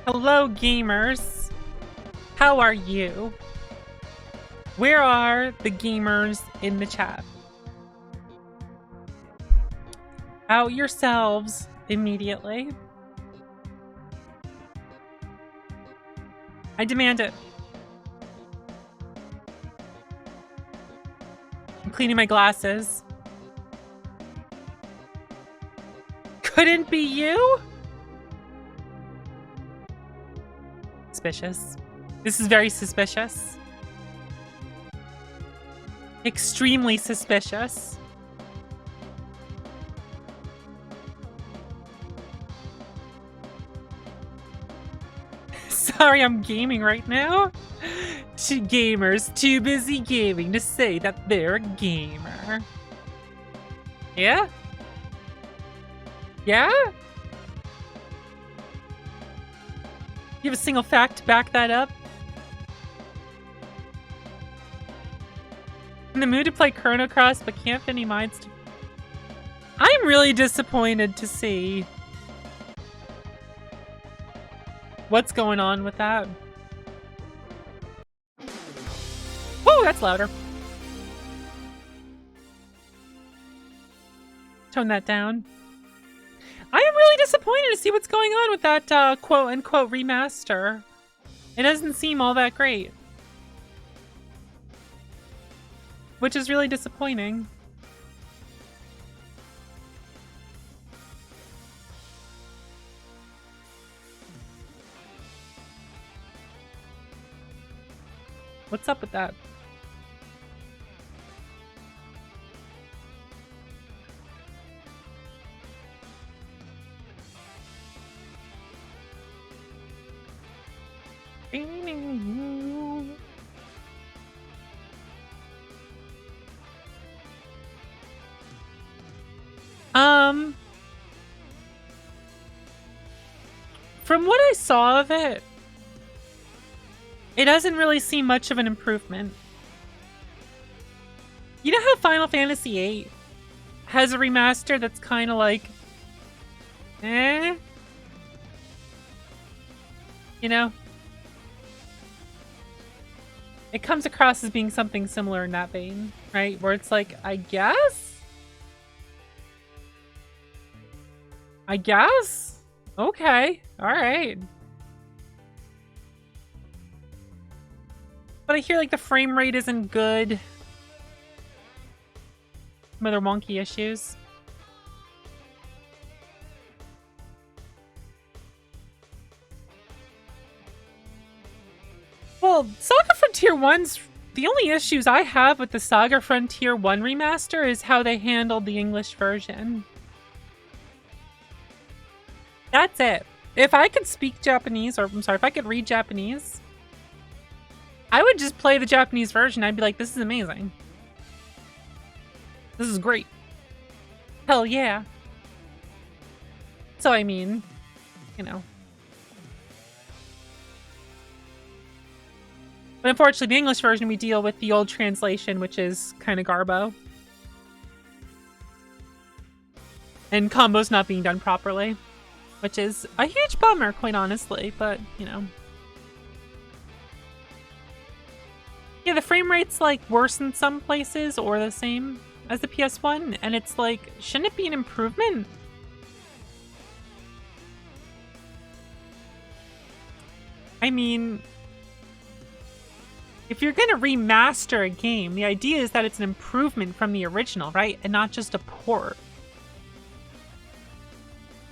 Hello, gamers. How are you? Where are the gamers in the chat? Out yourselves immediately. I demand it. I'm cleaning my glasses. Couldn't be you? Suspicious. This is very suspicious. Extremely suspicious. Sorry, I'm gaming right now. Gamers too busy gaming to say that they're a gamer. Yeah? Yeah? You have a single fact to back that up? In the mood to play Chrono Cross, but can't fit any minds to... I'm really disappointed to see what's going on with that. Whoa, that's louder. Tone that down. I am really disappointed to see what's going on with that quote-unquote remaster. It doesn't seem all that great. Which is really disappointing. What's up with that? From what I saw of it, it doesn't really seem much of an improvement. You know how Final Fantasy VIII has a remaster that's kind of like, eh? You know? It comes across as being something similar in that vein, right? Where it's like, I guess? Okay, alright. But I hear like the frame rate isn't good. Some other wonky issues. Well, Saga Frontier 1's... The only issues I have with the Saga Frontier 1 remaster is how they handled the English version. That's it. If I could speak Japanese, or I'm sorry, if I could read Japanese, I would just play the Japanese version. I'd be like, this is amazing. This is great. Hell yeah. So, I mean, you know. But unfortunately, the English version, we deal with the old translation, which is kind of garbo. And combos not being done properly. Which is a huge bummer, quite honestly, but, you know. Yeah, the frame rate's, like, worse in some places, or the same as the PS1, and it's like, shouldn't it be an improvement? I mean, if you're gonna remaster a game, the idea is that it's an improvement from the original, right? And not just a port.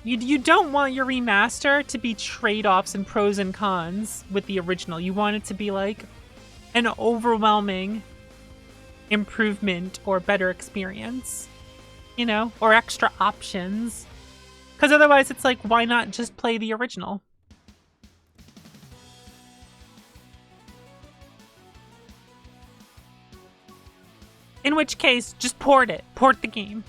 You don't want your remaster to be trade-offs and pros and cons with the original. You want it to be like an overwhelming improvement or better experience, you know, or extra options. Because otherwise it's like, why not just play the original? In which case, just port it. Port the game.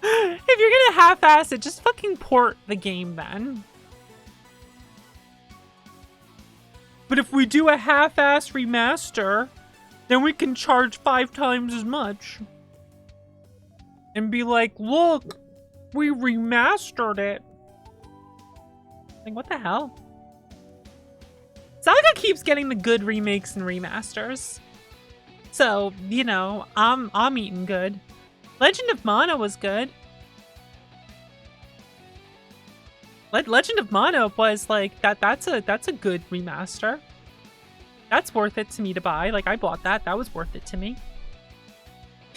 If you're gonna half-ass it, just fucking port the game then. But if we do a half-ass remaster, then we can charge 5 times as much. And be like, look, we remastered it. Like, what the hell? Saga keeps getting the good remakes and remasters. So, you know, I'm eating good. Legend of Mana was good. Legend of Mana was like that's a good remaster. That's worth it to me to buy. Like, I bought that. That was worth it to me.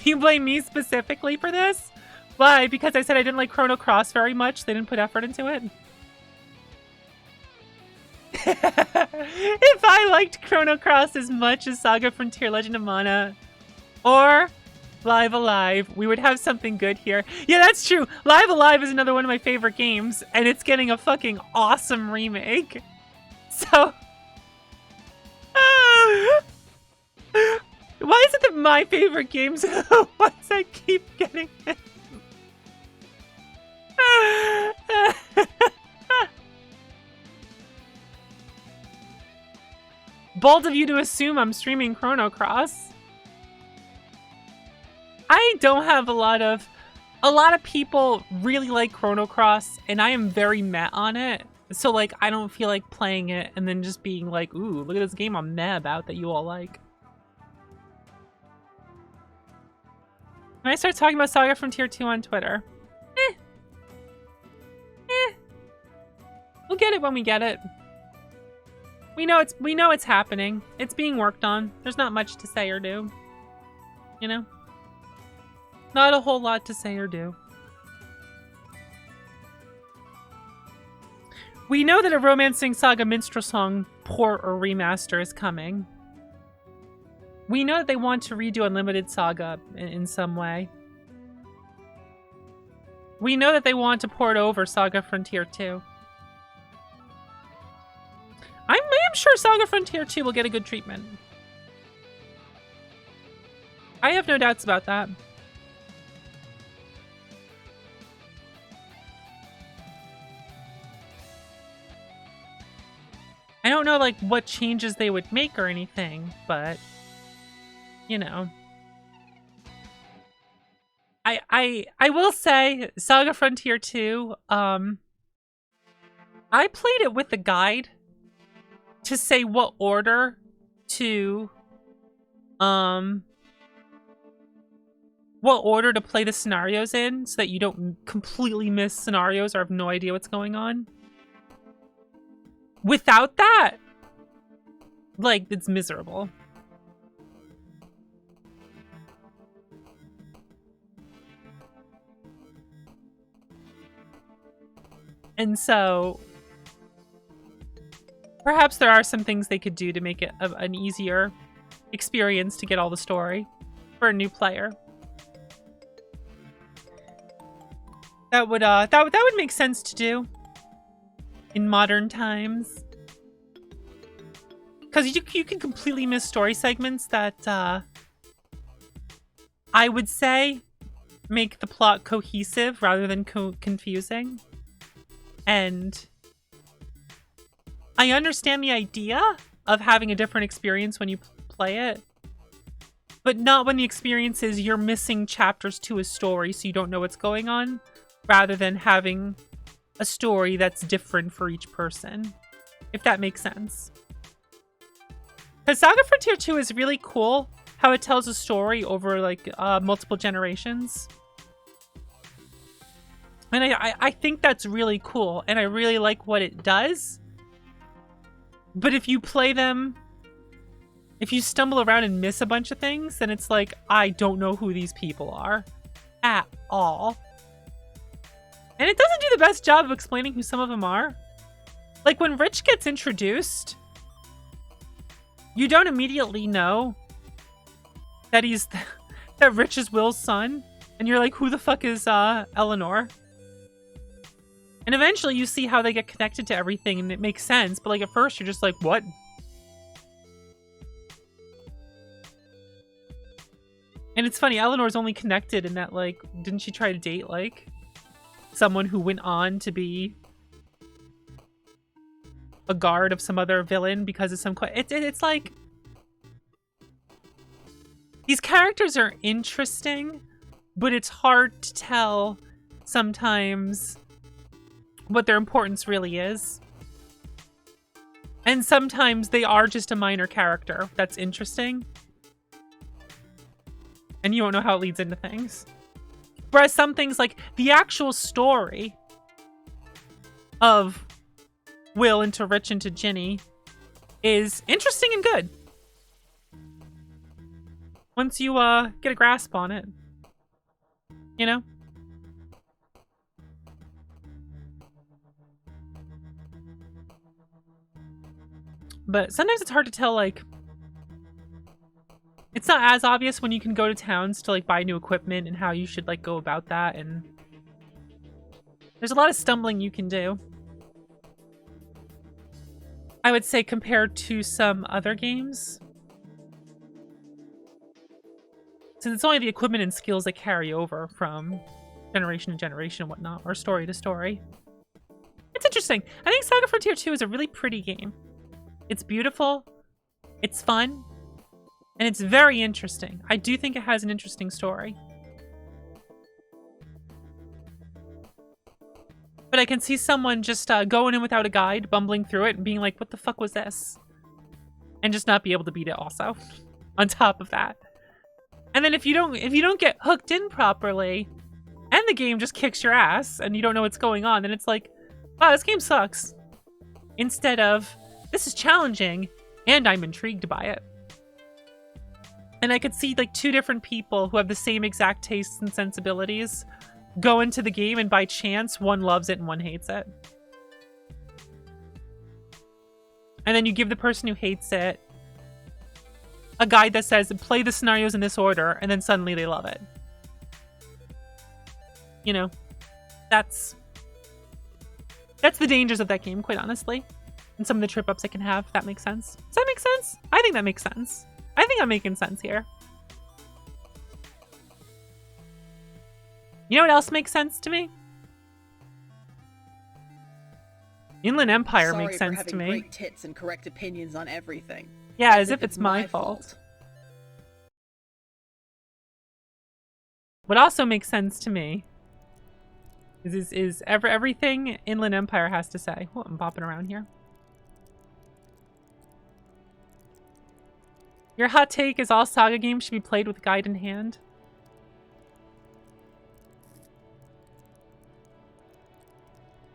You blame me specifically for this? Why? Because I said I didn't like Chrono Cross very much. They didn't put effort into it. If I liked Chrono Cross as much as Saga Frontier Legend of Mana or Live Alive, we would have something good here. Yeah, that's true. Live Alive is another one of my favorite games, and it's getting a fucking awesome remake. So... why is it that my favorite games are the ones I keep getting? Bold of you to assume I'm streaming Chrono Cross. I don't have a lot of people really like Chrono Cross, and I am very meh on it. So, like, I don't feel like playing it and then just being like, ooh, look at this game I'm meh about that you all like. When I start talking about Saga Frontier 2 on Twitter, we'll get it when we get it. We know it's happening. It's being worked on. There's not much to say or do. You know? Not a whole lot to say or do. We know that a Romancing Saga Minstrel Song port or remaster is coming. We know that they want to redo Unlimited Saga in some way. We know that they want to port over Saga Frontier 2. I am sure Saga Frontier 2 will get a good treatment. I have no doubts about that. I don't know, like, what changes they would make or anything, but, you know. I will say, Saga Frontier 2, I played it with the guide to say what order to, play the scenarios in so that you don't completely miss scenarios or have no idea what's going on. Without that, like, it's miserable. And so, perhaps there are some things they could do to make it an easier experience to get all the story for a new player. That would make sense to do in modern times, because you can completely miss story segments that I would say make the plot cohesive rather than confusing. And I understand the idea of having a different experience when you play it, but not when the experience is you're missing chapters to a story so you don't know what's going on, rather than having a story that's different for each person, if that makes sense. Because Saga Frontier 2 is really cool how it tells a story over, like, multiple generations. And I think that's really cool, and I really like what it does. But if you play them, if you stumble around and miss a bunch of things, then it's like, I don't know who these people are at all. And it doesn't do the best job of explaining who some of them are. Like, when Rich gets introduced, you don't immediately know that that Rich is Will's son. And you're like, who the fuck is Eleanor? And eventually you see how they get connected to everything and it makes sense. But, like, at first you're just like, what? And it's funny, Eleanor's only connected in that, like, didn't she try to date, like, someone who went on to be a guard of some other villain because of some... It's like... These characters are interesting, but it's hard to tell sometimes what their importance really is. And sometimes they are just a minor character that's interesting. And you won't know how it leads into things. Whereas some things like the actual story of Will into Rich into Ginny is interesting and good. Once you get a grasp on it. You know? But sometimes it's hard to tell, like, it's not as obvious when you can go to towns to, like, buy new equipment and how you should, like, go about that, and there's a lot of stumbling you can do. I would say compared to some other games. Since it's only the equipment and skills that carry over from generation to generation and whatnot, or story to story. It's interesting. I think Saga Frontier 2 is a really pretty game. It's beautiful, it's fun, and it's very interesting. I do think it has an interesting story. But I can see someone just going in without a guide, bumbling through it, and being like, what the fuck was this? And just not be able to beat it also, on top of that. And then if you don't get hooked in properly, and the game just kicks your ass, and you don't know what's going on, then it's like, wow, this game sucks. Instead of, this is challenging, and I'm intrigued by it. And I could see like two different people who have the same exact tastes and sensibilities go into the game, and by chance, one loves it and one hates it. And then you give the person who hates it a guide that says, play the scenarios in this order, and then suddenly they love it. You know, that's the dangers of that game, quite honestly. And some of the trip-ups it can have, if that makes sense. Does that make sense? I think that makes sense. I think I'm making sense here. You know what else makes sense to me? Inland Empire makes sense to me. Great tits and correct opinions on everything. Yeah, as if it's my fault. What also makes sense to me is everything Inland Empire has to say. Oh, I'm bopping around here. Your hot take is all Saga games should be played with guide in hand.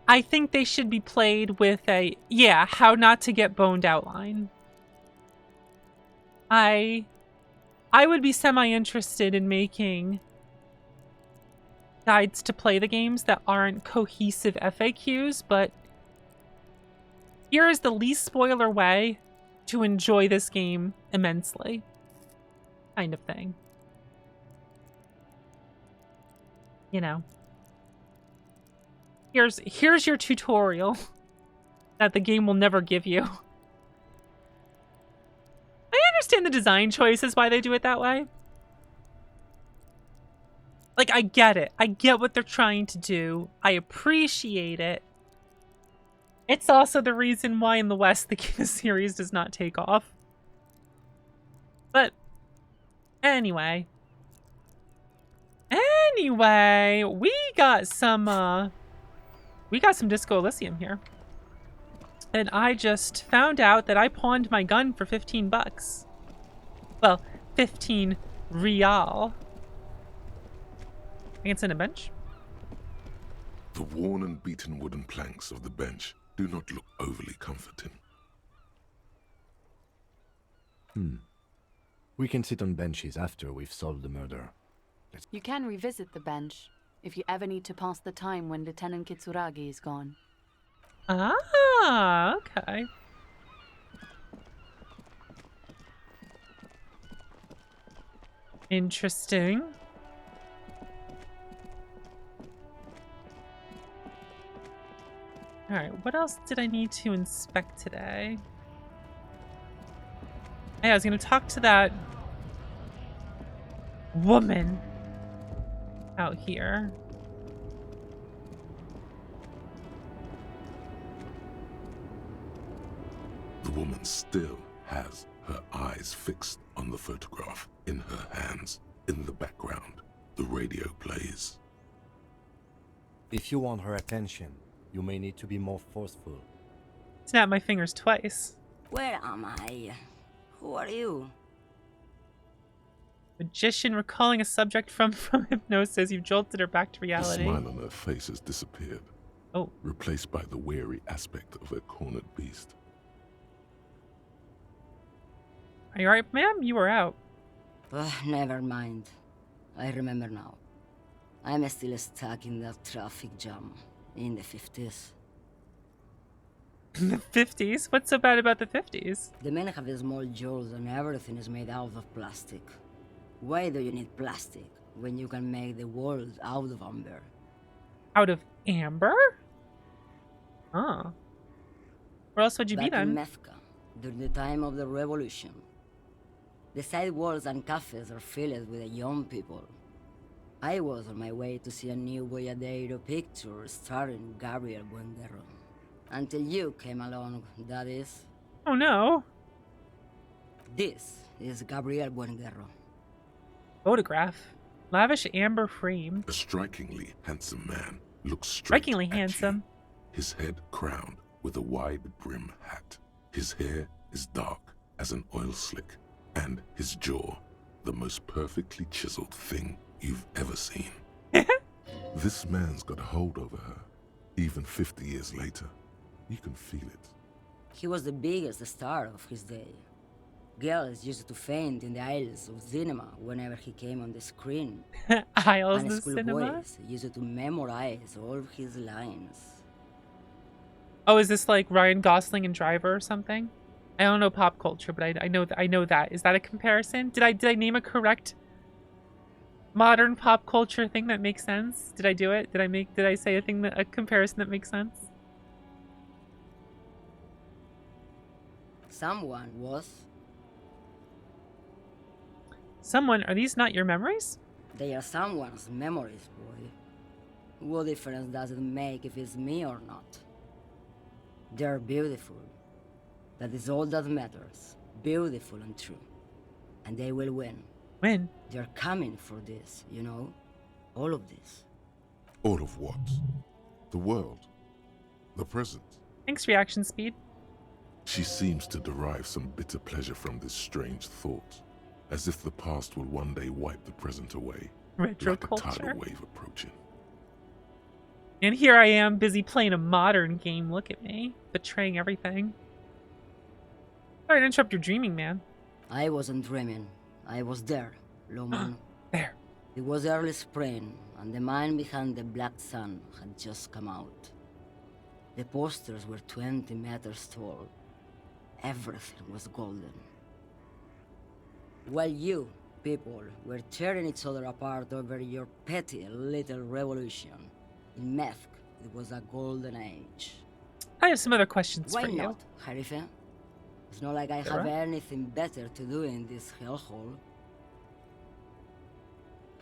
I think they should be played with a, yeah, how not to get boned outline. I would be semi-interested in making guides to play the games that aren't cohesive FAQs, but here is the least spoiler way to enjoy this game immensely. Kind of thing. You know. Here's your tutorial that the game will never give you. I understand the design choices, why they do it that way. Like, I get it. I get what they're trying to do. I appreciate it. It's also the reason why in the West the series does not take off. But anyway. We got some Disco Elysium here. And I just found out that I pawned my gun for 15 bucks. Well, 15 real. I can sit on a bench. The worn and beaten wooden planks of the bench do not look overly comforting. We can sit on benches after we've solved the murder. You can revisit the bench if you ever need to pass the time when Lieutenant Kitsuragi is gone. Ah, okay. Interesting. Alright, what else did I need to inspect today? Hey, I was gonna talk to that woman out here. The woman still has her eyes fixed on the photograph in her hands. In the background, the radio plays. If you want her attention, you may need to be more forceful. Snap my fingers twice. Where am I? Who are you? Magician recalling a subject from hypnosis. You've jolted her back to The reality. smile on her face has disappeared, Oh, replaced by the weary aspect of a cornered beast. are you alright, ma'am? You were out. Never mind. I remember now. I'm still stuck in that traffic jam in the 50s. The 50s? What's so bad about the 50s? The men have small jaws and everything is made out of plastic. Why do you need plastic when you can make the world out of amber? Out of amber? Huh. Where else would you be Back in then? Mecca, during the time of the revolution, the sidewalks and cafes are filled with young people. I was on my way to see a new Boyadero picture starring Gabriel Buenguerro. Until you came along, that is. Oh no. This is Gabriel Buenguerro. Photograph. Lavish amber frame. A strikingly handsome man looks straight Strikingly at handsome. you, his head crowned with a wide brim hat. His hair is dark as an oil slick, and his jaw the most perfectly chiseled thing you've ever seen. This man's got a hold over her, even 50 years later. You can feel it. He was the biggest star of his day. Girls used to faint in the aisles of cinema whenever he came on the screen. Aisles And of school cinema? boys used to memorize all of his lines. Oh, is this like Ryan Gosling and Driver or something? I don't know pop culture, but I know that. Is that a comparison? Did I name a correct modern pop culture thing that makes sense? Did I do it? Did I say a comparison that makes sense? Someone was. Someone, are these not your memories? They are someone's memories, boy. What difference does it make if it's me or not? They're beautiful. That is all that matters. Beautiful and true. And they will win. When? They're coming for this, you know? All of this. All of what? The world. The present. Thanks, reaction speed. She seems to derive some bitter pleasure from this strange thought, as if the past will one day wipe the present away, Retro like a culture. tidal wave approaching. And here I am, busy playing a modern game. Look at me. Betraying everything. Sorry to interrupt your dreaming, man. I wasn't dreaming. I was there, Loman. There. It was early spring, and the man behind the black sun had just come out. The posters were 20 meters tall. Everything was golden. While you, people, were tearing each other apart over your petty little revolution, in Meth, it was a golden age. I have some other questions Why for you. not, Harife? It's not like I Sure. have anything better to do in this hellhole.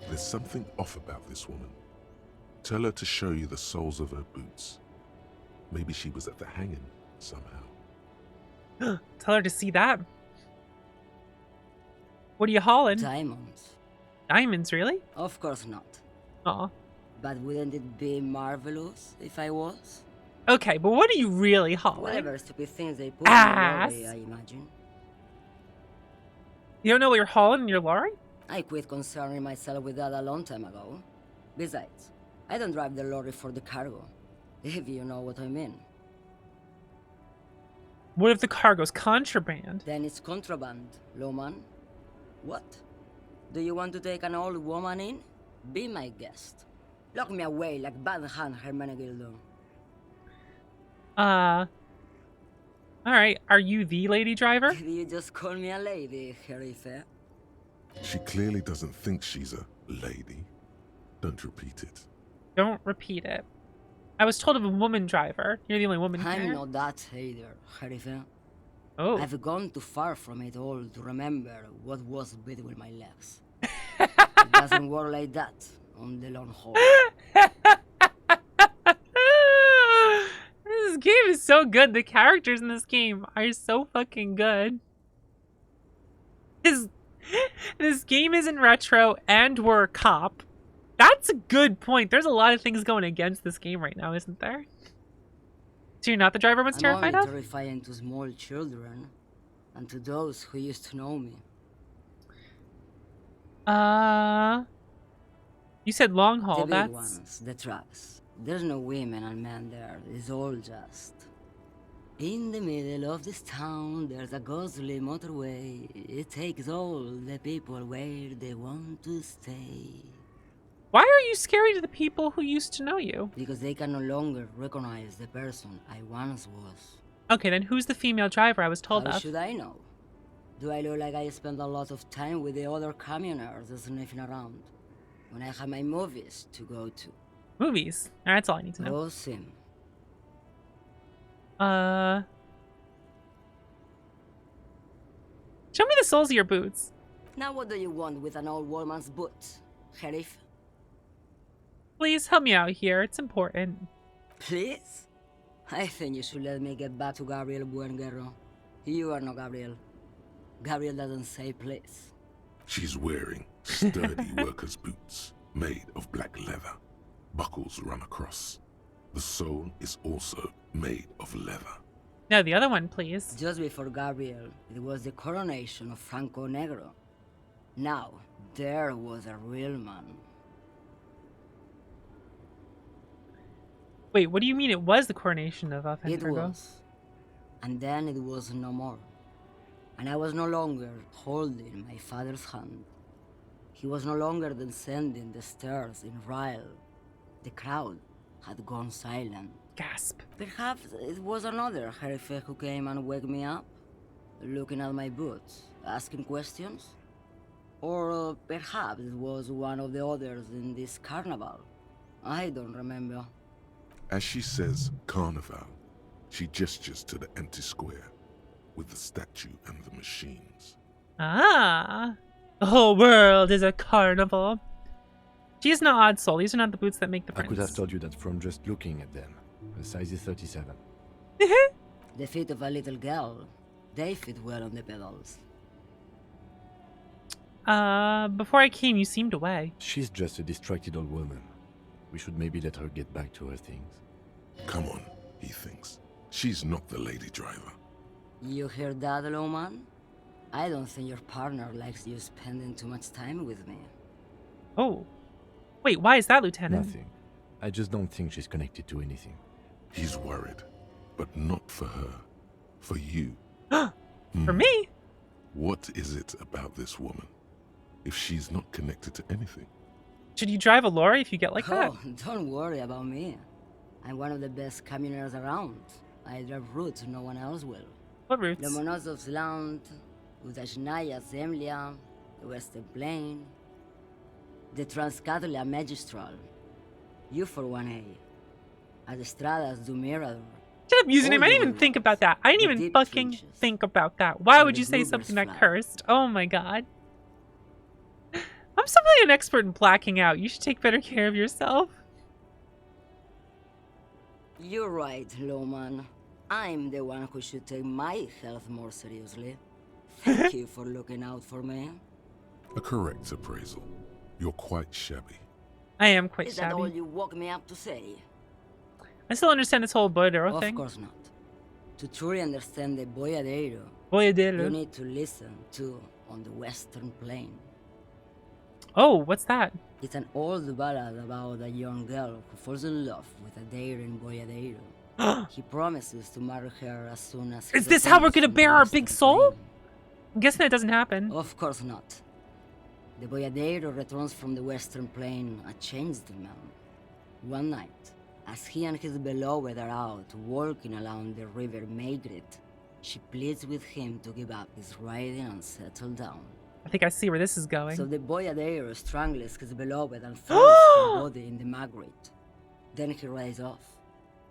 There's something off about this woman. Tell her to show you the soles of her boots. Maybe she was at the hanging somehow. Tell her to see that. What are you hauling? Diamonds? Diamonds, really? Of course not. Aw. But wouldn't it be marvelous if I was? Okay, but what are you really hauling? Whatever stupid things they put Ass. in your way, I imagine. You don't know what you're hauling in your lorry? I quit concerning myself with that a long time ago. Besides, I don't drive the lorry for the cargo, if you know what I mean. What if the cargo's contraband? Then it's contraband, Loman. What? Do you want to take an old woman in? Be my guest. Lock me away like Bad Hand Hermenegildo. Alright, are you the lady driver? Did you just call me a lady, Herife? She clearly doesn't think she's a lady. Don't repeat it. Don't repeat it. I was told of a woman driver. You're the only woman I'm here. not that either, Herife. Oh. I've gone too far from it all to remember what was between my legs. It doesn't work like that on the long haul. This game is so good. The characters in this game are so fucking good. This game isn't retro and we're a cop. That's a good point. There's a lot of things going against this game right now, isn't there? So you're not the driver everyone's I'm terrified only of? terrifying to small children. and to those who used to know me. You said long haul, The big that's... ones, the traps. There's no women and men there, it's all just. In the middle of this town, there's a ghostly motorway. It takes all the people where they want to stay. Why are you scary to the people who used to know you? Because they can no longer recognize the person I once was. Okay, then who's the female driver I was told How of? should I know? Do I look like I spend a lot of time with the other communers sniffing around? When I have my movies to go to. Movies. That's all I need to know. Go sim. Show me the soles of your boots. Now what do you want with an old woman's boots, Sheriff? Please help me out here. It's important. Please? I think you should let me get back to Gabriel Buenguerro. You are not Gabriel. Gabriel doesn't say please. She's wearing sturdy worker's boots made of black leather. Buckles run across. The sole is also made of leather. No, the other one, please. Just before Gabriel, it was the coronation of Franco Negro. Now, there was a real man. Wait, what do you mean it was the coronation of It Fandango? was. And then it was no more. And I was no longer holding my father's hand. He was no longer descending the stairs in Ryle. The crowd had gone silent. Gasp. Perhaps it was another Sheriff who came and woke me up, looking at my boots, asking questions. Or perhaps it was one of the others in this carnival. I don't remember. As she says carnival, she gestures to the empty square with the statue and the machines. Ah. The whole world is a carnival. She's not odd soul. These are not the boots that make the I prince. could have told you that from just looking at them. The size is 37. The feet of a little girl, they fit well on the pedals. Before I came, you seemed away. She's just a distracted old woman. We should maybe let her get back to her things. Come on, he thinks. She's not the lady driver. You hear that, Lowman? I don't think your partner likes you spending too much time with me. Oh. Wait, why is that, Lieutenant? Nothing. I just don't think she's connected to anything. He's worried, but not for her. For you. For me? What is it about this woman? If she's not connected to anything? Should you drive a lorry if you get like that? Oh, don't worry about me. I'm one of the best communers around. I drive routes no one else will. What routes? Lomonosov's Land, Udachnaya Zemlya, the Western Plain, the Transcatolia Magistral, you for 1A, Adestradas du Mirador. Shut up, username. All I didn't the even ones, think about that. I didn't the even deep fucking trenches, think about that. Why and would the you say bluebirds something that fly. cursed? Oh my god. I'm simply an expert in blacking out. You should take better care of yourself. You're right, Lowman. I'm the one who should take my health more seriously. Thank you for looking out for me. A correct appraisal. You're quite shabby. I am quite Is that all shabby. you woke me up to say? I still understand this whole Boyadero Of thing. course not. To truly understand the Boyadero, you Boyadero. need to listen to On the Western Plain. Oh, what's that? It's an old ballad about a young girl who falls in love with a daring Boyadero. He promises to marry her as soon as he Is this how we're returns gonna from the bear our Western big soul? Plain. I'm guessing that doesn't happen. Of course not. The Boyadero returns from the Western Plain a changed man. One night, as he and his beloved are out walking along the river Maigret, she pleads with him to give up his riding and settle down. I think I see where this is going. So the Boyadero strangles his beloved and throws her body in the Maigret. Then he rides off,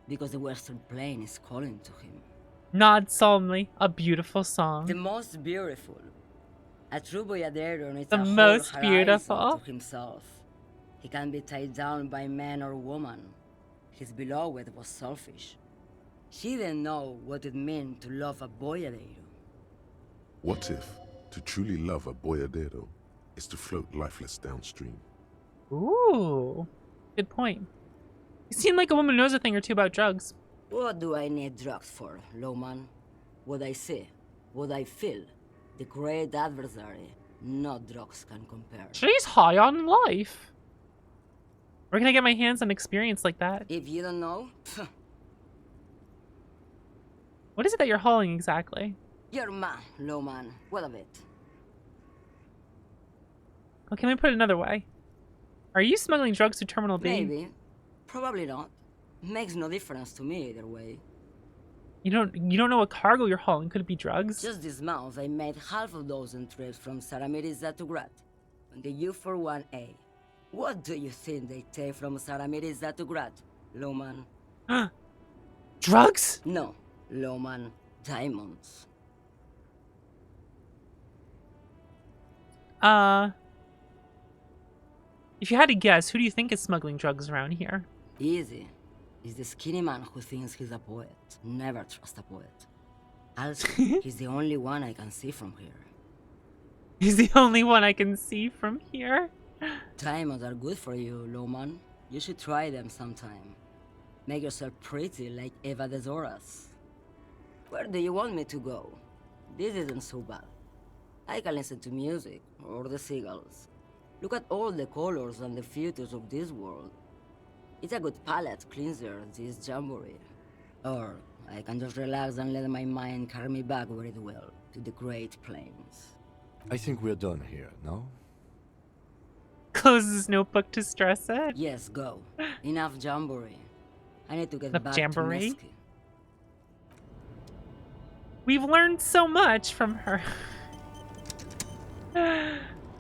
because the Western Plain is calling to him. Nod solemnly. A beautiful song. The most beautiful. A true Boyadero needs The a whole most horizon beautiful. to himself. He can't be tied down by man or woman. His beloved was selfish. She didn't know what it meant to love a Boyadero. What if to truly love a boyadero is to float lifeless downstream? Ooh. Good point. You seem like a woman who knows a thing or two about drugs. What do I need drugs for, Lowman? What I see, what I feel. The great adversary. No drugs can compare. She's high on life. Where can I get my hands on experience like that? If you don't know, What is it that you're hauling exactly? you're man, low man. What of it? Okay, let me put it another way. Are you smuggling drugs to Terminal B? Maybe. Probably not. Makes no difference to me either way. You don't know what cargo you're hauling. Could it be drugs? Just this month, I made half a dozen trips from Saramiriza to Grat on the U41A. What do you think they take from Saramiriza to Grat, Lowman? Drugs? No, Lowman. Diamonds. If you had to guess, who do you think is smuggling drugs around here? Easy. He's the skinny man who thinks he's a poet. Never trust a poet. Also, he's the only one I can see from here. He's the only one I can see from here. Diamonds are good for you, Lowman. You should try them sometime. Make yourself pretty like Eva de Zoras. Where do you want me to go? This isn't so bad. I can listen to music, or the seagulls. Look at all the colors and the futures of this world. It's a good palate cleanser, this jamboree. Or I can just relax and let my mind carry me back where it will, to the Great Plains. I think we're done here, no? Close his notebook to stress it. Yes, go. Enough jamboree. I need to get Enough back jamboree? to Neski. We've learned so much from her.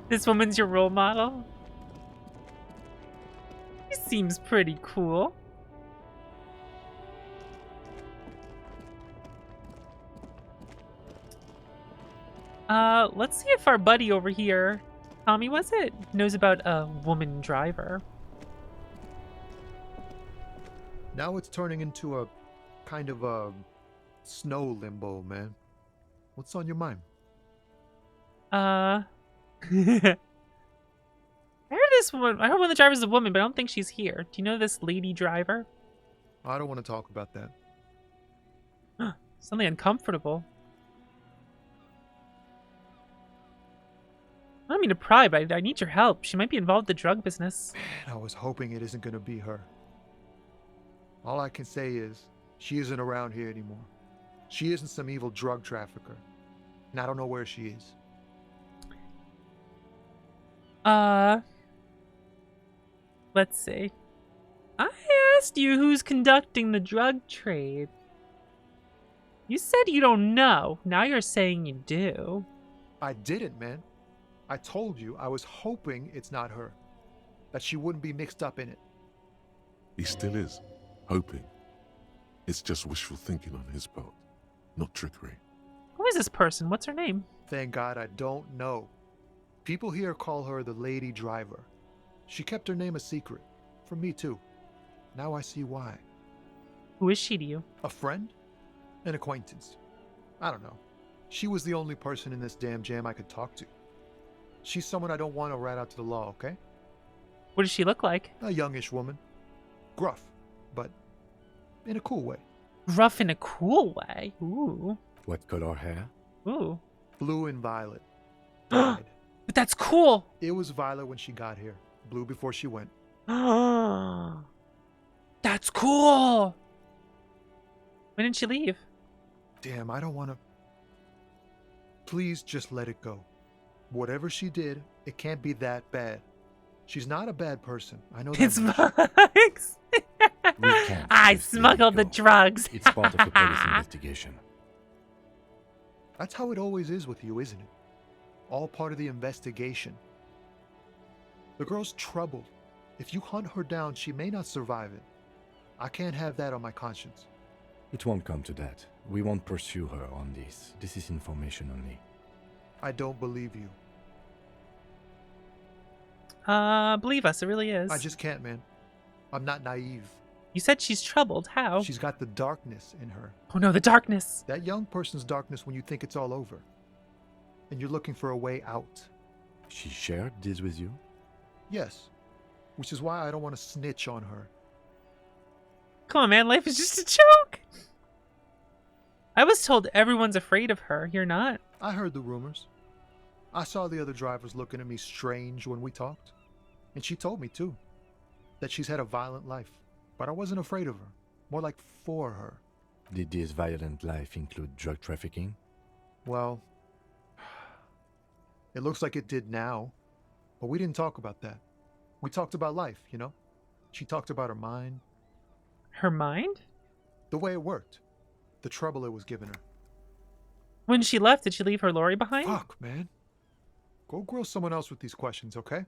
This woman's your role model? She seems pretty cool. Let's see if our buddy over here, Tommy was it, knows about a woman driver. Now it's turning into a kind of a snow limbo, man. What's on your mind? I heard this woman. I heard one of the drivers is a woman, but I don't think she's here. Do you know this lady driver? I don't want to talk about that. Something uncomfortable. I don't mean to pry, but I need your help. She might be involved in the drug business. Man, I was hoping it isn't going to be her. All I can say is, she isn't around here anymore. She isn't some evil drug trafficker. And I don't know where she is. Let's see. I asked you who's conducting the drug trade. You said you don't know. Now you're saying you do. I didn't, man. I told you I was hoping it's not her. That she wouldn't be mixed up in it. He still is, hoping. It's just wishful thinking on his part, not trickery. Who is this person? What's her name? Thank God I don't know. People here call her the Lady Driver. She kept her name a secret. From me too. Now I see why. Who is she to you? A friend? An acquaintance. I don't know. She was the only person in this damn jam I could talk to. She's someone I don't want to rat out to the law, okay? What does she look like? A youngish woman. Gruff, but in a cool way. Rough in a cool way. Ooh. What color hair? Ooh. Blue and violet. Died. But that's cool. It was violet when she got here. Blue before she went. That's cool. When did she leave? Damn, I don't want to... Please just let it go. Whatever she did, it can't be that bad. She's not a bad person. I know that It's much. bugs. We can't I just let it smuggled the go. drugs. It's part of the police investigation. That's how it always is with you, isn't it? All part of the investigation. The girl's troubled. If you hunt her down, she may not survive it. I can't have that on my conscience. It won't come to that. We won't pursue her on this. This is information only. I don't believe you. Believe us, it really is. I just can't, man. I'm not naive. You said she's troubled. How? She's got the darkness in her. Oh no, the darkness. That young person's darkness when you think it's all over. And you're looking for a way out. She shared this with you? Yes. Which is why I don't want to snitch on her. Come on, man. Life is just a joke. I was told everyone's afraid of her. You're not? I heard the rumors. I saw the other drivers looking at me strange when we talked. And she told me, too, that she's had a violent life. But I wasn't afraid of her. More like for her. Did this violent life include drug trafficking? Well, it looks like it did now. But we didn't talk about that. We talked about life, you know? She talked about her mind. Her mind? The way it worked. The trouble it was giving her. When she left, did she leave her lorry behind? Fuck, man. Go grill someone else with these questions, okay?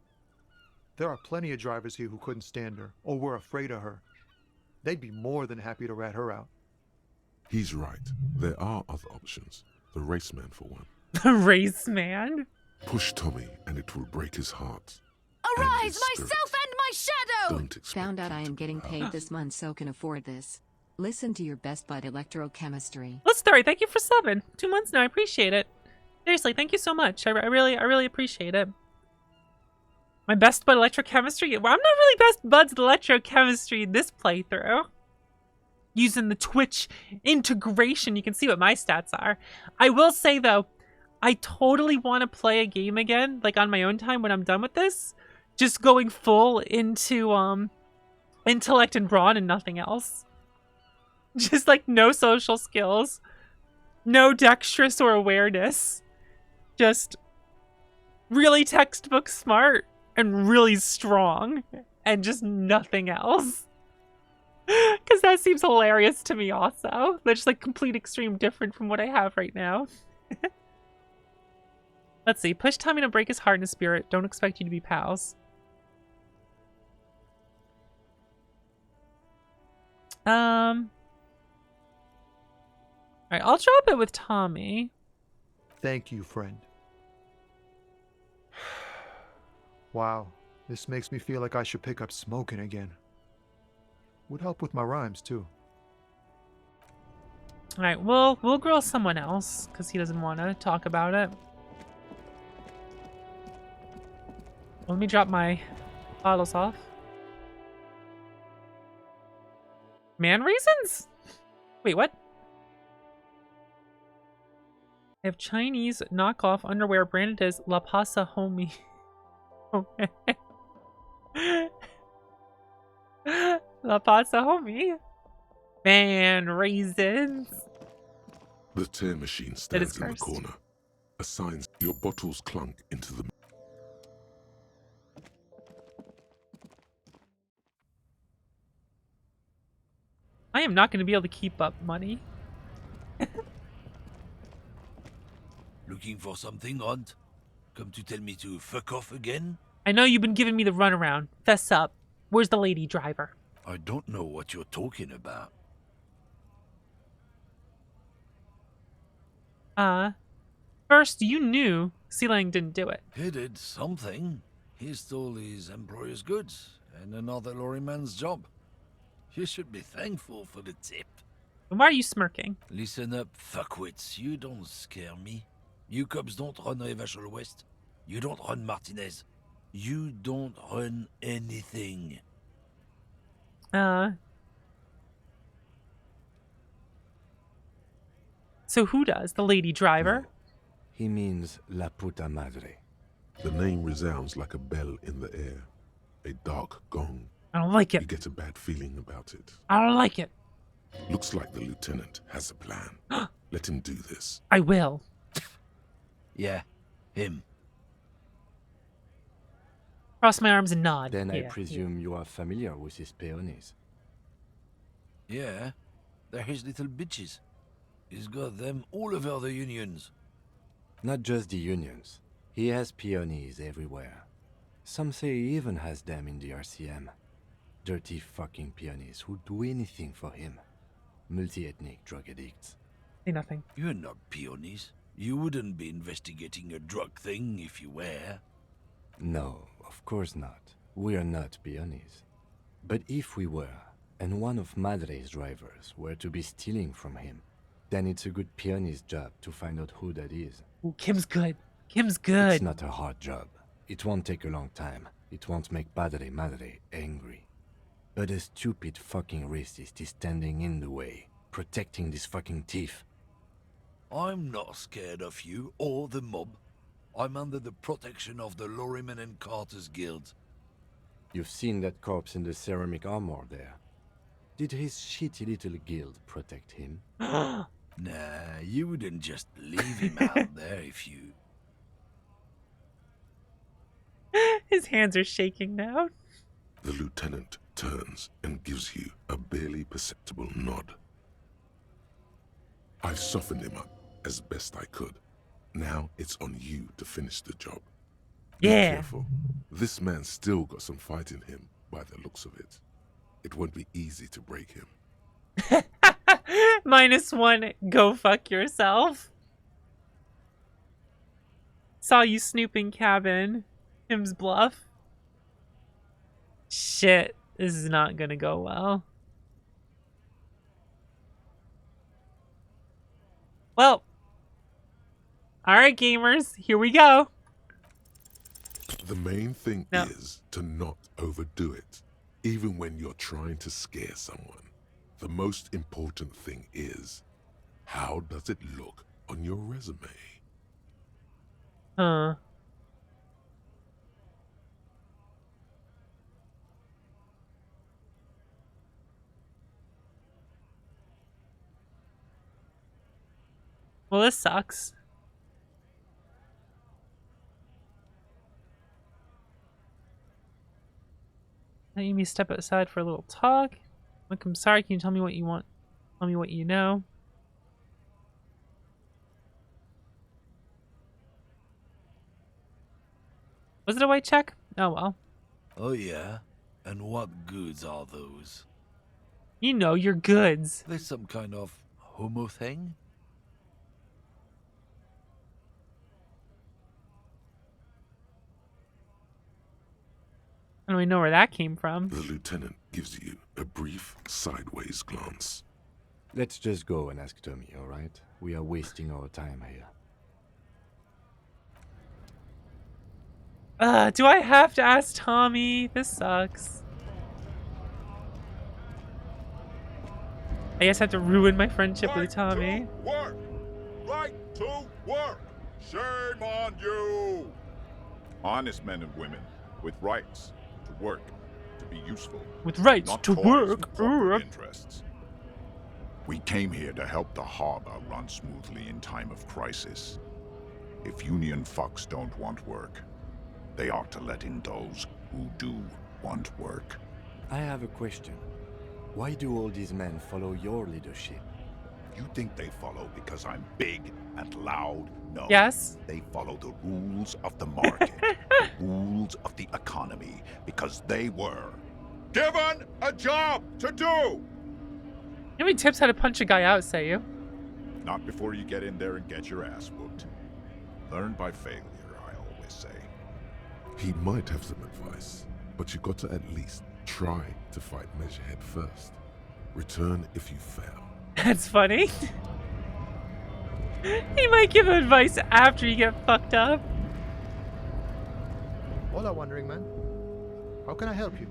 There are plenty of drivers here who couldn't stand her, or were afraid of her. They'd be more than happy to rat her out. He's right. There are other options. The raceman, for one. The race man? Push Tommy, and it will break his heart. Arise, myself and my shadow! Don't expect Found out him I am to getting power. paid this month, so can afford this. Listen to your best bud electrochemistry. Let's story. Thank you for subbing. 2 months now. I appreciate it. Seriously, thank you so much. I really appreciate it. My best bud electrochemistry? Well, I'm not really best buds with electrochemistry in this playthrough. Using the Twitch integration, you can see what my stats are. I will say, though, I totally want to play a game again, like on my own time when I'm done with this. Just going full into intellect and brawn and nothing else. Just like no social skills. No dexterous or awareness. Just really textbook smart and really strong. And just nothing else. Because that seems hilarious to me also. They're just like complete extreme different from what I have right now. Let's see. Push Tommy to break his heart and his spirit. Don't expect you to be pals. Alright, I'll drop it with Tommy. Thank you, friend. Wow, this makes me feel like I should pick up smoking again. Would help with my rhymes, too. Alright, we'll grill someone else, because he doesn't want to talk about it. Let me drop my bottles off. Man reasons? Wait, what? I have Chinese knockoff underwear branded as La Pasa Homie. Okay. La Pasa Homie. Man reasons. The tear machine It stands is in the cursed. corner. Assigns your bottles clunk into the... I am not going to be able to keep up money. Looking for something, Hunt? Come to tell me to fuck off again? I know you've been giving me the runaround. Fess up. Where's the lady driver? I don't know what you're talking about. First, you knew Sealang didn't do it. He did something. He stole his employer's goods and another lorryman's job. You should be thankful for the tip. And why are you smirking? Listen up, fuckwits. You don't scare me. You cops don't run Revachol West. You don't run Martinez. You don't run anything. So who does? The lady driver? He means La Puta Madre. The name resounds like a bell in the air. A dark gong. I don't like You it. get a bad feeling about it. I don't like it. Looks like the lieutenant has a plan. Let him do this. I will. Yeah, him. Cross my arms and nod. Then I Yeah, presume you are familiar with his peonies. Yeah, they're his little bitches. He's got them all over the unions. Not just the unions. He has peonies everywhere. Some say he even has them in the RCM. Dirty fucking peonies who'd do anything for him. Multi-ethnic drug addicts. Say nothing. You're not peonies. You wouldn't be investigating a drug thing if you were. No, of course not. We are not peonies. But if we were, and one of Madre's drivers were to be stealing from him, then it's a good peony's job to find out who that is. Ooh, Kim's good. Kim's good. It's not a hard job. It won't take a long time. It won't make Padre Madre angry. But a stupid fucking racist is standing in the way, protecting this fucking thief. I'm not scared of you or the mob. I'm under the protection of the Lorrymen and Carters Guild. You've seen that corpse in the ceramic armor there. Did his shitty little guild protect him? Nah, you wouldn't just leave him out there if you... His hands are shaking now. The lieutenant turns and gives you a barely perceptible nod. I've softened him up as best I could. Now it's on you to finish the job. Be Yeah. careful. This man's still got some fight in him by the looks of it. It won't be easy to break him. -1, go fuck yourself. Saw you snooping cabin. Him's bluff. Shit, this is not gonna go well. Well, alright gamers, here we go. The main thing No. is to not overdo it, even when you're trying to scare someone. The most important thing is, how does it look on your resume? Huh. Well, this sucks. Let me step outside for a little talk. Look, I'm sorry, can you tell me what you want? Tell me what you know. Was it a white check? Oh well. Oh yeah? And what goods are those? You know your goods. There's some kind of homo thing? I don't even know where that came from. The lieutenant gives you a brief sideways glance. Let's just go and ask Tommy, alright? We are wasting our time here. Do I have to ask Tommy? This sucks. I guess I have to ruin my friendship with Tommy. Work! Right to work! Shame on you! Honest men and women with rights to work, to be useful. With rights not to toys work. with corporate interests. We came here to help the harbor run smoothly in time of crisis. If Union fucks don't want work, they ought to let in those who do want work. I have a question. Why do all these men follow your leadership? You think they follow because I'm big and loud? No. Yes. They follow the rules of the market, the rules of the economy, because they were given a job to do! You have any tips how to punch a guy out, say you? Not before you get in there and get your ass whooped. Learn by failure, I always say. He might have some advice, but you got to at least try to fight Measurehead first. Return if you fail. That's funny. He might give advice after you get fucked up. Hola, Wandering Man. How can I help you?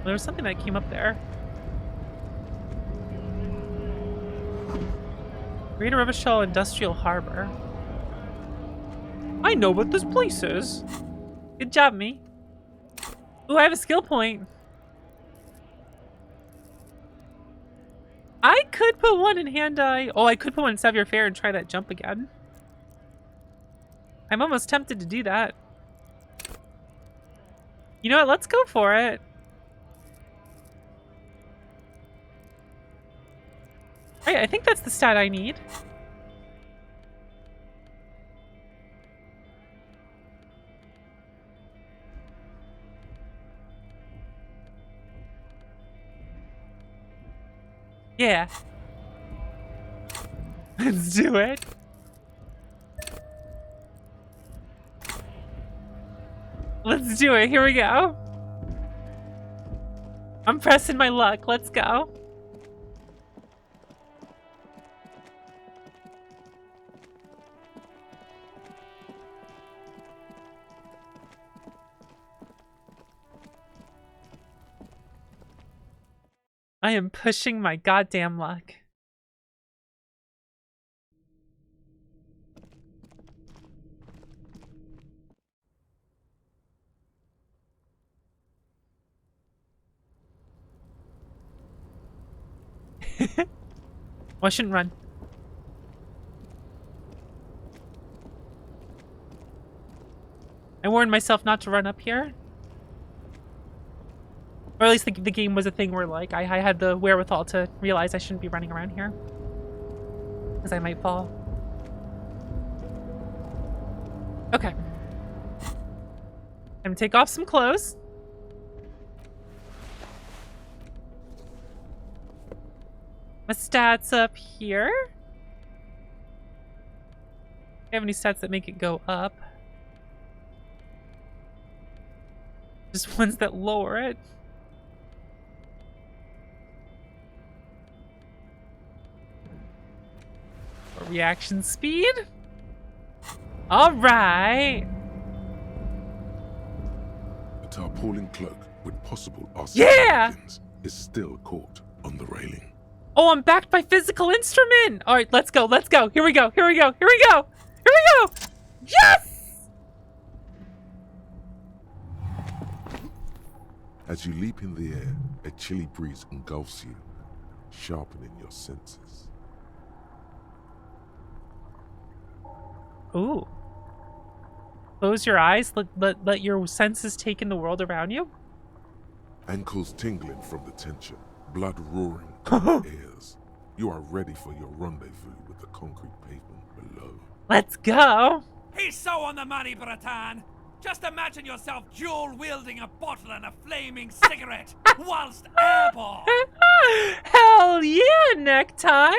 There was something that came up there. Greater Revachol Industrial Harbor. I know what this place is. Good job, me. Ooh, I have a skill point. I could put one in Hand-Eye. Oh, I could put one in Savior Fair and try that jump again. I'm almost tempted to do that. You know what? Let's go for it. Alright, I think that's the stat I need. Yeah. Let's do it. Let's do it. Here we go. I'm pressing my luck. Let's go. I am pushing my goddamn luck. Oh, I shouldn't run. I warned myself not to run up here. Or at least the game was a thing where, like, I had the wherewithal to realize I shouldn't be running around here. Because I might fall. Okay. I'm gonna take off some clothes. My stats up here. Do I have any stats that make it go up? Just ones that lower it. Reaction speed. All right. A tarpaulin cloak with possible Yeah! weapons is still caught on the railing. Oh, I'm backed by physical instrument. All right, let's go. Let's go. Here we go. Here we go. Here we go. Here we go. Yes! As you leap in the air, a chilly breeze engulfs you, sharpening your senses. Ooh. Close your eyes. Let your senses take in the world around you. Ankles tingling from the tension, blood roaring to your ears. You are ready for your rendezvous with the concrete pavement below. Let's go. He's so on the money, Bratan. Just imagine yourself dual-wielding a bottle and a flaming cigarette whilst airborne. Hell yeah, necktie.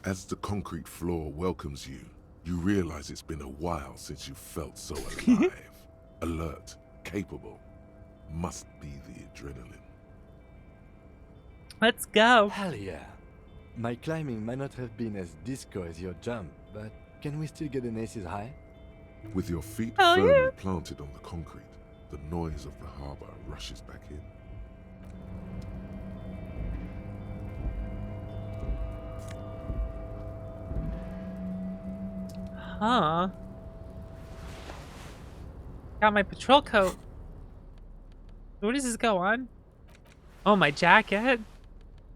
As the concrete floor welcomes you, you realize it's been a while since you felt so alive, alert, capable. Must be the adrenaline. Let's go. Hell yeah. My climbing might not have been as disco as your jump, but can we still get an aces high? With your feet Oh, firmly yeah. planted on the concrete, the noise of the harbor rushes back in. Huh. Got my patrol coat. Where does this go on? Oh, my jacket.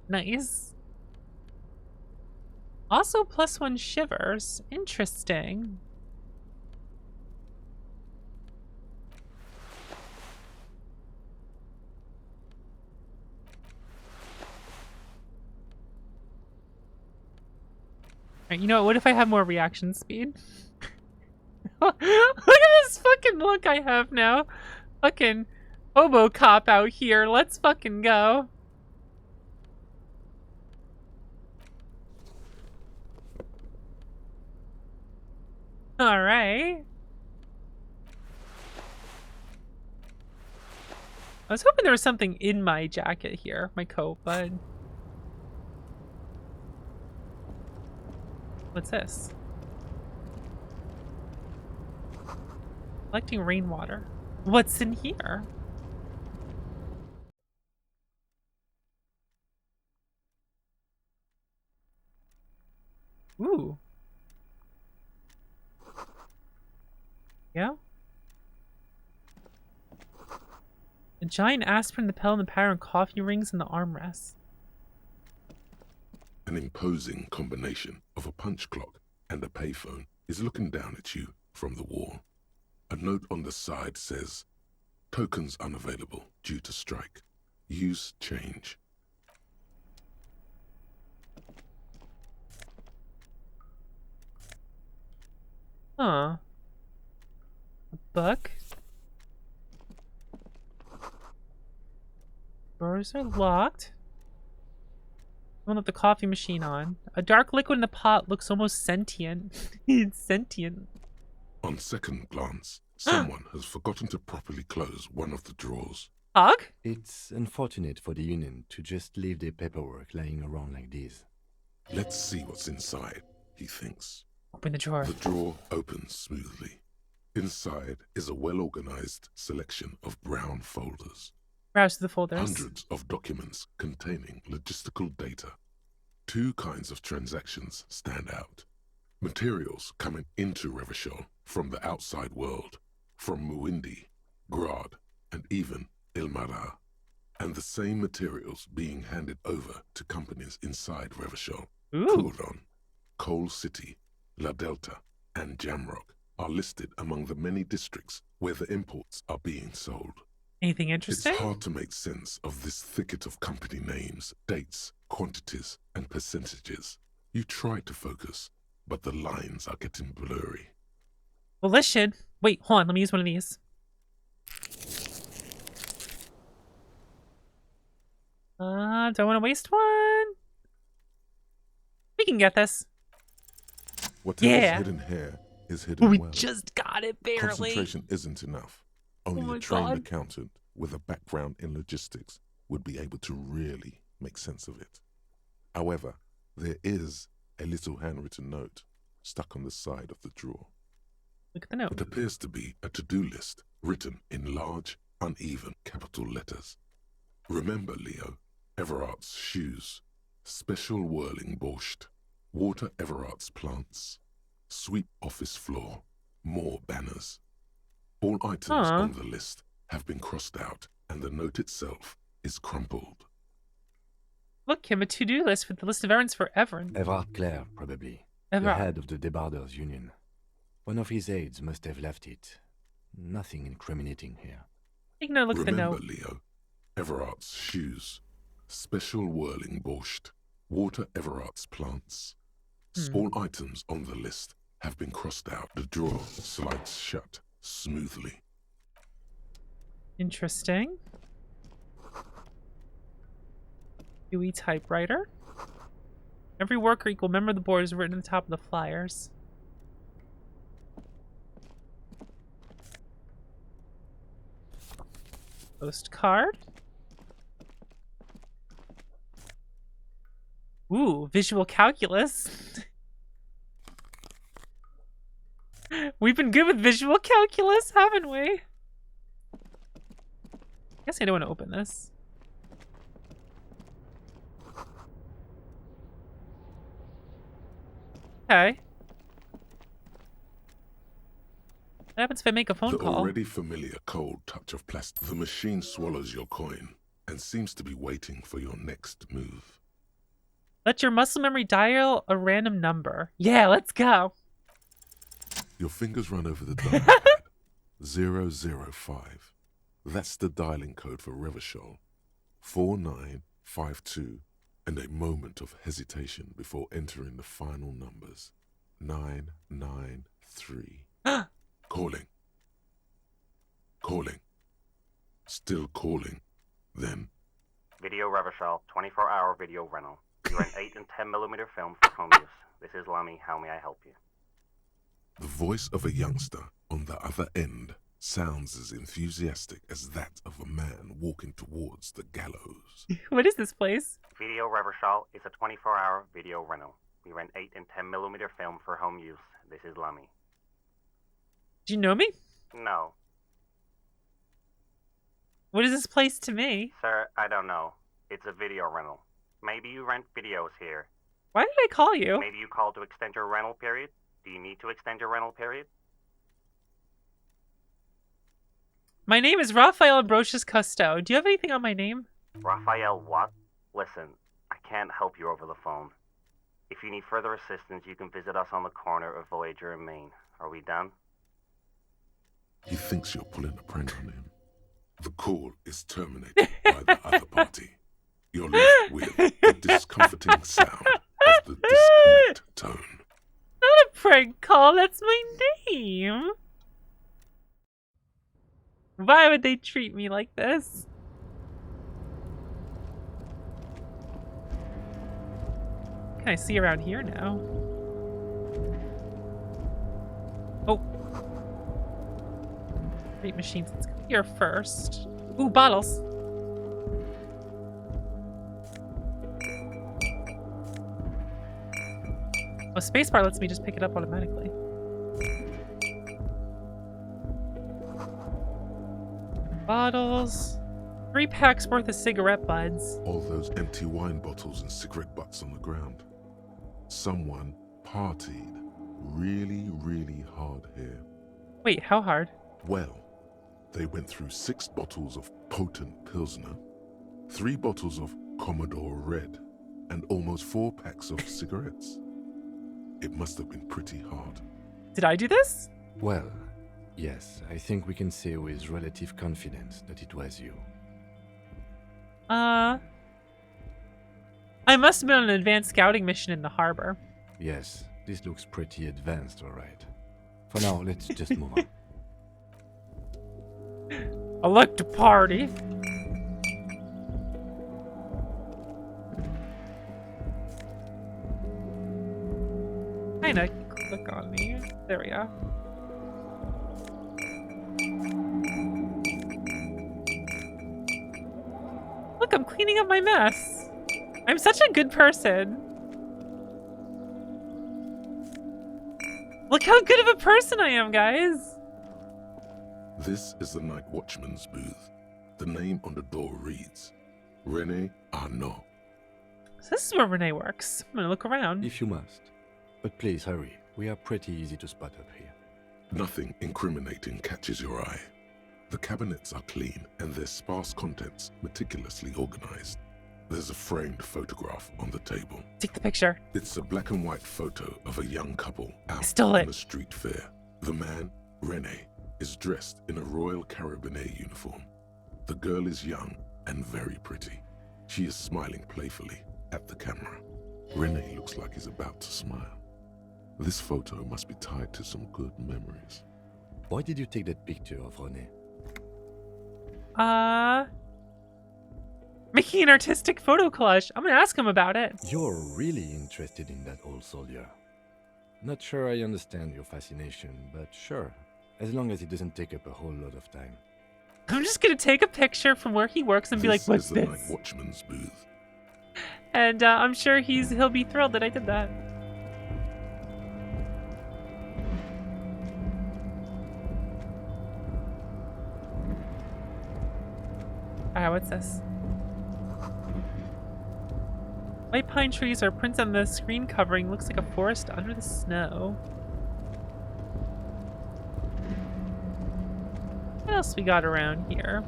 Nice. Also +1 shivers. Interesting. Alright, you know what if I have more reaction speed? Look at this fucking look I have now. Fucking hobo cop out here. Let's fucking go. Alright. I was hoping there was something in my jacket here, my coat, but... What's this? Collecting rainwater. What's in here? Ooh. Yeah? A giant aspirin, the pill, and the power and coffee rings and the armrests. An imposing combination of a punch clock and a payphone is looking down at you from the wall. A note on the side says, "Tokens unavailable due to strike. Use change." Huh. A book? Doors are locked. Someone left the coffee machine on. A dark liquid in the pot looks almost sentient. It's sentient. On second glance, someone has forgotten to properly close one of the drawers. Hug? It's unfortunate for the Union to just leave their paperwork lying around like this. Let's see what's inside, he thinks. Open the drawer. The drawer opens smoothly. Inside is a well-organized selection of brown folders. Browse through the folders. Hundreds of documents containing logistical data. Two kinds of transactions stand out. Materials coming into Revachol from the outside world, from Muindi, Grad, and even Ilmara. and the same materials being handed over to companies inside Revachol. Ooh. Coulon, Coal City, La Delta, and Jamrock are listed among the many districts where the imports are being sold. Anything interesting? It's hard to make sense of this thicket of company names, dates, quantities, and percentages. You try to focus, but the lines are getting blurry. Well, this should. Wait, hold on. Let me use one of these. Don't want to waste one. We can get this. Whatever's hidden here is hidden We well. just got it barely. Concentration isn't enough. Only a trained accountant with a background in logistics would be able to really make sense of it. However, there is a little handwritten note stuck on the side of the drawer. Look at the note. It appears to be a to-do list written in large, uneven capital letters. Remember, Leo, Everard's shoes, special whirling borscht, water Everard's plants, sweep office floor, more banners. All items on the list have been crossed out, and the note itself is crumpled. Look, Kim, a to-do list with the list of errands for Everard. Everard Clare, probably. The head of the Debarders Union. One of his aides must have left it. Nothing incriminating here. Take another look at the Remember, note. Leo, Everard's shoes, special whirling borscht, water Everard's plants. All items on the list have been crossed out. The drawer slides shut smoothly. Interesting. UE typewriter. Every worker equal member of the board is written at the top of the flyers. Postcard. Ooh, visual calculus. We've been good with visual calculus, haven't we? Guess I don't want to open this. Okay. What happens if I make a phone call? The already familiar cold touch of plastic. The machine swallows your coin and seems to be waiting for your next move. Let your muscle memory dial a random number. Yeah, let's go. Your fingers run over the dial pad. 005. That's the dialing code for Revachol. 4952. And a moment of hesitation before entering the final numbers. 993. Calling. Calling. Still calling. Then. Video Revachol, 24-hour video rental. You rent 8 and 10mm film for home use. This is Lummy. How may I help you? The voice of a youngster on the other end sounds as enthusiastic as that of a man walking towards the gallows. What is this place? Video Revachol is a 24-hour video rental. We rent 8 and 10mm film for home use. This is Lummy. Do you know me? No. What is this place to me? Sir, I don't know. It's a video rental. Maybe you rent videos here. Why did I call you? Maybe you called to extend your rental period? Do you need to extend your rental period? My name is Raphael Ambrosius Cousteau. Do you have anything on my name? Raphael what? Listen, I can't help you over the phone. If you need further assistance, you can visit us on the corner of Voyager and Main. Are we done? He thinks you're pulling a prank on him. The call is terminated by the other party. You're left with the discomforting sound of the disconnect tone. Not a prank call, that's my name. Why would they treat me like this? What can I see around here now? Oh. Great machines. Let's go here first. Ooh, bottles. Oh, spacebar lets me just pick it up automatically. Bottles. 3 packs worth of cigarette buds. All those empty wine bottles and cigarette butts on the ground. Someone partied really, really hard here. Wait, how hard? Well, they went through 6 bottles of potent Pilsner, 3 bottles of Commodore Red, and almost 4 packs of cigarettes. It must have been pretty hard. Did I do this? Well, yes, I think we can say with relative confidence that it was you. I must have been on an advanced scouting mission in the harbor. Yes, this looks pretty advanced, alright. For now, let's just move on. I like to party. Kinda click on me. There we go. Look, I'm cleaning up my mess. I'm such a good person. Look how good of a person I am, guys. This is the night watchman's booth. The name on the door reads, René Arnaud. So this is where Renee works. I'm gonna look around. If you must. But please hurry. We are pretty easy to spot up here. Nothing incriminating catches your eye. The cabinets are clean and their sparse contents meticulously organized. There's a framed photograph on the table. Take the picture. It's a black and white photo of a young couple out on a street fair. The man, René, is dressed in a Royal Carabinieri uniform. The girl is young and very pretty. She is smiling playfully at the camera. René looks like he's about to smile. This photo must be tied to some good memories. Why did you take that picture of René? Making an artistic photo collage. I'm gonna ask him about it. You're really interested in that old soldier. Not sure I understand your fascination, but sure. As long as it doesn't take up a whole lot of time. I'm just gonna take a picture from where he works and be like, "What's this? This is the this?" night watchman's booth. And I'm sure he'll be thrilled that I did that. Alright, what's this? White pine trees are prints on the screen covering. Looks like a forest under the snow. What else we got around here?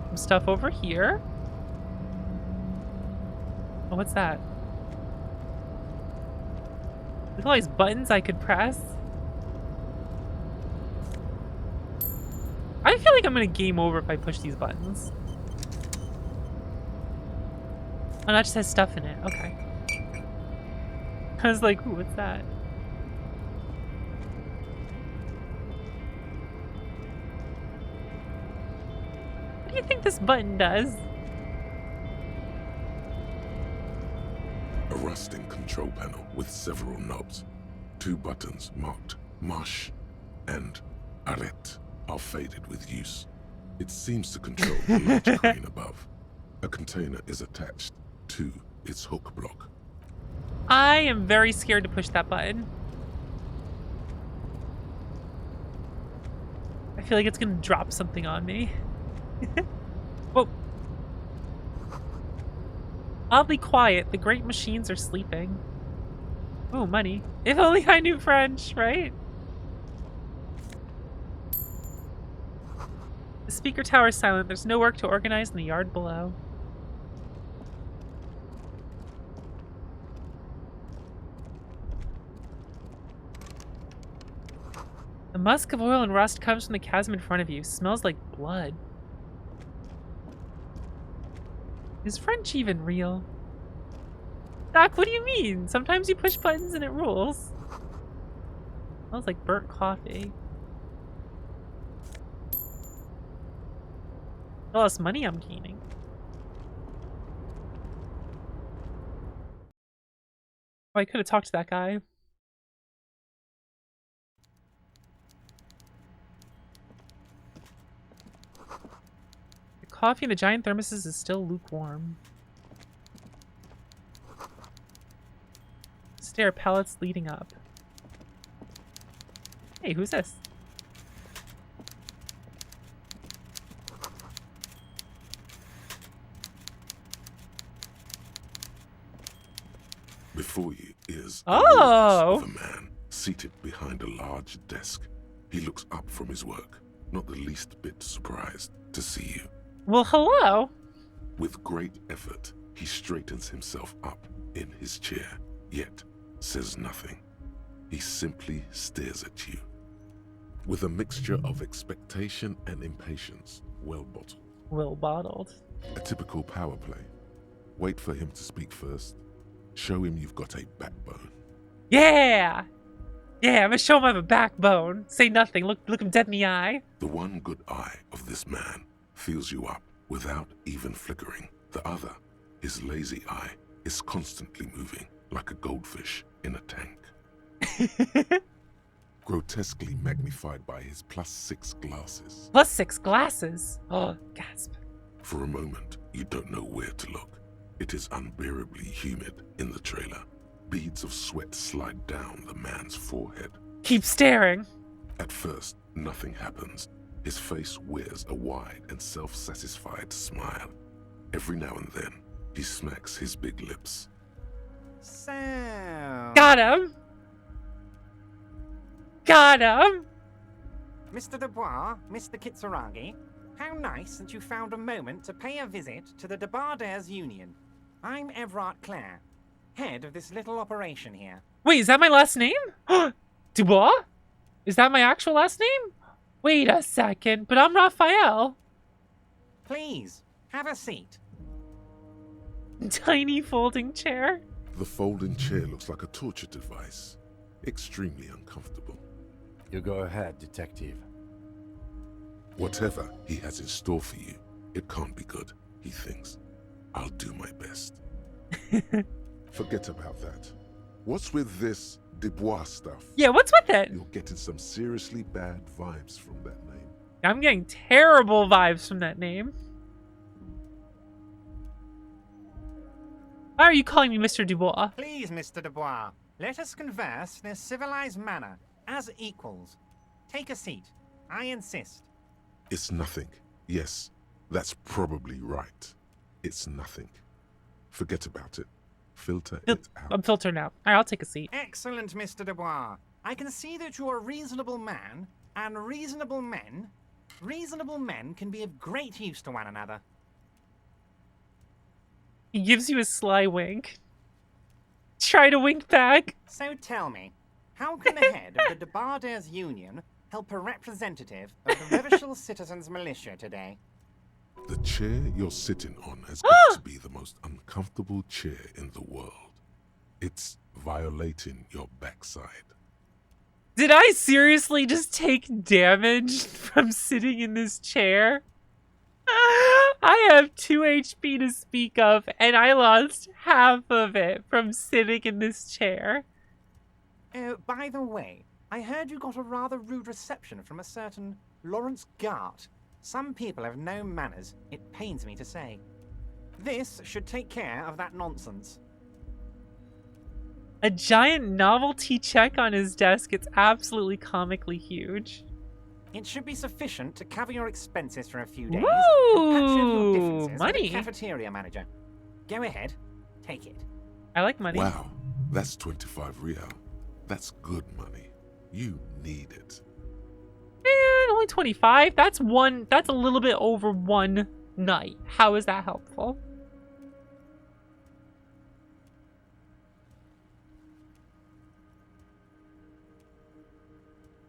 Some stuff over here. Oh, what's that? Look at all these buttons I could press. I feel like I'm gonna game over if I push these buttons. Oh, that just has stuff in it. Okay. I was like, ooh, what's that? What do you think this button does? A rusting control panel with several knobs. 2 buttons marked Marche and Arrête are faded with use. It seems to control the large crane above. A container is attached to its hook block. I am very scared to push that button. I feel like it's gonna drop something on me. Whoa. Oddly quiet. The great machines are sleeping. Oh, money. If only I knew French, right? The speaker tower is silent. There's no work to organize in the yard below. The musk of oil and rust comes from the chasm in front of you. Smells like blood. Is French even real? Doc, what do you mean? Sometimes you push buttons and it rules. Smells like burnt coffee. The less money I'm gaining. Oh, I could have talked to that guy. The coffee in the giant thermoses is still lukewarm. Stair pallets leading up. Hey, who's this? Before you is Oh! the man Seated behind a large desk, he looks up from his work, not the least bit surprised to see you. Well, hello. With great effort, he straightens himself up in his chair, yet says nothing. He simply stares at you. With a mixture of expectation and impatience, well bottled. Well bottled. A typical power play. Wait for him to speak first. Show him you've got a backbone. Yeah! Yeah, I'm gonna show him I have a backbone. Say nothing, look him dead in the eye. The one good eye of this man fills you up without even flickering. The other, his lazy eye, is constantly moving like a goldfish in a tank. Grotesquely magnified by his +6 glasses. +6 glasses? Oh, gasp. For a moment, you don't know where to look. It is unbearably humid in the trailer. Beads of sweat slide down the man's forehead. Keep staring. At first, nothing happens. His face wears a wide and self-satisfied smile. Every now and then, he smacks his big lips. So... Got him! Got him! Mr. Dubois, Mr. Kitsuragi, how nice that you found a moment to pay a visit to the Debardairs Union. I'm Everard Clare, head of this little operation here. Wait, is that my last name? Dubois? Is that my actual last name? Wait a second, but I'm Raphael. Please, have a seat. Tiny folding chair. The folding chair looks like a torture device. Extremely uncomfortable. You go ahead, detective. Whatever he has in store for you, it can't be good, he thinks. I'll do my best. Forget about that. What's with this Dubois stuff? Yeah, what's with it? You're getting some seriously bad vibes from that name. I'm getting terrible vibes from that name. Why are you calling me Mr. Dubois? Please, Mr. Dubois, let us converse in a civilized manner, as equals. Take a seat. I insist. It's nothing. Yes, that's probably right. It's nothing. Forget about it. Filter it out. I'm filtered now. All right, I'll take a seat. Excellent, Mr. Dubois. I can see that you're a reasonable man, and reasonable men can be of great use to one another. He gives you a sly wink. Try to wink back. So tell me, how can the head of the Debardairs Union help a representative of the Revachol Citizens Militia today? The chair you're sitting on has got to be the most uncomfortable chair in the world. It's violating your backside. Did I seriously just take damage from sitting in this chair? I have 2 HP to speak of, and I lost half of it from sitting in this chair. By the way, I heard you got a rather rude reception from a certain Lawrence Gart. Some people have no manners, it pains me to say. This should take care of that nonsense. A giant novelty check on his desk. It's absolutely comically huge. It should be sufficient to cover your expenses for a few days. Woo! And patch over your differences Money. with the cafeteria manager. Go ahead, take it. I like money. Wow, that's 25 real. That's good money. You need it. Man, only 25. That's a little bit over one night. How is that helpful?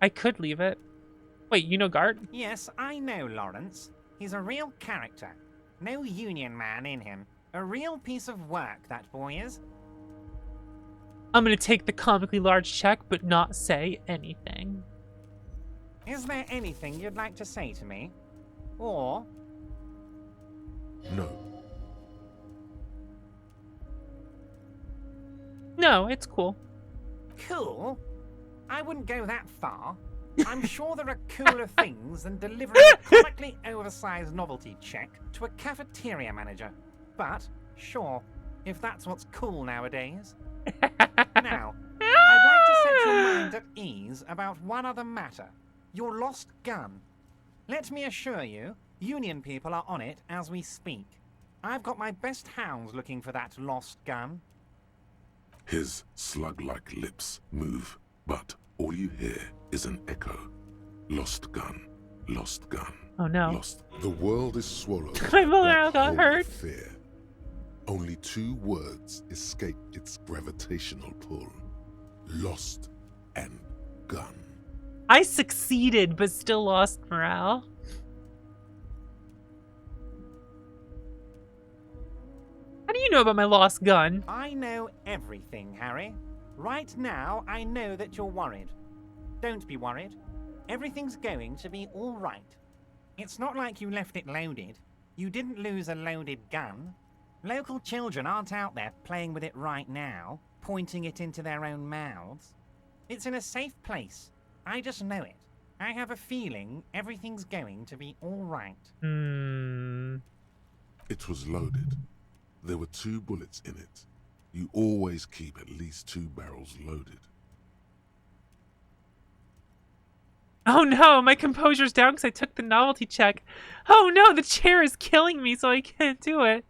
I could leave it. Wait, you know Gart? Yes, I know Lawrence. He's a real character. No union man in him. A real piece of work, that boy is. I'm gonna take the comically large check, but not say anything. Is there anything you'd like to say to me? Or... No. No, it's cool. Cool? I wouldn't go that far. I'm sure there are cooler things than delivering a comically oversized novelty check to a cafeteria manager. But, sure, if that's what's cool nowadays. Now, I'd like to set your mind at ease about one other matter. Your lost gun. Let me assure you, Union people are on it as we speak. I've got my best hounds looking for that lost gun. His slug-like lips move, but All you hear is an echo. Lost gun, lost gun. Oh no. Lost. The world is swallowed. My by a morale black got hole hurt. of fear. Only 2 words escape its gravitational pull. Lost and gun. I succeeded, but still lost morale. How do you know about my lost gun? I know everything, Harry. Right now, I know that you're worried. Don't be worried. Everything's going to be all right. It's not like you left it loaded. You didn't lose a loaded gun. Local children aren't out there playing with it right now, pointing it into their own mouths. It's in a safe place. I just know it. I have a feeling everything's going to be all right. It was loaded. There were 2 bullets in it. You always keep at least 2 barrels loaded. Oh no, my composure's down because I took the novelty check. Oh no, the chair is killing me, so I can't do it.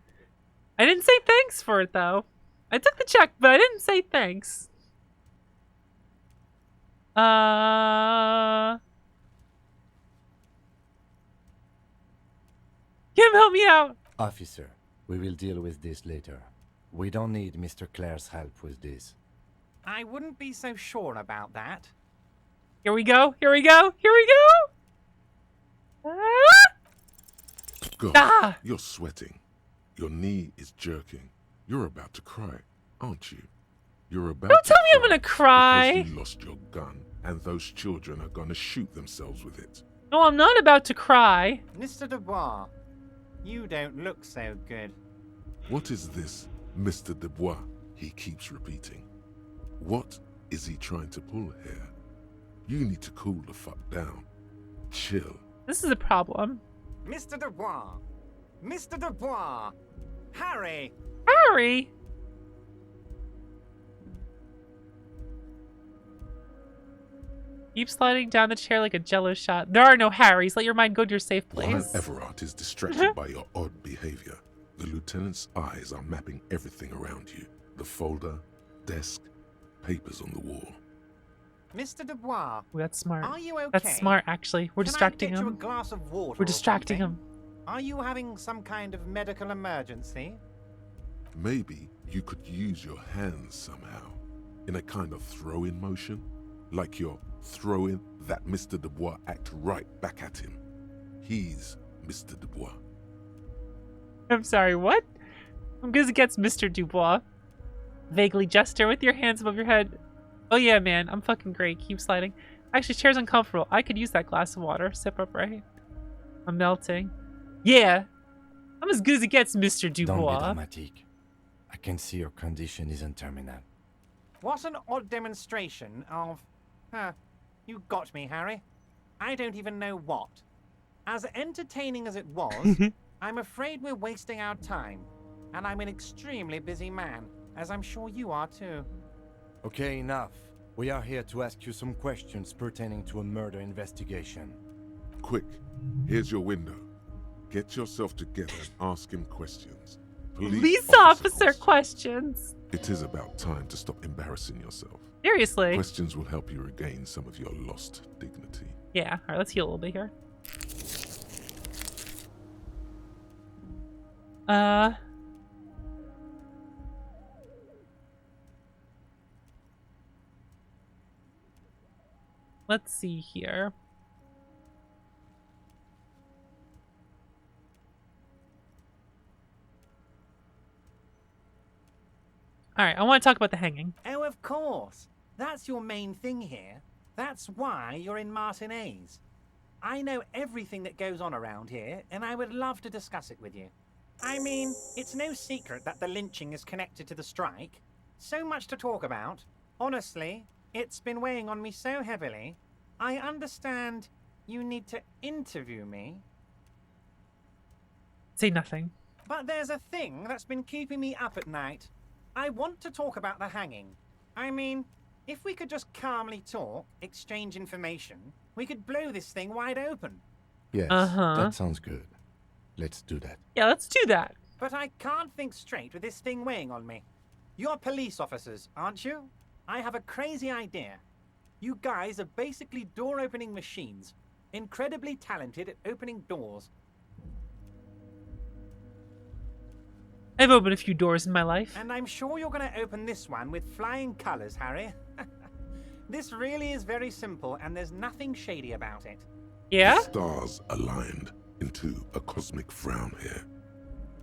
I didn't say thanks for it, though. I took the check, but I didn't say thanks. Kim, help me out! Officer, we will deal with this later. We don't need Mr. Clare's help with this. I wouldn't be so sure about that. Here we go, here we go, here we go! God, you're sweating. Your knee is jerking. You're about to cry, aren't you? You're about Don't to tell me I'm gonna cry! Because you lost your gun, and those children are gonna shoot themselves with it. No, I'm not about to cry. Mr. Dubois, you don't look so good. What is this, Mr. Dubois? He keeps repeating. What is he trying to pull here? You need to cool the fuck down. Chill. This is a problem. Mr. Dubois! Mr. Dubois! Harry! Harry! Keep sliding down the chair like a jello shot. There are no Harrys. Let your mind go to your safe place. While Everard is distracted by your odd behavior, the lieutenant's eyes are mapping everything around you. The folder, desk, papers on the wall. Mr. Dubois. Ooh, that's smart. Are you okay? That's smart, actually. We're distracting Can I get him. you a glass of water We're or distracting something? him. Are you having some kind of medical emergency? Maybe you could use your hands somehow, in a kind of throw-in motion, like you're throwing that Mr. Dubois act right back at him. He's Mr. Dubois. I'm sorry, what? Because it gets Mr. Dubois. Vaguely gesture with your hands above your head. Oh yeah, man, I'm fucking great. Keep sliding. Actually, chair's uncomfortable. I could use that glass of water. Sip up, right? I'm melting. Yeah. I'm as good as it gets, Mr. Dubois. Don't be dramatic. I can see your condition isn't terminal. What an odd demonstration of... you got me, Harry. I don't even know what. As entertaining as it was, I'm afraid we're wasting our time. And I'm an extremely busy man, as I'm sure you are too. Okay, enough. We are here to ask you some questions pertaining to a murder investigation. Quick, here's your window. Get yourself together and ask him questions. Police officer questions. It is about time to stop embarrassing yourself. Seriously. Questions will help you regain some of your lost dignity. Yeah, all right, let's heal a little bit here. Let's see here. All right, I want to talk about the hanging. Oh, of course. That's your main thing here. That's why you're in Martinez. I know everything that goes on around here, and I would love to discuss it with you. I mean, it's no secret that the lynching is connected to the strike. So much to talk about. Honestly, it's been weighing on me so heavily. I understand you need to interview me. Say nothing. But there's a thing that's been keeping me up at night. I want to talk about the hanging. I mean, if we could just calmly talk, exchange information, we could blow this thing wide open. Yes, that sounds good. Let's do that. Yeah, let's do that. But I can't think straight with this thing weighing on me. You're police officers, aren't you? I have a crazy idea. You guys are basically door-opening machines. Incredibly talented at opening doors. I've opened a few doors in my life. And I'm sure you're going to open this one with flying colors, Harry. This really is very simple, and there's nothing shady about it. Yeah? The stars aligned into a cosmic frown here.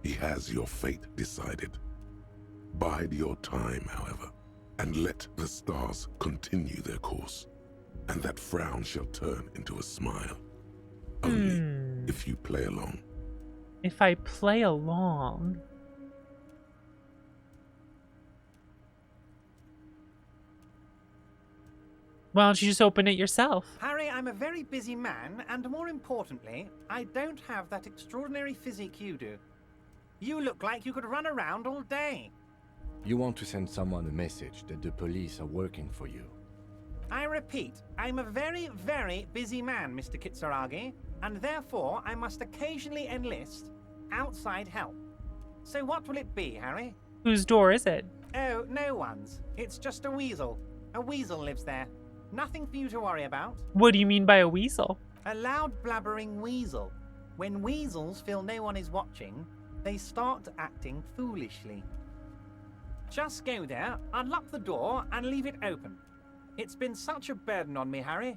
He has your fate decided. Bide your time, however, and let the stars continue their course, and that frown shall turn into a smile. Only if you play along. If I play along... Why don't you just open it yourself? Harry, I'm a very busy man, and more importantly, I don't have that extraordinary physique you do. You look like you could run around all day. You want to send someone a message that the police are working for you. I repeat, I'm a very, very busy man, Mr. Kitsuragi, and therefore I must occasionally enlist outside help. So what will it be, Harry? Whose door is it? Oh, no one's. It's just a weasel. A weasel lives there. Nothing for you to worry about. What do you mean by a weasel? A loud blabbering weasel. When weasels feel no one is watching, they start acting foolishly. Just go there, unlock the door, and leave it open. It's been such a burden on me, Harry.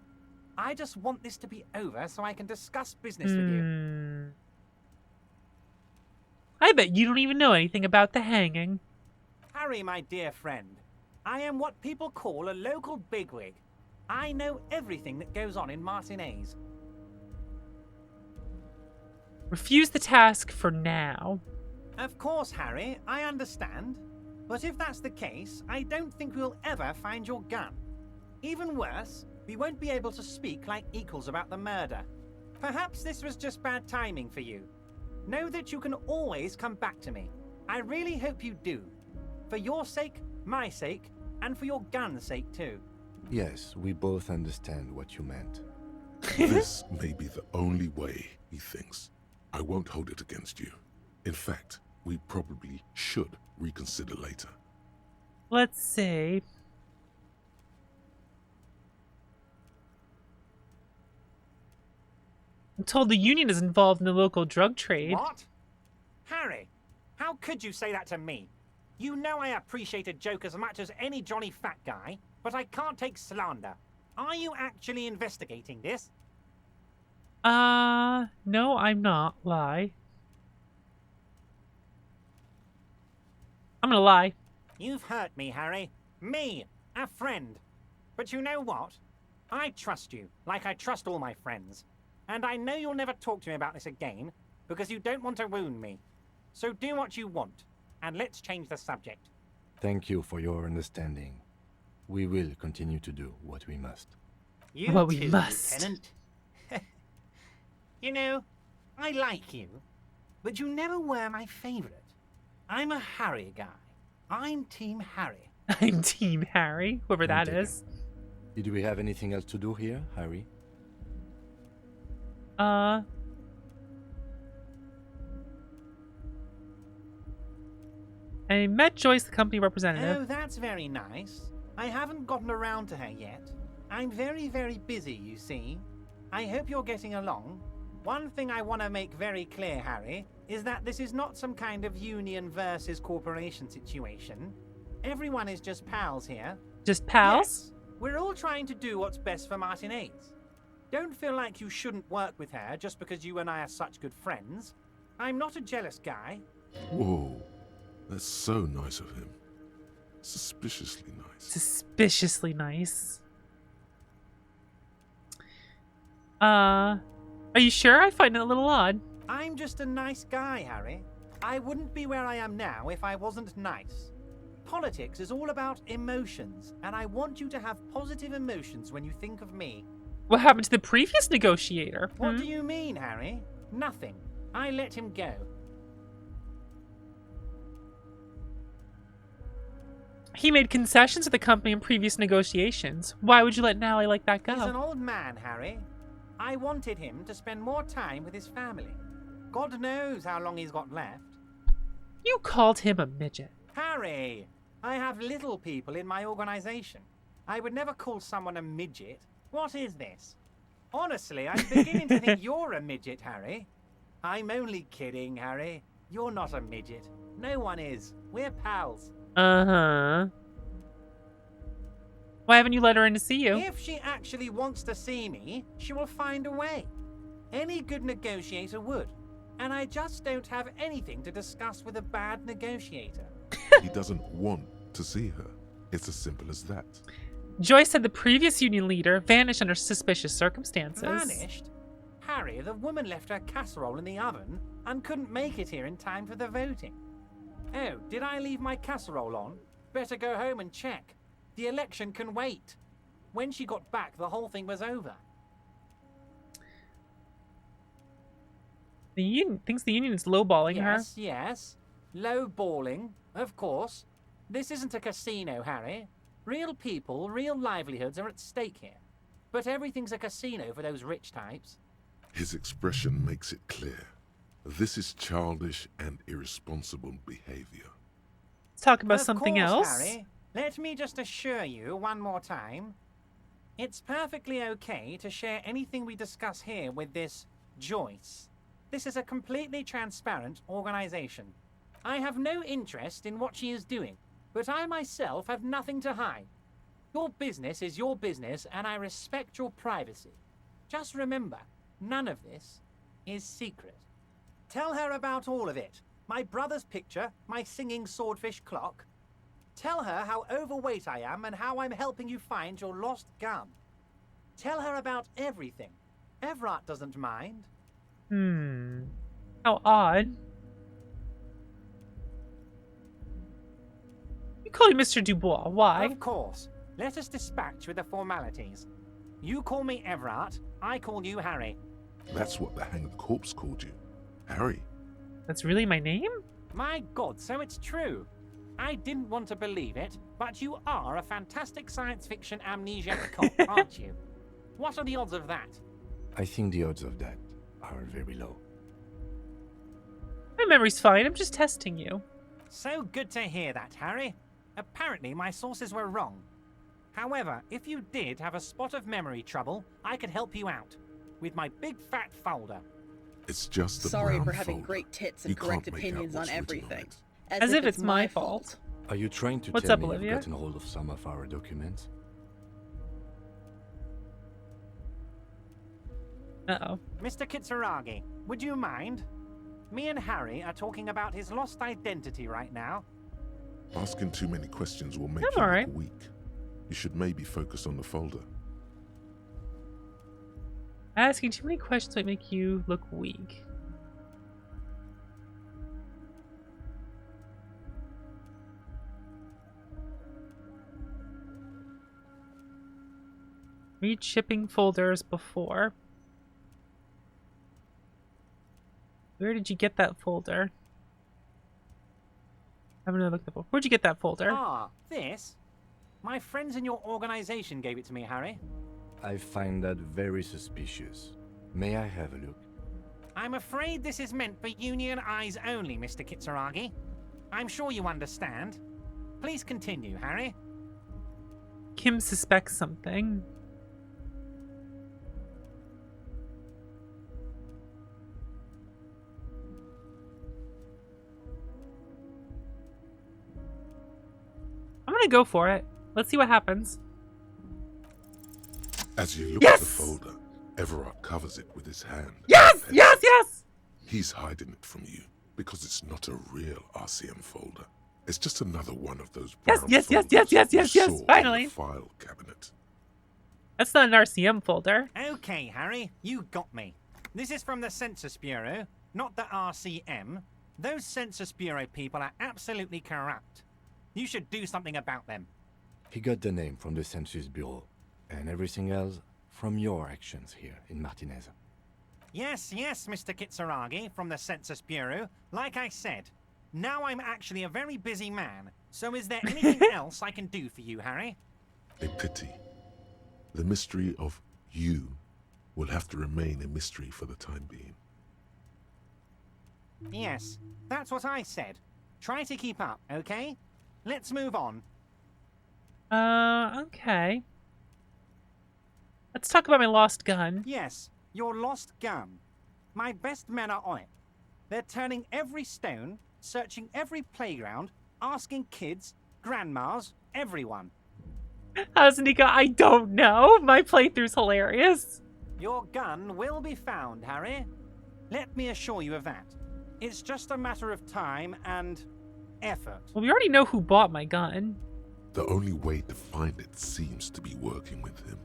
I just want this to be over so I can discuss business with you. I bet you don't even know anything about the hanging. Harry, my dear friend, I am what people call a local bigwig. I know everything that goes on in Martinez. Refuse the task for now. Of course, Harry, I understand. But if that's the case, I don't think we'll ever find your gun. Even worse, we won't be able to speak like equals about the murder. Perhaps this was just bad timing for you. Know that you can always come back to me. I really hope you do. For your sake, my sake, and for your gun's sake too. Yes, we both understand what you meant. This may be the only way, he thinks. I won't hold it against you. In fact, we probably should reconsider later. Let's see. I'm told the union is involved in the local drug trade. What? Harry, how could you say that to me? You know I appreciate a joke as much as any Johnny Fat Guy, but I can't take slander. Are you actually investigating this? No, I'm not. Lie. I'm gonna lie. You've hurt me, Harry. Me, a friend. But you know what? I trust you, like I trust all my friends. And I know you'll never talk to me about this again, because you don't want to wound me. So do what you want, and let's change the subject. Thank you for your understanding. We will continue to do what we must. You What we too, must. Lieutenant. You know, I like you, but you never were my favorite. I'm a Harry guy. I'm Team Harry. I'm Team Harry, whoever that Taken. is. Did we have anything else to do here, Harry? I met Joyce, the company representative. Oh, that's very nice. I haven't gotten around to her yet. I'm very, very busy, you see. I hope you're getting along. One thing I want to make very clear, Harry, is that this is not some kind of union versus corporation situation. Everyone is just pals here. Just pals? Yes, we're all trying to do what's best for Martinez. Don't feel like you shouldn't work with her just because you and I are such good friends. I'm not a jealous guy. Whoa, that's so nice of him. Suspiciously nice. Suspiciously nice. Are you sure? I find it a little odd. I'm just a nice guy, Harry. I wouldn't be where I am now if I wasn't nice. Politics is all about emotions, and I want you to have positive emotions when you think of me. What happened to the previous negotiator? What do you mean, Harry? Nothing. I let him go. He made concessions to the company in previous negotiations. Why would you let an ally like that go? He's an old man, Harry. I wanted him to spend more time with his family. God knows how long he's got left. You called him a midget. Harry, I have little people in my organization. I would never call someone a midget. What is this? Honestly, I'm beginning to think you're a midget, Harry. I'm only kidding, Harry. You're not a midget. No one is. We're pals. Uh-huh. Why haven't you let her in to see you? If she actually wants to see me, she will find a way. Any good negotiator would. And I just don't have anything to discuss with a bad negotiator. He doesn't want to see her. It's as simple as that. Joyce said the previous union leader vanished under suspicious circumstances. Vanished? Harry, the woman left her casserole in the oven and couldn't make it here in time for the voting. Oh, did I leave my casserole on? Better go home and check. The election can wait. When she got back, the whole thing was over. The union thinks the union is lowballing her. Yes, yes. Lowballing, of course. This isn't a casino, Harry. Real people, real livelihoods are at stake here. But everything's a casino for those rich types. His expression makes it clear. This is childish and irresponsible behavior. Let's talk about Of something course, else. Harry. Let me just assure you one more time. It's perfectly okay to share anything we discuss here with this Joyce. This is a completely transparent organization. I have no interest in what she is doing, but I myself have nothing to hide. Your business is your business, and I respect your privacy. Just remember, none of this is secret. Tell her about all of it. My brother's picture, my singing swordfish clock. Tell her how overweight I am and how I'm helping you find your lost gun. Tell her about everything. Everard doesn't mind. How odd. You call him Mr. Dubois. Why? Of course. Let us dispatch with the formalities. You call me Everard, I call you Harry. That's what the hanged corpse called you. Harry. That's really my name? My God, so it's true. I didn't want to believe it, but you are a fantastic science fiction amnesiac cop, aren't you? What are the odds of that? I think the odds of that are very low. My memory's fine. I'm just testing you. So good to hear that, Harry. Apparently my sources were wrong. However, if you did have a spot of memory trouble, I could help you out. With my big fat folder. It's just a Sorry brown for having folder. great tits You and correct can't make out opinions on what's written everything. it. As if it's my fault. Are you trying to What's tell up, me Olivia? you've gotten hold of some of our documents? Uh-oh. Mr. Kitsuragi, would you mind? Me and Harry are talking about his lost identity right now. Asking too many questions will make I'm you alright. look weak. You should maybe focus on the folder. Asking too many questions might make you look weak. Read shipping folders before. Where did you get that folder? I haven't really looked at it. Where'd you get that folder? Ah, this? My friends in your organization gave it to me, Harry. I find that very suspicious. May I have a look? I'm afraid this is meant for Union eyes only, Mr. Kitsuragi. I'm sure you understand. Please continue, Harry. Kim suspects something. I'm gonna go for it. Let's see what happens. As you look Yes! at the folder, Everard covers it with his hand. Yes! And Yes! Yes! He's hiding it from you because it's not a real RCM folder. It's just another one of those Yes, brown yes, yes, folders yes, yes, you yes, yes, saw in the finally. file cabinet. That's not an RCM folder. Okay, Harry, you got me. This is from the Census Bureau, not the RCM. Those Census Bureau people are absolutely corrupt. You should do something about them. He got the name from the Census Bureau, and everything else from your actions here in Martinez. Yes, yes, Mr. Kitsuragi from the Census Bureau. Like I said, now I'm actually a very busy man. So is there anything else I can do for you, Harry? A pity. The mystery of you will have to remain a mystery for the time being. Yes, that's what I said. Try to keep up, okay? Let's move on. Okay. Let's talk about my lost gun. Yes, your lost gun. My best men are on it. They're turning every stone, searching every playground, asking kids, grandmas, everyone. How's Nika? I don't know. My playthrough's hilarious. Your gun will be found, Harry. Let me assure you of that. It's just a matter of time and effort. Well, we already know who bought my gun. The only way to find it seems to be working with him.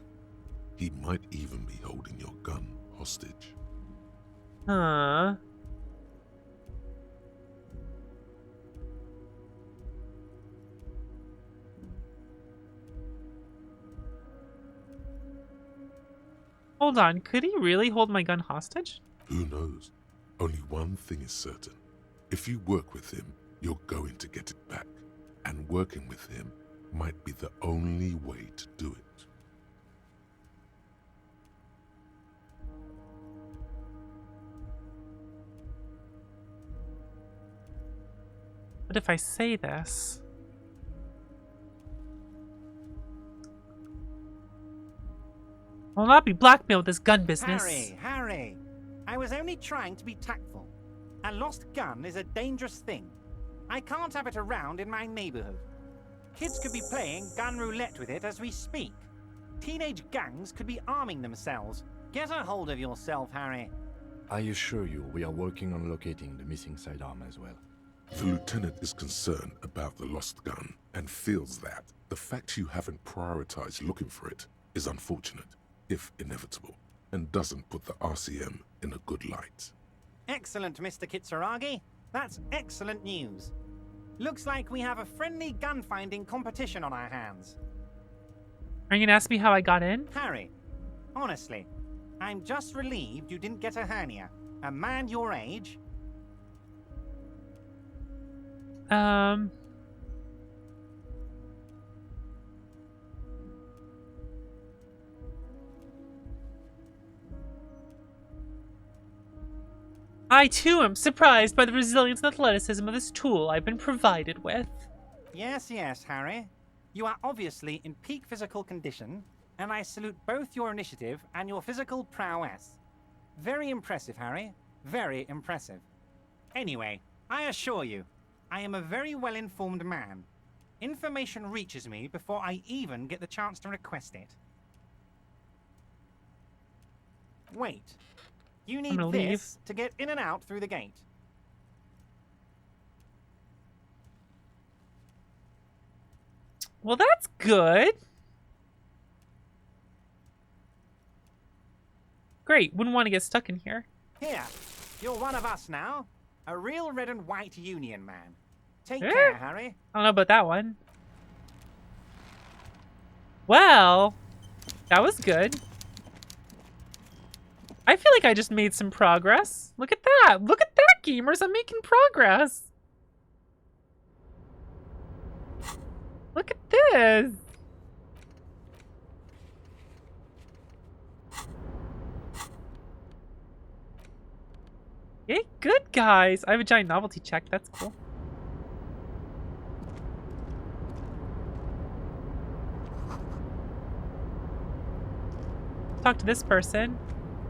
He might even be holding your gun hostage. Huh. Hold on, could he really hold my gun hostage? Who knows? Only one thing is certain. If you work with him, you're going to get it back. And working with him might be the only way to do it. But if I say this... I'll not be blackmailed with this gun business. Harry! I was only trying to be tactful. A lost gun is a dangerous thing. I can't have it around in my neighborhood. Kids could be playing gun roulette with it as we speak. Teenage gangs could be arming themselves. Get a hold of yourself, Harry. I assure you, we are working on locating the missing sidearm as well. The lieutenant is concerned about the lost gun and feels that the fact you haven't prioritized looking for it is unfortunate, if inevitable, and doesn't put the RCM in a good light. Excellent, Mr. Kitsuragi. That's excellent news. Looks like we have a friendly gun-finding competition on our hands. Are you gonna ask me how I got in? Harry, honestly, I'm just relieved you didn't get a hernia. A man your age... I too am surprised by the resilience and athleticism of this tool I've been provided with. Yes, Harry. You are obviously in peak physical condition, and I salute both your initiative and your physical prowess. Very impressive, Harry. Very impressive. Anyway, I assure you, I am a very well-informed man. Information reaches me before I even get the chance to request it. Wait. You need this to get in and out through the gate. Well, that's good. Great, wouldn't want to get stuck in here. Here, you're one of us now. A real red and white union man. Take care, Harry. I don't know about that one. Well, that was good. I feel like I just made some progress. Look at that. Look at that, gamers. I'm making progress. Look at this. Okay, good, guys. I have a giant novelty check. That's cool. Talk to this person.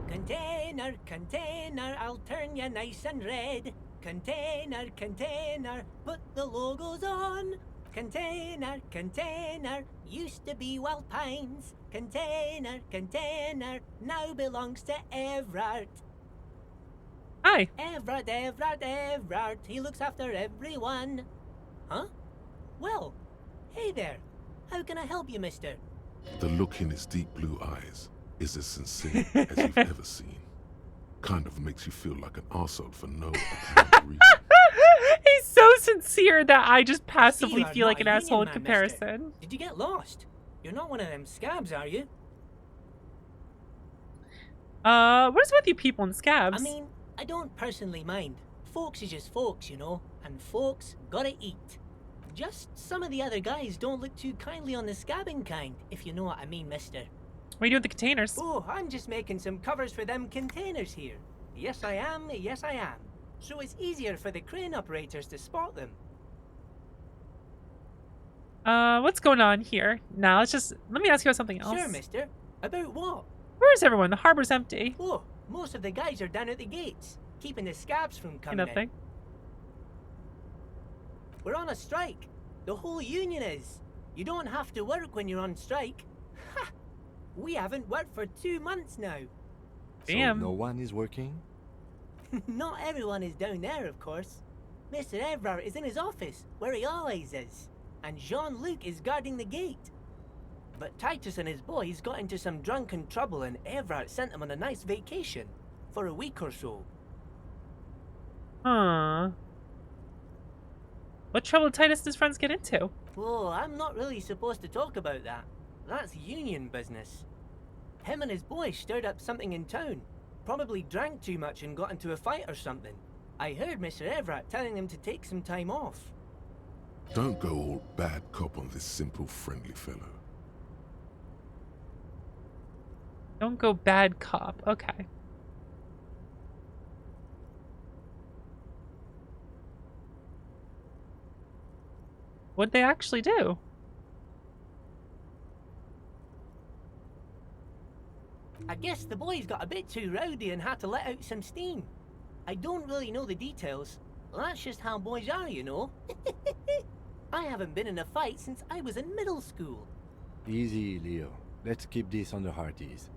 Container, container, I'll turn you nice and red. Container, container, put the logos on. Container, container, used to be Wild Pines. Container, container, now belongs to Everard. Hi. Everard, he looks after everyone. Huh? Well, hey there. How can I help you, mister? The look in his deep blue eyes is as sincere as you've ever seen. Kind of makes you feel like an arsehole for no apparent reason. He's so sincere that I just passively You are feel like not an a asshole in union man, mister. comparison. Did you get lost? You're not one of them scabs, are you? What is with you people in scabs? I mean, I don't personally mind. Folks is just folks, you know, and folks gotta eat. Just some of the other guys don't look too kindly on the scabbing kind, if you know what I mean, mister. What do you do with the containers? Oh, I'm just making some covers for them containers here. Yes, I am. Yes, I am. So it's easier for the crane operators to spot them. What's going on here? Now, let me ask you about something else. Sure, mister. About what? Where is everyone? The harbor's empty. Oh, most of the guys are down at the gates, keeping the scabs from coming Nothing. in. We're on a strike. The whole union is. You don't have to work when you're on strike. Ha! We haven't worked for 2 months now. Damn. So no one is working? Not everyone is down there, of course. Mr. Evrard is in his office, where he always is. And Jean-Luc is guarding the gate. But Titus and his boys got into some drunken trouble and Evrard sent them on a nice vacation. For a week or so. Huh. What trouble did Titus and his friends get into? Oh, I'm not really supposed to talk about that. That's union business. Him and his boys stirred up something in town. Probably drank too much and got into a fight or something. I heard Mr. Evrard telling them to take some time off. Don't go all bad cop on this simple, friendly fellow. Don't go bad cop. Okay. What'd they actually do? I guess the boys got a bit too rowdy and had to let out some steam. I don't really know the details. That's just how boys are, you know. I haven't been in a fight since I was in middle school. Easy, Leo. Let's keep this on the hearties.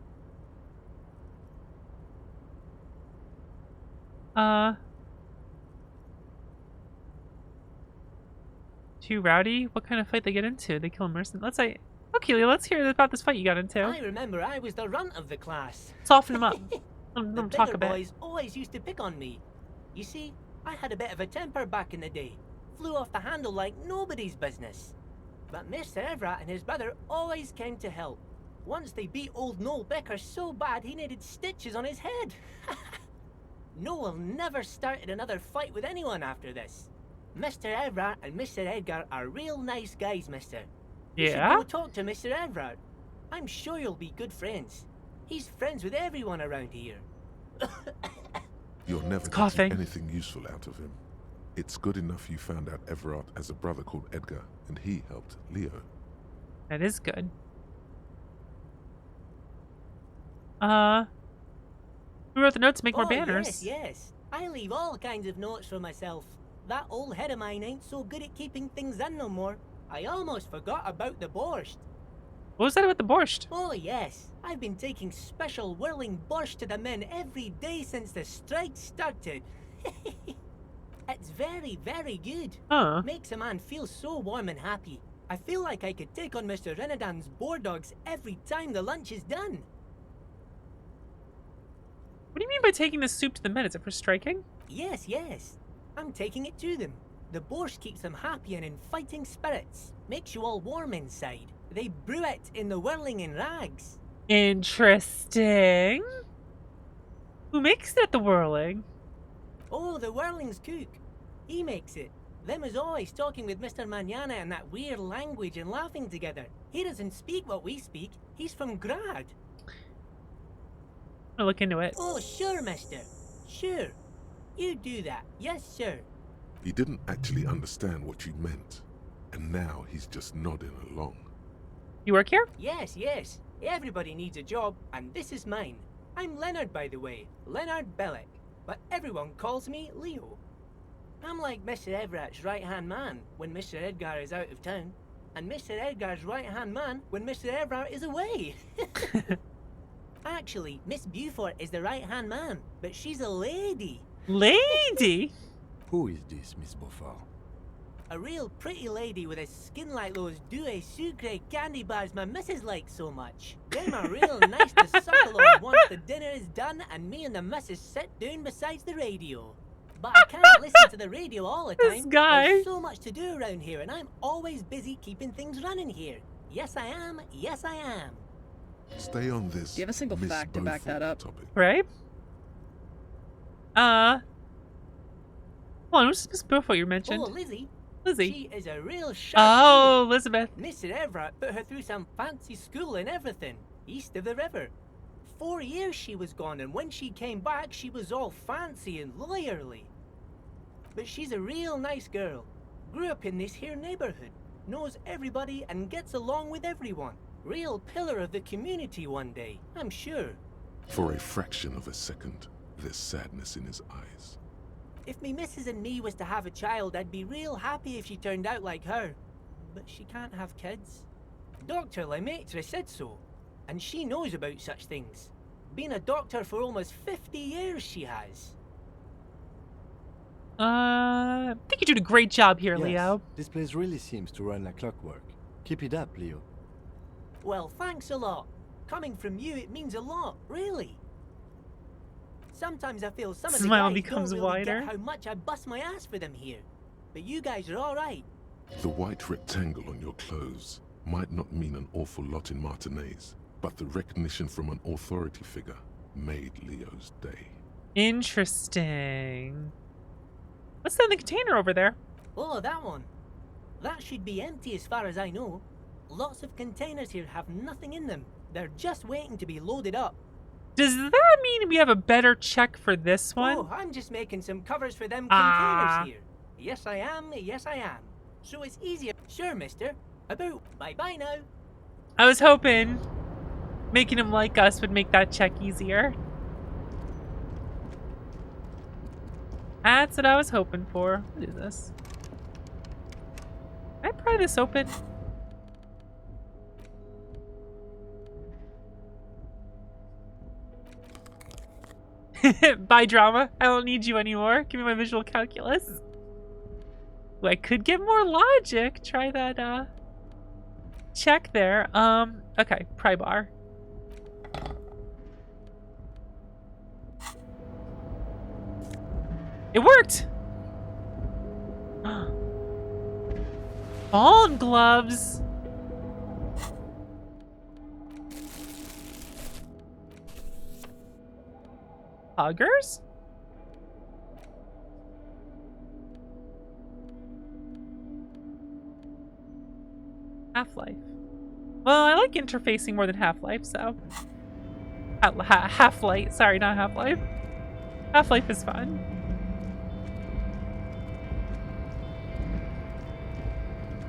Too rowdy? What kind of fight they get into? They kill a mercenary. Let's say, okay, Leo, let's hear about this fight you got into. I remember I was the runt of the class. Soften them up. Let The them talk bigger a bit. boys always used to pick on me. You see, I had a bit of a temper back in the day. Flew off the handle like nobody's business. But Mr. Evrard and his brother always came to help. Once they beat old Noel Becker so bad he needed stitches on his head. Noel never started another fight with anyone after this. Mr. Evrard and Mr. Edgar are real nice guys, mister. You should Yeah? go talk to Mr. Evrard. I'm sure you'll be good friends. He's friends with everyone around here. You're never coughing. getting anything useful out of him. It's good enough you found out Everard has a brother called Edgar, and he helped Leo. That is good. Who wrote the notes to make more banners? Yes. I leave all kinds of notes for myself. That old head of mine ain't so good at keeping things in no more. I almost forgot about the borscht. What was that about the borscht? Oh yes, I've been taking special whirling borscht to the men every day since the strike started. It's very, very good. Huh. Makes a man feel so warm and happy. I feel like I could take on Mr. Renadan's boar dogs every time the lunch is done. What do you mean by taking the soup to the men? Is it for striking? Yes. I'm taking it to them. The borscht keeps them happy and in fighting spirits. Makes you all warm inside. They brew it in the whirling in rags. Interesting. Who makes it, the whirling? Oh, the whirling's cook. He makes it. Them is always talking with Mr. Manana in that weird language and laughing together. He doesn't speak what we speak. He's from Grad. I'll look into it. Oh, sure, mister. Sure. You do that. Yes, sir. He didn't actually understand what you meant, and now he's just nodding along. You work here? Yes. Everybody needs a job, and this is mine. I'm Leonard, by the way. Leonard Bellick. But everyone calls me Leo. I'm like Mr. Everett's right-hand man when Mr. Edgar is out of town, and Mr. Edgar's right-hand man when Mr. Everett is away. Actually, Miss Beaufort is the right-hand man, but she's a lady. Lady? Who is this, Miss Beaufort? A real pretty lady with a skin like those Douai Sucre candy bars my missus likes so much. Them are real nice to suckle on once the dinner is done and me and the missus sit down beside the radio. But I can't listen to the radio all the time. This guy. There's so much to do around here and I'm always busy keeping things running here. Yes, I am. Yes, I am. Stay on this. Do you have a single Miss fact to back that up? Topic. Right? Hold on, who's Miss Beaufort you mentioned? Oh, Lizzie. Lizzie. She is a real sharp Oh, fool. Elizabeth. Mr. Everett put her through some fancy school and everything, east of the river. 4 years she was gone, and when she came back, she was all fancy and lawyerly. But she's a real nice girl. Grew up in this here neighborhood. Knows everybody and gets along with everyone. Real pillar of the community one day, I'm sure. For a fraction of a second, there's sadness in his eyes. If me missus and me was to have a child, I'd be real happy if she turned out like her. But she can't have kids. Dr. Lemaitre said so, and she knows about such things. Been a doctor for almost 50 years, she has. I think you're doing a great job here, Yes, Leo. this place really seems to run like clockwork. Keep it up, Leo. Well, thanks a lot. Coming from you, it means a lot, really. Sometimes I feel some of the Smile guys becomes don't really wider. get how much I bust my ass for them here. But you guys are all right. The white rectangle on your clothes might not mean an awful lot in Martinez, but the recognition from an authority figure made Leo's day. Interesting. What's in the container over there? Oh, that one. That should be empty as far as I know. Lots of containers here have nothing in them. They're just waiting to be loaded up. Does that mean we have a better check for this one? Oh, I'm just making some covers for them Ah. containers here. Yes, I am. Yes, I am. So it's easier. Sure, mister. About. Bye-bye now. I was hoping making him like us would make that check easier. That's what I was hoping for. What is this? Can I pry this open? Bye, drama. I don't need you anymore. Give me my visual calculus. Ooh, I could get more logic. Try that, check there. Okay, pry bar. It worked! Ball gloves! Huggers? Half-Life. Well, I like interfacing more than Half-Life, so... Half-Life. Sorry, not Half-Life. Half-Life is fun.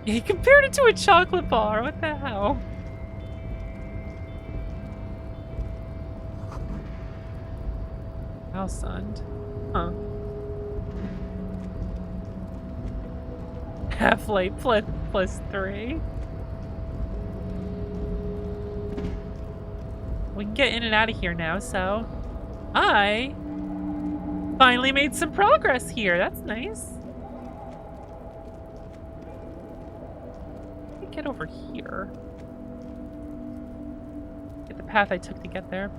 Yeah, he compared it to a chocolate bar. What the hell? How sunned? Huh. Half-Life plus 3. We can get in and out of here now, so... I finally made some progress here. That's nice. Let me get over here. Get the path I took to get there.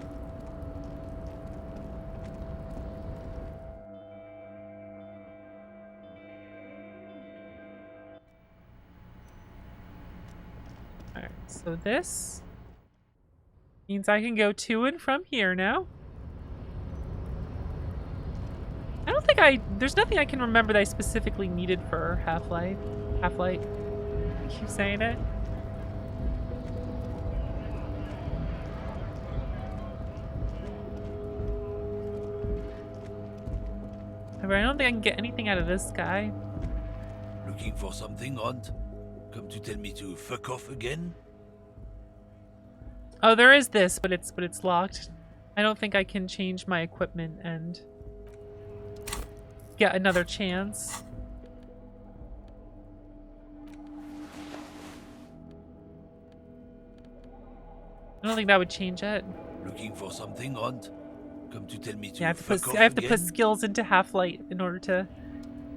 Alright, so this means I can go to and from here now. I don't think there's nothing I can remember that I specifically needed for Half-Life. Half-Life. I keep saying it. I don't think I can get anything out of this guy. Looking for something, Hunt? Come to tell me to fuck off again? Oh, there is this, but it's locked. I don't think I can change my equipment and get another chance. I don't think that would change it. Looking for something, Hunt? Come to tell me to Yeah, I fuck off have to put again? skills into Half-Light in order to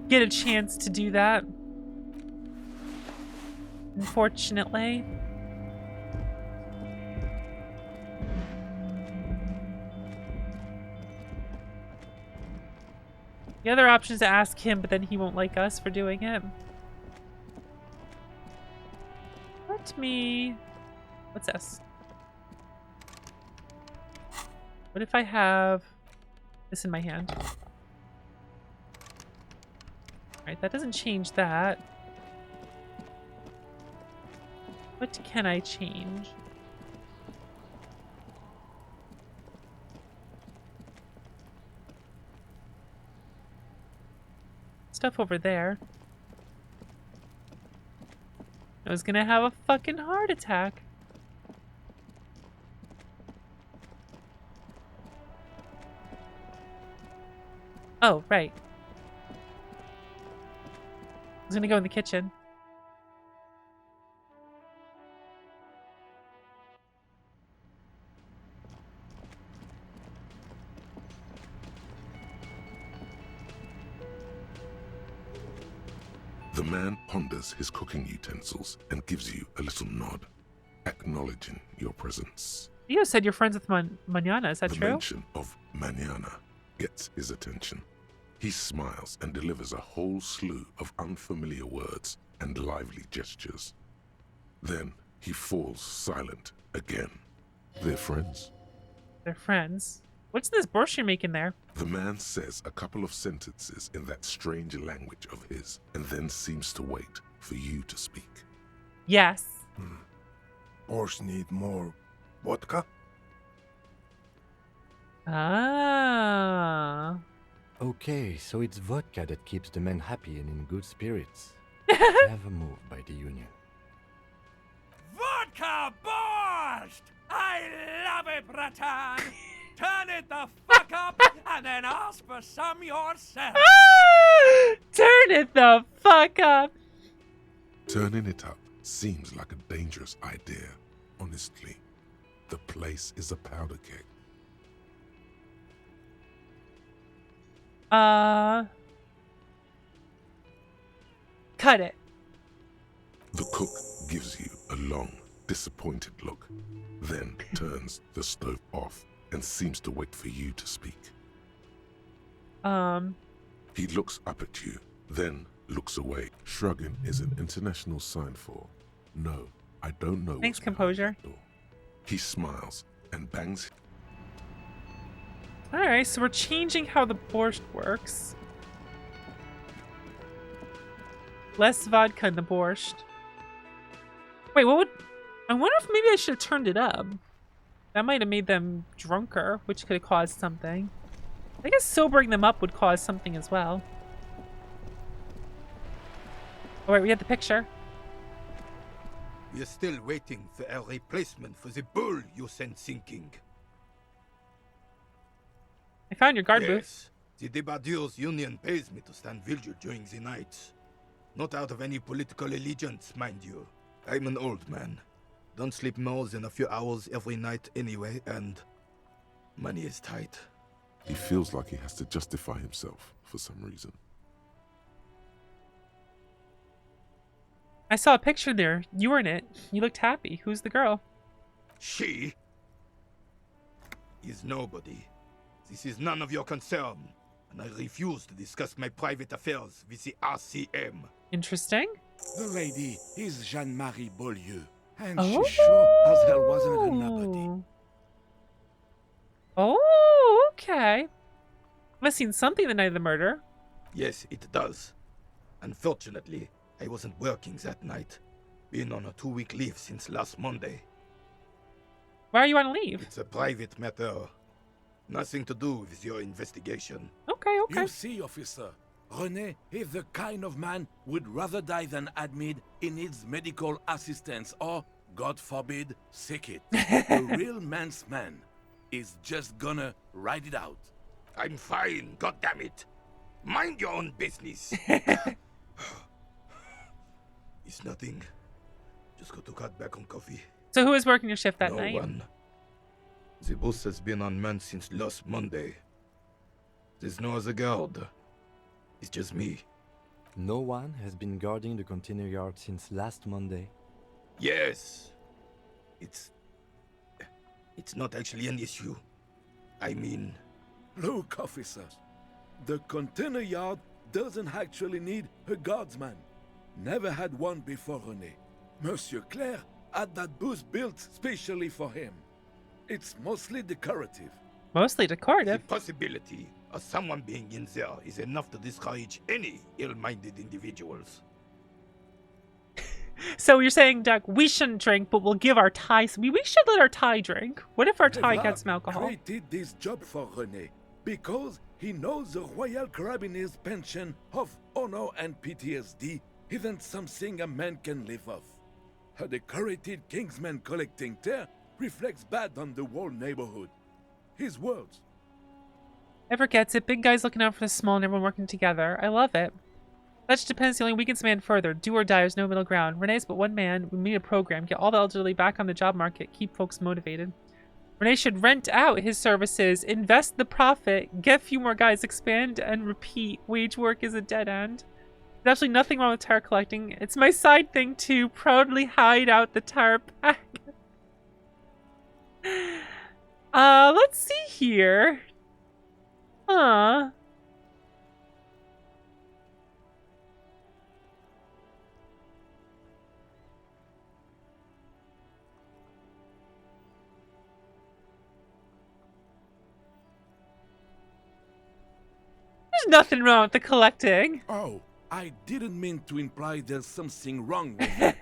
get a chance to do that. Unfortunately. The other option is to ask him, but then he won't like us for doing it. Let me... What's this? What if I have this in my hand? Alright, that doesn't change that. What can I change? Stuff over there. I was gonna have a fucking heart attack. Oh, right. I was gonna go in the kitchen. The man ponders his cooking utensils and gives you a little nod, acknowledging your presence. Theo said you're friends with Manana, is that The true? mention of Manana gets his attention. He smiles and delivers a whole slew of unfamiliar words and lively gestures. Then he falls silent again. They're friends? They're friends. What's this borscht you're making there? The man says a couple of sentences in that strange language of his and then seems to wait for you to speak. Yes. Borscht need more vodka? Ah. Okay, so it's vodka that keeps the men happy and in good spirits. Never moved by the Union. Vodka borscht! I love it, Bratan! Turn it the fuck up and then ask for some yourself! Turn it the fuck up! Turning it up seems like a dangerous idea, honestly. The place is a powder keg. Cut it. The cook gives you a long, disappointed look, then turns the stove off and seems to wait for you to speak. He looks up at you, then looks away. Shrugging is an international sign for, no, I don't know. Thanks, composure. He smiles and bangs. Alright, so we're changing how the borscht works. Less vodka in the borscht. Wait, what would... I wonder if maybe I should have turned it up. That might have made them drunker, which could have caused something. I guess sobering them up would cause something as well. Oh wait, we have the picture. We are still waiting for a replacement for the bull you sent sinking. I found your guard booth. Yes, the Debardiers Union pays me to stand vigil during the nights. Not out of any political allegiance, mind you. I'm an old man. Don't sleep more than a few hours every night anyway, and money is tight. He feels like he has to justify himself for some reason. I saw a picture there. You were in it. You looked happy. Who's the girl? She is nobody. This is none of your concern, and I refuse to discuss my private affairs with the RCM. Interesting. The lady is Jeanne-Marie Beaulieu, and Oh. she sure as hell wasn't a nobody. Oh, okay. Must have seen something the night of the murder. Yes, it does. Unfortunately, I wasn't working that night. Been on a 2-week leave since last Monday. Why are you on leave? It's a private matter. Nothing to do with your investigation. Okay. You see, officer, René is the kind of man would rather die than admit he needs medical assistance or, God forbid, sick it. A real man's man is just gonna ride it out. I'm fine, goddammit. Mind your own business. It's nothing. Just got to cut back on coffee. So who was working your shift that No night? one. The boss has been unmanned since last Monday. There's no other guard. It's just me. No one has been guarding the container yard since last Monday. Yes. It's not actually an issue. I mean... Look, officer, the container yard doesn't actually need a guardsman. Never had one before René. Monsieur Claire had that booth built specially for him. It's mostly decorative. Mostly decorative. The possibility of someone being in there is enough to discourage any ill-minded individuals. So you're saying, Doug, we shouldn't drink, but we'll give our Thai... We should let our Thai drink. What if our Thai Never gets some alcohol? created this job for René because he knows the Royal Carabiniers pension of honor and PTSD isn't something a man can live off. A decorated kingsman collecting tear reflects bad on the whole neighborhood. His words. Ever gets it. Big guys looking out for the small and everyone working together. I love it. That just depends. The only weakens man further. Do or die. There's no middle ground. Renee's but one man. We need a program. Get all the elderly back on the job market. Keep folks motivated. Renee should rent out his services. Invest the profit. Get a few more guys. Expand and repeat. Wage work is a dead end. There's absolutely nothing wrong with tire collecting. It's my side thing to proudly hide out the tire pack. Let's see here. Huh. There's nothing wrong with the collecting. Oh, I didn't mean to imply there's something wrong with it.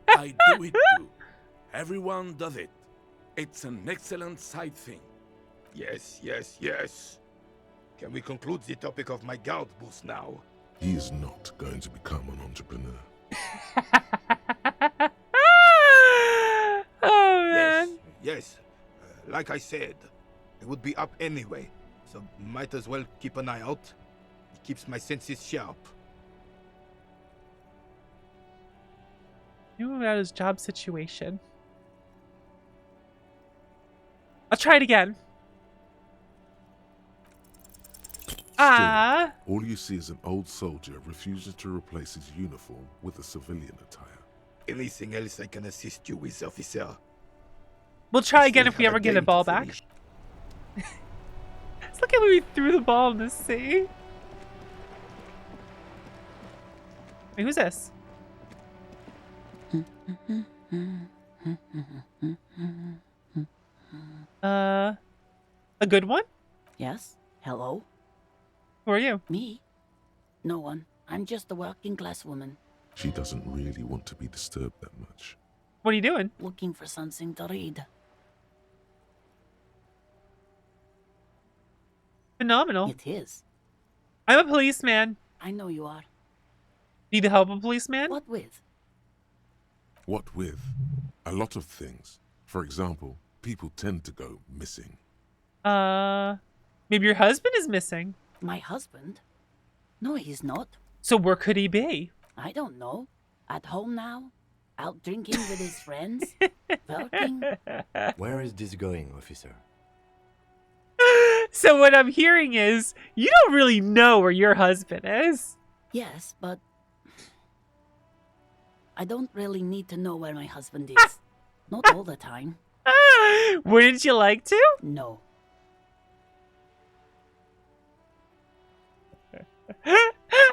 I do it too. Everyone does it. It's an excellent side thing. Yes, yes, yes. Can we conclude the topic of my guard boost now? He is not going to become an entrepreneur. Oh, man. Yes. Like I said, it would be up anyway, so might as well keep an eye out. It keeps my senses sharp. Knew about his job situation. I'll try it again. Still, all you see is an old soldier refusing to replace his uniform with a civilian attire. Anything else I can assist you with, officer? We'll try again if we ever get a ball back. Let's look at when we threw the ball in the sea. Wait, who's this? A good one? Yes? Hello? Who are you? Me? No one. I'm just a working class woman. She doesn't really want to be disturbed that much. What are you doing? Looking for something to read. Phenomenal. It is. I'm a policeman. I know you are. Need the help of a policeman? What with? What with? A lot of things. For example, people tend to go missing. Maybe your husband is missing. My husband? No, he's not. So where could he be? I don't know. At home now? Out drinking with his friends? Working? Where is this going, officer? So what I'm hearing is, you don't really know where your husband is. Yes, but I don't really need to know where my husband is. Not all the time. Wouldn't you like to? No.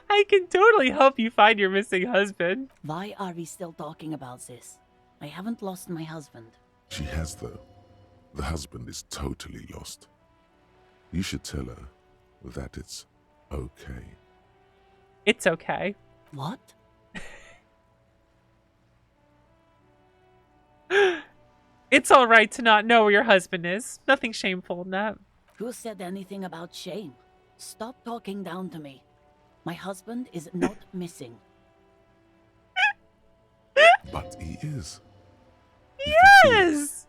I can totally help you find your missing husband. Why are we still talking about this? I haven't lost my husband. She has, though. The husband is totally lost. You should tell her that it's okay. It's okay. What? It's all right to not know where your husband is. Nothing shameful in that. Who said anything about shame? Stop talking down to me. My husband is not missing. But he is. Yes!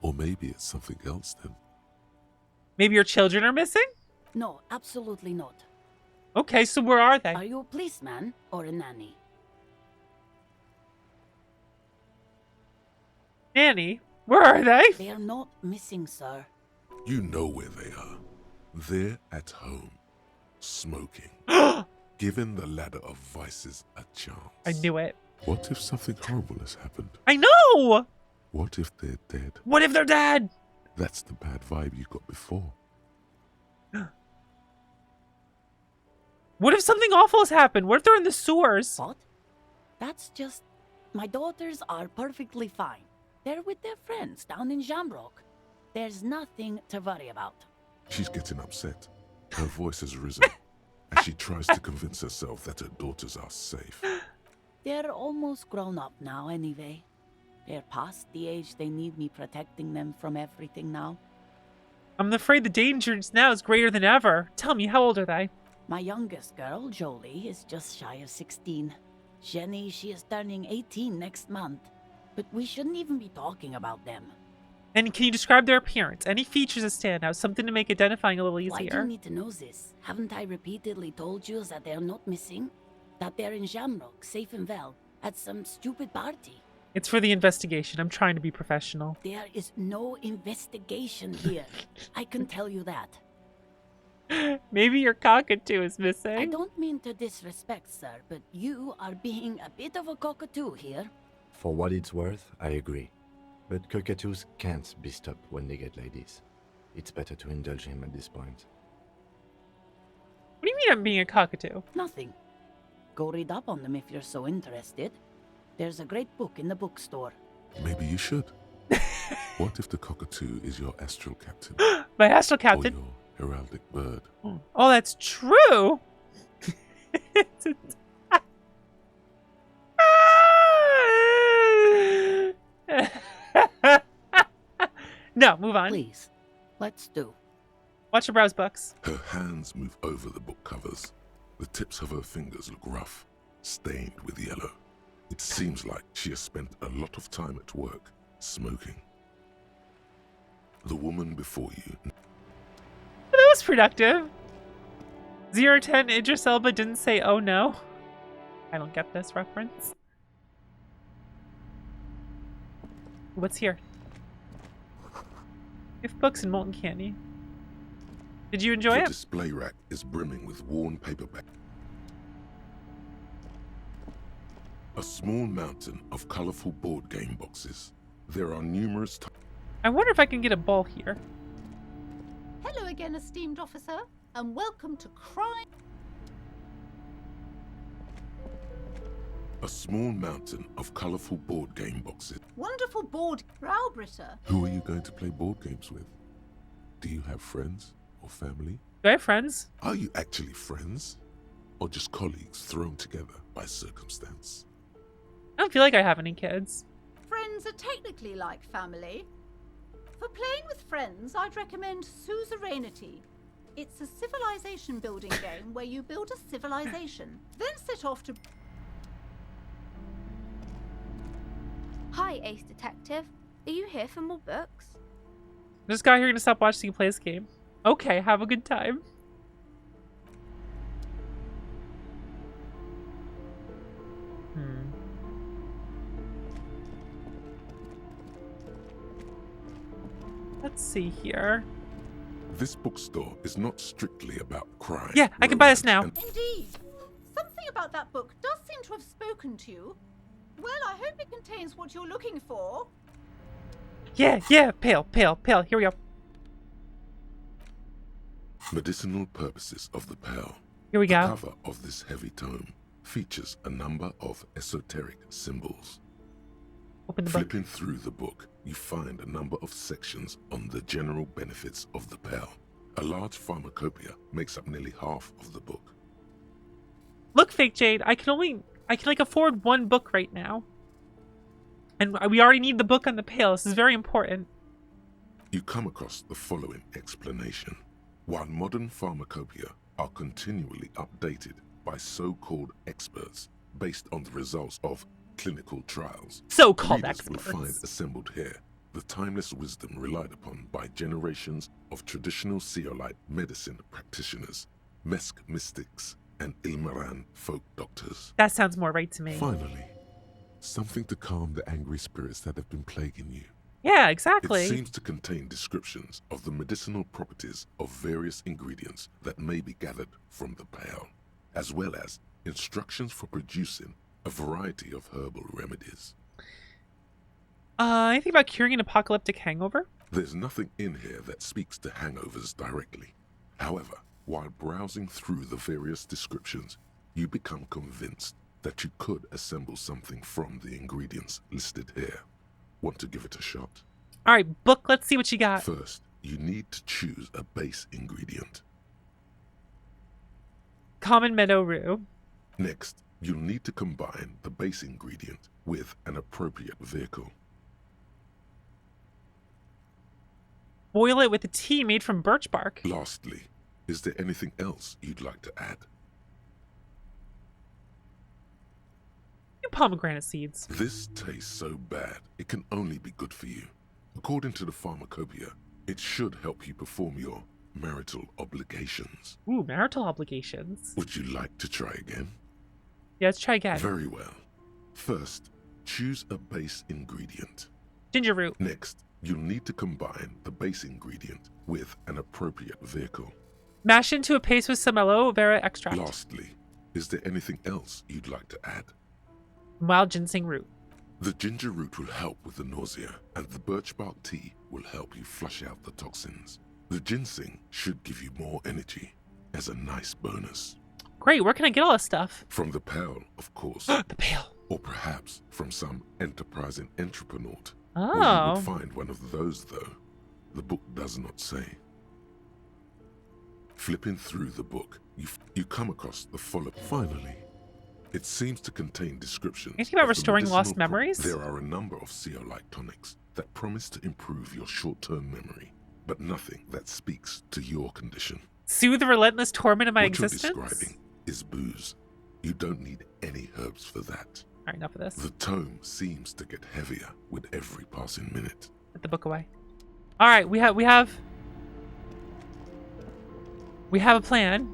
Or maybe it's something else then. Maybe your children are missing? No, absolutely not. Okay, so where are they? Are you a policeman or a nanny? Nanny? Where are they? They are not missing, sir. You know where they are. They're at home, smoking, giving the ladder of vices a chance. I knew it. What if something horrible has happened? I know! What if they're dead? What if they're dead? That's the bad vibe you got before. What if something awful has happened? What if they're in the sewers? What? That's just... My daughters are perfectly fine. They're with their friends down in Jamrock. There's nothing to worry about. She's getting upset. Her voice has risen as she tries to convince herself that her daughters are safe. They're almost grown up now anyway. They're past the age they need me protecting them from everything now. I'm afraid the danger now is greater than ever. Tell me, how old are they? My youngest girl, Jolie, is just shy of 16. Jenny, she is turning 18 next month. But we shouldn't even be talking about them. And can you describe their appearance? Any features that stand out? Something to make identifying a little easier. Why do you need to know this? Haven't I repeatedly told you that they're not missing? That they're in Jamrock, safe and well, at some stupid party? It's for the investigation. I'm trying to be professional. There is no investigation here. I can tell you that. Maybe your cockatoo is missing. I don't mean to disrespect, sir, but you are being a bit of a cockatoo here. For what it's worth, I agree. But cockatoos can't be stopped when they get ladies. It's better to indulge him at this point. What do you mean I'm being a cockatoo? Nothing. Go read up on them if you're so interested. There's a great book in the bookstore. Maybe you should. What if the cockatoo is your astral captain? My astral captain? Or your heraldic bird? Oh, that's true. No, move on. Please, let's do. Watch your browse books. Her hands move over the book covers. The tips of her fingers look rough, stained with yellow. It seems like she has spent a lot of time at work, smoking. The woman before you. That was productive. 010 Idris Elba didn't say, oh no. I don't get this reference. What's here? Gift books and molten candy. Did you enjoy it? The display rack is brimming with worn paperback. A small mountain of colorful board game boxes. There are numerous I wonder if I can get a ball here. Hello again, esteemed officer, and welcome to Crime. A small mountain of colorful board game boxes. Wonderful board, Browbritter. Who are you going to play board games with? Do you have friends or family? Do I have friends? Are you actually friends? Or just colleagues thrown together by circumstance? I don't feel like I have any kids. Friends are technically like family. For playing with friends, I'd recommend Suzerainty. It's a civilization building game where you build a civilization, then set off to... Hi, Ace Detective. Are you here for more books? I just got here to stop watching you play this game. Okay, have a good time. Let's see here. This bookstore is not strictly about crime. Yeah, I can buy this now. Indeed. Something about that book does seem to have spoken to you. Well, I hope it contains what you're looking for. Yeah, pale. Here we go. Medicinal purposes of the Pearl. Here we go. The cover of this heavy tome features a number of esoteric symbols. Open the book. Flipping through the book, you find a number of sections on the general benefits of the Pearl. A large pharmacopoeia makes up nearly half of the book. Look, Fake Jade, I can afford one book right now. And we already need the book on the Pale. This is very important. You come across the following explanation. While modern pharmacopoeia are continually updated by so-called experts based on the results of clinical trials, so-called readers experts will find assembled here the timeless wisdom relied upon by generations of traditional Seolite medicine practitioners, Mesk mystics, and Ilmaran folk doctors. That sounds more right to me. Finally, something to calm the angry spirits that have been plaguing you. Yeah, exactly. It seems to contain descriptions of the medicinal properties of various ingredients that may be gathered from the Pearl, as well as instructions for producing a variety of herbal remedies. Anything about curing an apocalyptic hangover? There's nothing in here that speaks to hangovers directly. However, while browsing through the various descriptions, you become convinced that you could assemble something from the ingredients listed here. Want to give it a shot? All right, book, let's see what you got. First, you need to choose a base ingredient. Common meadow rue. Next, you'll need to combine the base ingredient with an appropriate vehicle. Boil it with a tea made from birch bark. Lastly, is there anything else you'd like to add? You pomegranate seeds. This tastes so bad, it can only be good for you. According to the pharmacopoeia, it should help you perform your marital obligations. Ooh, marital obligations. Would you like to try again? Yeah, let's try again. Very well. First, choose a base ingredient. Ginger root. Next, you'll need to combine the base ingredient with an appropriate vehicle. Mash into a paste with some aloe vera extract. Lastly, is there anything else you'd like to add? Wild ginseng root. The ginger root will help with the nausea, and the birch bark tea will help you flush out the toxins. The ginseng should give you more energy as a nice bonus. Great, where can I get all this stuff? From the Pale, of course. The Pale. Or perhaps from some enterprising entrepreneur. Oh. Where you would find one of those, though, the book does not say. Flipping through the book, you come across the following. Finally, it seems to contain descriptions. Anything about of the restoring lost medicinal memories? There are a number of CO-like tonics that promise to improve your short-term memory, but nothing that speaks to your condition. Soothe the relentless torment of my What existence? you're describing is booze. You don't need any herbs for that. Alright, enough of this. The tome seems to get heavier with every passing minute. Put the book away. Alright, we have a plan.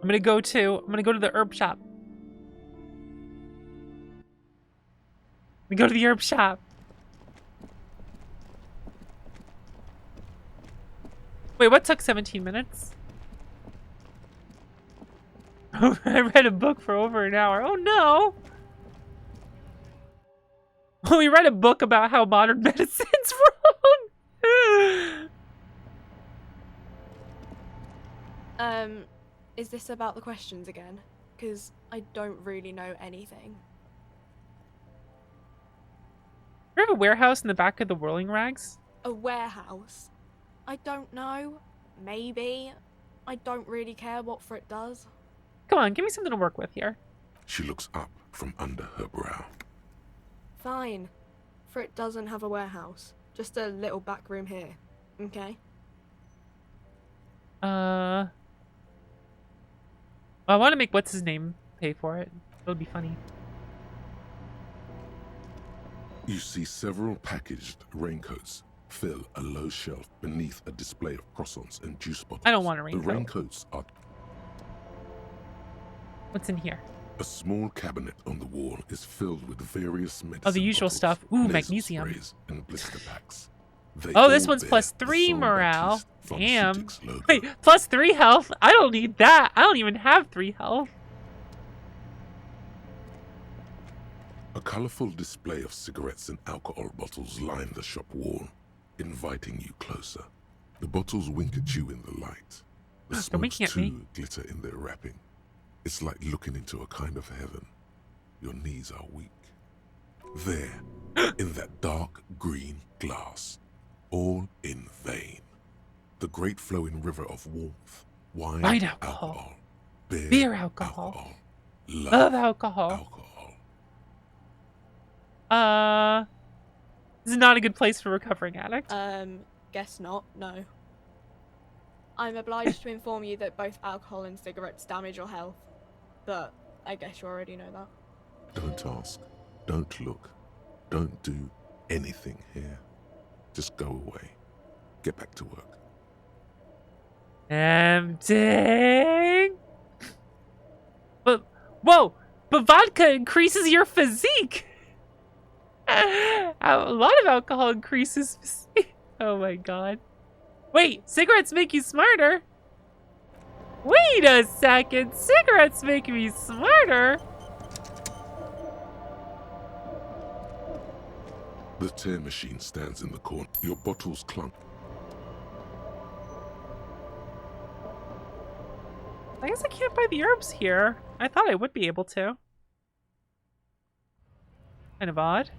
I'm gonna go to the herb shop. We go to the herb shop. Wait, what took 17 minutes? I read a book for over an hour. Oh no! We read a book about how modern medicine's wrong! Is this about the questions again? Because I don't really know anything. You have a warehouse in the back of the Whirling Rags? A warehouse? I don't know. Maybe. I don't really care what Frit does. Come on, give me something to work with here. She looks up from under her brow. Fine. Frit doesn't have a warehouse. Just a little back room here. Okay? I want to make what's his name pay for it. It'll be funny. You see several packaged raincoats fill a low shelf beneath a display of croissants and juice bottles. I don't want a raincoat. The raincoats are... What's in here? A small cabinet on the wall is filled with various medicine Oh, the usual bottles, stuff. Ooh, nasal magnesium. sprays, and blister packs. Oh, this one's plus 3 morale. Damn. Wait, plus 3 health? I don't need that. I don't even have 3 health. A colorful display of cigarettes and alcohol bottles line the shop wall, inviting you closer. The bottles wink at you in the light. The smokes too glitter in their wrapping. It's like looking into a kind of heaven. Your knees are weak. There, in that dark green glass, all in vain. The great flowing river of warmth, wine, alcohol, beer alcohol, love alcohol. This is not a good place for a recovering addict. Guess not, no. I'm obliged to inform you that both alcohol and cigarettes damage your health. But I guess you already know that. Don't ask. Don't look. Don't do anything here. Just go away. Get back to work. Empty. But whoa! But vodka increases your physique. A lot of alcohol increases physique. Oh my god. Wait, cigarettes make you smarter. Wait a second. Cigarettes make me smarter. The tear machine stands in the corner. Your bottles clunk. I guess I can't buy the herbs here. I thought I would be able to. Kind of odd.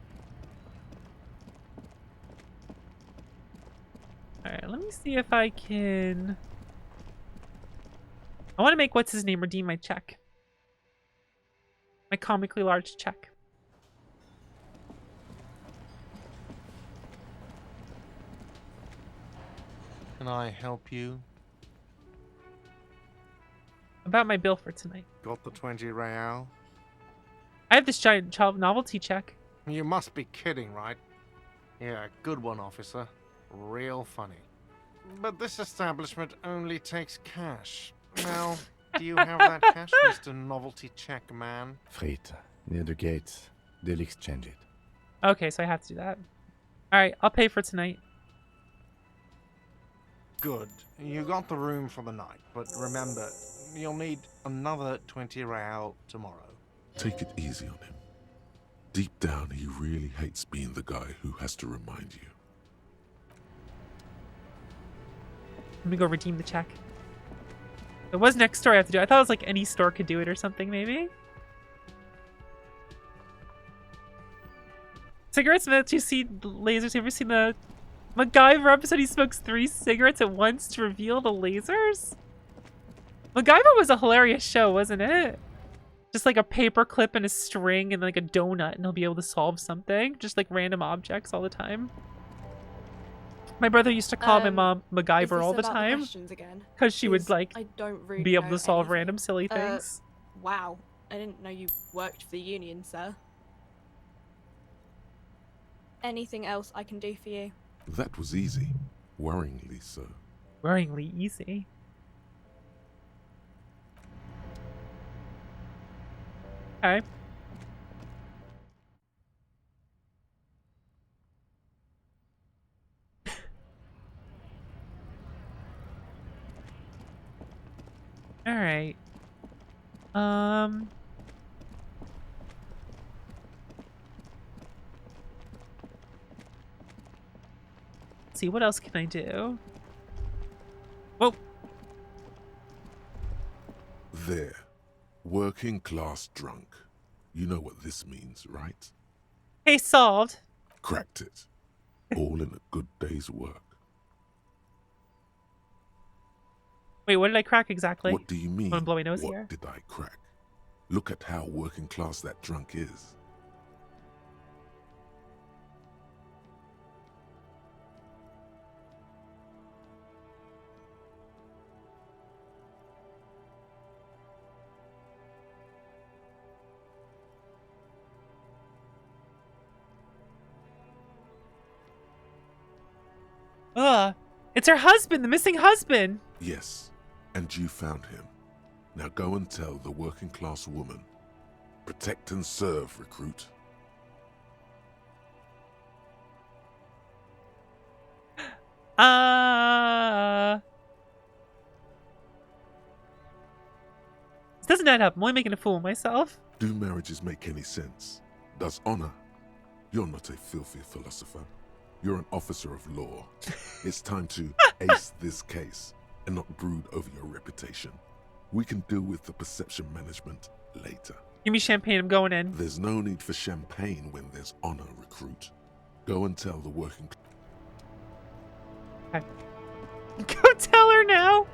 Alright, let me see if I can... I want to make what's his name redeem my check. My comically large check. Can I help you? About my bill for tonight. Got the 20 real? I have this giant child novelty check. You must be kidding, right? Yeah, good one, officer. Real funny. But this establishment only takes cash. Now, do you have that cash, Mr. Novelty Check Man? Frita, near the gates. They'll exchange it. Okay, so I have to do that. Alright, I'll pay for tonight. Good. You got the room for the night, but remember, you'll need another 20 real tomorrow. Take it easy on him. Deep down, he really hates being the guy who has to remind you. Let me go redeem the check. It was next store I have to do. I thought it was like any store could do it or something, maybe. Cigarette Smith, you see lasers? You ever seen the MacGyver episode? He smokes 3 cigarettes at once to reveal the lasers? MacGyver was a hilarious show, wasn't it? Just like a paper clip and a string and like a donut, and he'll be able to solve something. Just like random objects all the time. My brother used to call my mom MacGyver all the time. Because she would like I don't really be able know to solve anything. random silly things. Wow. I didn't know you worked for the union, sir. Anything else I can do for you? That was easy. Worryingly so. Worryingly easy. Okay. All right. Let's see, what else can I do? Whoa. There. Working class drunk. You know what this means, right? Hey, solved. Cracked it. All in a good day's work. Wait, what did I crack exactly? What do you mean? Wanna blow my nose what here? did I crack? Look at how working class that drunk is. It's her husband, the missing husband. Yes, and you found him. Now go and tell the working class woman. Protect and serve, recruit. This doesn't add up. I'm only making a fool of myself. Do marriages make any sense? Does honor? You're not a filthy philosopher. You're an officer of law. It's time to ace this case and not brood over your reputation. We can deal with the perception management later. Give me champagne, I'm going in. There's no need for champagne when there's honor, recruit. Go and tell the working... Okay. Go tell her now!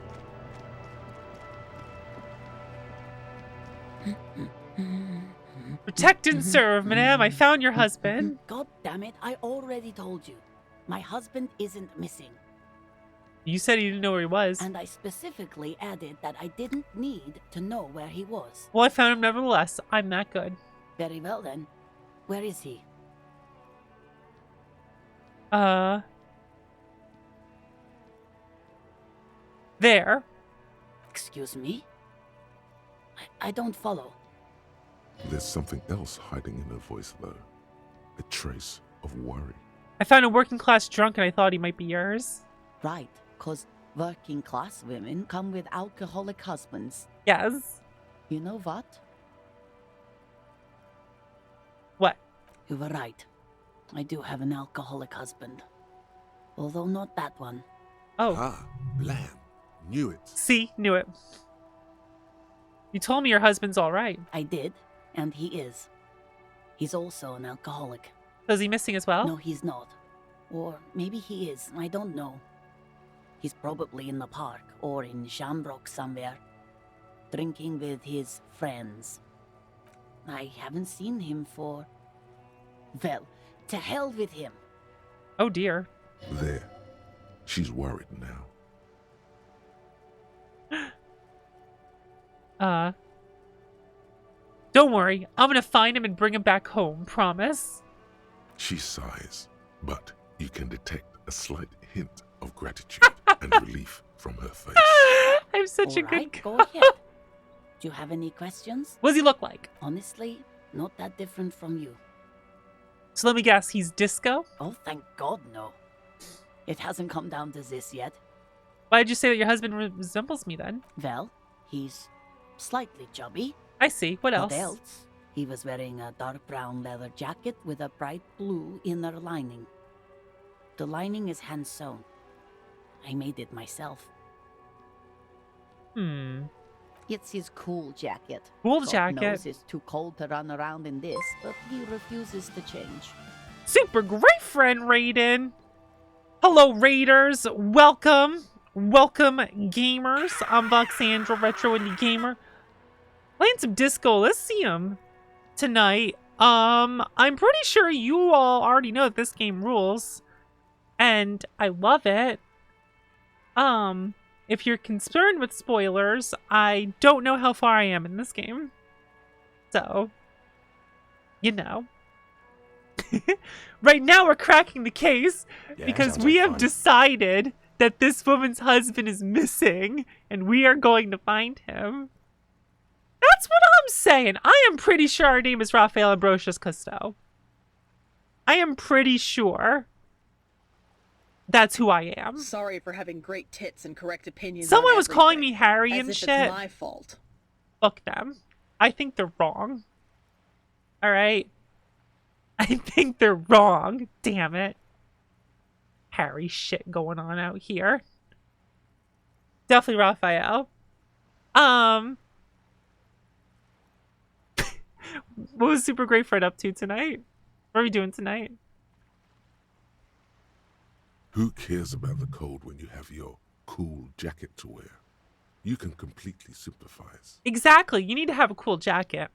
Protect and serve, madame. I found your husband. God damn it, I already told you. My husband isn't missing. You said you didn't know where he was. And I specifically added that I didn't need to know where he was. Well, I found him nevertheless. I'm that good. Very well then. Where is he? There. Excuse me? I don't follow. There's something else hiding in her voice, though. A trace of worry. I found a working class drunk and I thought he might be yours. Right, because working class women come with alcoholic husbands. Yes. You know what? What? You were right. I do have an alcoholic husband. Although not that one. Oh. Ah, blam. Knew it. See? Knew it. You told me your husband's alright. I did, and he is. He's also an alcoholic. So is he missing as well? No, he's not. Or maybe he is, I don't know. He's probably in the park, or in Shamrock somewhere. Drinking with his friends. I haven't seen him for... Well, to hell with him. Oh dear. There. She's worried now. Don't worry. I'm gonna find him and bring him back home. Promise. She sighs, but you can detect a slight hint of gratitude and relief from her face. I'm such a Alright, good go guy. ahead. Do you have any questions? What does he look like? Honestly, not that different from you. So let me guess, he's disco? Oh, thank God, no. It hasn't come down to this yet. Why did you say that your husband resembles me then? Well, he's slightly chubby. I see. What else? What else? He was wearing a dark brown leather jacket with a bright blue inner lining. The lining is hand-sewn. I made it myself. It's his cool jacket. Cool God jacket. knows it's too cold to run around in this, but he refuses to change. Super great friend, Raiden. Hello, Raiders. Welcome. Welcome, gamers. I'm Voxandra, Retro Indie Gamer. Playing some Disco Elysium tonight. I'm pretty sure you all already know that this game rules. And I love it. If you're concerned with spoilers, I don't know how far I am in this game. So, you know. Right now we're cracking the case because we have decided that this woman's husband is missing and we are going to find him. That's what I'm saying. I am pretty sure our name is Raphael Ambrosius Cousteau. I am pretty sure that's who I am. Sorry for having great tits and correct opinions. Someone on was calling everything, me Harry as and if shit. It's my fault. Fuck them. I think they're wrong. Alright? I think they're wrong. Damn it. Harry shit going on out here. Definitely Raphael. What was Super Great Fred up to tonight? What are we doing tonight? Who cares about the cold when you have your cool jacket to wear? You can completely sympathize. Exactly. You need to have a cool jacket.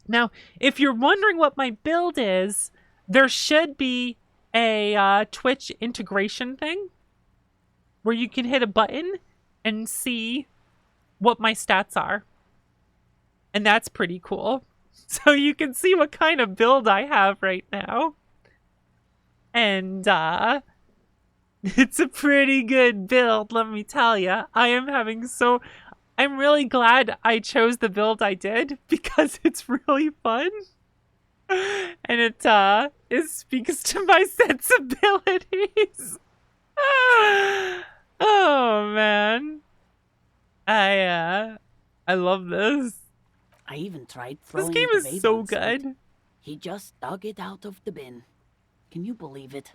Now, if you're wondering what my build is, there should be a Twitch integration thing where you can hit a button and see what my stats are. And that's pretty cool. So you can see what kind of build I have right now. And, it's a pretty good build, let me tell you. I'm really glad I chose the build I did because it's really fun. And it speaks to my sensibilities. Oh, man. I love this. I even tried This throwing game it is away so once, but good. He just dug it out of the bin. Can you believe it?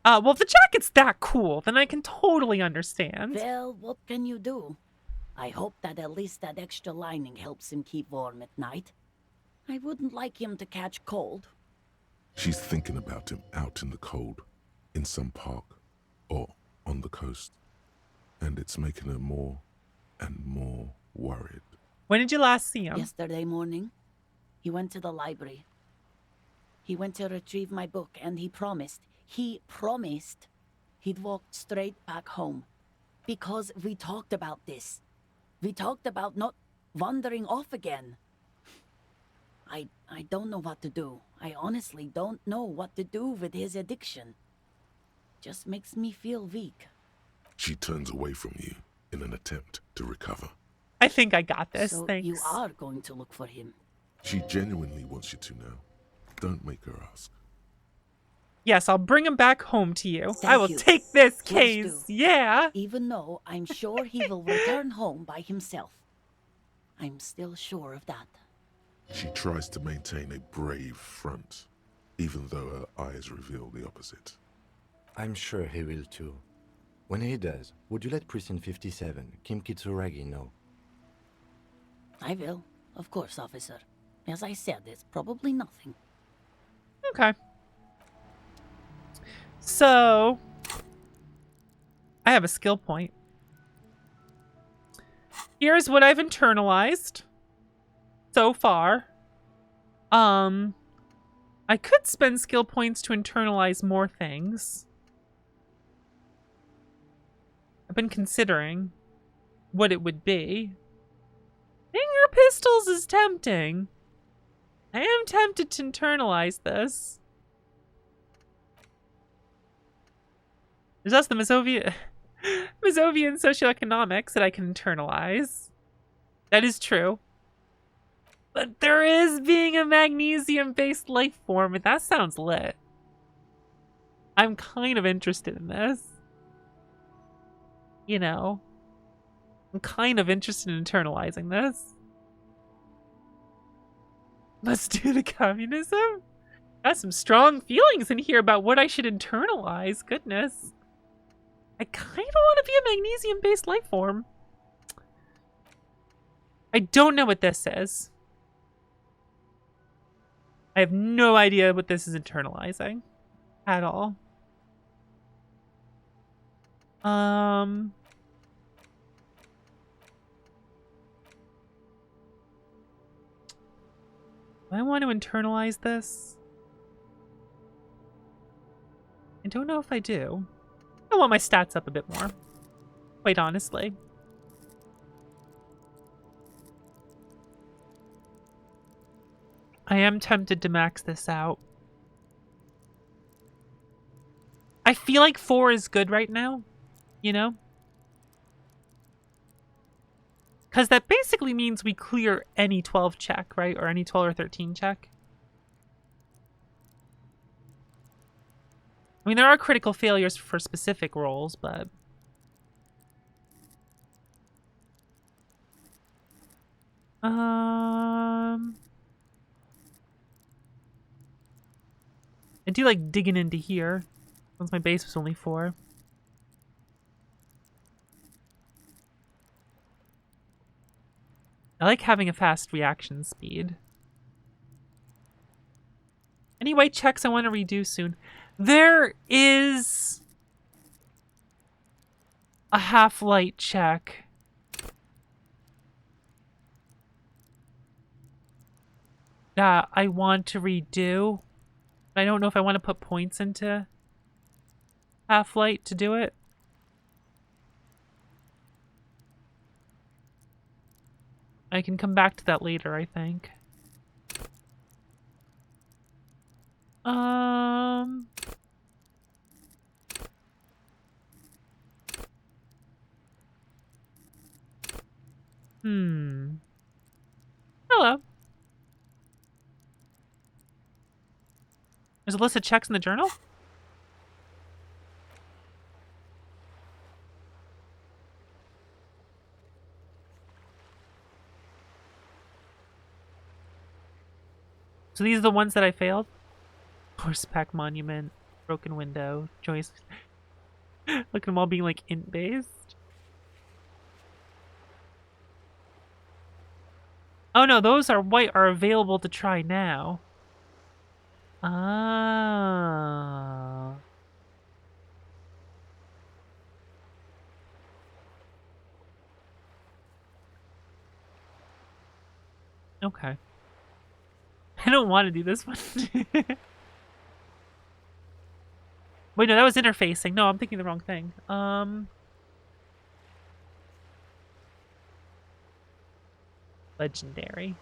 Well, if the jacket's that cool, then I can totally understand. Well, what can you do? I hope that at least that extra lining helps him keep warm at night. I wouldn't like him to catch cold. She's thinking about him out in the cold, in some park, or on the coast. And it's making her more and more worried. When did you last see him? Yesterday morning, he went to the library. He went to retrieve my book, and he promised he'd walk straight back home. Because we talked about this. We talked about not wandering off again. I don't know what to do. I honestly don't know what to do with his addiction. Just makes me feel weak. She turns away from you in an attempt to recover. I think I got this, So thanks. you are going to look for him. She genuinely wants you to know. Don't make her ask. Yes, I'll bring him back home to you. Thank I will you. take this Please case. do. Yeah. Even though I'm sure he will return home by himself. I'm still sure of that. She tries to maintain a brave front, even though her eyes reveal the opposite. I'm sure he will too. When he does, would you let Precinct 57, Kim Kitsuragi, know? I will. Of course, officer. As I said, it's probably nothing. Okay. So, I have a skill point. Here's what I've internalized so far. I could spend skill points to internalize more things. I've been considering. what it would be. Finger pistols is tempting. I am tempted to internalize this. There's also the Mazovian socioeconomics that I can internalize. That is true. But there is being a magnesium-based life form, and that sounds lit. I'm kind of interested in this. You know, I'm kind of interested in internalizing this. Let's do the communism. Got some strong feelings in here about what I should internalize. Goodness. I kind of want to be a magnesium-based life form. I don't know what this is. I have no idea what this is internalizing at all. I want to internalize this. I don't know if I do. I want my stats up a bit more, quite honestly. I am tempted to max this out. I feel like 4 is good right now, you know? Because that basically means we clear any 12 check, right? Or any 12 or 13 check. I mean, there are critical failures for specific roles, but... I do like digging into here, since my base was only 4. I like having a fast reaction speed. Any white checks I want to redo soon? There is a half-light check. That I want to redo. I don't know if I want to put points into half-light to do it. I can come back to that later, I think. Hello. There's a list of checks in the journal? So these are the ones that I failed? Horseback monument, broken window, choice. Look at them all being like int based. Oh no, those are white are available to try now. Ah. Okay. I don't want to do this one. Wait, no, that was interfacing. No, I'm thinking the wrong thing. Legendary.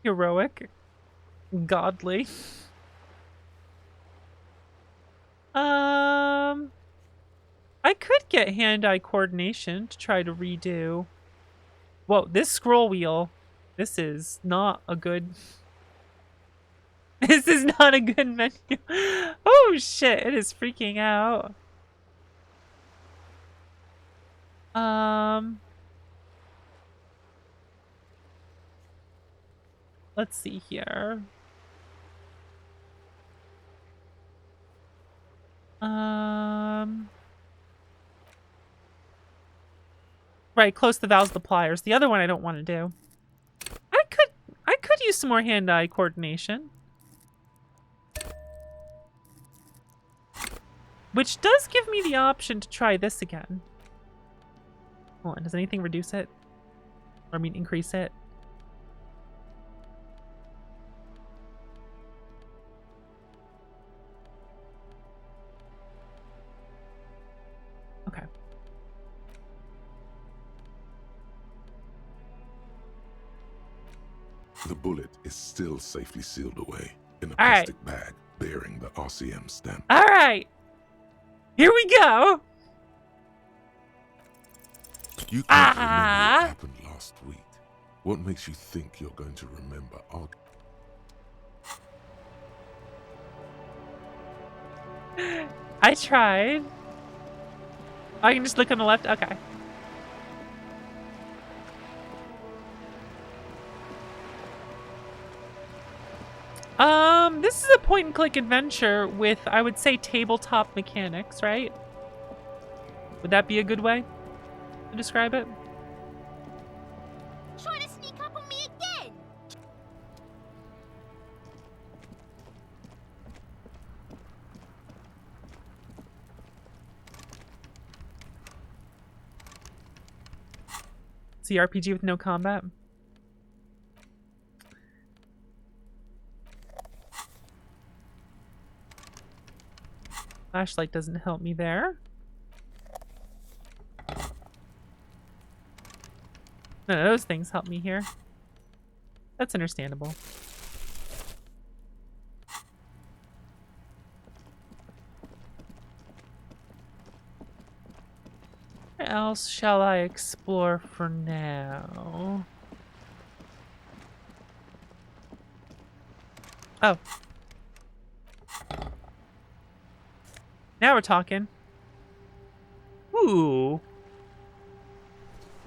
Heroic. Godly. I could get hand-eye coordination to try to redo. Whoa, this scroll wheel. This is not a good... This is not a good menu. Oh shit, it is freaking out. Let's see here. Right, close the vowels, the pliers. The other one I don't want to do. I could use some more hand-eye coordination. Which does give me the option to try this again. Hold on, does anything reduce it? Or I mean increase it? The bullet is still safely sealed away in a All right. plastic bag bearing the RCM stamp. All right. Here we go. You can't remember what happened last week. What makes you think you're going to remember our... I tried. I can just look on the left. Okay. This is a point and click adventure with, I would say, tabletop mechanics, right? Would that be a good way to describe it? Trying to sneak up on me again? CRPG with no combat. Flashlight doesn't help me there. None of those things help me here. That's understandable. Where else shall I explore for now? Oh. Now we're talking. Ooh.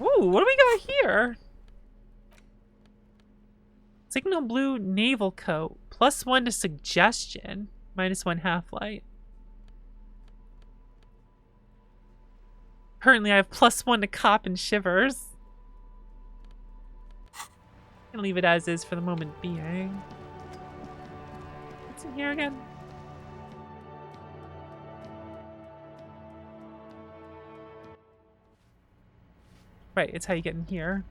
Ooh, what do we got here? Signal blue naval coat. +1 to suggestion. -1 half-light. Currently I have +1 to cop and shivers. I'm gonna leave it as is for the moment being. What's in here again? Right, it's how you get in here.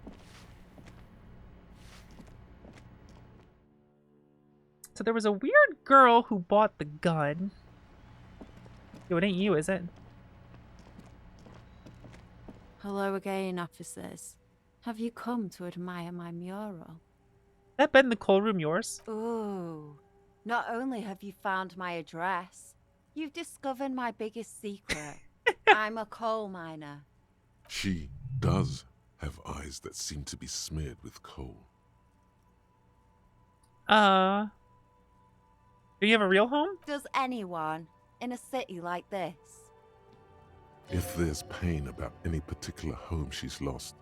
So there was a weird girl who bought the gun. Yo, it ain't you, is it? Hello again, officers. Have you come to admire my mural? That bed in the coal room yours? Ooh. Not only have you found my address, you've discovered my biggest secret. I'm a coal miner. She does have eyes that seem to be smeared with coal. Do you have a real home? Does anyone in a city like this? If there's pain about any particular home she's lost,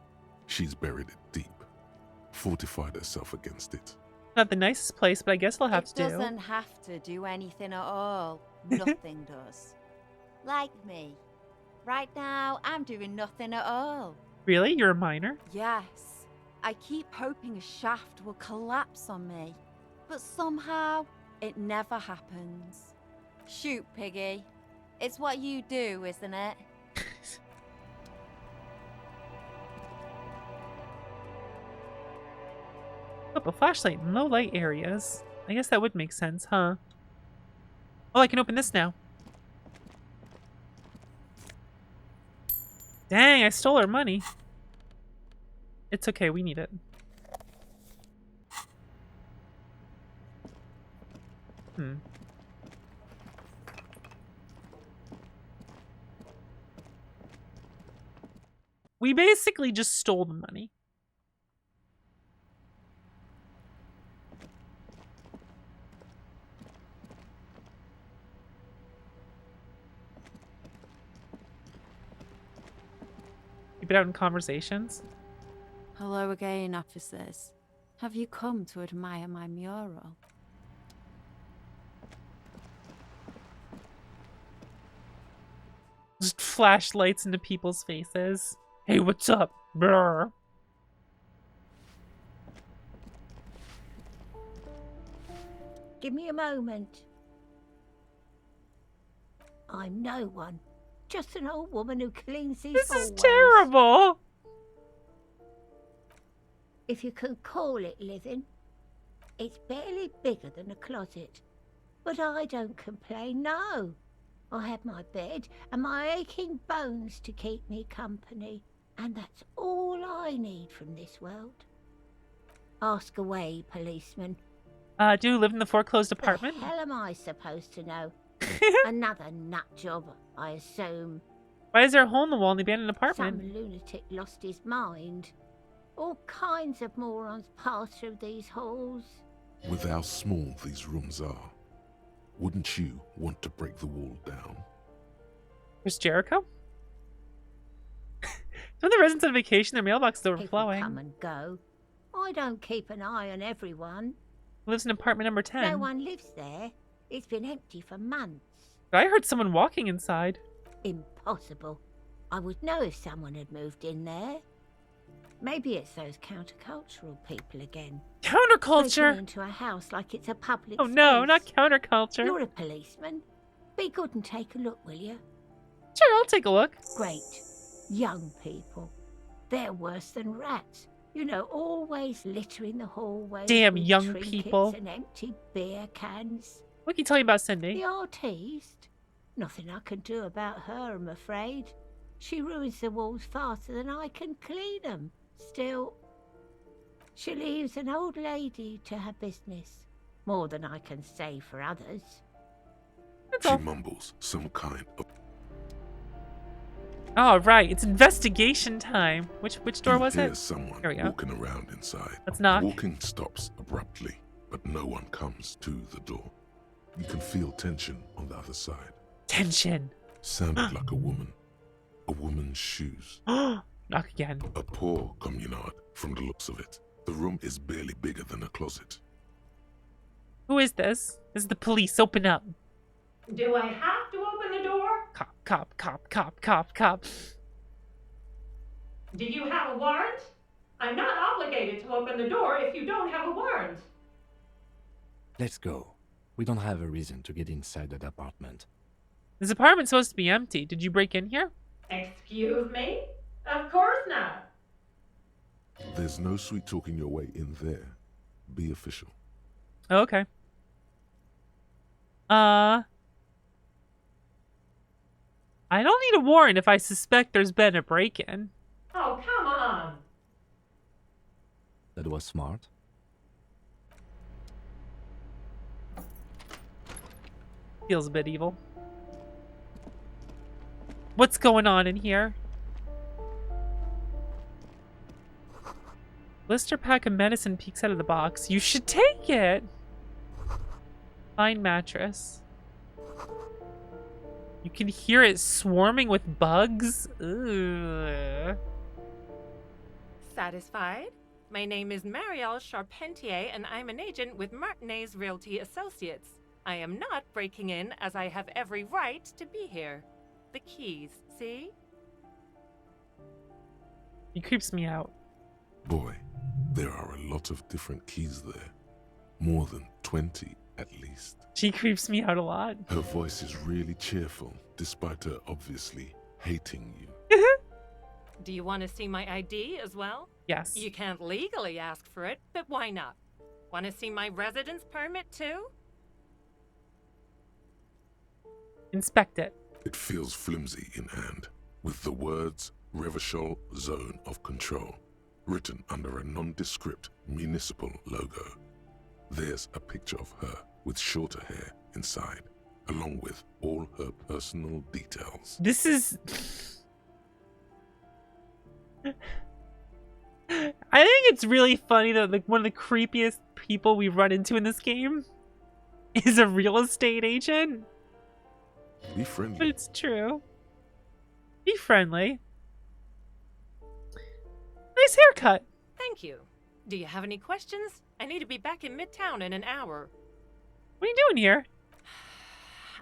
she's buried it deep, fortified herself against it. Not the nicest place, but I guess I'll have to do. It doesn't have to do anything at all. Nothing does. Like me. Right now, I'm doing nothing at all. Really? You're a miner? Yes. I keep hoping a shaft will collapse on me, but somehow it never happens. Shoot, Piggy. It's what you do, isn't it? Up a flashlight in low light areas. I guess that would make sense, huh? Oh, I can open this now. Dang, I stole her money. It's okay, we need it. We basically just stole the money. Keep it out in conversations. Hello again, officers. Have you come to admire my mural? Just flashlights into people's faces. Hey, what's up? Brr. Give me a moment. I'm no one. Just an old woman who cleans these This is hallways. terrible. If you can call it living. It's barely bigger than a closet. But I don't complain, no. I have my bed and my aching bones to keep me company. And that's all I need from this world. Ask away, policeman. Do you live in the foreclosed apartment? The hell am I supposed to know? Another nut job, I assume. Why is there a hole in the wall in the abandoned apartment? Some lunatic lost his mind. All kinds of morons pass through these halls. With how small these rooms are, wouldn't you want to break the wall down? Where's Jericho? Some of the residents on vacation, their mailbox is overflowing. People come and go. I don't keep an eye on everyone. Lives in apartment number 10. No one lives there. It's been empty for months. I heard someone walking inside. Impossible. I would know if someone had moved in there. Maybe it's those countercultural people again. Counterculture? Breaking into a house like it's a public Oh no, space. not counterculture. You're a policeman. Be good and take a look, will you? Sure, I'll take a look. Great. Young people. They're worse than rats. You know, always littering the hallways. Damn with young trinkets people. And empty beer cans. What can you tell me about Cindy? The artiste? Nothing I can do about her, I'm afraid. She ruins the walls faster than I can clean them. Still, she leaves an old lady to her business. More than I can say for others. She mumbles some kind of... Oh, right. It's investigation time. Which door was Hear it? someone Here we go. walking around inside. Let's knock. Walking stops abruptly, but no one comes to the door. You can feel tension on the other side. Tension. Sounded like a woman. A woman's shoes. Knock again. A poor communard, from the looks of it. The room is barely bigger than a closet. Who is this? This is the police. Open up. Do I have to open the door? Cop, cop, cop, cop, cop, cop. Do you have a warrant? I'm not obligated to open the door if you don't have a warrant. Let's go. We don't have a reason to get inside that apartment. This apartment's supposed to be empty. Did you break in here? Excuse me? Of course not. There's no sweet talking your way in there. Be official. Oh, okay. I don't need a warrant if I suspect there's been a break-in. Oh, come on. That was smart. Feels a bit evil. What's going on in here? Blister pack of medicine peeks out of the box. You should take it. Fine mattress. You can hear it swarming with bugs. Ugh. Satisfied? My name is Marielle Charpentier, and I'm an agent with Martinez Realty Associates. I am not breaking in, as I have every right to be here. The keys, see? He creeps me out. Boy, there are a lot of different keys there. More than 20 at least. She creeps me out a lot. Her voice is really cheerful, despite her obviously hating you. Do you want to see my ID as well? Yes. You can't legally ask for it, but why not? Want to see my residence permit too? Inspect it. It feels flimsy in hand, with the words Revachol Zone of Control written under a nondescript municipal logo. There's a picture of her with shorter hair inside, along with all her personal details. This is... I think it's really funny that like one of the creepiest people we run into in this game is a real estate agent. Be friendly. But it's true. Be friendly. Nice haircut. Thank you. Do you have any questions? I need to be back in Midtown in an hour. What are you doing here?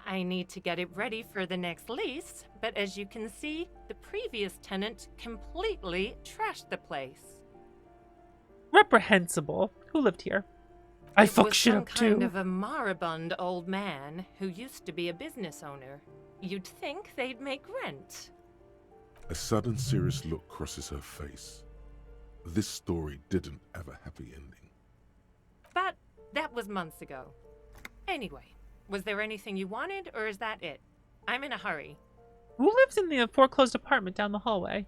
I need to get it ready for the next lease, but as you can see, the previous tenant completely trashed the place. Reprehensible. Who lived here? I fuck shit up Some kind too. of a moribund old man who used to be a business owner. You'd think they'd make rent. A sudden serious look crosses her face. This story didn't have a happy ending. But that was months ago. Anyway, was there anything you wanted, or is that it? I'm in a hurry. Who lives in the foreclosed apartment down the hallway?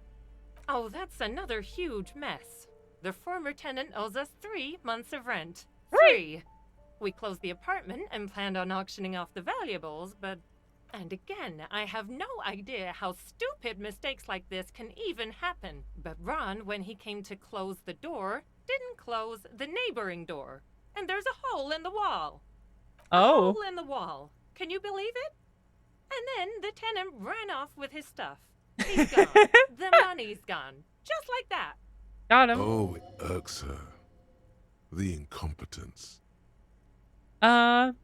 Oh, that's another huge mess. The former tenant owes us 3 months of rent. Right. 3. We closed the apartment and planned on auctioning off the valuables, but... And again, I have no idea how stupid mistakes like this can even happen. But Ron, when he came to close the door, didn't close the neighboring door. And there's a hole in the wall. Oh. A hole in the wall. Can you believe it? And then the tenant ran off with his stuff. He's gone. The money's gone. Just like that. Got him. Oh, it irks her. The incompetence. My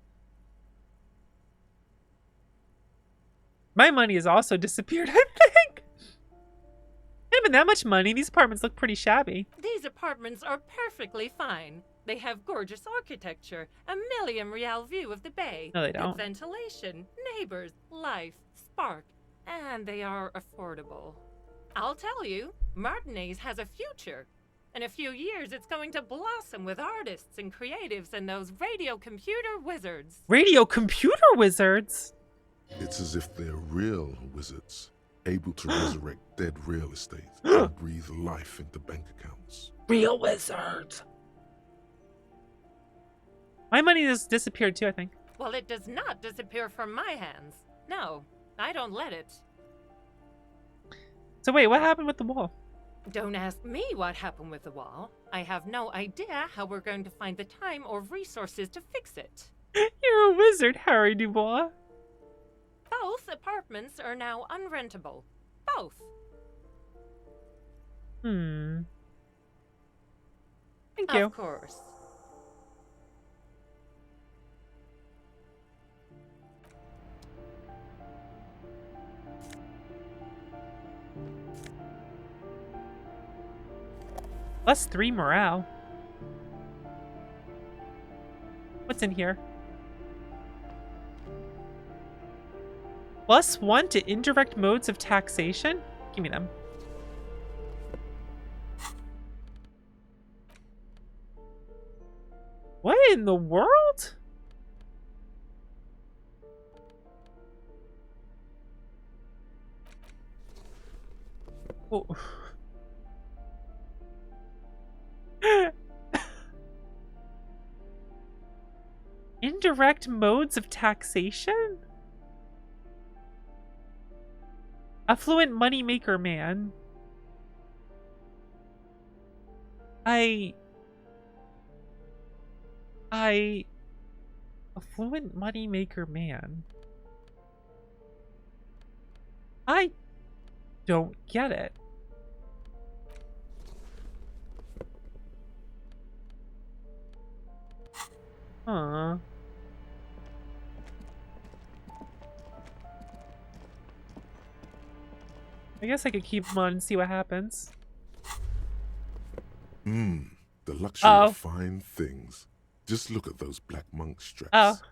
money has also disappeared, I think. Ain't been that much money. These apartments look pretty shabby. These apartments are perfectly fine. They have gorgeous architecture, a million-real view of the bay. No, they don't. Good ventilation, neighbors, life, spark, and they are affordable. I'll tell you, Martinez has a future. In a few years, it's going to blossom with artists and creatives and those radio computer wizards. Radio computer wizards? It's as if they're real wizards, able to resurrect dead real estate and breathe life into bank accounts. Real wizards. My money has disappeared too, I think. Well, it does not disappear from my hands. No, I don't let it. So wait, what happened with the wall? Don't ask me what happened with the wall. I have no idea how we're going to find the time or resources to fix it. You're a wizard, Harry Dubois. Both apartments are now unrentable. Both. Thank you. Of course. +3 morale. What's in here? +1 to indirect modes of taxation? Give me them. What in the world? Oh. Indirect modes of taxation? Affluent moneymaker man. Affluent moneymaker man. I don't get it. Huh. I guess I could keep them on and see what happens. The luxury of fine things. Just look at those black monk straps.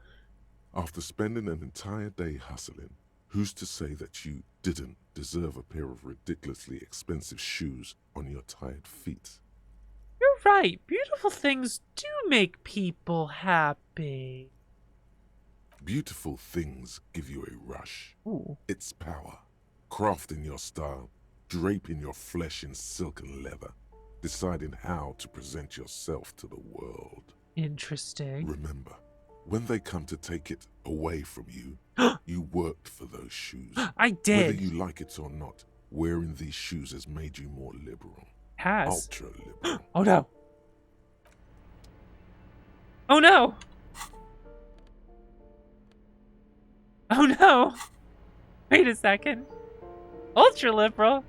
After spending an entire day hustling, who's to say that you didn't deserve a pair of ridiculously expensive shoes on your tired feet? You're right. Beautiful things do make people happy. Beautiful things give you a rush. Ooh. It's power. Crafting your style, draping your flesh in silk and leather, deciding how to present yourself to the world. Interesting. Remember, when they come to take it away from you, you worked for those shoes. I did. Whether you like it or not, wearing these shoes has made you more liberal. Has. Ultra liberal. Oh no. Oh no. Oh no. Wait a second. Ultra liberal.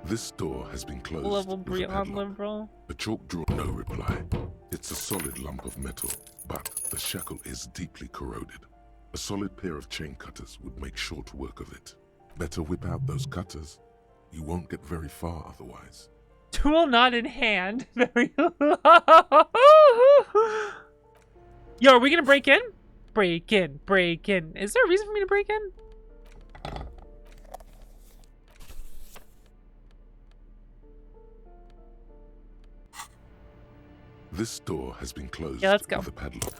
This door has been closed. Level with a beyond padlock. liberal. A chalk draw, no reply. It's a solid lump of metal, but the shackle is deeply corroded. A solid pair of chain cutters would make short work of it. Better whip out those cutters. You won't get very far otherwise. Tool not in hand. Very low. Yo, are we gonna break in? Break in, break in. Is there a reason for me to break in? This door has been closed Yeah, let's go. with a padlock.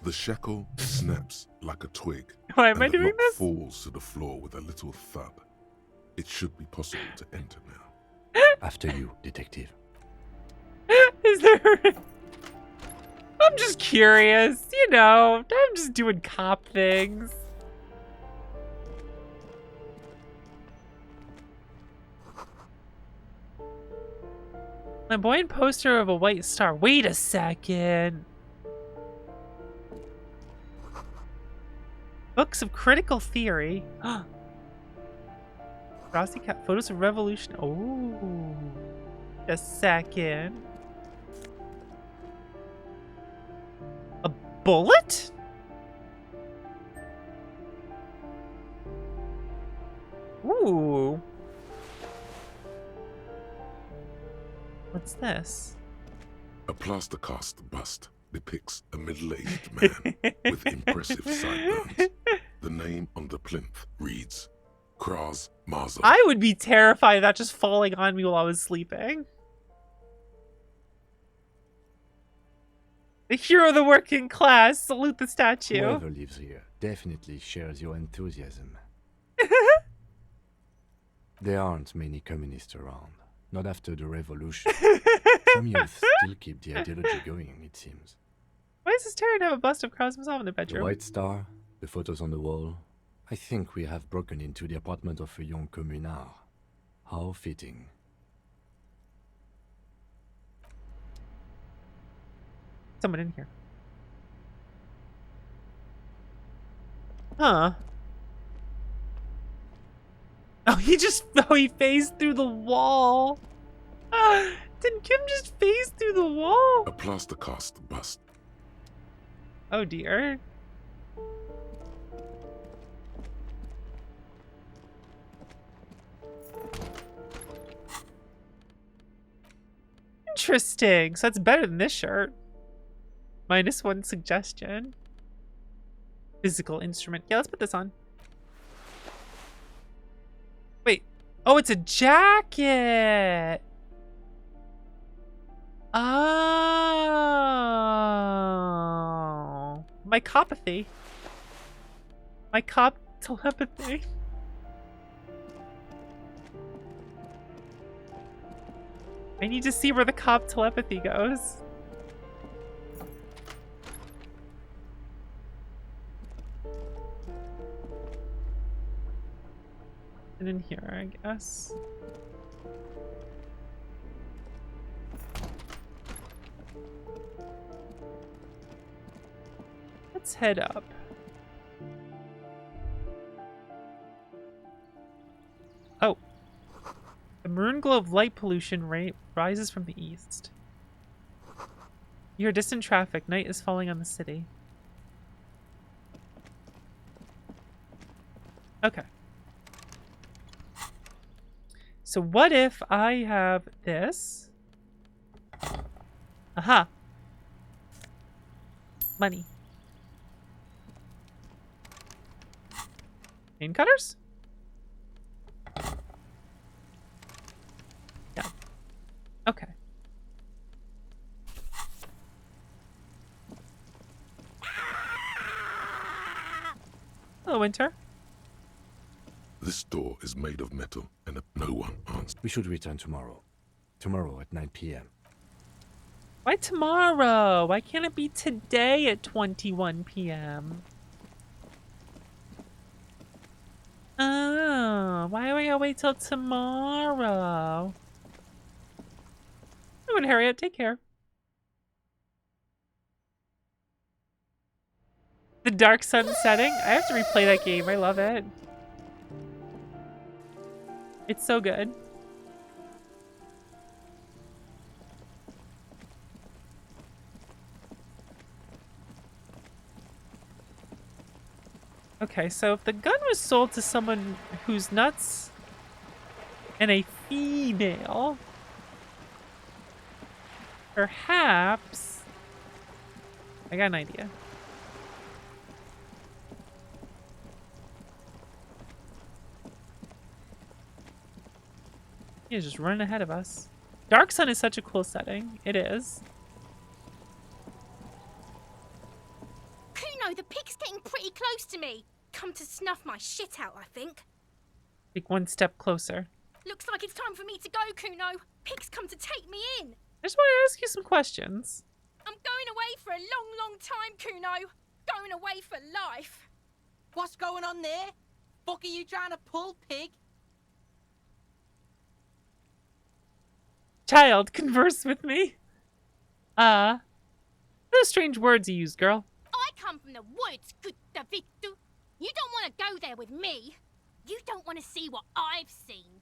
The shackle snaps like a twig, Why am I and the doing lock this? falls to the floor with a little thud. It should be possible to enter now. After you, detective. Is there... I'm just curious, you know. I'm just doing cop things. Flamboyant poster of a white star. Wait a second. Books of critical theory. Frosty Cat photos of revolution. Oh, a second. A bullet? Ooh. What's this? A plaster cast bust depicts a middle-aged man with impressive sideburns. The name on the plinth reads Kraz Marzo. I would be terrified of that just falling on me while I was sleeping. The hero of the working class. Salute the statue. Whoever lives here definitely shares your enthusiasm. There aren't many communists around. Not after the revolution. Some youth still keep the ideology going, it seems. Why does this turret have a bust of Kraz Marzo in the bedroom? The White Star, the photos on the wall. I think we have broken into the apartment of a young communard. How fitting. Someone in here. Huh. Oh, he phased through the wall. Did Kim just phase through the wall? A plaster cast bust. Oh dear. Interesting. So that's better than this shirt. -1 suggestion. Physical instrument. Yeah, let's put this on. Wait. Oh, it's a jacket. Oh. My copathy. My cop telepathy. I need to see where the cop telepathy goes. And in here, I guess. Let's head up. Oh. The maroon glow of light pollution rises from the east. You hear distant traffic. Night is falling on the city. Okay. So what if I have this? Aha. Money. Cane cutters? Yeah. Okay. Hello, Winter. This door is made of metal, and no one answers. We should return tomorrow. Tomorrow at 9 p.m. Why tomorrow? Why can't it be today at 21 p.m.? Oh, why do we gotta wait till tomorrow? I'm gonna hurry up. Take care. The Dark Sun setting? I have to replay that game. I love it. It's so good. Okay, so if the gun was sold to someone who's nuts and a female, perhaps I got an idea. He's just running ahead of us. Dark Sun is such a cool setting. It is. Kuno, the pig's getting pretty close to me. come to snuff my shit out, I think. Take one step closer. Looks like it's time for me to go, Kuno. Pig's come to take me in. I just want to ask you some questions. I'm going away for a long, long time, Kuno. Going away for life. What's going on there? Fuck are you trying to pull, pig? Child, converse with me. Those strange words you used, girl. I come from the woods, good Davidu. You don't want to go there with me. You don't want to see what I've seen.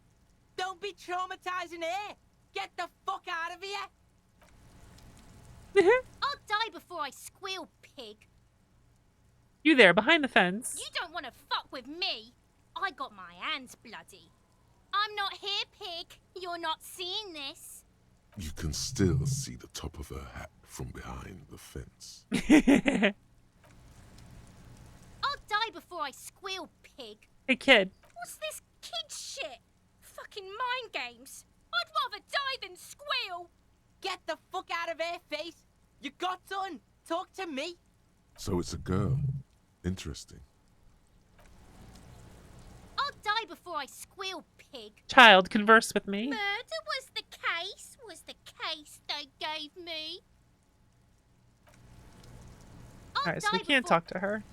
Don't be traumatizing her. Get the fuck out of here. I'll die before I squeal, pig. You there, behind the fence. You don't want to fuck with me. I got my hands bloody. I'm not here, pig. You're not seeing this. You can still see the top of her hat from behind the fence. I'll die before I squeal, pig. Hey, kid. What's this kid shit? Fucking mind games. I'd rather die than squeal. Get the fuck out of her face. You got done. Talk to me. So it's a girl. Interesting. I'll die before I squeal, pig. Child, converse with me. Murder was the case they gave me. Alright, so we can't talk to her.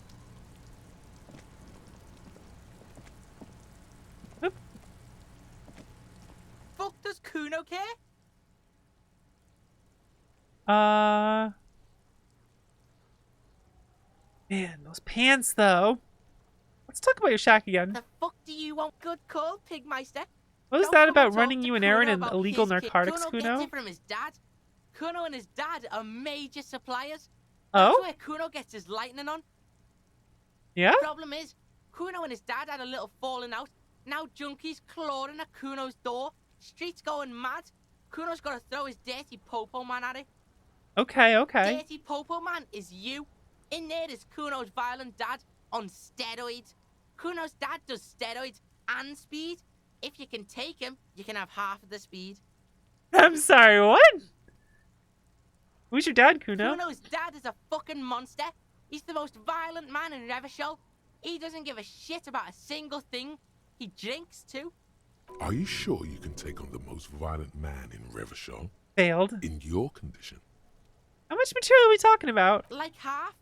Oop. Fuck does Kuno care? Man, those pants, though. Let's talk about your shack again. The fuck do you want? Good call, Pigmeister. What was Don't that come about and talk running to you an Kuno errand and about illegal his kid. narcotics, Kuno Kuno? gets it from his dad. Kuno and his dad are major suppliers. Oh? That's where Kuno gets his lightning on. Yeah? Problem is, Kuno and his dad had a little falling out. Now junkies clawing at Kuno's door. Streets going mad. Kuno's got to throw his dirty popo man at it. Okay, okay. Dirty popo man is you. In there is Kuno's violent dad on steroids. Kuno's dad does steroids and speed. If you can take him, you can have half of the speed. I'm sorry, what? Who's your dad, Kuno? Kuno's dad is a fucking monster. He's the most violent man in Revachol. He doesn't give a shit about a single thing. He drinks too. Are you sure you can take on the most violent man in Revachol? Failed. In your condition? How much material are we talking about? Like half.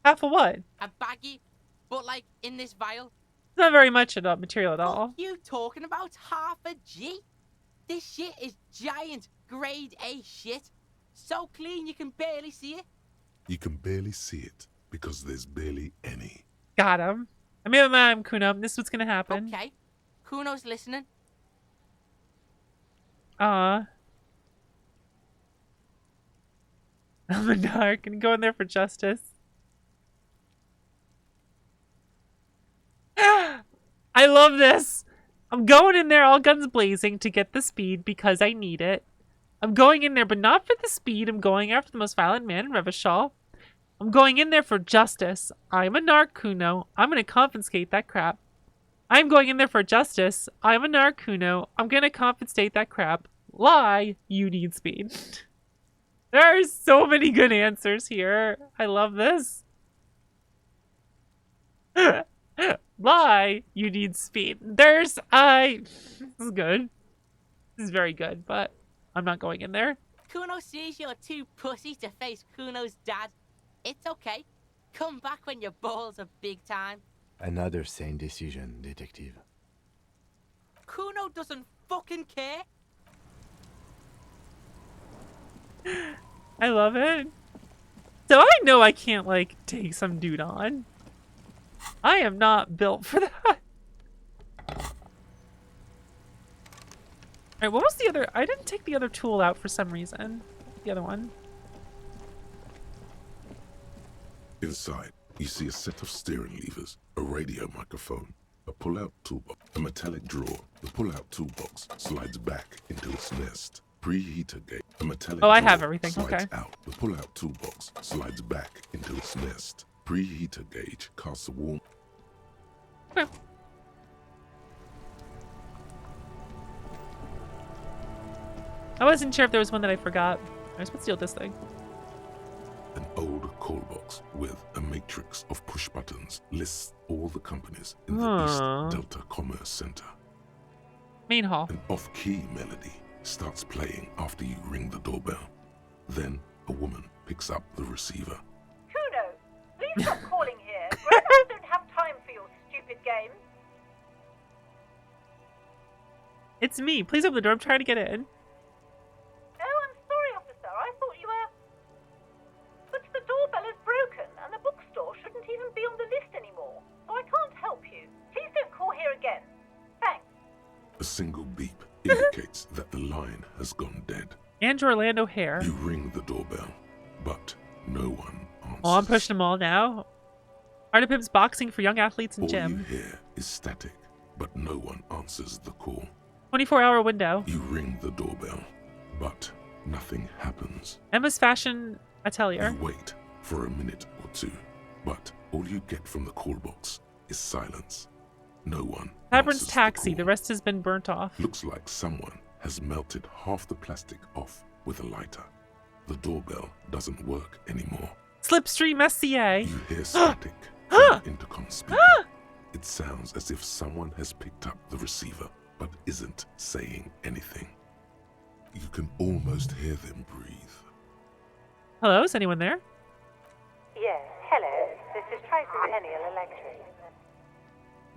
Half of what? A baggie, but like in this vial. It's not very much material at all. What you talking about? Half a G? This shit is giant grade A shit. So clean you can barely see it. You can barely see it because there's barely any. Got him. I made my mind, Kuno. This is what's gonna happen. Okay. Kuno's listening. I'm a narc and go in there for justice. I love this. I'm going in there all guns blazing to get the speed because I need it. I'm going in there, but not for the speed. I'm going after the most violent man in Revachol. I'm going in there for justice. I'm a narc, Kuno. I'm going to confiscate that crap. I'm going in there for justice. I'm a narc, Kuno. I'm going to confiscate that crap. Lie, you need speed. There are so many good answers here. I love this. Lie, you need speed. This is good. This is very good, but I'm not going in there. Kuno sees you're too pussy to face Kuno's dad. It's okay. Come back when your balls are big time. Another sane decision, detective. Kuno doesn't fucking care. I love it. So I know I can't, like, take some dude on. I am not built for that. Alright, what was the other? I didn't take the other tool out for some reason. The other one. Inside, you see a set of steering levers, a radio microphone, a pull-out toolbox, a metallic drawer. The pull-out toolbox slides back into its nest. Preheater gate, a metallic I drawer have everything, slides okay. out. The pull-out toolbox slides back into its nest. Preheater gauge casts a warm... Okay. I wasn't sure if there was one that I forgot. I was supposed to steal this thing. An old call box box with a matrix of push buttons lists all the companies in the Aww. East Delta Commerce Center. Main hall. An off-key melody starts playing after you ring the doorbell. Then a woman picks up the receiver. Kuno, please stop calling here. Grown-ups don't have time for your stupid games. It's me. Please open the door. I'm trying to get in. Oh, I'm sorry, officer. I thought you were... But the doorbell is broken, and the bookstore shouldn't even be on the list anymore. So I can't help you. Please don't call here again. Thanks. A single beep indicates that the line has gone dead. Andrew Orlando Hare. You ring the doorbell, but no one answers. Oh, I'm pushing them all now. Art of Pimp's boxing for young athletes in All gym. you hear is static, but no one answers the call. 24-hour window. You ring the doorbell, but nothing happens. Emma's Fashion Atelier. You wait for a minute or two, but all you get from the call box is silence. No one Tavern's answers Taxi. The rest has been burnt off. Looks like someone has melted half the plastic off with a lighter. The doorbell doesn't work anymore. Slipstream SCA. You hear static from the intercom speaker. It sounds as if someone has picked up the receiver but isn't saying anything. You can almost hear them breathe. Hello, is anyone there? Yes, hello. This is Tricentennial Electric.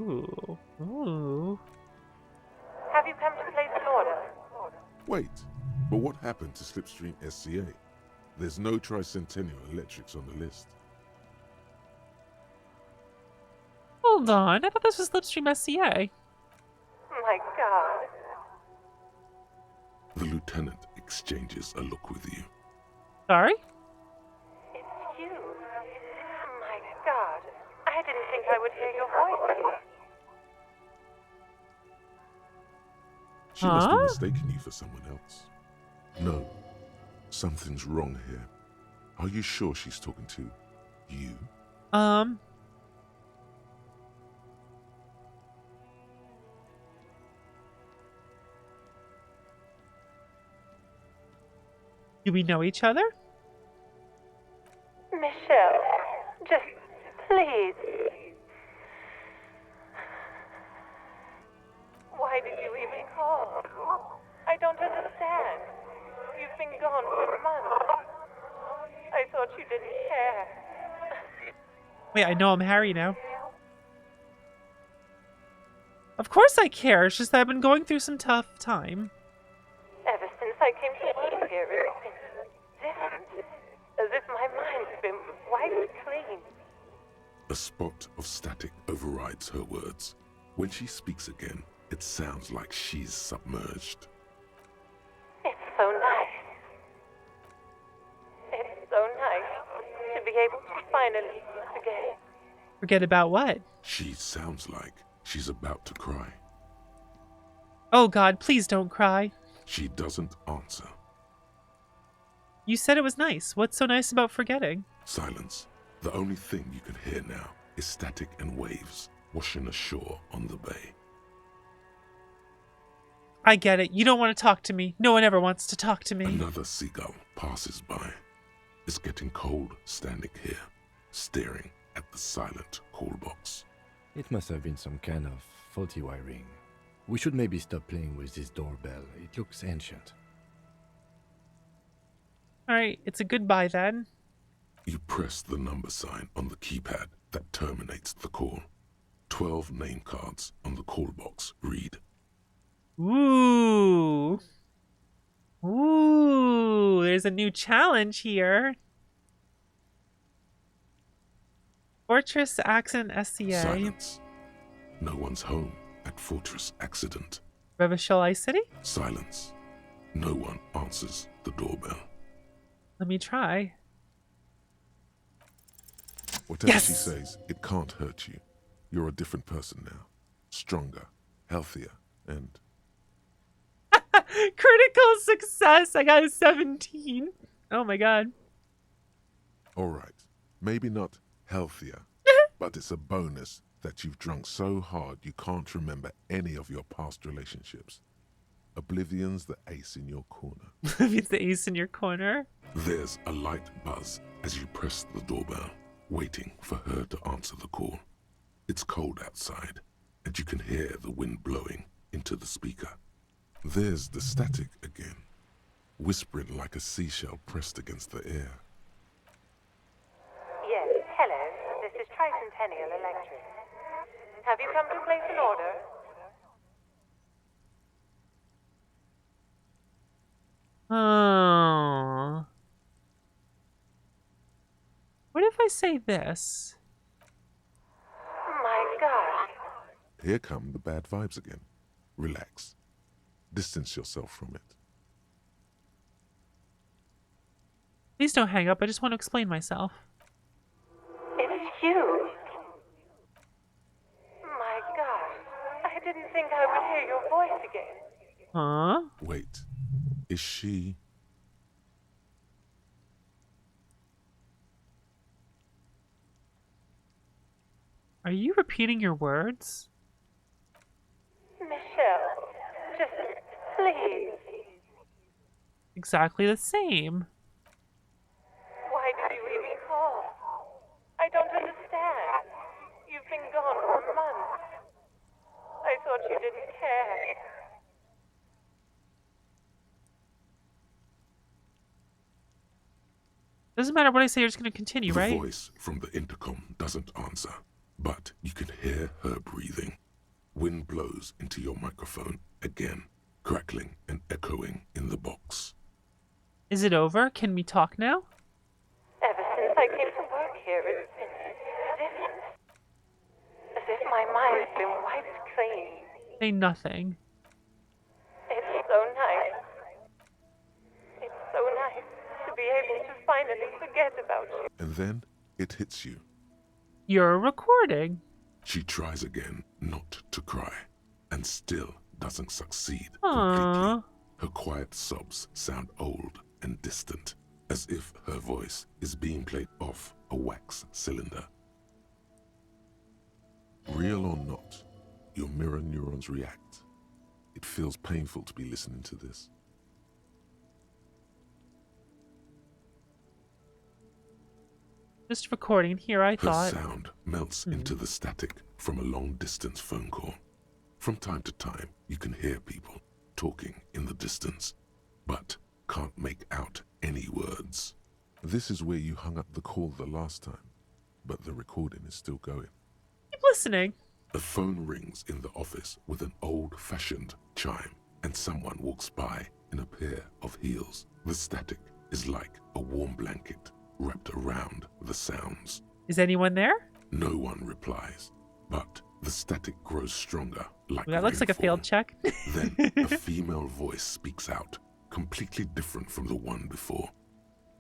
Ooh. Ooh. Have you come to place an order? Wait, but what happened to Slipstream SCA? There's no Tricentennial Electrics on the list. Hold on. I thought this was Slipstream SCA. My God. The lieutenant exchanges a look with you. Sorry? It's you. My God. I didn't think I would hear your voice here. She must be mistaking you for someone else. No, something's wrong here. Are you sure she's talking to you? Do we know each other? Michelle, just please. Why did you even call? I don't understand. You've been gone for months. I thought you didn't care. Wait, I know I'm Harry now. Of course I care. It's just that I've been going through some tough time. Ever since I came to work here, it's been different. As if my mind's been wiped clean. A spot of static overrides her words. When she speaks again, it sounds like she's submerged. It's so nice. It's so nice to be able to finally forget. Forget about what? She sounds like she's about to cry. Oh God, please don't cry. She doesn't answer. You said it was nice. What's so nice about forgetting? Silence. The only thing you can hear now is static and waves washing ashore on the bay. I get it. You don't want to talk to me. No one ever wants to talk to me. Another seagull passes by. It's getting cold standing here, staring at the silent call box. It must have been some kind of faulty wiring. We should maybe stop playing with this doorbell. It looks ancient. Alright, it's a goodbye then. You press the number sign on the keypad that terminates the call. 12 name cards on the call box read. Ooh. Ooh, there's a new challenge here. Fortress Accident SCA. Silence. No one's home at Fortress Accident. Revachol City? Silence. No one answers the doorbell. Let me try. Whatever she says, it can't hurt you. You're a different person now. Stronger, healthier, and... Critical success! I got a 17. Oh my God. Alright, maybe not healthier, but it's a bonus that you've drunk so hard you can't remember any of your past relationships. Oblivion's the ace in your corner. It's the ace in your corner. There's a light buzz as you press the doorbell. waiting for her to answer the call. It's cold outside, and you can hear the wind blowing into the speaker. There's the static again, whispering like a seashell pressed against the air. Yes, hello. This is Tricentennial Electric. Have you come to place an order? Oh. What if I say this? My God. Here come the bad vibes again. Relax. Distance yourself from it. Please don't hang up. I just want to explain myself. It's you. My God. I didn't think I would hear your voice again. Huh? Wait. Is she... Are you repeating your words? Michelle, just please. Exactly the same. Why did you even call? I don't understand. You've been gone for months. I thought you didn't care. Doesn't matter what I say, you're just going to continue, right? The voice from the intercom doesn't answer, but you can hear her breathing. Wind blows into your microphone again, crackling and echoing in the box. Is it over? Can we talk now? Ever since I came to work here, it's been different. As if my mind's been wiped clean. Say nothing. It's so nice. It's so nice to be able to finally forget about you. And then it hits you. You're recording. She tries again not to cry, and still doesn't succeed Aww. completely. Her quiet sobs sound old and distant, as if her voice is being played off a wax cylinder. Real or not, your mirror neurons react. It feels painful to be listening to this. Just recording here, I Her thought. sound melts into the static from a long-distance phone call. From time to time, you can hear people talking in the distance, but can't make out any words. This is where you hung up the call the last time, but the recording is still going. Keep listening. The phone rings in the office with an old-fashioned chime, and someone walks by in a pair of heels. The static is like a warm blanket wrapped around the sounds. Is anyone there? No one replies, but the static grows stronger, like That looks like a failed check. Then a female voice speaks out, completely different from the one before.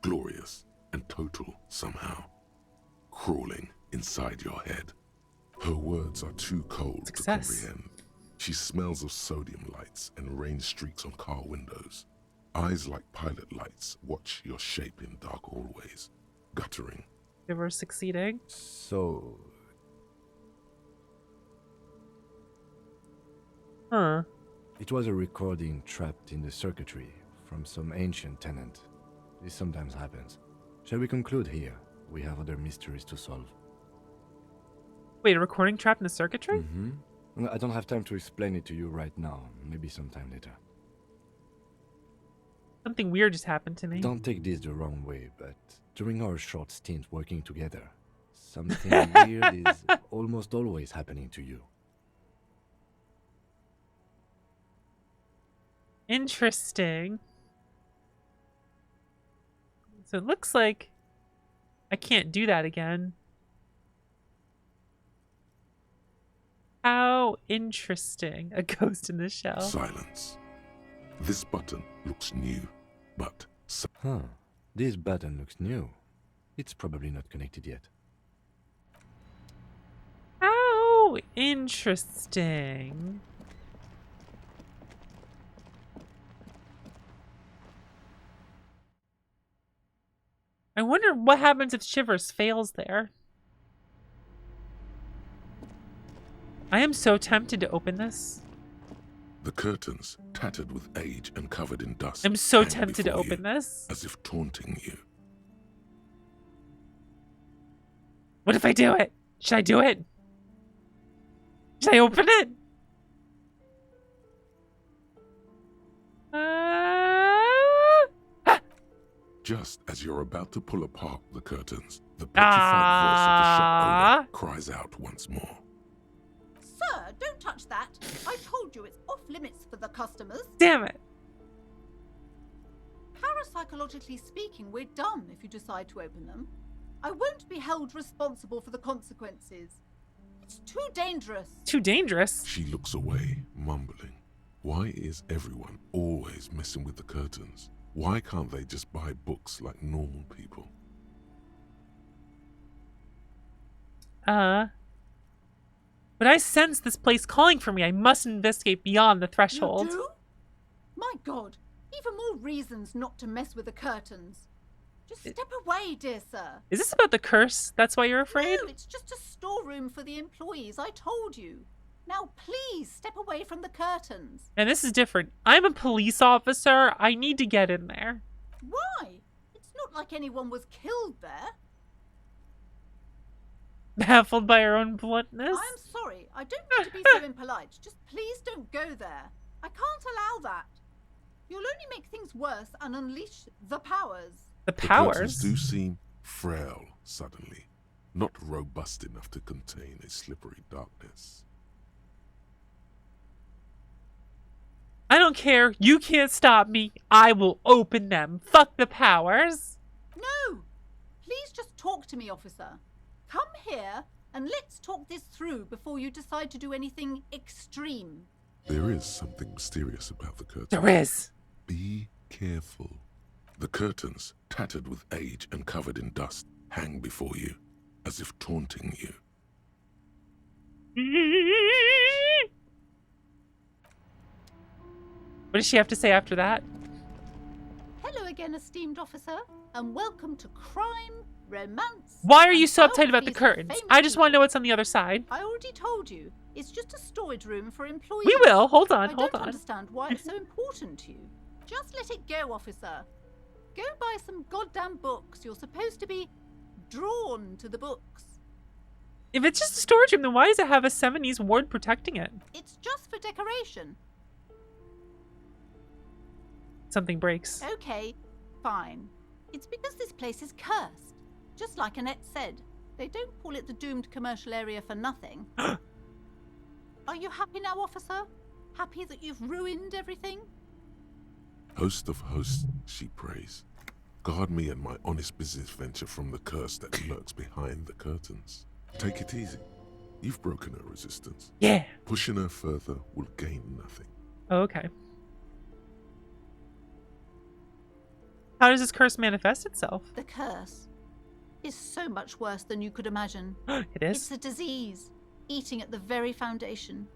Glorious and total somehow. Crawling inside your head. Her words are too cold to comprehend. She smells of sodium lights and rain streaks on car windows. Eyes like pilot lights watch your shape in dark hallways, guttering. Never succeeding. So... Huh. It was a recording trapped in the circuitry from some ancient tenant. This sometimes happens. Shall we conclude here? We have other mysteries to solve. Wait, a recording trapped in the circuitry? Mm-hmm. I don't have time to explain it to you right now. Maybe sometime later. Something weird just happened to me. Don't take this the wrong way, but during our short stint working together, something weird is almost always happening to you. Interesting. So it looks like I can't do that again. How interesting. A ghost in the shell. Silence. This button looks new, but... Huh. This button looks new. It's probably not connected yet. How interesting. I wonder what happens if Shivers fails there. I am so tempted to open this. The curtains, tattered with age and covered in dust. I'm so hang tempted to before open you, this. As if taunting you. What if I do it? Should I do it? Should I open it? Just as you're about to pull apart the curtains, the petrified voice of the shop owner cries out once more. Sir, don't touch that. I told you it's off limits for the customers. Damn it. Parapsychologically speaking, we're done if you decide to open them. I won't be held responsible for the consequences. It's too dangerous. Too dangerous? She looks away, mumbling. Why is everyone always messing with the curtains? Why can't they just buy books like normal people? But I sense this place calling for me. I must investigate beyond the threshold. You do? My God, even more reasons not to mess with the curtains. Just step away, dear sir. Is this about the curse? That's why you're afraid? No, it's just a storeroom for the employees, I told you. Now please step away from the curtains. And this is different. I'm a police officer. I need to get in there. Why? It's not like anyone was killed there. Baffled by her own bluntness? I'm sorry. I don't mean to be so impolite. Just please don't go there. I can't allow that. You'll only make things worse and unleash the powers. The The powers? curtains do seem frail suddenly, not robust enough to contain a slippery darkness. I don't care. You can't stop me. I will open them. Fuck the powers. No! Please just talk to me, officer. Come here and let's talk this through before you decide to do anything extreme. There is something mysterious about the curtains. There is. Be careful. The curtains, tattered with age and covered in dust, hang before you, as if taunting you. What does she have to say after that? Hello again, esteemed officer, and welcome to Crime, Romance. Why are you so uptight about the curtains? I just want to know what's on the other side. I already told you. It's just a storage room for employees. We will. Hold on, I hold don't on. understand why it's so important to you. Just let it go, officer. Go buy some goddamn books. You're supposed to be drawn to the books. If it's just a storage room, then why does it have a 70s ward protecting it? It's just for decoration. Something breaks. Okay, fine. It's because this place is cursed. Just like Annette said, they don't call it the doomed commercial area for nothing. Are you happy now, officer? Happy that you've ruined everything? Host of hosts, she prays. Guard me and my honest business venture from the curse that lurks behind the curtains. Take it easy. You've broken her resistance. Yeah. Pushing her further will gain nothing. Oh, okay. How does this curse manifest itself? The curse is so much worse than you could imagine. It is? It's a disease, eating at the very foundation.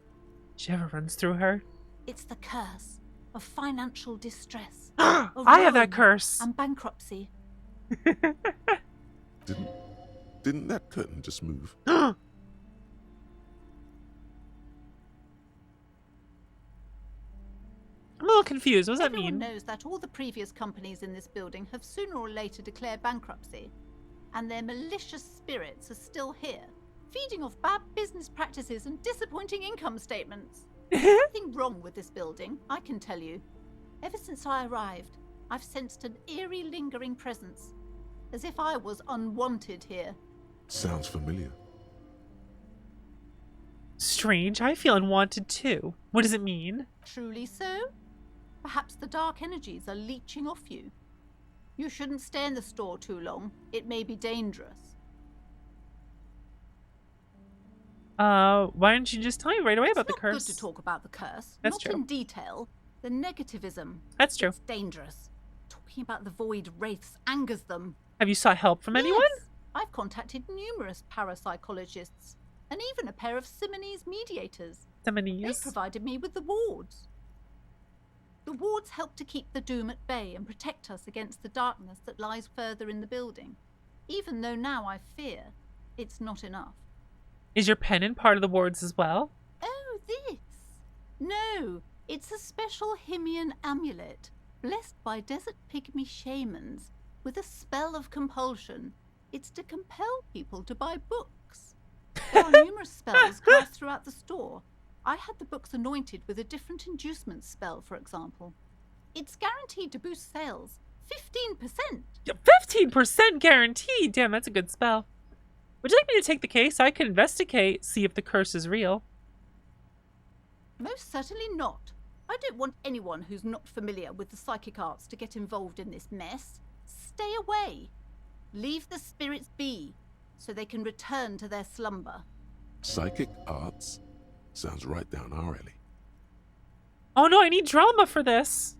She ever runs through her? It's the curse of financial distress. I have that curse. And bankruptcy. Didn't that curtain just move? I'm a little confused. What does that Everyone mean? knows that all the previous companies in this building have sooner or later declared bankruptcy, and their malicious spirits are still here, feeding off bad business practices and disappointing income statements. There's something wrong with this building, I can tell you. Ever since I arrived, I've sensed an eerie lingering presence, as if I was unwanted here. Sounds familiar. Strange. I feel unwanted too. What does it mean? Truly so? Perhaps the dark energies are leeching off you. You shouldn't stay in the store too long. It may be dangerous. Why don't you just tell me right away about the It's curse? not good to talk about the curse. That's not true. in detail. The negativism. That's true. It's dangerous. Talking about the void wraiths angers them. Have you sought help from anyone? Yes. I've contacted numerous parapsychologists and even a pair of Simonese mediators. They Simonese? provided me with the wards. The wards help to keep the doom at bay and protect us against the darkness that lies further in the building, even though now I fear it's not enough. Is your pennant part of the wards as well? Oh, this? No, it's a special Himian amulet, blessed by desert pygmy shamans, with a spell of compulsion. It's to compel people to buy books. There are numerous spells cast throughout the store. I had the books anointed with a different inducement spell, for example. It's guaranteed to boost sales. 15%! 15% guaranteed! Damn, that's a good spell. Would you like me to take the case so I can investigate, see if the curse is real? Most certainly not. I don't want anyone who's not familiar with the psychic arts to get involved in this mess. Stay away. Leave the spirits be, so they can return to their slumber. Psychic arts? Sounds right down our alley. Oh no, I need drama for this.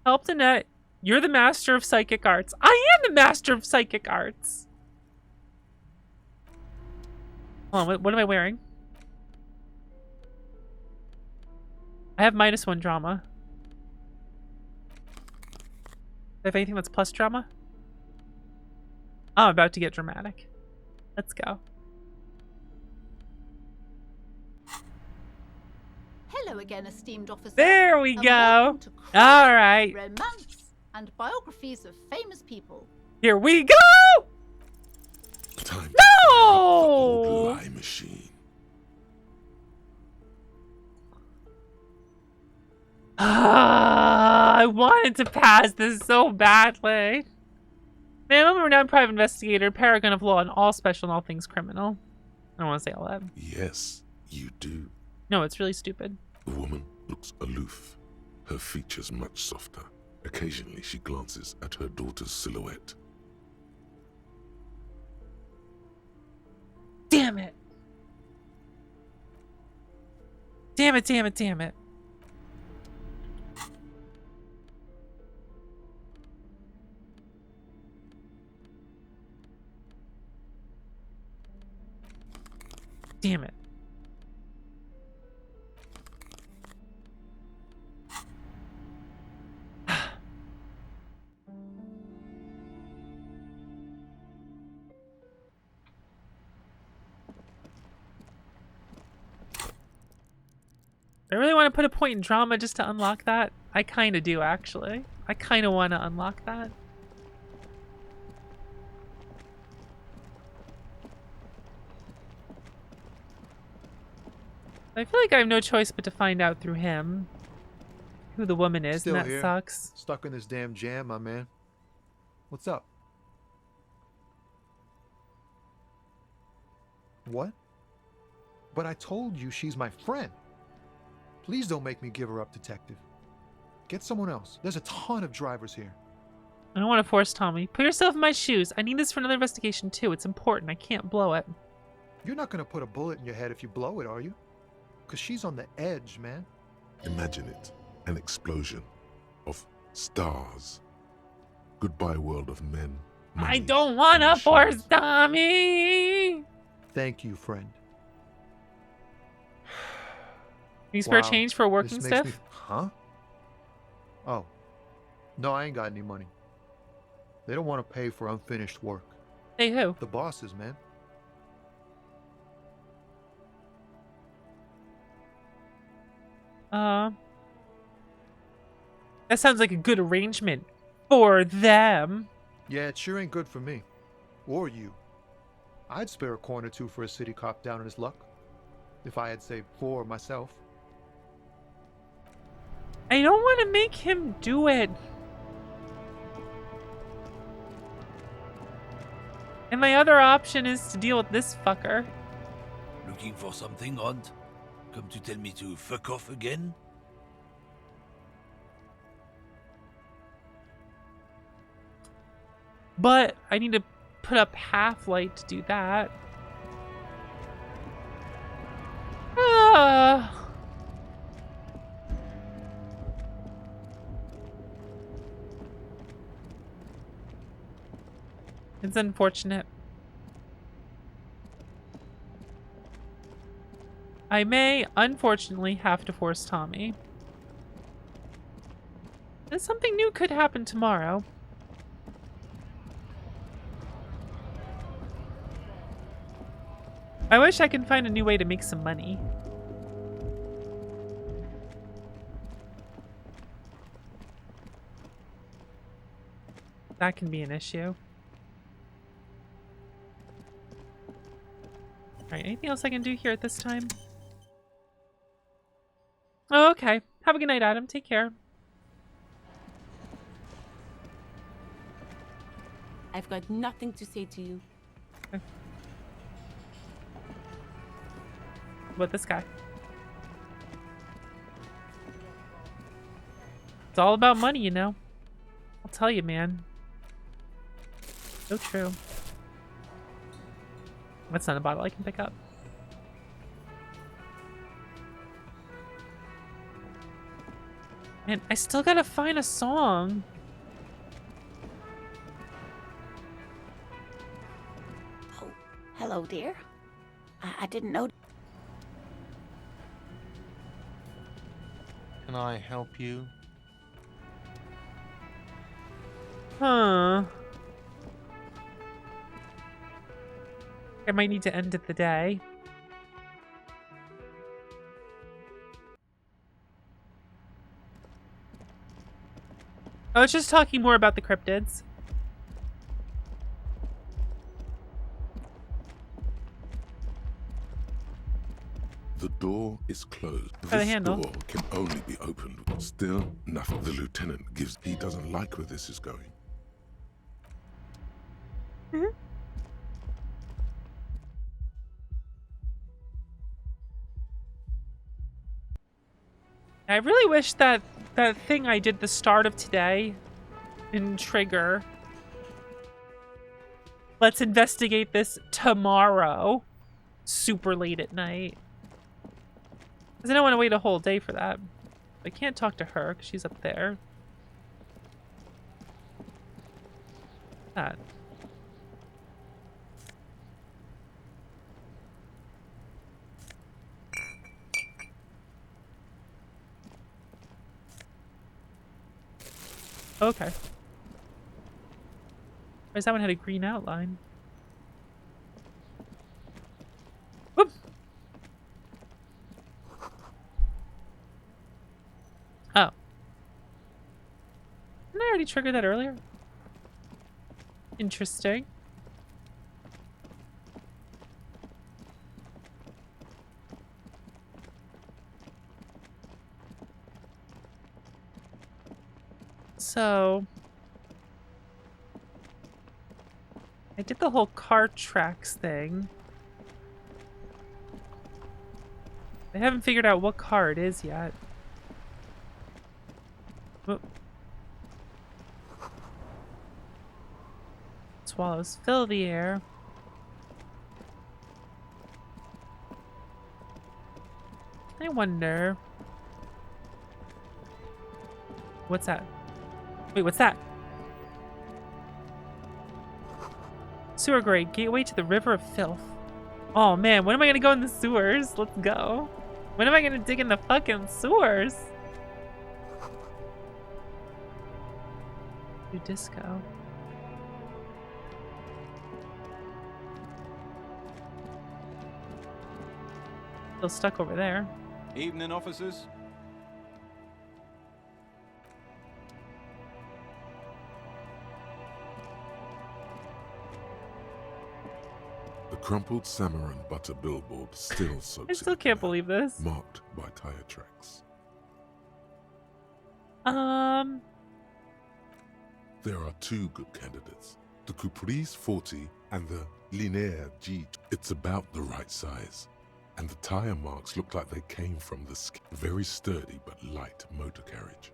Help Danette. You're the master of psychic arts. I am the master of psychic arts. Hold on, what am I wearing? I have -1 drama. Do I have anything that's plus drama? I'm about to get dramatic. Let's go. Hello again, esteemed officer. There we and go. welcome to crime, All right. romance, and biographies of famous people. Here we go! Time No! the old lie machine. I wanted to pass this so badly. Man, I'm a renowned private investigator, paragon of law, and all special and all things criminal. I don't want to say all that. Yes, you do. No, it's really stupid. The woman looks aloof, her features much softer. Occasionally she glances at her daughter's silhouette. Damn it! Damn it, damn it, damn it. Damn it. I really want to put a point in drama just to unlock that. I kind of do, actually. I kind of want to unlock that. I feel like I have no choice but to find out through him who the woman is, Still and that here. sucks. Stuck in this damn jam, my man. What's up? What? But I told you she's my friend. Please don't make me give her up, detective. Get someone else. There's a ton of drivers here. I don't want to force Tommy. Put yourself in my shoes. I need this for another investigation too. It's important. I can't blow it. You're not gonna put a bullet in your head if you blow it, are you? Because she's on the edge, man. Imagine it, an explosion of stars. Goodbye, world of men. I don't want to force Tommy. Thank you, friend. Can you spare Wow, change for working this makes stuff? me- Huh? Oh. No, I ain't got any money. They don't want to pay for unfinished work. Hey, who? The bosses, man. That sounds like a good arrangement for them. Yeah, it sure ain't good for me. Or you. I'd spare a coin or two for a city cop down on his luck. If I had saved 4 myself. I don't want to make him do it. And my other option is to deal with this fucker. Looking for something odd? Come to tell me to fuck off again? But I need to put up half-light to do that. It's unfortunate. I may, unfortunately, have to force Tommy. And something new could happen tomorrow. I wish I could find a new way to make some money. That can be an issue. anything else I can do here at this time? Oh, okay. Have a good night, Adam. Take care. I've got nothing to say to you. What this guy? It's all about money, you know. I'll tell you, man. So true. That's not a bottle I can pick up. Man, I still gotta find a song. Oh, hello, dear. I didn't know. Can I help you? Huh. I might need to end it the day. I was just talking more about the cryptids. The door is closed. By the This handle. door can only be opened. Still, nothing. The lieutenant gives. He doesn't like where this is going. I really wish that that thing I did the start of today in Trigger. Let's investigate this tomorrow. Super late at night. Because I don't want to wait a whole day for that. I can't talk to her because she's up there. That. Okay. Whereas that one had a green outline. Whoop. Oh. Didn't I already trigger that earlier? Interesting. So I did the whole car tracks thing. I haven't figured out what car it is yet. Whoop. Swallows fill the air. I wonder. What's that? Wait, what's that? Sewer grate, gateway to the river of filth. Oh man, when am I gonna go in the sewers? Let's go. When am I gonna dig in the fucking sewers? Do disco. Still stuck over there. Evening, officers. The crumpled salmon and butter billboard still soaks I still can't believe this. marked by tire tracks. There are two good candidates, the Caprice 40 and the Linear G. It's about the right size, and the tire marks look like they came from the very sturdy but light motor carriage.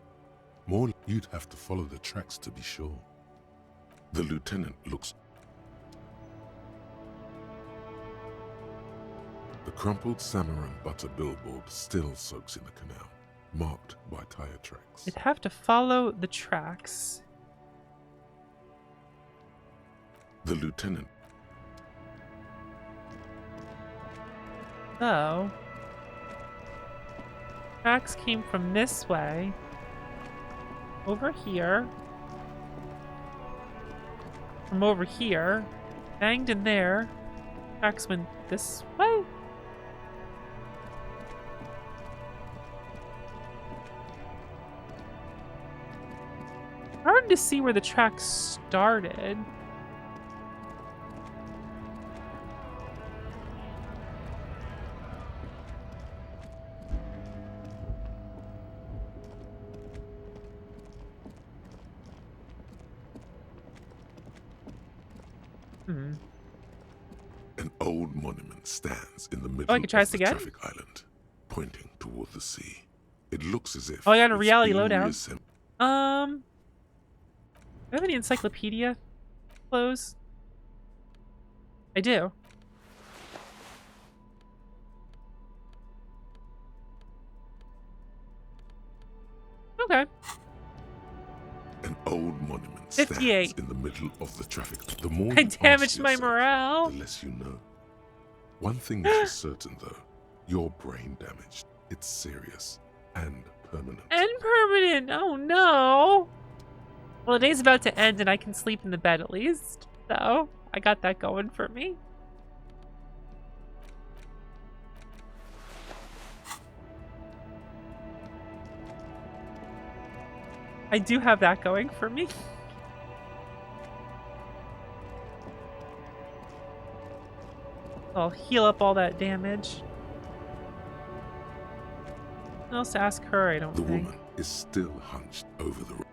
More, you'd have to follow the tracks to be sure. The lieutenant looks. The crumpled salmon and butter billboard still soaks in the canal, marked by tire tracks. I'd have to follow the tracks. The lieutenant. So, tracks came from this way, over here, from over here, banged in there, tracks went this way. Hard to see where the tracks started. Hmm. An old monument stands in the middle Oh, I could try of this the again? traffic island, pointing toward the sea. It looks as if Oh, I got a it's reality being lowdown. reassembled. Do I have any encyclopedia clothes? I do. Okay. An old monument 58. stands in the middle of the traffic. The more I you ask damaged my yourself, morale. the less you know. One thing is for certain, though. Your brain damaged. It's serious and permanent. And permanent. Oh no. Well, the day's about to end and I can sleep in the bed at least. So, I got that going for me. I do have that going for me. I'll heal up all that damage. Nothing else to ask her, I don't The think. woman is still hunched over the road.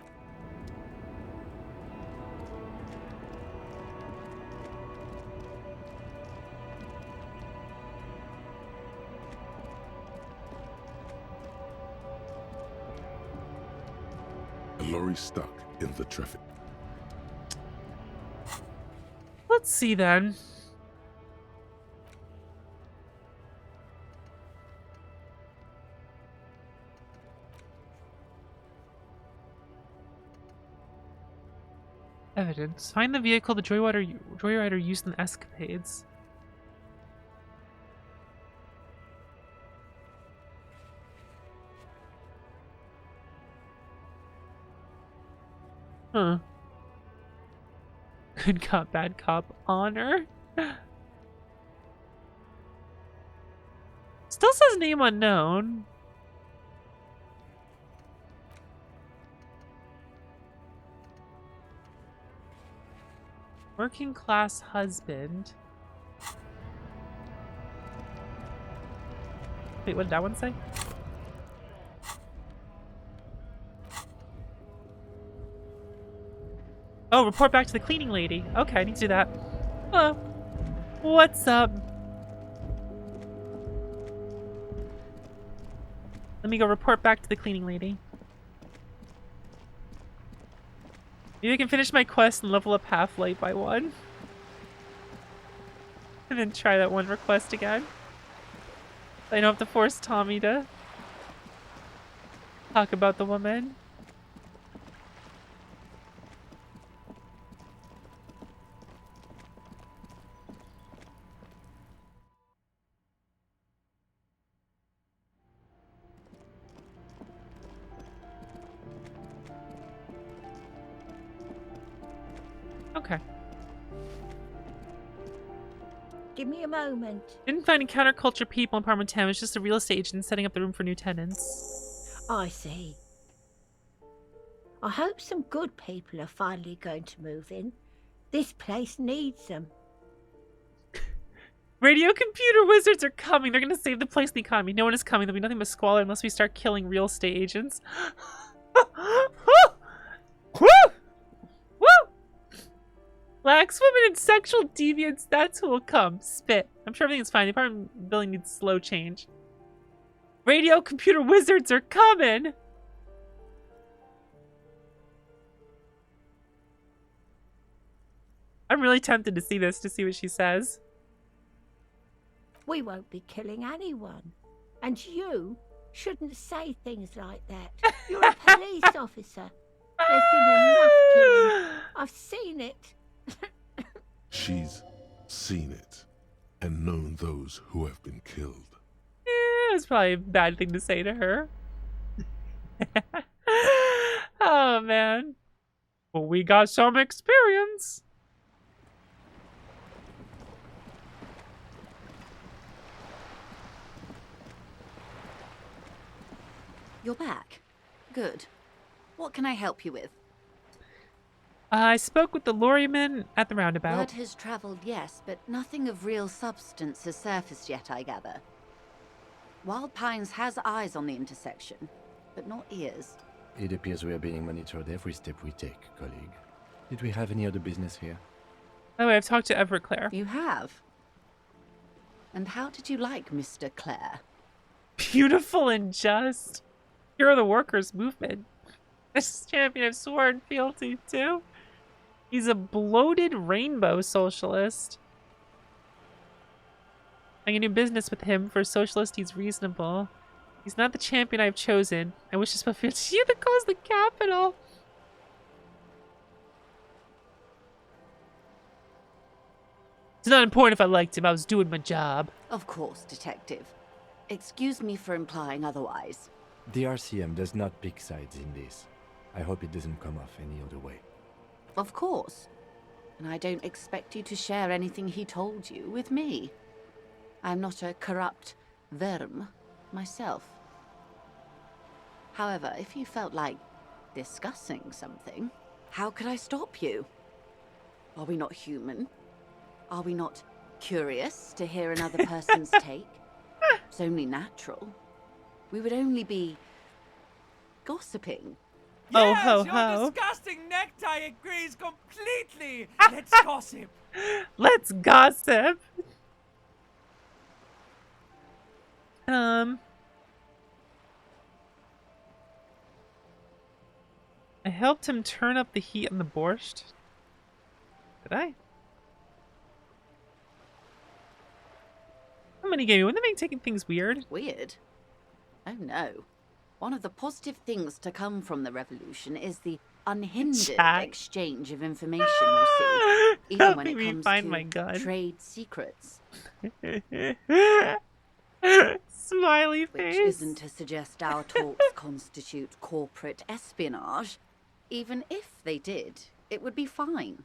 A lorry stuck in the traffic. Let's see then. Evidence. Find the vehicle the joyrider used in the escapades. Huh. Good cop, bad cop, honor. Still says name unknown. Working class husband. Wait, what did that one say? Oh, report back to the cleaning lady. Okay, I need to do that. Hello. What's up? Let me go report back to the cleaning lady. Maybe I can finish my quest and level up Half-Light by 1. And then try that one request again. I don't have to force Tommy to talk about the woman. Okay. Give me a moment. Didn't find any counterculture people in Apartment 10. It was just a real estate agent setting up the room for new tenants. I see. I hope some good people are finally going to move in. This place needs them. Radio computer wizards are coming. They're going to save the place and the economy. No one is coming. There'll be nothing but squalor unless we start killing real estate agents. Woo! Woo! Lax women and sexual deviants. That's who will come. Spit. I'm sure everything's fine. The apartment building needs slow change. Radio computer wizards are coming. I'm really tempted to see this, to see what she says. We won't be killing anyone. And you shouldn't say things like that. You're a police officer. There's been enough killing. I've seen it. She's seen it and known those who have been killed. Yeah, it's probably a bad thing to say to her. Oh, man. Well, we got some experience. You're back. Good. What can I help you with? I spoke with the lorryman at the roundabout. Word has traveled, yes, but nothing of real substance has surfaced yet, I gather. Wild Pines has eyes on the intersection, but not ears. It appears we are being monitored every step we take, colleague. Did we have any other business here? By the way, I've talked to Everett Clare. You have? And how did you like Mr. Clare? Beautiful and just. Hero of the workers movement. This champion of sword fealty too. He's a bloated rainbow socialist. I can do business with him. For a socialist, he's reasonable. He's not the champion I've chosen. I wish to fulfill you the cause the capital. It's not important if I liked him. I was doing my job. Of course, Detective. Excuse me for implying otherwise. The RCM does not pick sides in this. I hope it doesn't come off any other way. Of course. And I don't expect you to share anything he told you with me. I'm not a corrupt verm myself. However, if you felt like discussing something, how could I stop you? Are we not human? Are we not curious to hear another person's take? It's only natural. We would only be gossiping. Yes, ho, your ho. disgusting necktie agrees completely. Let's gossip. Let's gossip. I helped him turn up the heat on the borscht. Did I? How many gave me? Wouldn't that make taking things weird? Weird? Oh no. One of the positive things to come from the revolution is the unhindered Chat. exchange of information, you see. Even when Helping it me comes find to my gun. trade secrets. Smiley face. Which isn't to suggest our talks constitute corporate espionage. Even if they did, it would be fine.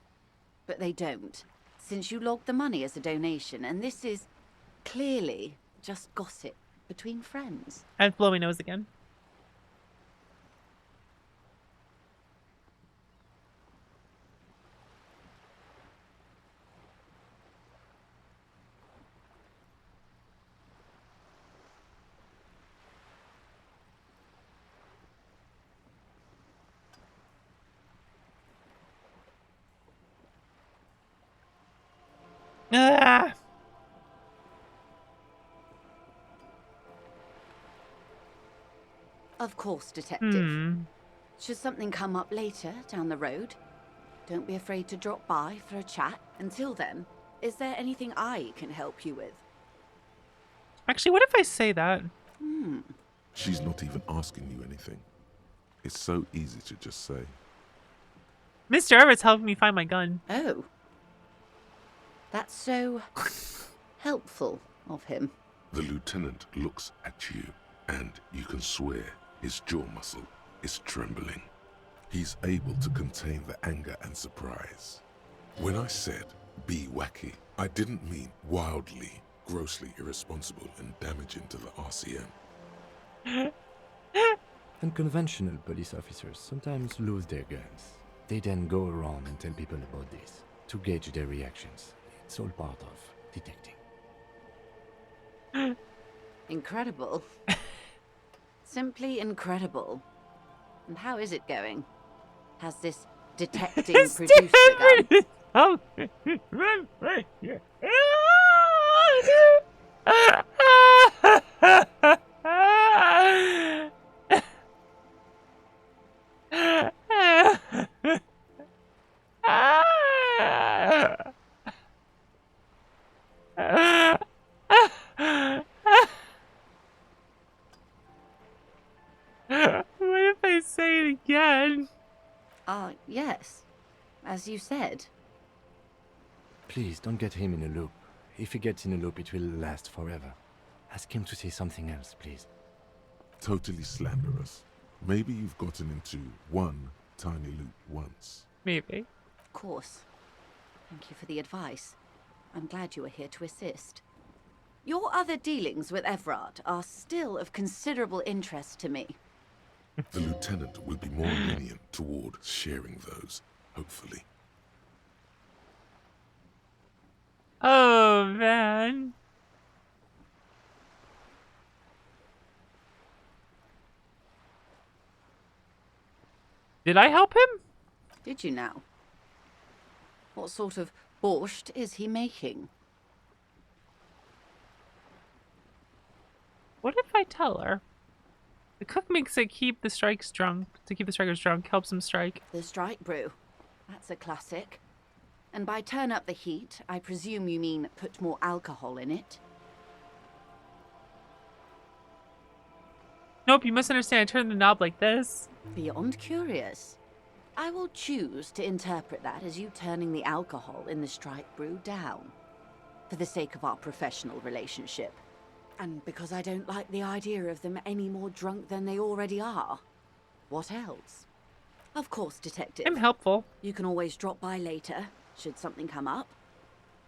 But they don't, since you logged the money as a donation, and this is clearly just gossip between friends. I have blowy nose again. Ah! Of course, Detective. Hmm. Should something come up later down the road, don't be afraid to drop by for a chat. Until then, is there anything I can help you with? Actually, what if I say that? She's not even asking you anything. It's so easy to just say. Mr. Everett's helping me find my gun. Oh. That's so helpful of him. The lieutenant looks at you, and you can swear his jaw muscle is trembling. He's able to contain the anger and surprise. When I said be wacky, I didn't mean wildly, grossly irresponsible and damaging to the RCM. Unconventional police officers sometimes lose their guns. They then go around and tell people about this to gauge their reactions. It's all part of detecting. Incredible. Simply incredible. And how is it going? Has this detecting produced a gun? What if I say it again? Yes. As you said. Please don't get him in a loop. If he gets in a loop, it will last forever. Ask him to say something else, please. Totally slanderous. Maybe you've gotten into one tiny loop once. Maybe. Of course. Thank you for the advice. I'm glad you are here to assist. Your other dealings with Everard are still of considerable interest to me. The lieutenant will be more lenient toward sharing those, hopefully. Oh, man. Did I help him? Did you now? What sort of borscht is he making? What if I tell her? The cook makes it keep the strikers drunk, helps them strike. The strike brew. That's a classic. And by turn up the heat, I presume you mean put more alcohol in it? Nope, you must understand. I turn the knob like this. Beyond curious. I will choose to interpret that as you turning the alcohol in the strike brew down. For the sake of our professional relationship. And because I don't like the idea of them any more drunk than they already are. What else? Of course, Detective. I'm helpful. You can always drop by later, should something come up.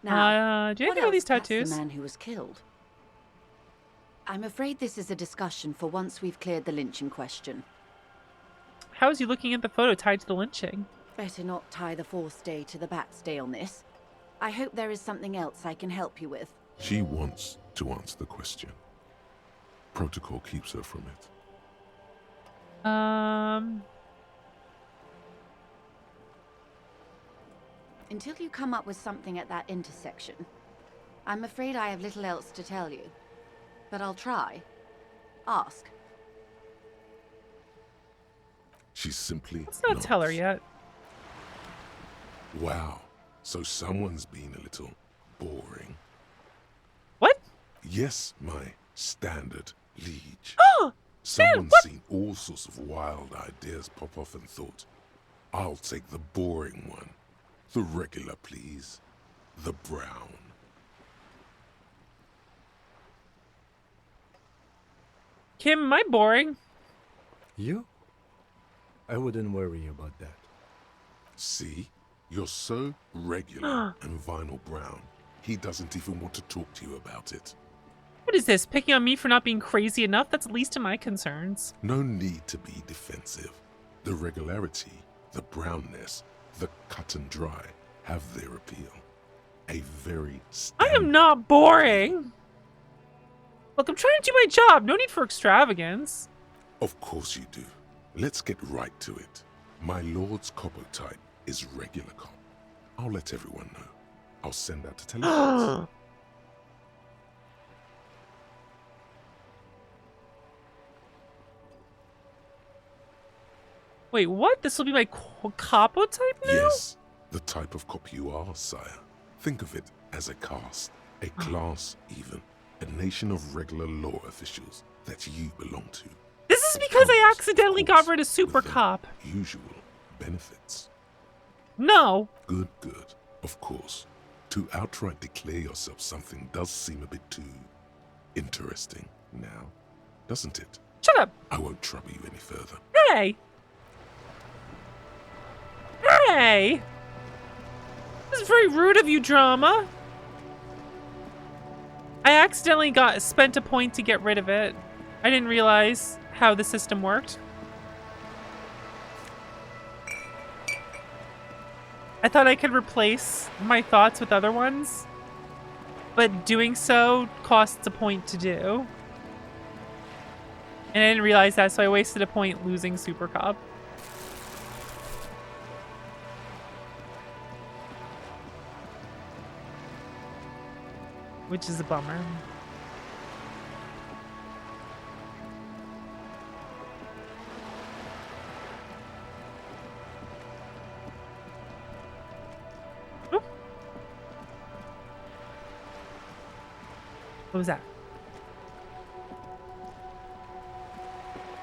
Now, do you know these tattoos? The man who was killed. I'm afraid this is a discussion for once we've cleared the lynching question. How is he looking at the photo tied to the lynching? Better not tie the fourth day to the bat's day on this. I hope there is something else I can help you with. She wants to answer the question. Protocol keeps her from it. Until you come up with something at that intersection, I'm afraid I have little else to tell you. But I'll try. Ask. She's simply Let's not tell her yet. Wow. So someone's been a little boring. What? Yes, my standard liege. Oh! Someone's seen all sorts of wild ideas pop off and thought, I'll take the boring one. The regular, please. The brown. Kim, am I boring? You? I wouldn't worry about that. See? You're so regular and vinyl brown. He doesn't even want to talk to you about it. What is this? Picking on me for not being crazy enough? That's least of my concerns. No need to be defensive. The regularity, the brownness, the cut and dry have their appeal. A very I am not boring. Look, I'm trying to do my job. No need for extravagance. Of course you do. Let's get right to it. My lord's copper type is regular cop. I'll let everyone know. I'll send out a telephone. Wait, what? This will be my capo type now? Yes, the type of cop you are, sire. Think of it as a caste, a class even, a nation of regular law officials that you belong to. This is because I accidentally got rid of Super Cop. Usual benefits. No. Good, good. Of course. To outright declare yourself something does seem a bit too interesting now, doesn't it? Shut up. I won't trouble you any further. Hey. Hey. This is very rude of you, drama. I accidentally spent a point to get rid of it. I didn't realize how the system worked. I thought I could replace my thoughts with other ones, but doing so costs a point to do. And I didn't realize that, so I wasted a point losing Super Cop. Which is a bummer. What was that?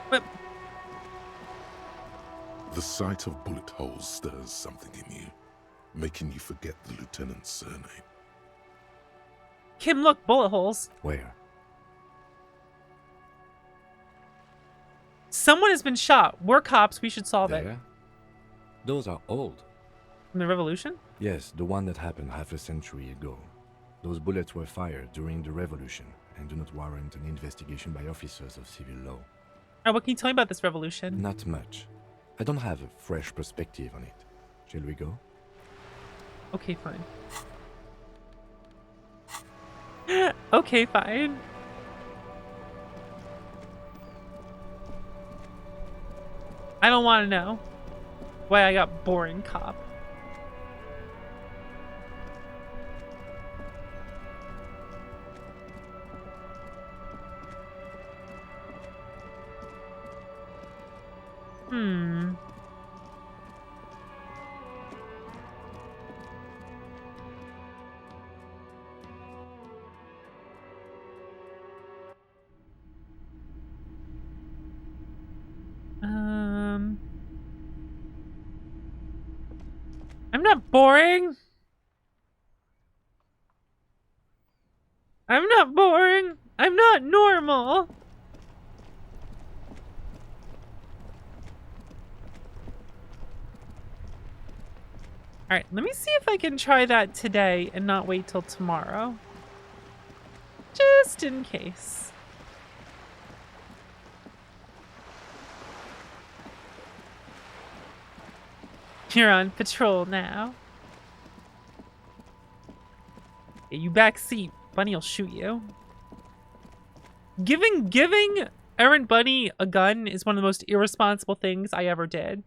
What? The sight of bullet holes stirs something in you, making you forget the lieutenant's surname. Kim, look, bullet holes. Where? Someone has been shot. We're cops. We should solve it. Those are old. From the Revolution? Yes, the one that happened half a century ago. Those bullets were fired during the Revolution and do not warrant an investigation by officers of civil law. Oh, what can you tell me about this revolution? Not much. I don't have a fresh perspective on it. Shall we go? Okay, fine. Okay, fine. I don't want to know why I got boring cop. Hmm. I'm not boring. I'm not boring. I'm not normal. Alright, let me see if I can try that today and not wait till tomorrow. Just in case. You're on patrol now. Yeah, you back seat. Bunny will shoot you. Giving Errant Bunny a gun is one of the most irresponsible things I ever did.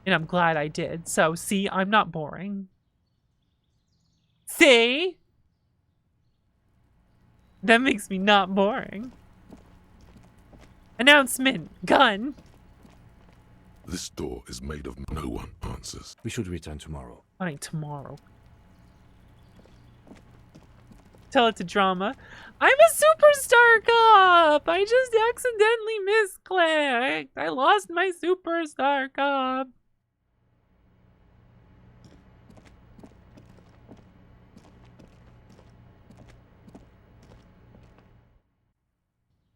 And I'm glad I did. So, see, I'm not boring. See? That makes me not boring. Announcement. Gun. This door is made of no one answers. We should return tomorrow. Fine, tomorrow. Tell it to drama. I'm a superstar cop! I just accidentally misclicked. I lost my superstar cop.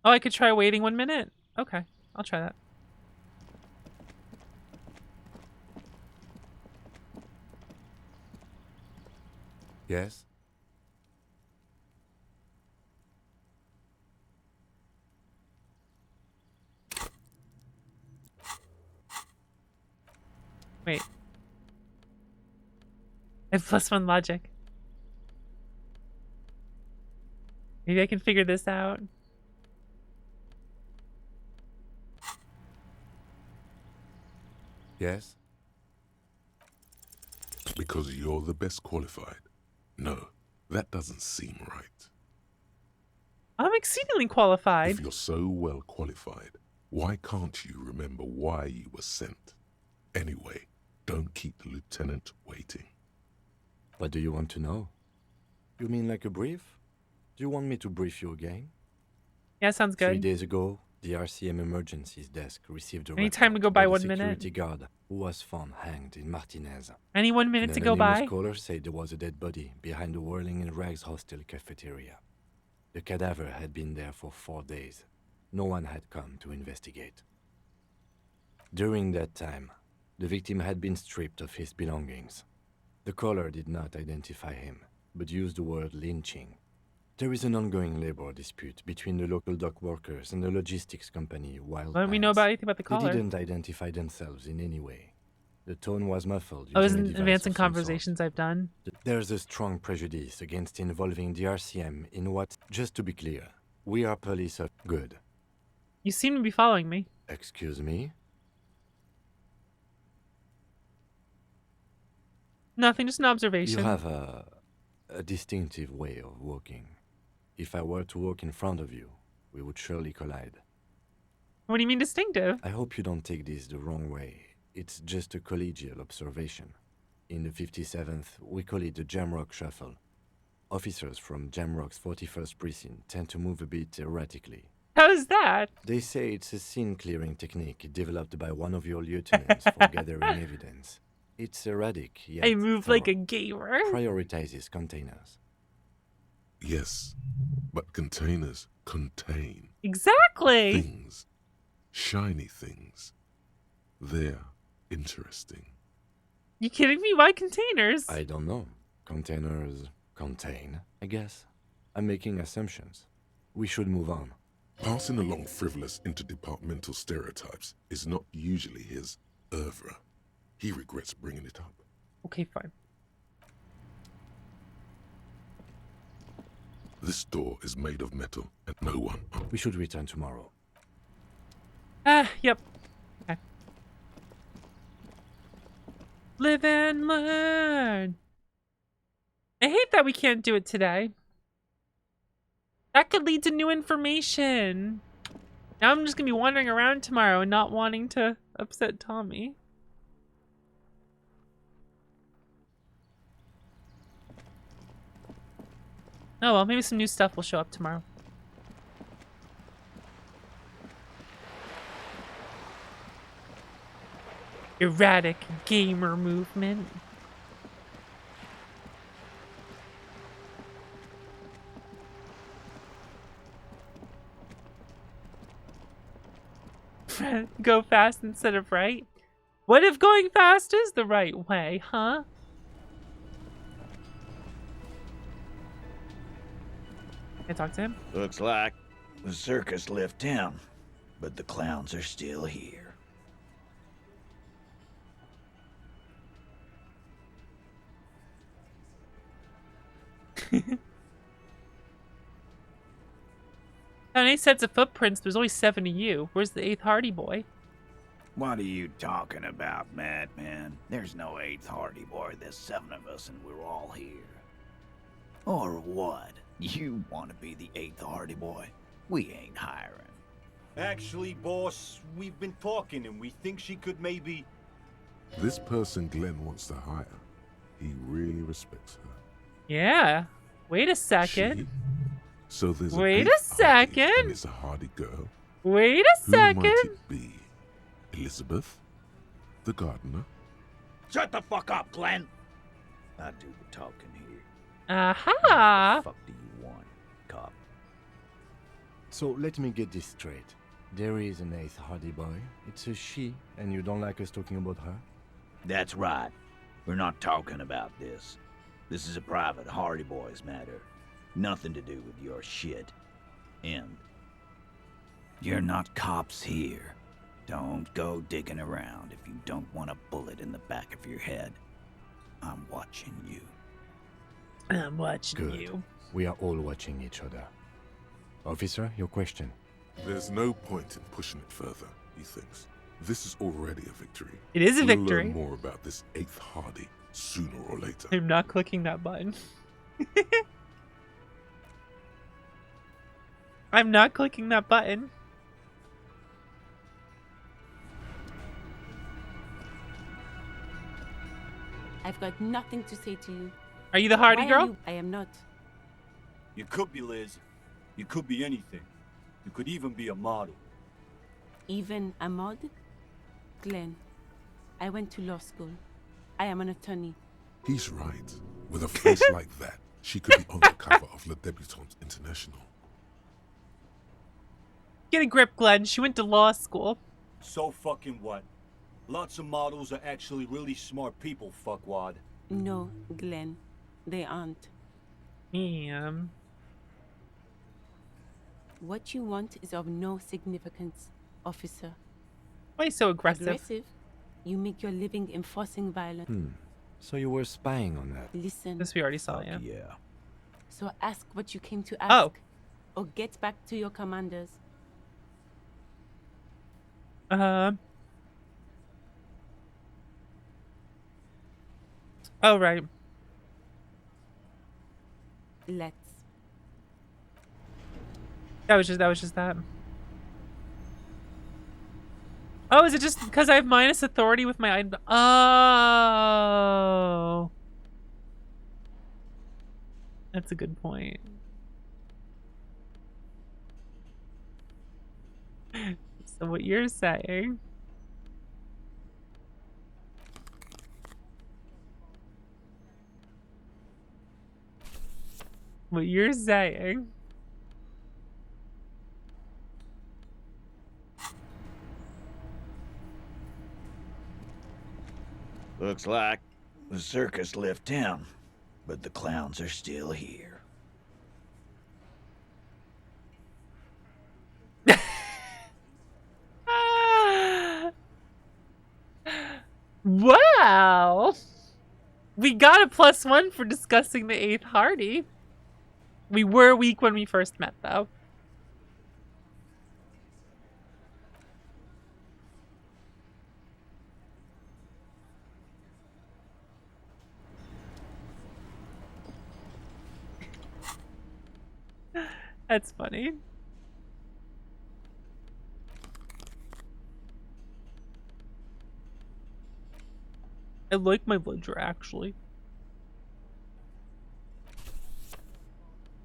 Oh, I could try waiting 1 minute? Okay, I'll try that. Yes? Wait. I have +1 logic. Maybe I can figure this out. Yes? Because you're the best qualified. No, that doesn't seem right. I'm exceedingly qualified. If you're so well qualified, why can't you remember why you were sent? Anyway, don't keep the lieutenant waiting. What do you want to know? You mean like a brief? Do you want me to brief you again? Yeah, sounds good. 3 days ago, the RCM emergencies desk received a Any time to go by 1 minute? security guard who was found hanged in Martinez. Any 1 minute to go by? An anonymous caller said there was a dead body behind the Whirling in Rags hostel cafeteria. The cadaver had been there for 4 days. No one had come to investigate. During that time, the victim had been stripped of his belongings. The caller did not identify him, but used the word lynching. There is an ongoing labor dispute between the local dock workers and the logistics company Wild Why don't we know about anything about the caller? They didn't identify themselves in any way. The tone was muffled. Oh, using a isn't device advancing of some conversations I've done? There's a strong prejudice against involving the RCM in what, just to be clear, we are police of good. You seem to be following me. Excuse me? Nothing, just an observation. You have a distinctive way of walking. If I were to walk in front of you, we would surely collide. What do you mean distinctive? I hope you don't take this the wrong way. It's just a collegial observation. In the 57th, we call it the Jamrock Shuffle. Officers from Jamrock's 41st Precinct tend to move a bit erratically. How's that? They say it's a scene-clearing technique developed by one of your lieutenants for gathering evidence. It's erratic, yet I move like a gamer. Prioritizes containers. Yes, but containers contain Exactly. things, shiny things. They're interesting. You kidding me? Why containers? I don't know. Containers contain, I guess. I'm making assumptions. We should move on. Passing along frivolous interdepartmental stereotypes is not usually his oeuvre. He regrets bringing it up. Okay, fine. This door is made of metal, and no one... We should return tomorrow. Yep. Okay. Live and learn. I hate that we can't do it today. That could lead to new information. Now I'm just gonna be wandering around tomorrow and not wanting to upset Tommy. Oh well, maybe some new stuff will show up tomorrow. Erratic gamer movement. Go fast instead of right? What if going fast is the right way, huh? Can I talk to him? Looks like the circus left town, but the clowns are still here. Found 8 sets of footprints. There's only 7 of you. Where's the 8th Hardy boy? What are you talking about, madman? There's no 8th Hardy boy. There's 7 of us and we're all here. Or what? You want to be the 8th Hardy boy? We ain't hiring. Actually, boss, we've been talking and we think she could maybe... This person Glenn wants to hire, he really respects her. Yeah. Wait a second. She? So there's Wait a a second. Hardy, and it's a Hardy girl. Wait a second. Who might it be? Elizabeth? The gardener? Shut the fuck up, Glenn! I do the talking here. Aha! What the fuck do you want, cop? So let me get this straight. There is an 8th Hardy boy. It's a she, and you don't like us talking about her? That's right. We're not talking about this. This is a private Hardy Boys matter. Nothing to do with your shit. And you're not cops here. Don't go digging around if you don't want a bullet in the back of your head. I'm watching you. I'm watching Good. you. We are all watching each other. Officer, your question. There's no point in pushing it further, he thinks. This is already a victory. It is a We'll victory. learn more about this 8th Hardy sooner or later. I'm not clicking that button. I'm not clicking that button. I've got nothing to say to you. Are you the Hardy Why are girl? you- I am not. You could be Liz. You could be anything. You could even be a model. Even a mod? Glenn, I went to law school. I am an attorney. He's right. With a face like that, she could be on the cover of Le Debutante International. Get a grip, Glenn. She went to law school. So fucking what? Lots of models are actually really smart people, fuckwad. No, Glenn, they aren't. Damn. What you want is of no significance, officer. Why are you so aggressive? Aggressive? You make your living enforcing violence. So you were spying on her? Listen. This we already saw, yeah. Yeah. So ask what you came to ask. Oh. Or get back to your commanders. Oh, right. Let's. That was just that. Oh, is it just because I have minus authority with my item? Oh. That's a good point. So what you're saying... What you're saying... Looks like the circus left town, but the clowns are still here. Wow! We got a +1 for discussing the 8th Hardy. We were weak when we first met, though. That's funny. I like my ledger, actually.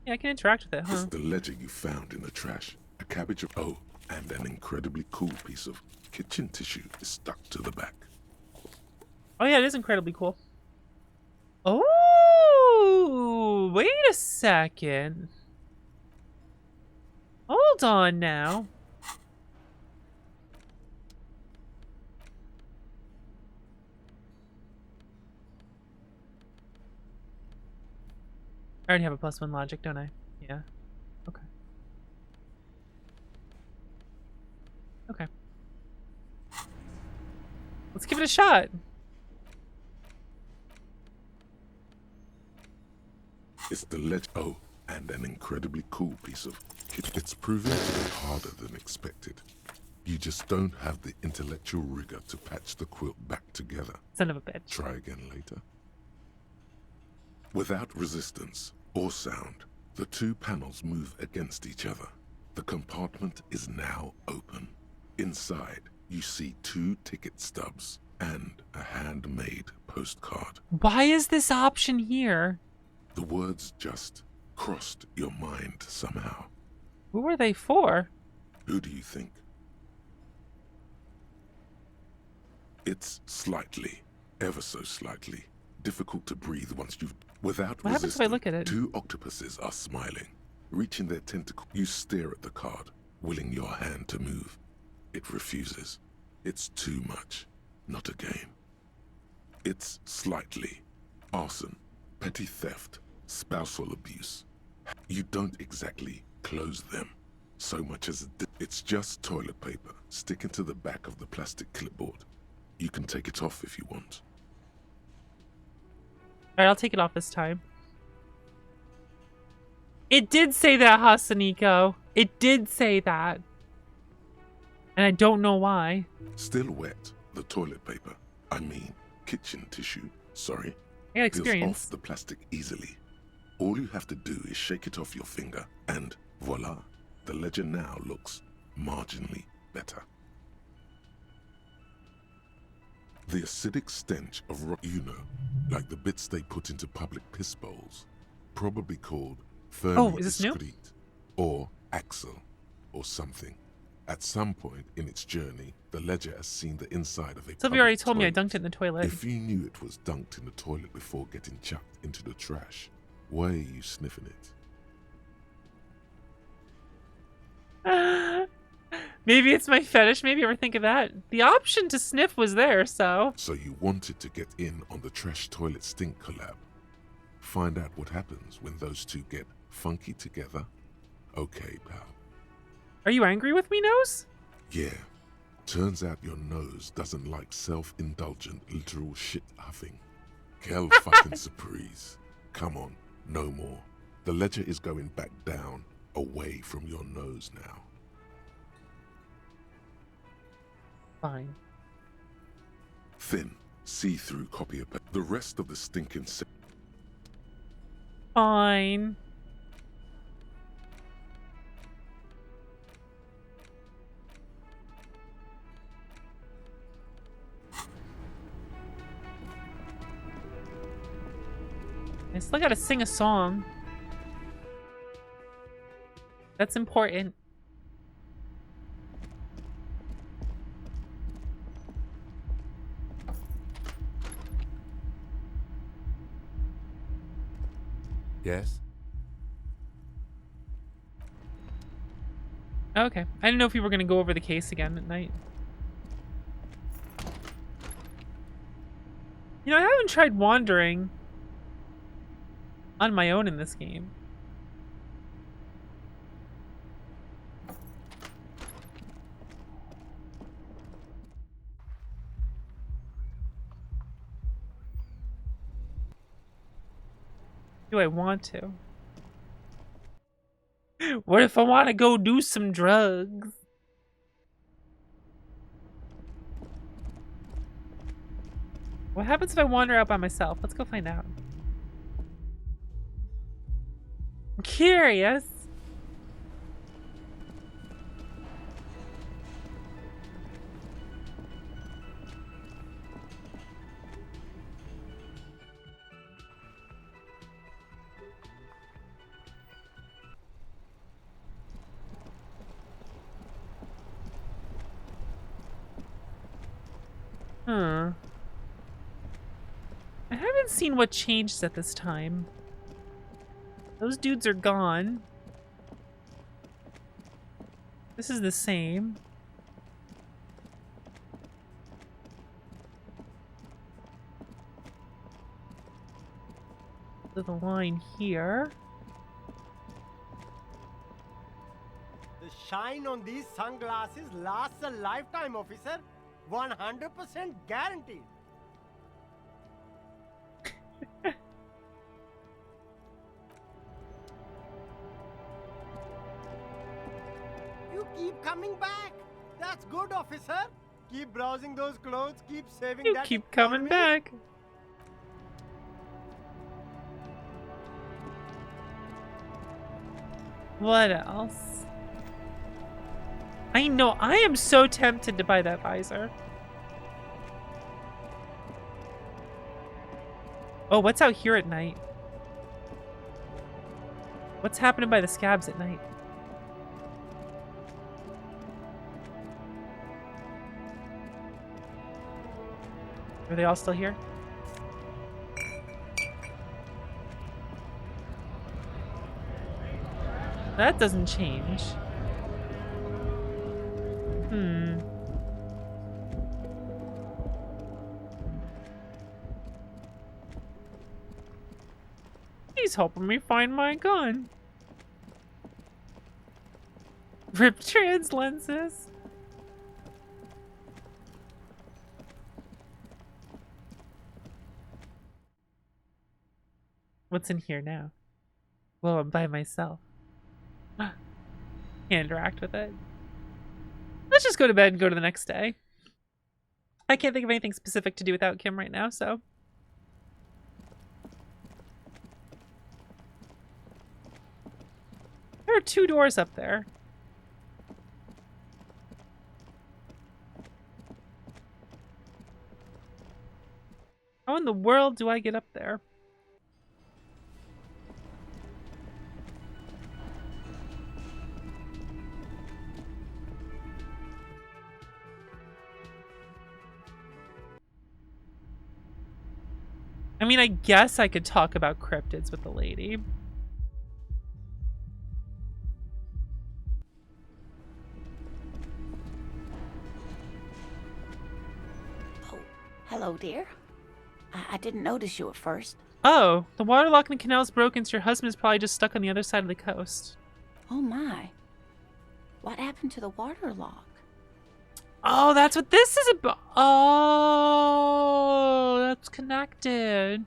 Yeah, I can interact with it, huh? It's the ledger you found in the trash. A cabbage of... Oh, and an incredibly cool piece of kitchen tissue is stuck to the back. Oh yeah, it is incredibly cool. Oh, wait a second. Hold on now. I already have a +1 logic, don't I? Yeah. Okay. Okay. Let's give it a shot. It's the ledger. Oh, and an incredibly cool piece of kit. It's proving to be harder than expected. You just don't have the intellectual rigor to patch the quilt back together. Son of a bitch. Try again later. Without resistance or sound, the two panels move against each other. The compartment is now open. Inside, you see 2 ticket stubs and a handmade postcard. Why is this option here? The words just crossed your mind somehow. Who are they for? Who do you think? It's slightly, ever so slightly, difficult to breathe once you've... Without What happens if I look at it? 2 octopuses are smiling. Reaching their tentacle, you stare at the card, willing your hand to move. It refuses. It's too much. Not a game. It's slightly arson, petty theft, spousal abuse. You don't exactly close them so much as it's just toilet paper sticking to the back of the plastic clipboard. You can take it off if you want. Alright, I'll take it off this time. It did say that, Hasaniko. It did say that. And I don't know why. Still wet, the toilet paper, I mean kitchen tissue, sorry, I got experience. peels off the plastic easily. All you have to do is shake it off your finger and voila, the ledger now looks marginally better. The acidic stench of like the bits they put into public piss bowls, probably called Oh, is this new? discrete or axle or something. At some point in its journey, the ledger has seen the inside of a Sylvia already public told me I toilet. dunked it in the toilet. If you knew it was dunked in the toilet before getting chucked into the trash, why are you sniffing it? Maybe it's my fetish. Maybe ever think of that. The option to sniff was there, so... So you wanted to get in on the trash toilet stink collab. Find out what happens when those two get funky together? Okay, pal. Are you angry with me, Nose? Yeah. Turns out your nose doesn't like self-indulgent literal shit huffing. Quelle fucking surprise. Come on, no more. The ledger is going back down, away from your nose now. Fine. Thin, see-through copy of the rest of the stinking... Fine. I still gotta sing a song. That's important. Yes? Okay. I didn't know if we were gonna go over the case again at night. You know, I haven't tried wandering on my own in this game. Do I want to? What if I want to go do some drugs? What happens if I wander out by myself? Let's go find out. I'm curious. Huh. I haven't seen what changed at this time. Those dudes are gone. This is the same. To the line here. The shine on these sunglasses lasts a lifetime, officer. 100% guaranteed. You keep coming back. That's good, officer. Keep browsing those clothes. Keep saving You that keep coming economy. back. What else? I know, I am so tempted to buy that visor. Oh, what's out here at night? What's happening by the scabs at night? Are they all still here? That doesn't change. Hmm. He's helping me find my gun. Rip trans lenses. What's in here now? Well, I'm by myself. Can't interact with it. Let's just go to bed and go to the next day. I can't think of anything specific to do without Kim right now, so. There are 2 doors up there. How in the world do I get up there? I mean, I guess I could talk about cryptids with the lady. Oh, hello, dear. I didn't notice you at first. Oh, the water lock in the canal's broken, so your husband is probably just stuck on the other side of the coast. Oh my. What happened to the water lock? Oh, that's what this is about. Oh, that's connected.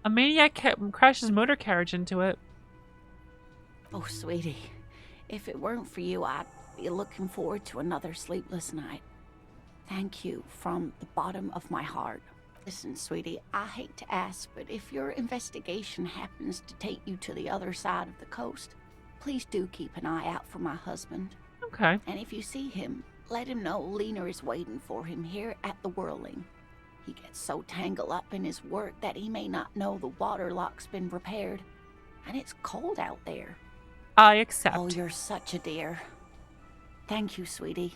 A maniac crashed his motor carriage into it. Oh, sweetie. If it weren't for you, I'd be looking forward to another sleepless night. Thank you from the bottom of my heart. Listen, sweetie, I hate to ask, but if your investigation happens to take you to the other side of the coast, please do keep an eye out for my husband. Okay. And if you see him, let him know Lena is waiting for him here at the Whirling. He gets so tangled up in his work that he may not know the water lock's been repaired. And it's cold out there. I accept. Oh, you're such a dear. Thank you, sweetie.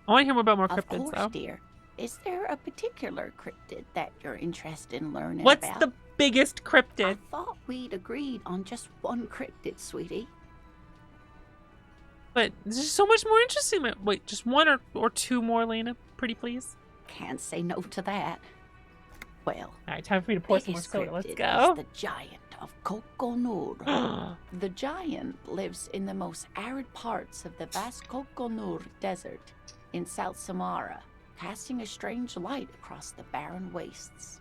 I want to hear more about more Of cryptids, course, though. dear. Is there a particular cryptid that you're interested in learning What's about? the biggest cryptid? I thought we'd agreed on just one cryptid, sweetie. But this is so much more interesting. Wait, just one or 2 more, Lena? Pretty please? Can't say no to that. Well, alright, time for me to pour some more biggest soda. Let's cryptid go. is the giant of Kokonur. The giant lives in the most arid parts of the vast Kokonur Desert in South Samara, casting a strange light across the barren wastes.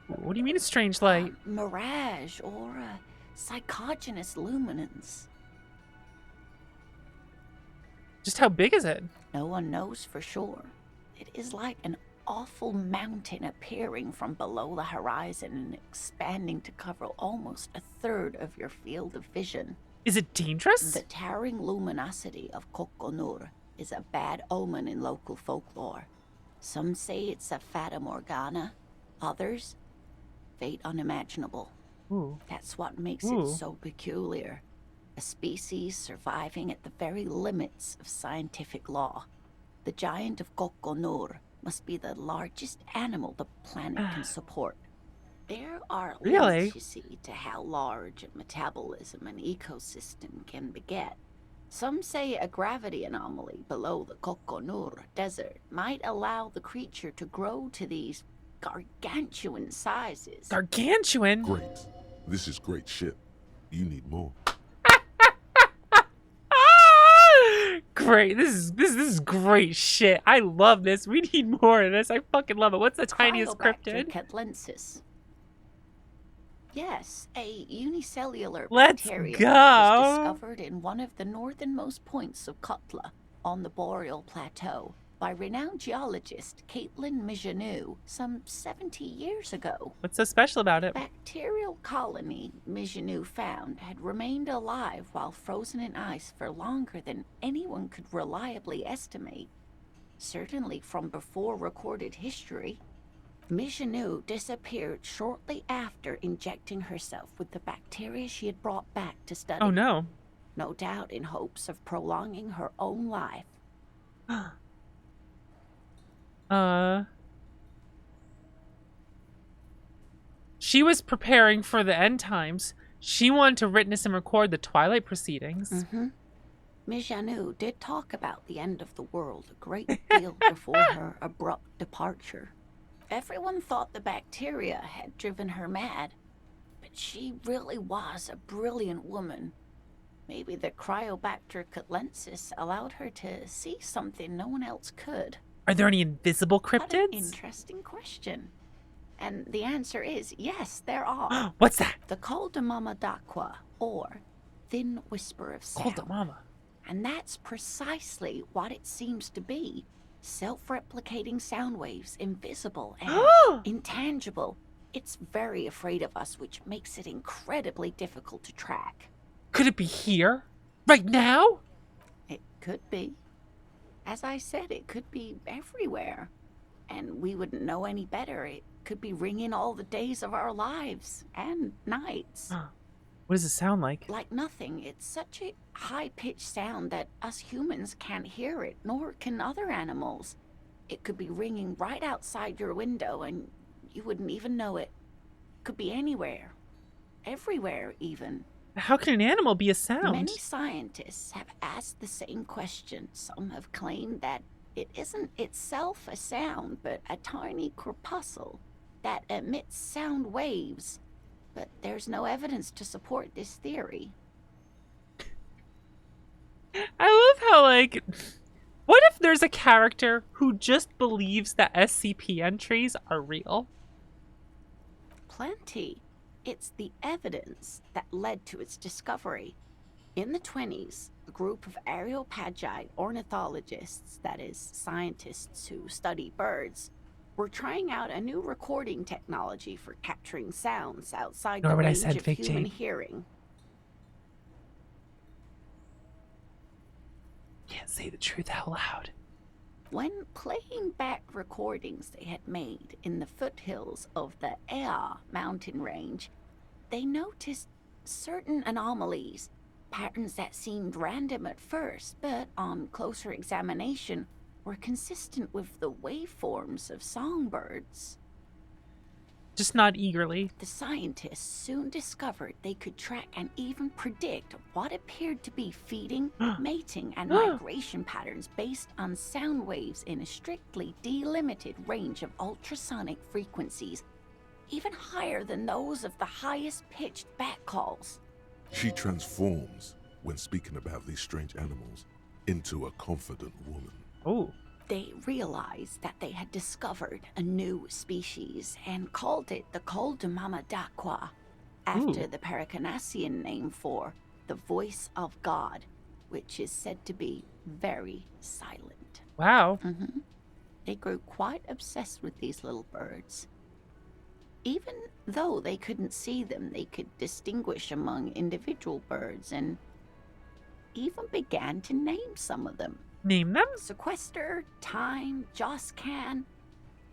What do you mean a strange light? Mirage or a psychogenous luminance. Just how big is it? No one knows for sure. It is like an awful mountain appearing from below the horizon and expanding to cover almost a third of your field of vision. Is it dangerous? The towering luminosity of Kokonur is a bad omen in local folklore. Some say it's a fata morgana, others, fate unimaginable. Ooh. That's what makes Ooh. it so peculiar. A species surviving at the very limits of scientific law. The giant of Kokonur must be the largest animal the planet can support. There are Really? limits, you see, to how large a metabolism an ecosystem can beget. Some say a gravity anomaly below the Kokonur Desert might allow the creature to grow to these gargantuan sizes. Gargantuan? Great. This is great shit. You need more. Great. This is great shit. I love this. We need more of this. I fucking love it. What's the tiniest cryptid? Catlensis. Yes, a unicellular Let's bacteria go. was discovered in one of the northernmost points of Kotla on the Boreal Plateau by renowned geologist Caitlin Mijanou some 70 years ago. What's so special about it? Bacterial colony Mijanou found had remained alive while frozen in ice for longer than anyone could reliably estimate. Certainly from before recorded history. Mijanou disappeared shortly after injecting herself with the bacteria she had brought back to study. Oh no. No doubt in hopes of prolonging her own life. She was preparing for the end times. She wanted to witness and record the Twilight proceedings. Mm-hmm. Mijanou did talk about the end of the world a great deal before her abrupt departure. Everyone thought the bacteria had driven her mad, but she really was a brilliant woman. Maybe the Cryobacter catlensis allowed her to see something no one else could. Are there any invisible cryptids? What an interesting question. And the answer is yes, there are. What's that? The Col de Mama d'Aqua, or Thin Whisper of Sound. Col de Mama. And that's precisely what it seems to be. Self-replicating sound waves, invisible and intangible. It's very afraid of us, which makes it incredibly difficult to track. Could it be here? Right now? It could be. As I said, it could be everywhere. And we wouldn't know any better. It could be ringing all the days of our lives and nights. What does it sound like? Like nothing. It's such a high-pitched sound that us humans can't hear it, nor can other animals. It could be ringing right outside your window and you wouldn't even know it. Could be anywhere. Everywhere, even. How can an animal be a sound? Many scientists have asked the same question. Some have claimed that it isn't itself a sound, but a tiny corpuscle that emits sound waves. But there's no evidence to support this theory. I love how, like, what if there's a character who just believes that SCP entries are real? Plenty. It's the evidence that led to its discovery. In the 20s, a group of Areopagi ornithologists, that is, scientists who study birds, were trying out a new recording technology for capturing sounds outside the range of human hearing. Can't say the truth out loud. When playing back recordings they had made in the foothills of the Ea mountain range, they noticed certain anomalies, patterns that seemed random at first, but on closer examination were consistent with the waveforms of songbirds. Just not eagerly. The scientists soon discovered they could track and even predict what appeared to be feeding, mating, and migration patterns based on sound waves in a strictly delimited range of ultrasonic frequencies, even higher than those of the highest-pitched bat calls. She transforms, when speaking about these strange animals, into a confident woman. Oh. They realized that they had discovered a new species and called it the Col de Mama d'Aqua, after the Paracanassian name for the voice of God, which is said to be very silent. Wow. They grew quite obsessed with these little birds. Even though they couldn't see them, they could distinguish among individual birds and even began to name some of them. Name them? Sequester, Time, Joscan.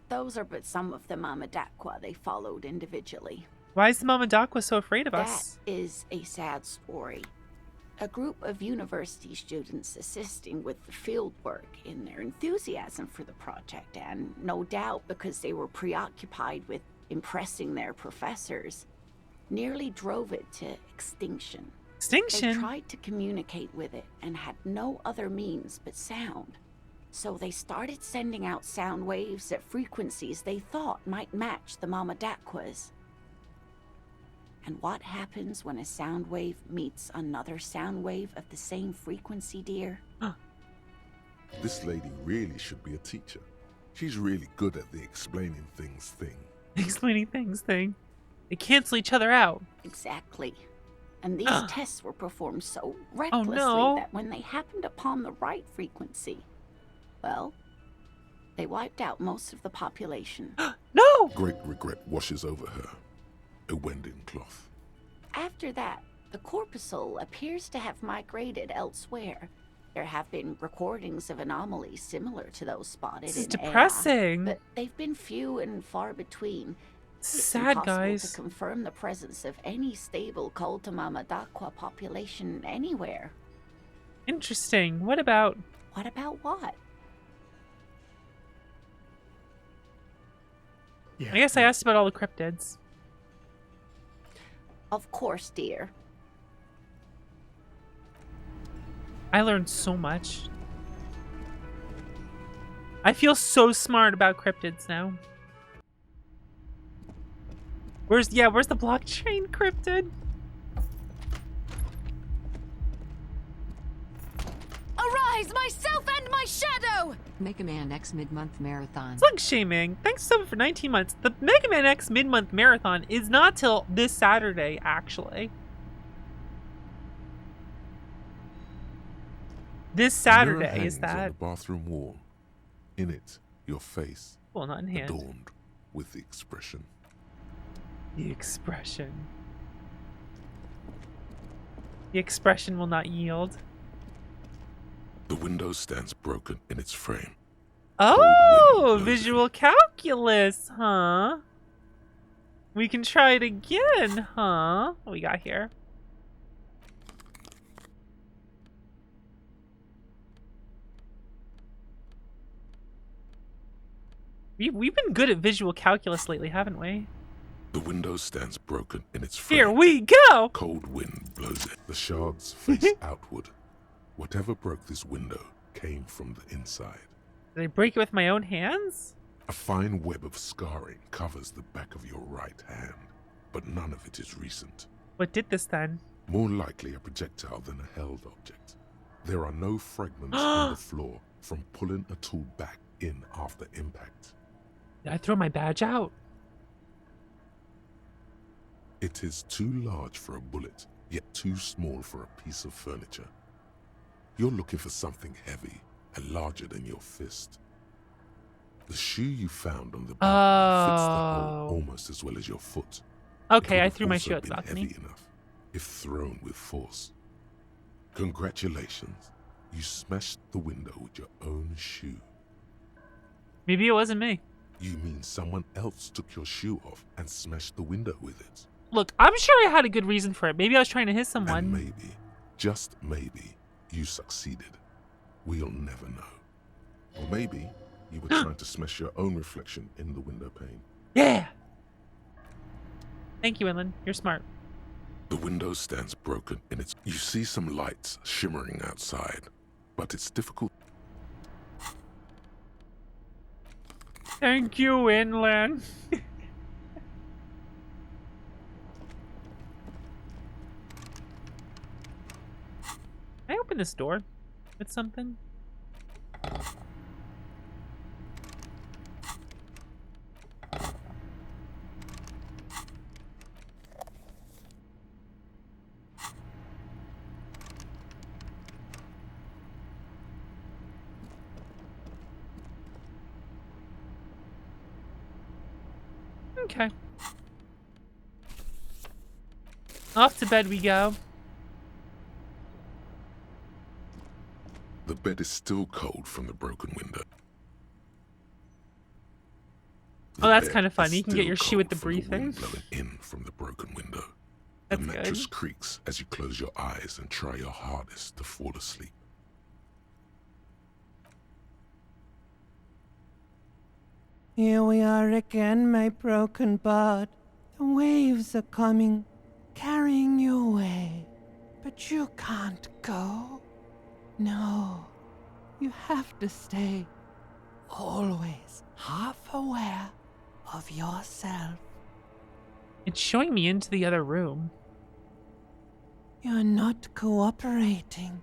Those are but some of the Mama d'Aqua they followed individually. Why is the Mama d'Aqua so afraid of us? That is a sad story. A group of university students assisting with the field work in their enthusiasm for the project, and no doubt because they were preoccupied with impressing their professors, nearly drove it to extinction. Extinction? They tried to communicate with it and had no other means but sound. So they started sending out sound waves at frequencies they thought might match the Mamadakwas. And what happens when a sound wave meets another sound wave of the same frequency, dear? This lady really should be a teacher. She's really good at the explaining things thing. Explaining things thing. They cancel each other out. Exactly. And these tests were performed so recklessly no. that when they happened upon the right frequency, well, they wiped out most of the population. No! Great regret washes over her. A Wending cloth. After that, the corpuscle appears to have migrated elsewhere. There have been recordings of anomalies similar to those spotted This is in depressing. Ea, but they've been few and far between. It's Sad, impossible guys. to confirm the presence of any stable Mamadakwa population anywhere. Interesting. What about... What about what? I guess I asked about all the cryptids. Of course, dear. I learned so much. I feel so smart about cryptids now. Where's the blockchain cryptid? Arise, myself and my shadow! Mega Man X Mid-Month Marathon. Slug Shaming, thanks so much for 19 months. The Mega Man X Mid-Month Marathon is not till this Saturday, actually. This Saturday is that. On the bathroom wall. In it, your face. Well, not in hand. Adorned with the expression. The expression. The expression will not yield. The window stands broken in its frame. Oh, visual calculus, huh? We can try it again, huh? What we got here? We've been good at visual calculus lately, haven't we? The window stands broken in its frame. Here we go! Cold wind blows it. The shards face outward. Whatever broke this window came from the inside. Did I break it with my own hands? A fine web of scarring covers the back of your right hand, but none of it is recent. What did this then? More likely a projectile than a held object. There are no fragments on the floor from pulling a tool back in after impact. Did I throw my badge out? It is too large for a bullet, yet too small for a piece of furniture. You're looking for something heavy and larger than your fist. The shoe you found on the balcony fits the hole almost as well as your foot. Okay, It I would threw my also shoe at the been balcony. heavy enough if thrown with force. Congratulations, you smashed the window with your own shoe. Maybe it wasn't me. You mean someone else took your shoe off and smashed the window with it? Look, I'm sure I had a good reason for it. Maybe I was trying to hit someone. And maybe, just maybe, you succeeded. We'll never know. Or maybe you were trying to smash your own reflection in the window pane. Yeah! Thank you, Inland. You're smart. The window stands broken in its... You see some lights shimmering outside, but it's difficult... Thank you, Inland. Can I open this door with something? Okay. Off to bed we go. The bed is still cold from the broken window. Oh, that's kind of fun. You can get your shoe with the breathing. Blowing in from the broken window. The mattress creaks as you close your eyes and try your hardest to fall asleep. Here we are again, my broken bird. The waves are coming, carrying you away. But you can't go. No, you have to stay. Always half aware of yourself. It's showing me into the other room. You're not cooperating,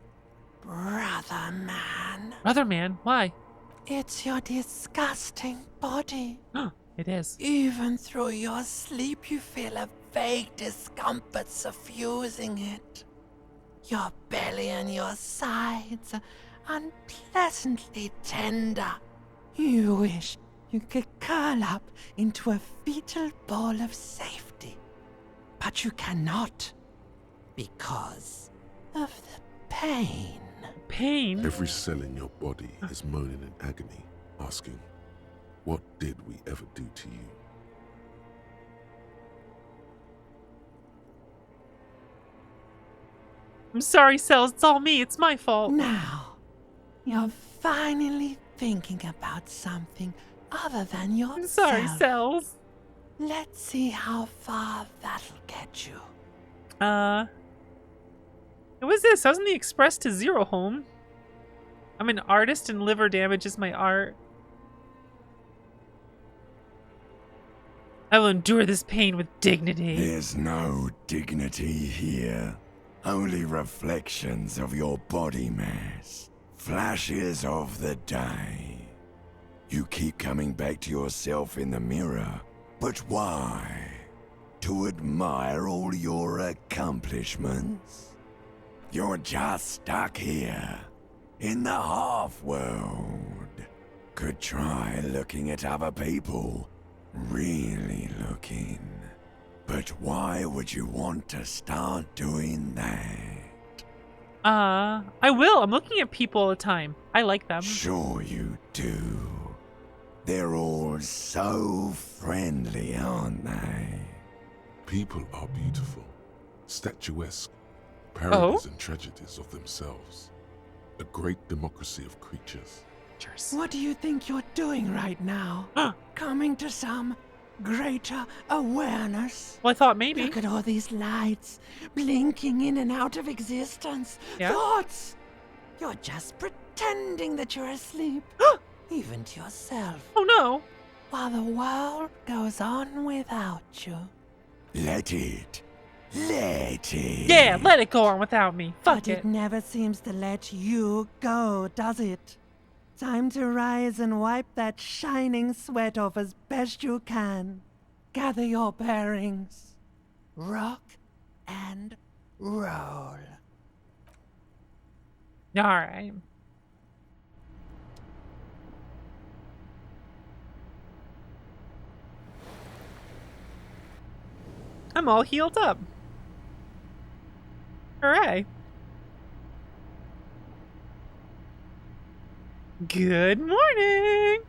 brother man. Brother man? Why? It's your disgusting body. It is. Even through your sleep, you feel a vague discomfort suffusing it. Your belly and your sides are unpleasantly tender. You wish you could curl up into a fetal ball of safety. But you cannot, because of the pain. Pain? Every cell in your body is moaning in agony, asking, what did we ever do to you? I'm sorry, Cells. It's all me. It's my fault. Now, you're finally thinking about something other than yourself. I'm sorry, Cells. Let's see how far that'll get you. What was this? I was in the express to Zero Home. I'm an artist and liver damage is my art. I will endure this pain with dignity. There's no dignity here. Only reflections of your body mass. Flashes of the day. You keep coming back to yourself in the mirror. But why? To admire all your accomplishments? You're just stuck here, in the half-world. Could try looking at other people. Really looking. But why would you want to start doing that? I will. I'm looking at people all the time. I like them. Sure you do. They're all so friendly, aren't they? People are beautiful, statuesque, parodies and tragedies of themselves. A great democracy of creatures. What do you think you're doing right now? Coming to some greater awareness? Well, I thought maybe. Look at all these lights blinking in and out of existence. Yeah? Thoughts! You're just pretending that you're asleep. Even to yourself. Oh no! While the world goes on without you. Let it. Let it. Yeah, let it go on without me. Fuck But it. it never seems to let you go, does it? Time to rise and wipe that shining sweat off as best you can. Gather your bearings. Rock and roll. Alright. I'm all healed up. Hooray. Good morning!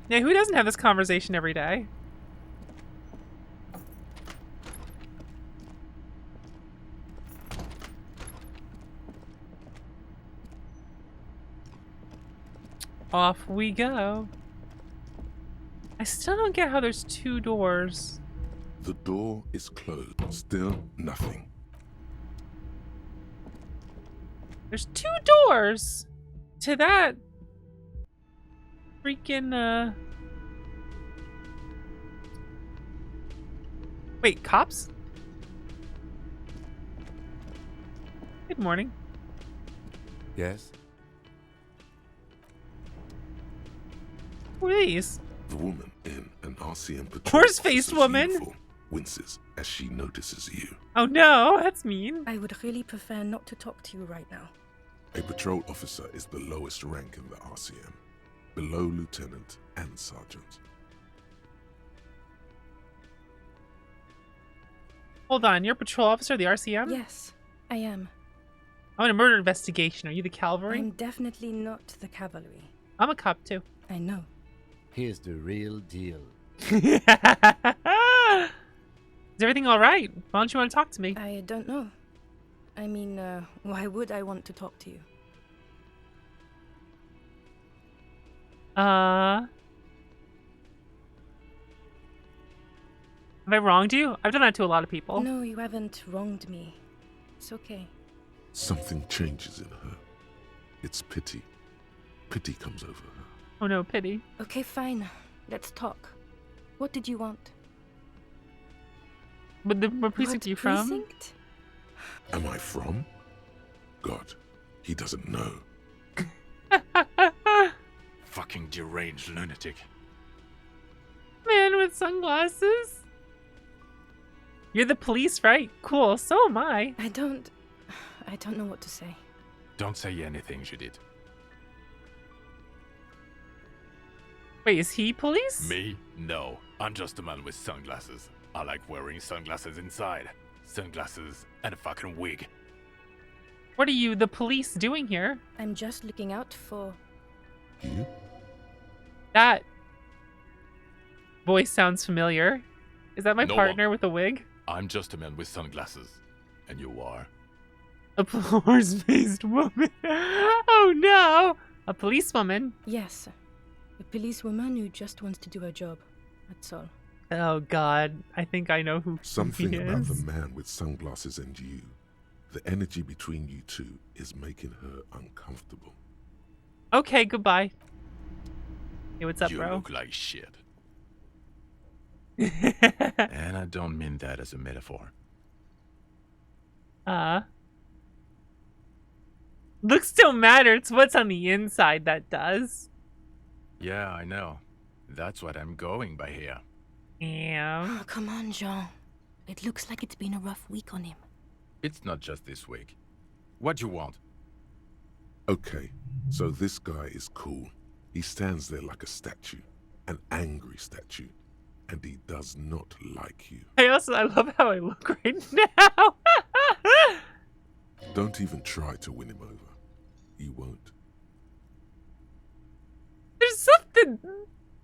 Yeah, who doesn't have this conversation every day? Off we go. I still don't get how there's two doors. The door is closed. Still nothing. There's two doors to that freaking Wait, cops? Good morning. Yes? Who are these? The woman in an RCM patrol Horse-faced officer's woman? uniform winces as she notices you. Oh no, that's mean. I would really prefer not to talk to you right now. A patrol officer is the lowest rank in the RCM, below lieutenant and sergeant. Hold on, you're a patrol officer of the RCM? Yes, I am. I'm in a murder investigation. Are you the cavalry? I'm definitely not the cavalry. I'm a cop too. I know. Here's the real deal. Is everything all right? Why don't you want to talk to me? I don't know. I mean, why would I want to talk to you? Have I wronged you? I've done that to a lot of people. No, you haven't wronged me. It's okay. Something changes in her. It's pity. Pity comes over her. Oh no, pity. Okay, fine. Let's talk. What did you want? What precinct are you from? Precinct? Am I from? God, he doesn't know. Fucking deranged lunatic. Man with sunglasses. You're the police, right? Cool, so am I. I don't know what to say. Don't say anything, Judith. Wait, is he police? Me? No. I'm just a man with sunglasses. I like wearing sunglasses inside. Sunglasses and a fucking wig. What are you, the police, doing here? I'm just looking out for... You? That voice sounds familiar. Is that my No partner with a wig? I'm just a man with sunglasses. And you are? A horse-faced woman. Oh no! A policewoman. Yes. A policewoman who just wants to do her job. That's all. Oh god, I think I know who Something he about is. the man with sunglasses and you. The energy between you two is making her uncomfortable. Okay, goodbye. Hey, what's up, You bro? look like shit. And I don't mean that as a metaphor. Looks don't matter. It's what's on the inside that does. Yeah, I know. That's what I'm going by here. Yeah. Oh, come on, Jean. It looks like it's been a rough week on him. It's not just this week. What do you want? Okay, so this guy is cool. He stands there like a statue, an angry statue, and he does not like you. I love how I look right now. Don't even try to win him over. He won't. There's something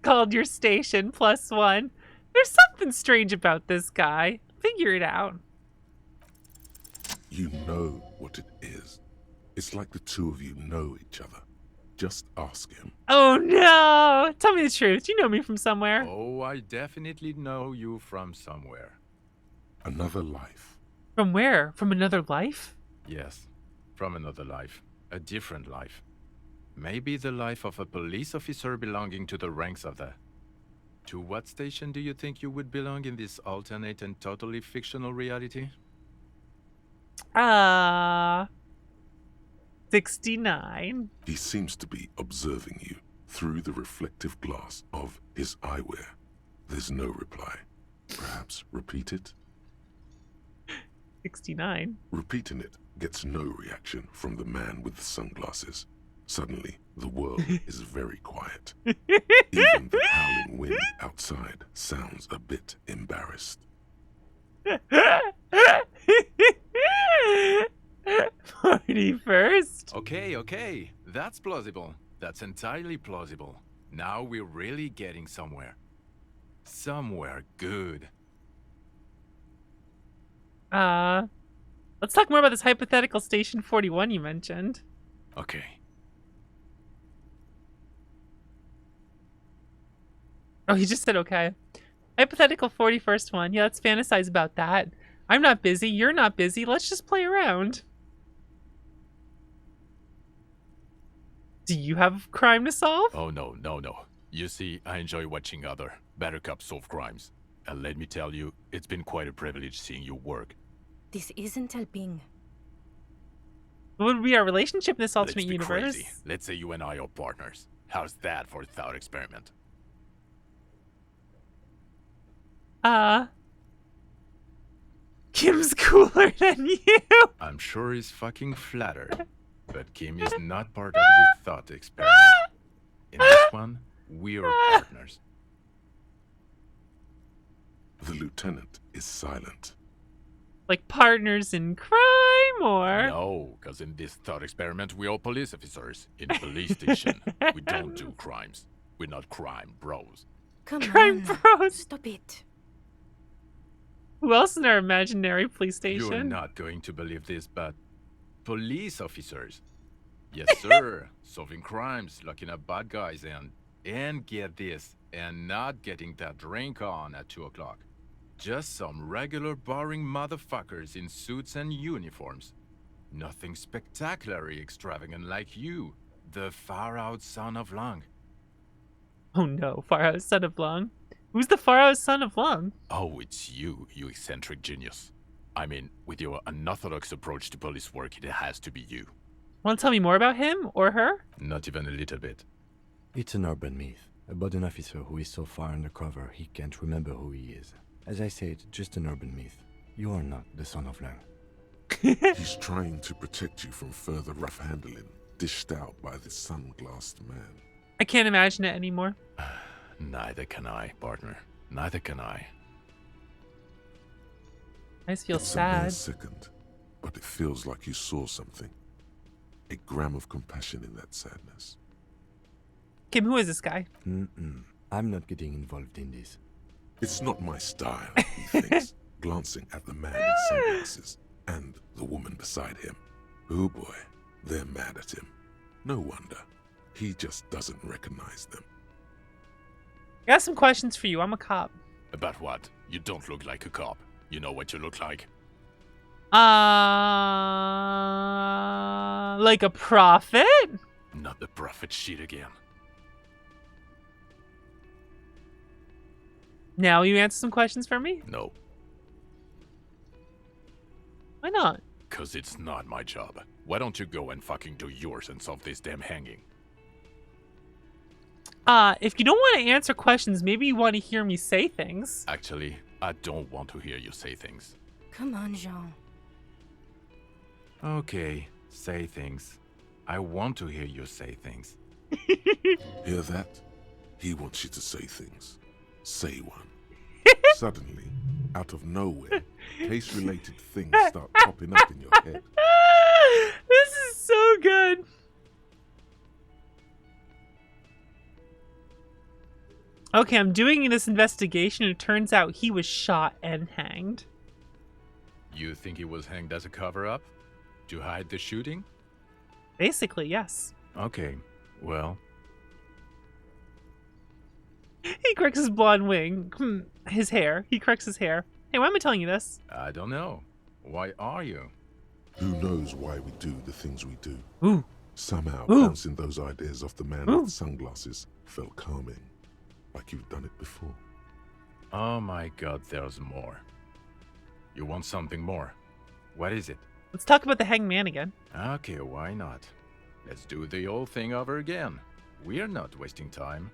called your station +1. There's something strange about this guy. Figure it out. You know what it is. It's like the two of you know each other. Just ask him. Oh no! Tell me the truth. You know me from somewhere. Oh, I definitely know you from somewhere. Another life. From where? From another life? Yes, from another life. A different life. Maybe the life of a police officer belonging to the ranks of the... To what station do you think you would belong in this alternate and totally fictional reality? 69. He seems to be observing you through the reflective glass of his eyewear. There's no reply. Perhaps repeat it? 69. Repeating it gets no reaction from the man with the sunglasses. Suddenly, the world is very quiet. Even the howling wind outside sounds a bit embarrassed. Party first. Okay. That's plausible. That's entirely plausible. Now we're really getting somewhere. Somewhere good. Let's talk more about this hypothetical Station 41 you mentioned. Okay. Oh, he just said okay. Hypothetical 41st one. Yeah, let's fantasize about that. I'm not busy. You're not busy. Let's just play around. Do you have crime to solve? Oh, no. You see, I enjoy watching other better cops solve crimes. And let me tell you, it's been quite a privilege seeing you work. This isn't helping. What would be our relationship in this alternate Let's be universe? crazy. Let's say you and I are partners. How's that for a thought experiment? Kim's cooler than you. I'm sure he's fucking flattered. But Kim is not part of this thought experiment. In this one, we're partners. The lieutenant is silent. Like partners in crime, or? No, because in this thought experiment, we're all police officers. In a police station, we don't do crimes. We're not crime bros. Come Crime on. Bros. Stop it. Who else in our imaginary police station? You're not going to believe this, but police officers. Yes, sir. Solving crimes, locking up bad guys, and get this, and not getting that drink on at 2 o'clock. Just some regular boring motherfuckers in suits and uniforms. Nothing spectacularly extravagant like you, the far-out son of Lung. Oh no, far-out son of Lung. Who's the far-out son of Lung? Oh, it's you, you eccentric genius. I mean, with your unorthodox approach to police work, it has to be you. Want to tell me more about him or her? Not even a little bit. It's an urban myth about an officer who is so far undercover he can't remember who he is. As I said, just an urban myth. You are not the son of Lang. He's trying to protect you from further rough handling, dished out by this sunglassed man. I can't imagine it anymore. Neither can I, partner. Neither can I. I just feel It's a mere sad. second, but it feels like you saw something. A gram of compassion in that sadness. Kim, who is this guy? I'm not getting involved in this. It's not my style, he thinks, glancing at the man in sunglasses and the woman beside him. Oh boy, they're mad at him. No wonder. He just doesn't recognize them. I got some questions for you. I'm a cop. About what? You don't look like a cop. You know what you look like? Like a prophet? Not the prophet shit again. Now you answer some questions for me? No. Why not? 'Cause it's not my job. Why don't you go and fucking do yours and solve this damn hanging? If you don't want to answer questions, maybe you want to hear me say things. Actually, I don't want to hear you say things. Come on, Jean. Okay, say things. I want to hear you say things. Hear that? He wants you to say things. Say one. Suddenly, out of nowhere, case-related things start popping up in your head. This is so good. Okay, I'm doing this investigation. It turns out he was shot and hanged. You think he was hanged as a cover-up? To hide the shooting? Basically, yes. Okay, well... He corrects his blonde wing. His hair. He corrects his hair. Hey, why am I telling you this? I don't know. Why are you? Who knows why we do the things we do? Ooh. Somehow, Ooh. bouncing those ideas off the man Ooh. with sunglasses felt calming. Like you've done it before. Oh my god, there's more. You want something more? What is it? Let's talk about the hanged man again. Okay, why not? Let's do the old thing over again. We're not wasting time.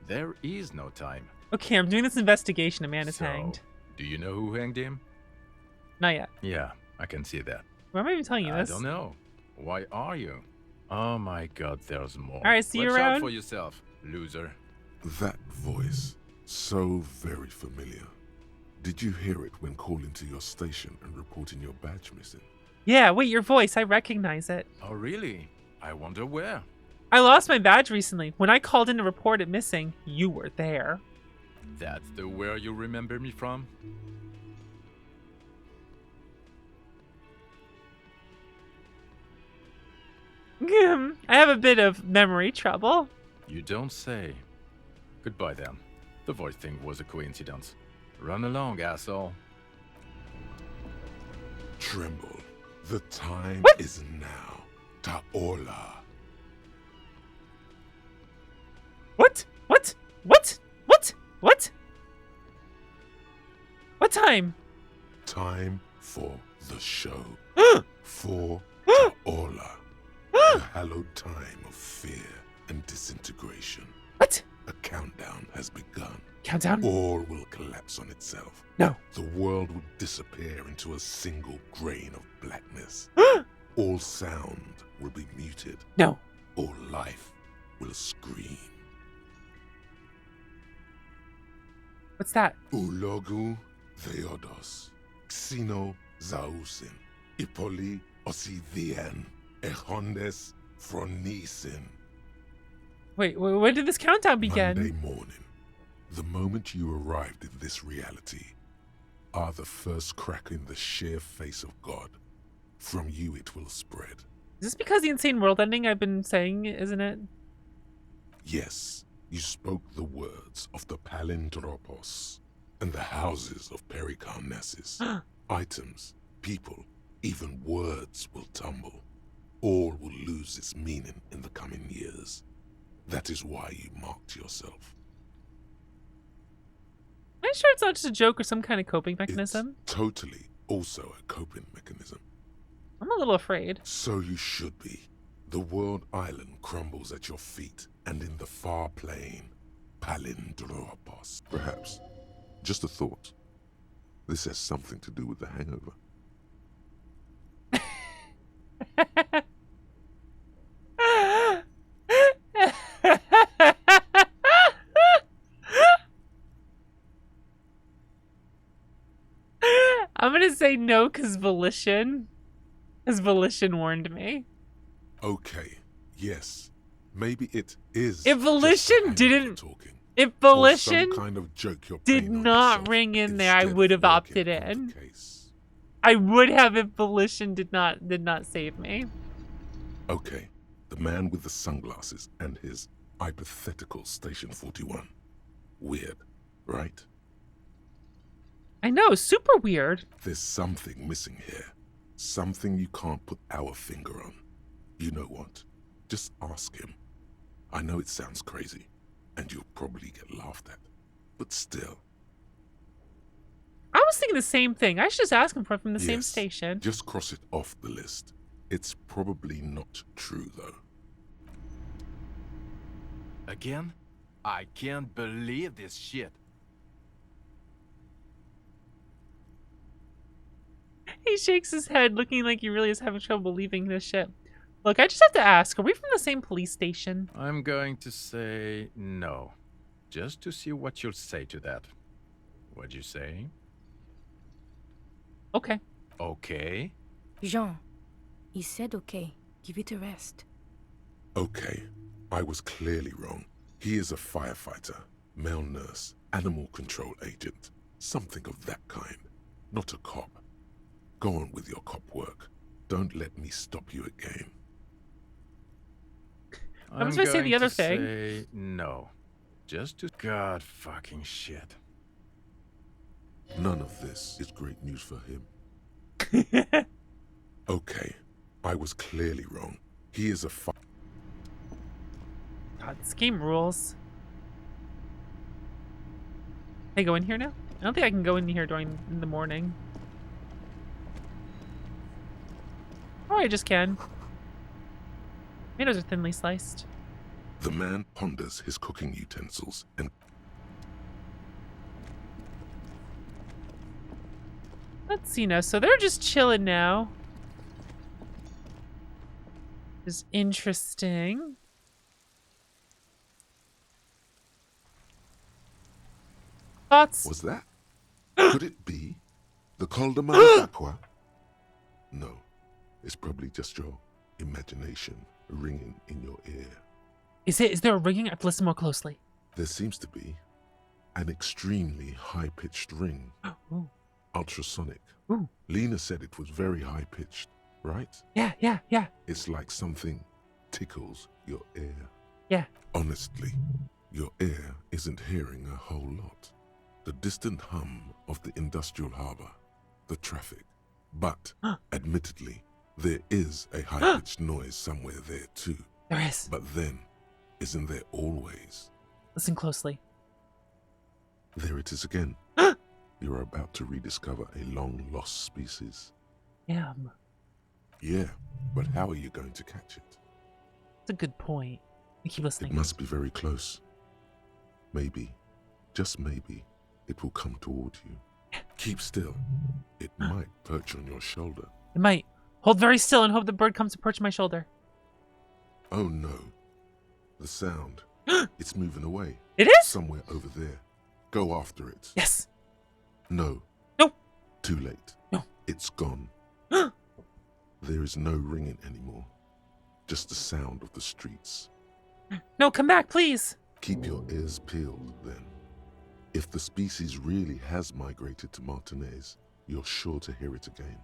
There is no time. Okay, I'm doing this investigation. A man is So, hanged. Do you know who hanged him? Not yet. Yeah, I can see that. Why am I even telling you I this? don't know. Why are you? Oh my god, there's more. Alright, see you Watch around. out for yourself, loser. That voice, so very familiar. Did you hear it when calling to your station and reporting your badge missing? Yeah, wait, your voice. I recognize it. Oh really? I wonder where. I lost my badge recently. When I called in to report it missing, you were there. That's the where you remember me from? I have a bit of memory trouble. You don't say. Goodbye then. The voice thing was a coincidence. Run along, asshole. Tremble. The time is now. Taola. What? What? What? What? What? What time? Time for the show. For Taola. The hallowed time of fear and disintegration. What? A countdown has begun. Countdown? All will collapse on itself. No. The world will disappear into a single grain of blackness. All sound will be muted. No. All life will scream. What's that? Ulogu Theodos, Xeno Zausin, Ipoli Osithien, Echondes Fronisin. Wait, when did this countdown begin? Monday morning, The moment you arrived in this reality are the first crack in the sheer face of God. From you it will spread. Is this because the insane world ending I've been saying, isn't it? Yes, you spoke the words of the Palindropos and the houses of Pericarnassus. Items, people, even words will tumble. All will lose its meaning in the coming years. That is why you marked yourself. Am I sure it's not just a joke or some kind of coping mechanism? It's totally also a coping mechanism. I'm a little afraid. So you should be. The world island crumbles at your feet, and in the far plain, Palindropos. Perhaps, just a thought, this has something to do with the hangover. I'm gonna say no because Volition warned me. Okay, yes, maybe it is. If Volition didn't, if Volition kind of joke you're did not ring in there, I would have opted in. I would have if Volition did not save me. Okay, the man with the sunglasses and his hypothetical Station 41. Weird, right? I know, super weird. There's something missing here. Something you can't put our finger on. You know what? Just ask him. I know it sounds crazy, and you'll probably get laughed at. But still. I was thinking the same thing. I should just ask him from the same station. Just cross it off the list. It's probably not true, though. Again? I can't believe this shit. He shakes his head, looking like he really is having trouble believing this shit. Look, I just have to ask, are we from the same police station? I'm going to say no. Just to see what you'll say to that. What'd you say? Okay. Okay? Jean, he said okay. Give it a rest. Okay, I was clearly wrong. He is a firefighter, male nurse, animal control agent, something of that kind. Not a cop. Go on with your cop work. Don't let me stop you again. I was going to say the other thing. Say no. Just to... God fucking shit. None of this is great news for him. Okay, I was clearly wrong. He is a God, this game rules. Can I go in here now? I don't think I can go in here in the morning. Oh, I just can. Tomatoes are thinly sliced. The man ponders his cooking utensils and... Let's see now. So they're just chilling now. Is interesting. Thoughts? Was that? Could it be the Col de Aqua? No, it's probably just your imagination ringing in your ear. Is it? Is there a ringing? I have to listen more closely. There seems to be an extremely high-pitched ring. Ooh. Ultrasonic. Ooh. Lena said it was very high-pitched, right? Yeah. It's like something tickles your ear. Yeah. Honestly, your ear isn't hearing a whole lot. The distant hum of the industrial harbor, the traffic. But, admittedly, there is a high-pitched noise somewhere there too. There is. But then, isn't there always? Listen closely. There it is again. You're about to rediscover a long-lost species. Yeah. Yeah, but how are you going to catch it? That's a good point. I keep listening. It must be very close. Maybe, just maybe, it will come toward you. Keep still. It might perch on your shoulder. It might. Hold very still and hope the bird comes to perch on my shoulder. Oh no. The sound. It's moving away. It is? Somewhere over there. Go after it. Yes. No. No. Too late. No. It's gone. There is no ringing anymore. Just the sound of the streets. No, come back, please. Keep your ears peeled, then. If the species really has migrated to Martinez, you're sure to hear it again.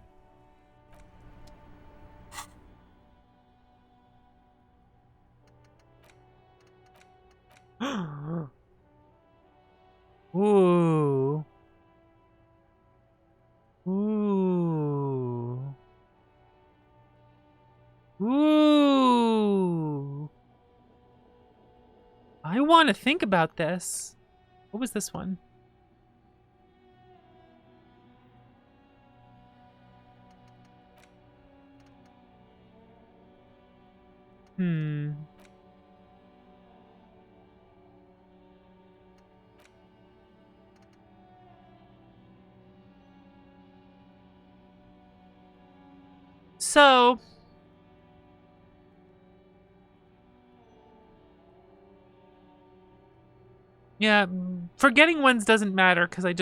Ooh. Ooh. Ooh. I want to think about this. What was this one? So, yeah, forgetting ones doesn't matter because it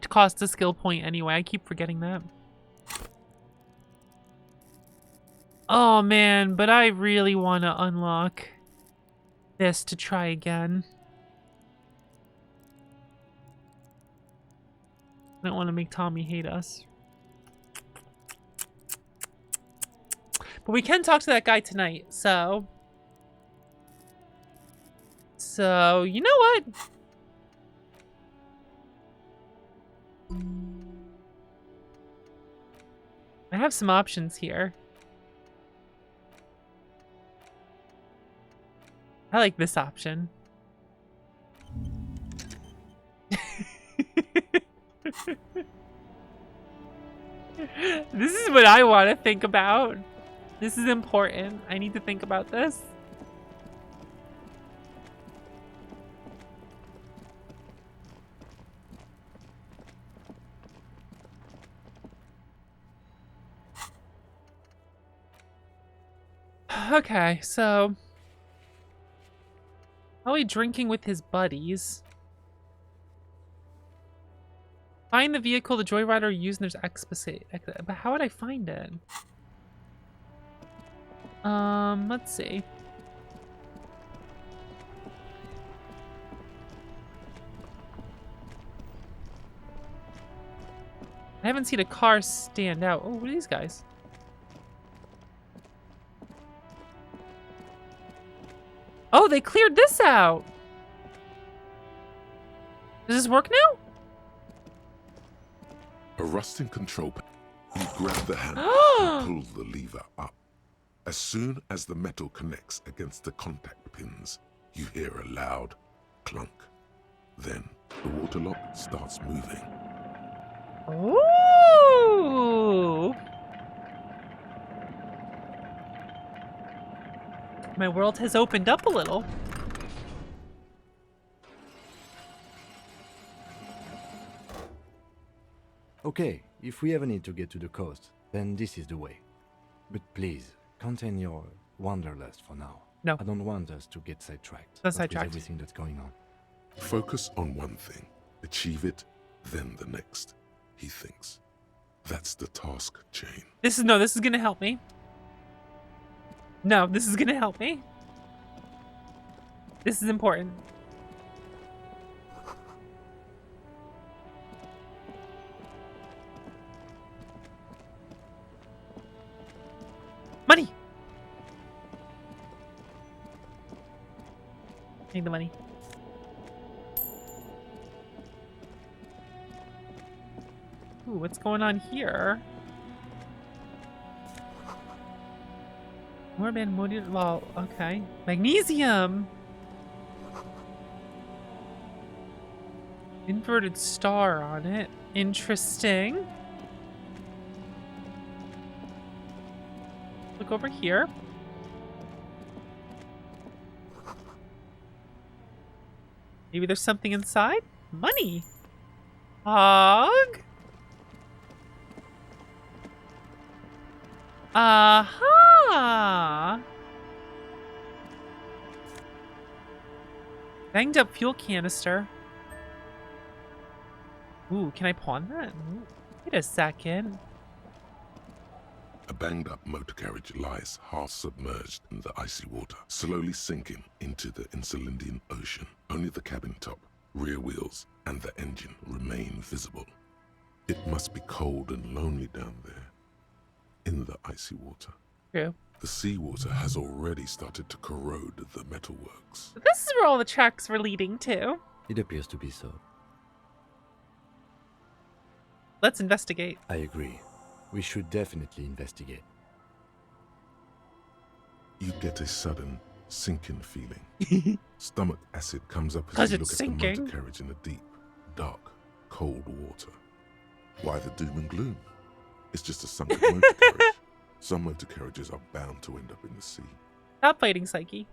costs a skill point anyway. I keep forgetting that. Oh man, but I really want to unlock this to try again. I don't want to make Tommy hate us. But we can talk to that guy tonight, so... So, you know what? I have some options here. I like this option. This is what I want to think about. This is important. I need to think about this. Okay, so... Probably drinking with his buddies. Find the vehicle the joyrider used and there's exposé. But how would I find it? Let's see. I haven't seen a car stand out. Oh, what are these guys? Oh, they cleared this out. Does this work now? A rusting control panel. You grab the handle and pull the lever up. As soon as the metal connects against the contact pins, you hear a loud clunk. Then the water lock starts moving. Ooh! My world has opened up a little. Okay, if we ever need to get to the coast, then this is the way. But please, contain your wanderlust for now. No. I don't want us to get sidetracked. That's with sidetracked. everything that's going on. Focus on one thing. Achieve it, then the next, he thinks. That's the task chain. This is gonna help me. No, this is gonna help me. This is important. Money! I need the money. Ooh, what's going on here? More man molded. Well, okay. Magnesium! Inverted star on it. Interesting. Look over here. Maybe there's something inside? Money! Hog? Aha! Banged up fuel canister. Ooh, can I pawn that? Ooh, wait a second. A banged-up motor carriage lies half submerged in the icy water, slowly sinking into the Insulindian Ocean. Only the cabin top rear wheels, and the engine remain visible. It must be cold and lonely down there, in the icy water. True. The seawater has already started to corrode the metalworks. This is where all the tracks were leading to. It appears to be so. Let's investigate. I agree. We should definitely investigate. You get a sudden sinking feeling. Stomach acid comes up as you look at the motor carriage in the deep, dark, cold water. Why the doom and gloom? It's just a sunken motor carriage. Some motor carriages are bound to end up in the sea. Stop fighting, Psyche.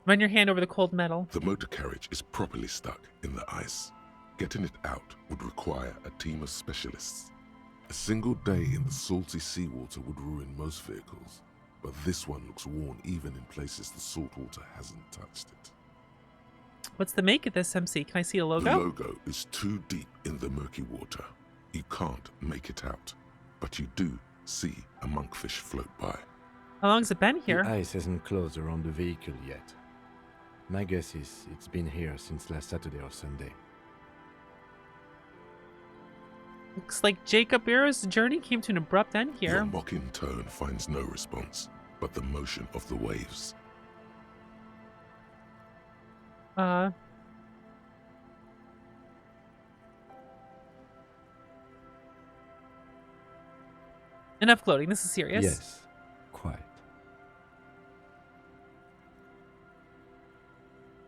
Run your hand over the cold metal. The motor carriage is properly stuck in the ice. Getting it out would require a team of specialists. A single day in the salty seawater would ruin most vehicles, but this one looks worn even in places the salt water hasn't touched it. What's the make of this, MC? Can I see a logo? The logo is too deep in the murky water. You can't make it out, but you do see a monkfish float by. How long's it been here? The ice hasn't closed around the vehicle yet. My guess is it's been here since last Saturday or Sunday. Looks like Jacob Arrow's journey came to an abrupt end here. Your mocking tone finds no response, but the motion of the waves. Enough gloating. This is serious. Yes, quite.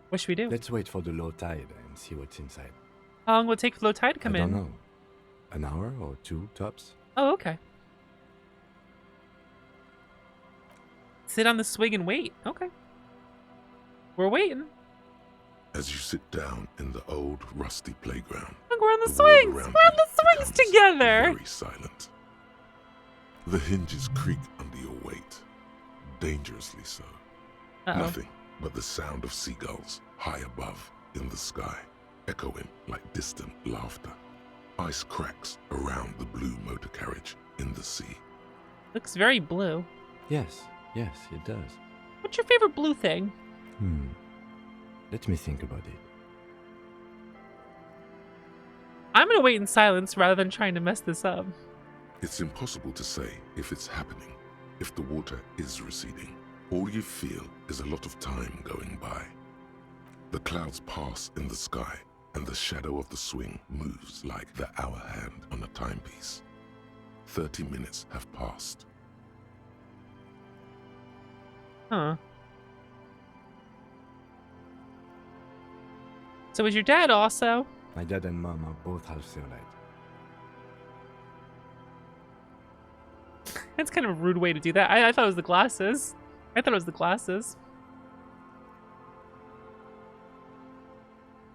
What should we do? Let's wait for the low tide and see what's inside. How long will it take for low tide to come in? I don't know. An hour or two, tops. Oh, okay. Sit on the swing and wait. Okay. We're waiting. As you sit down in the old, rusty playground, look, we're on the swings. We're on the swings together. Very silent. The hinges creak under your weight, dangerously so. Nothing but the sound of seagulls high above in the sky, echoing like distant laughter. Ice cracks around the blue motor carriage in the sea. Looks very blue. Yes, it does. What's your favorite blue thing? Let me think about it. I'm gonna wait in silence rather than trying to mess this up. It's impossible to say if it's happening, if the water is receding. All you feel is a lot of time going by. The clouds pass in the sky, and the shadow of the swing moves like the hour hand on a timepiece. 30 minutes have passed. Huh. So is your dad also? My dad and mom are both half Seolite. That's kind of a rude way to do that. I thought it was the glasses.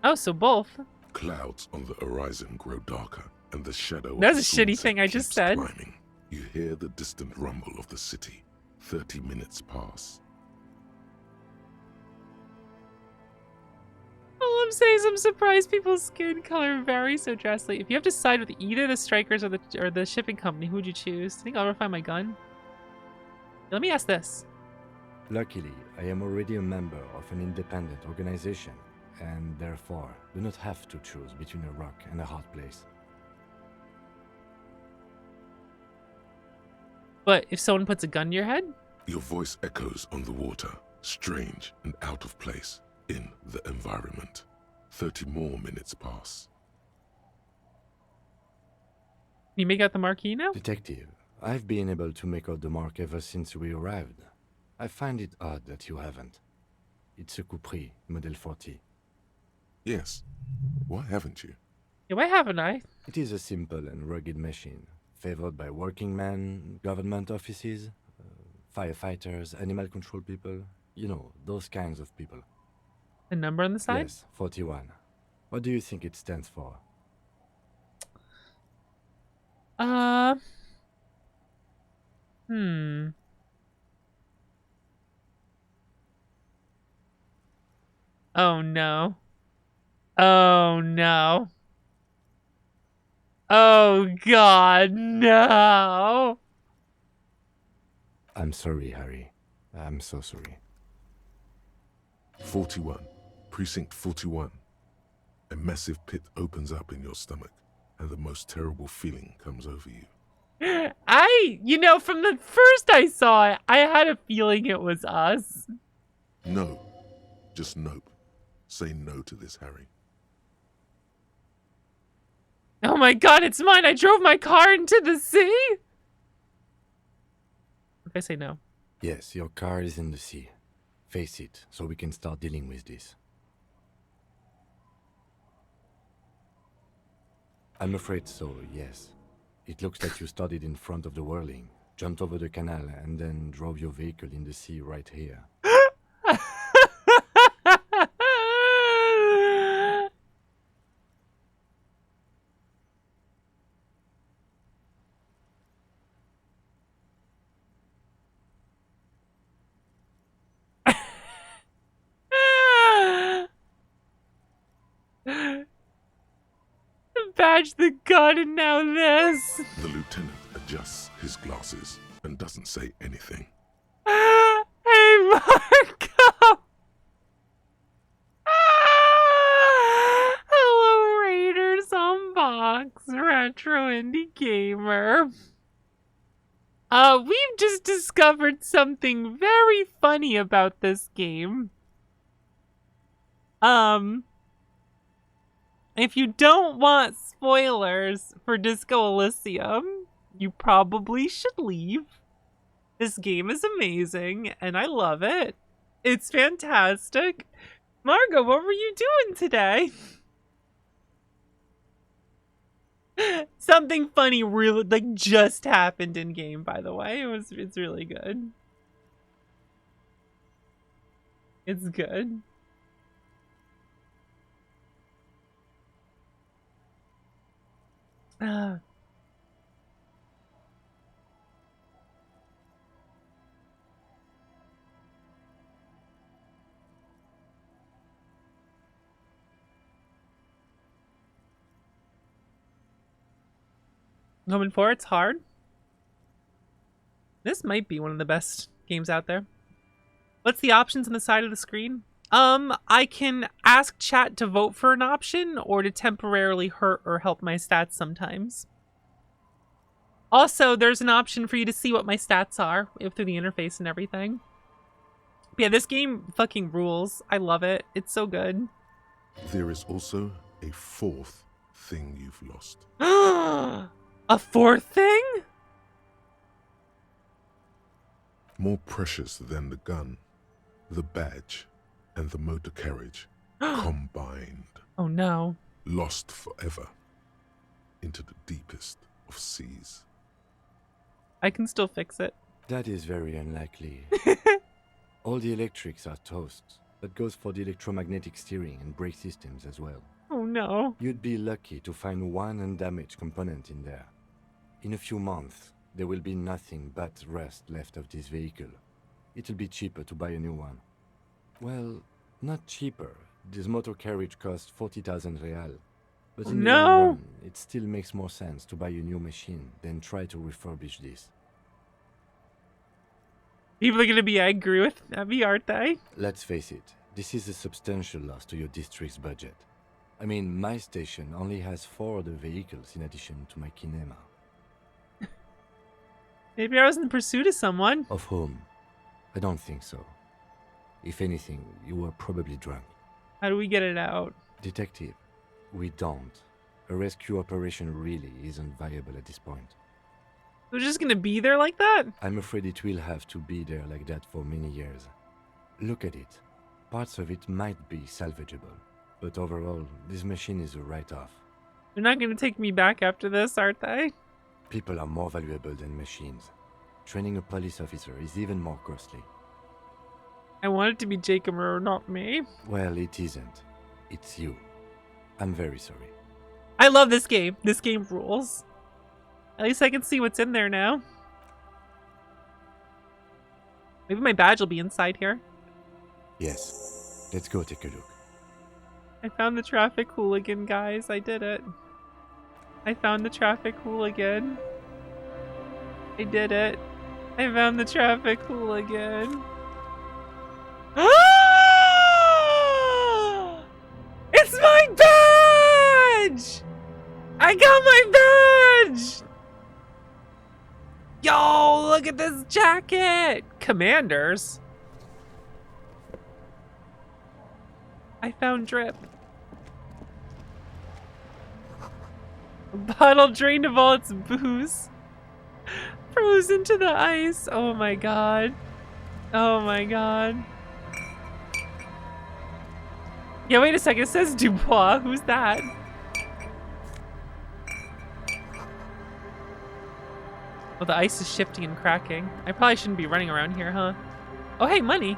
Oh, so both. Clouds on the horizon grow darker, and the shadow That's of the a shitty thing I just said. Climbing. You hear the distant rumble of the city. 30 minutes pass. All I'm saying is I'm surprised people's skin color varies so drastically. If you have to side with either the strikers or the shipping company, who would you choose? Do you think I'll ever find my gun? Let me ask this. Luckily, I am already a member of an independent organization, and therefore do not have to choose between a rock and a hard place. But if someone puts a gun to your head? Your voice echoes on the water, strange and out of place in the environment. 30 more minutes pass. You make out the marquee now? Detective, I've been able to make out the mark ever since we arrived. I find it odd that you haven't. It's a Capri, Model 40. Yes. Why haven't you? Yeah, why haven't I? It is a simple and rugged machine, favored by working men, government offices, firefighters, animal control people. You know, those kinds of people. The number on the side? Yes, 41. What do you think it stands for? Oh no. Oh no. Oh God, no. I'm sorry, Harry. I'm so sorry. 41. Precinct 41. A massive pit opens up in your stomach, and the most terrible feeling comes over you. From the first I saw it, I had a feeling it was us. No. Just nope. Say no to this, Harry. Oh my god, it's mine! I drove my car into the sea! If I say no. Yes, your car is in the sea. Face it, so we can start dealing with this. I'm afraid so, yes. It looks like you started in front of the whirling, jumped over the canal, and then drove your vehicle in the sea right here. Badge the gun and now this. The lieutenant adjusts his glasses and doesn't say anything. Hey, Marco! Hello, Raiders on Box, Retro Indie Gamer. We've just discovered something very funny about this game. If you don't want spoilers for Disco Elysium, you probably should leave. This game is amazing, and I love it. It's fantastic. Margot, what were you doing today? Something funny really, just happened in game, by the way. It's really good. It's good. Coming for it's hard. This might be one of the best games out there. What's the options on the side of the screen? I can ask chat to vote for an option or to temporarily hurt or help my stats sometimes. Also, there's an option for you to see what my stats are through the interface and everything. But yeah, this game fucking rules. I love it. It's so good. There is also a fourth thing you've lost. A fourth thing? More precious than the gun, the badge, and the motor carriage combined. Oh no. Lost forever into the deepest of seas. I can still fix it. That is very unlikely. All the electrics are toast. That goes for the electromagnetic steering and brake systems as well. Oh no. You'd be lucky to find one undamaged component in there. In a few months, there will be nothing but rust left of this vehicle. It'll be cheaper to buy a new one. Well, not cheaper. This motor carriage costs 40,000 real. But in the long run, it still makes more sense to buy a new machine than try to refurbish this. People are going to be angry with me, aren't they? Let's face it, this is a substantial loss to your district's budget. I mean, my station only has 4 other vehicles in addition to my kinema. Maybe I was in pursuit of someone. Of whom? I don't think so. If anything, you were probably drunk. How do we get it out? Detective, we don't. A rescue operation really isn't viable at this point. We're just gonna be there like that? I'm afraid it will have to be there like that for many years. Look at it. Parts of it might be salvageable, but overall, this machine is a write-off. They're not gonna take me back after this, aren't they? People are more valuable than machines. Training a police officer is even more costly. I want it to be Jacob or not me. Well, it isn't. It's you. I'm very sorry. I love this game. This game rules. At least I can see what's in there now. Maybe my badge will be inside here. Yes. Let's go take a look. I found the traffic hooligan, guys. I did it. I found the traffic hooligan. I did it. I found the traffic hooligan. I got my badge! Yo, look at this jacket! Commanders. I found drip. A bottle drained of all its booze. Frozen to the ice. Oh my god. Oh my god. Yeah, wait a second. It says Dubois. Who's that? Oh, the ice is shifting and cracking. I probably shouldn't be running around here, huh? Oh, hey, money.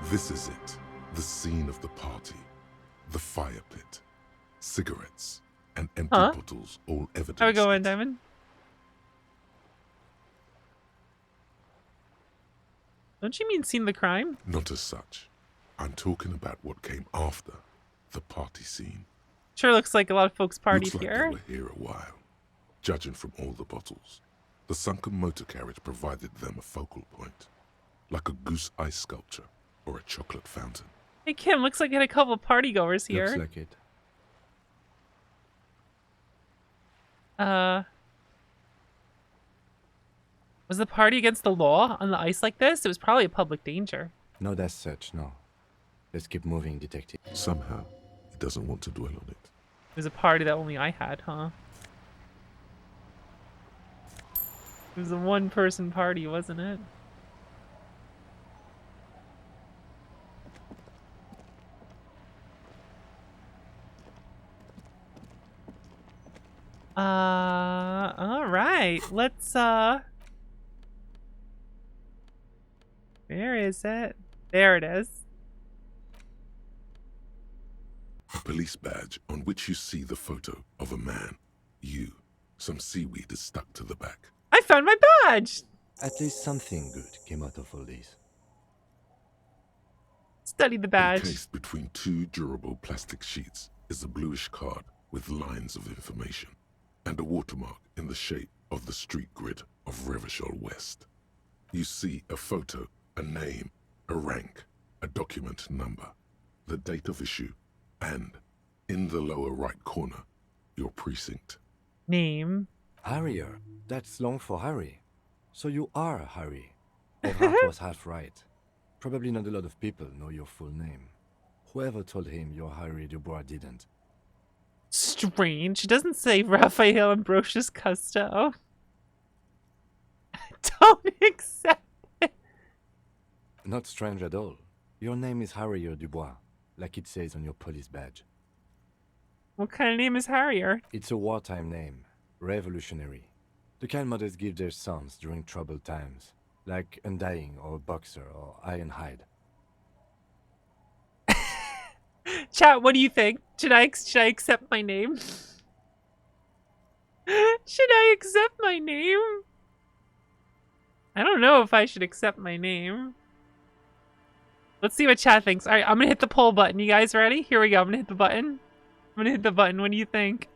This is it. The scene of the party. The fire pit. Cigarettes and empty bottles, all evidence. How we going, Diamond? Don't you mean seen the crime? Not as such. I'm talking about what came after the party scene. Sure looks like a lot of folks partied Looks like here. they were here a while. Judging from all the bottles, the sunken motor carriage provided them a focal point, like a goose ice sculpture or a chocolate fountain. Hey, Kim, looks like you had a couple of party goers here. Looks like it. Was the party against the law on the ice like this? It was probably a public danger. Not as such, no. Let's keep moving, detective. Somehow, he doesn't want to dwell on it. It was a party that only I had, huh? It was a one-person party, wasn't it? All right. Let's, where is it? There it is. A police badge on which you see the photo of a man. You. Some seaweed is stuck to the back. I found my badge! At least something good came out of all this. Study the badge. Encased between two durable plastic sheets is a bluish card with lines of information and a watermark in the shape of the street grid of Revachol West. You see a photo, a name, a rank, a document number, the date of issue, and, in the lower right corner, your precinct. Name? Harrier. That's long for Harry. So you are Harry. Evrard was half right. Probably not a lot of people know your full name. Whoever told him you're Harry Dubois didn't. Strange. It doesn't say Raphael Ambrosius Cousteau. Don't accept it. Not strange at all. Your name is Harrier Dubois, like it says on your police badge. What kind of name is Harrier? It's a wartime name. Revolutionary. The kind mothers give their sons during troubled times, like Undying or Boxer or Ironhide. Chat, what do you think? Should I accept my name? Should I accept my name? I don't know if I should accept my name. Let's see what chat thinks. All right, I'm gonna hit the poll button. You guys ready? Here we go. I'm gonna hit the button. I'm gonna hit the button. What do you think?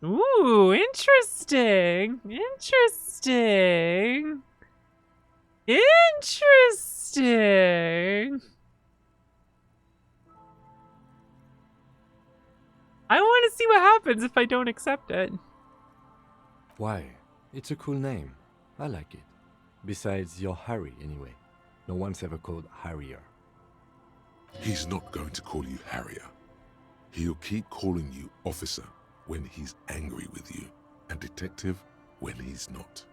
Ooh, interesting. Interesting. Interesting. I want to see what happens if I don't accept it. Why? It's a cool name. I like it. Besides, you're Harry anyway. No one's ever called Harrier. He's not going to call you Harrier. He'll keep calling you officer when he's angry with you, and detective when he's not.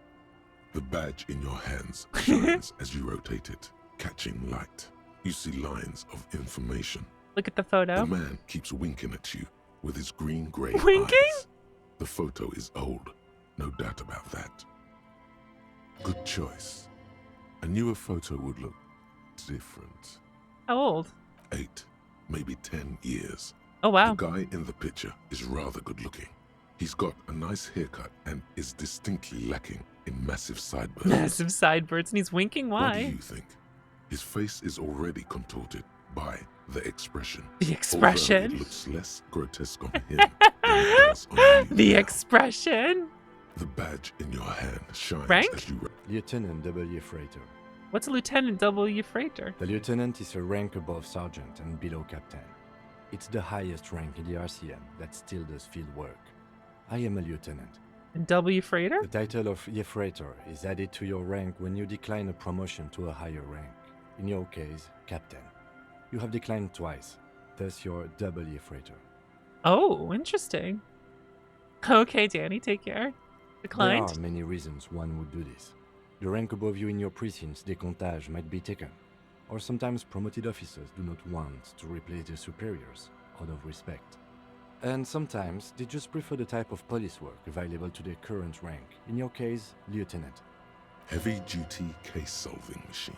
The badge in your hands shines as you rotate it, catching light. You see lines of information. Look at the photo. The man keeps winking at you with his green-gray Winking? eyes. The photo is old, no doubt about that. Good choice. A newer photo would look different. How old? 8, maybe 10 years. Oh, wow. The guy in the picture is rather good looking. He's got a nice haircut and is distinctly lacking in massive sideburns. Massive sideburns, and he's winking. Why? What do you think? His face is already contorted by the expression. The expression? Although it looks less grotesque on him than it does on you. The expression? The badge in your hand shines Rank? as you... Lieutenant W. Freighter. What's a Lieutenant W. Freighter? The lieutenant is a rank above sergeant and below captain. It's the highest rank in the RCM that still does field work. I am a lieutenant. And W. Freighter? The title of Freighter is added to your rank when you decline a promotion to a higher rank. In your case, captain. You have declined twice, thus you're W. Freighter. Oh, interesting. Okay, Danny, take care. Declined? There are many reasons one would do this. The rank above you in your precinct's décomptage might be taken, or sometimes promoted officers do not want to replace their superiors out of respect. And sometimes they just prefer the type of police work available to their current rank, in your case, lieutenant. Heavy-duty case-solving machine.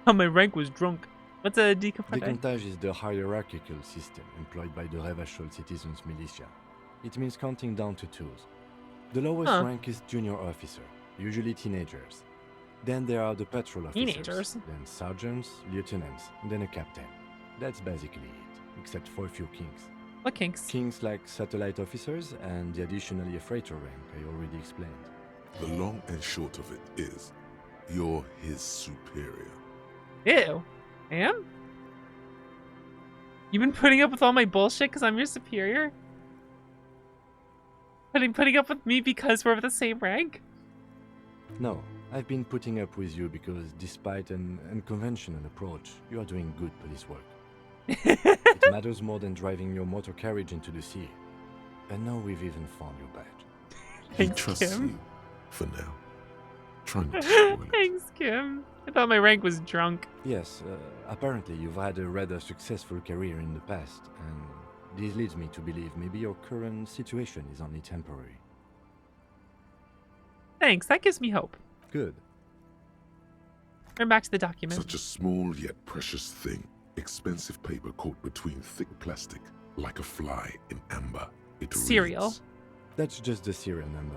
Oh, my rank was drunk. What's a décomptage? Décomptage is the hierarchical system employed by the Revachol Citizens Militia. It means counting down to twos. The lowest rank is junior officer, usually teenagers. Then there are the patrol officers, Teenagers? then sergeants, lieutenants, then a captain. That's basically it, except for a few kinks. What kinks? Kinks like satellite officers and the additionally a freighter rank I already explained. The long and short of it is, you're his superior. Ew. I am? You've been putting up with all my bullshit because I'm your superior? Putting up with me because we're of the same rank? No, I've been putting up with you because despite an unconventional approach, you are doing good police work. It matters more than driving your motor carriage into the sea. And now we've even found your badge. He trusts you, for now. Try not to spoil it. Thanks, Kim. I thought my rank was drunk. Yes, apparently you've had a rather successful career in the past, and this leads me to believe maybe your current situation is only temporary. Thanks, that gives me hope. Good. Turn back to the document. Such a small yet precious thing. Expensive paper caught between thick plastic, like a fly in amber. It Serial. reads, That's just the serial number.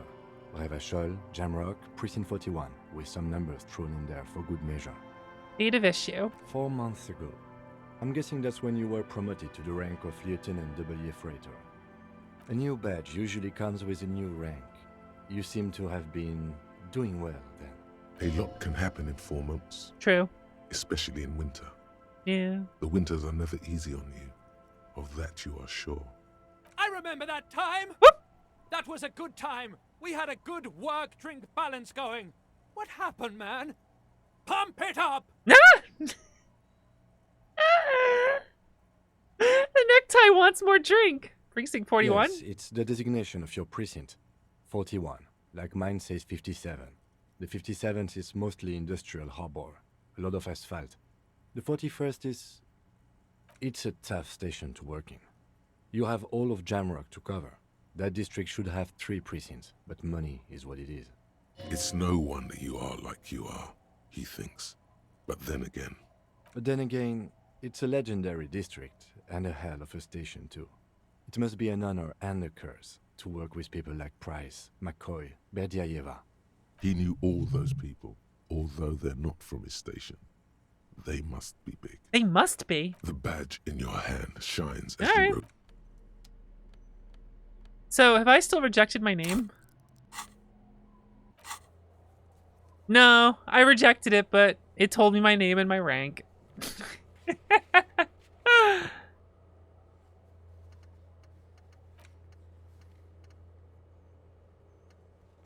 Revachol, Jamrock, Precinct 41, with some numbers thrown in there for good measure. Date of issue. 4 months ago. I'm guessing that's when you were promoted to the rank of Lieutenant W. Freighter. A new badge usually comes with a new rank. You seem to have been doing well then. A lot can happen in 4 months. True. Especially in winter. Yeah. The winters are never easy on you. Of that you are sure. I remember that time! That was a good time! We had a good work-drink balance going. What happened, man? Pump it up! The necktie wants more drink. Precinct 41? Yes, it's the designation of your precinct. 41. Like mine says 57. The 57th is mostly industrial harbor. A lot of asphalt. The 41st is... It's a tough station to work in. You have all of Jamrock to cover. That district should have 3 precincts, but money is what it is. It's no wonder you are like you are, he thinks. But then again, it's a legendary district, and a hell of a station too. It must be an honor and a curse to work with people like Price, McCoy, Berdiaeva. He knew all those people, although they're not from his station. They must be big. They must be. The badge in your hand shines as All you right. wrote. So, have I still rejected my name? No, I rejected it, but it told me my name and my rank.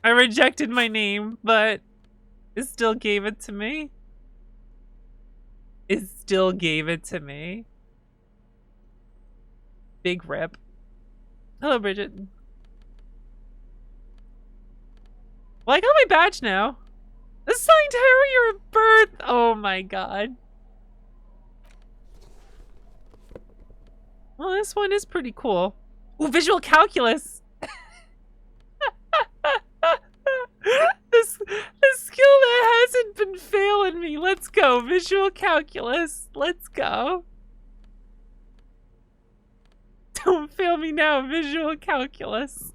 I rejected my name, but it still gave it to me. It still gave it to me. Big rip. Hello, Bridget. Well, I got my badge now. Assigned Harrier of birth. Oh my god. Well, this one is pretty cool. Ooh, visual calculus. the skill that hasn't been failing me. Let's go. Visual calculus. Let's go. Don't fail me now. Visual calculus.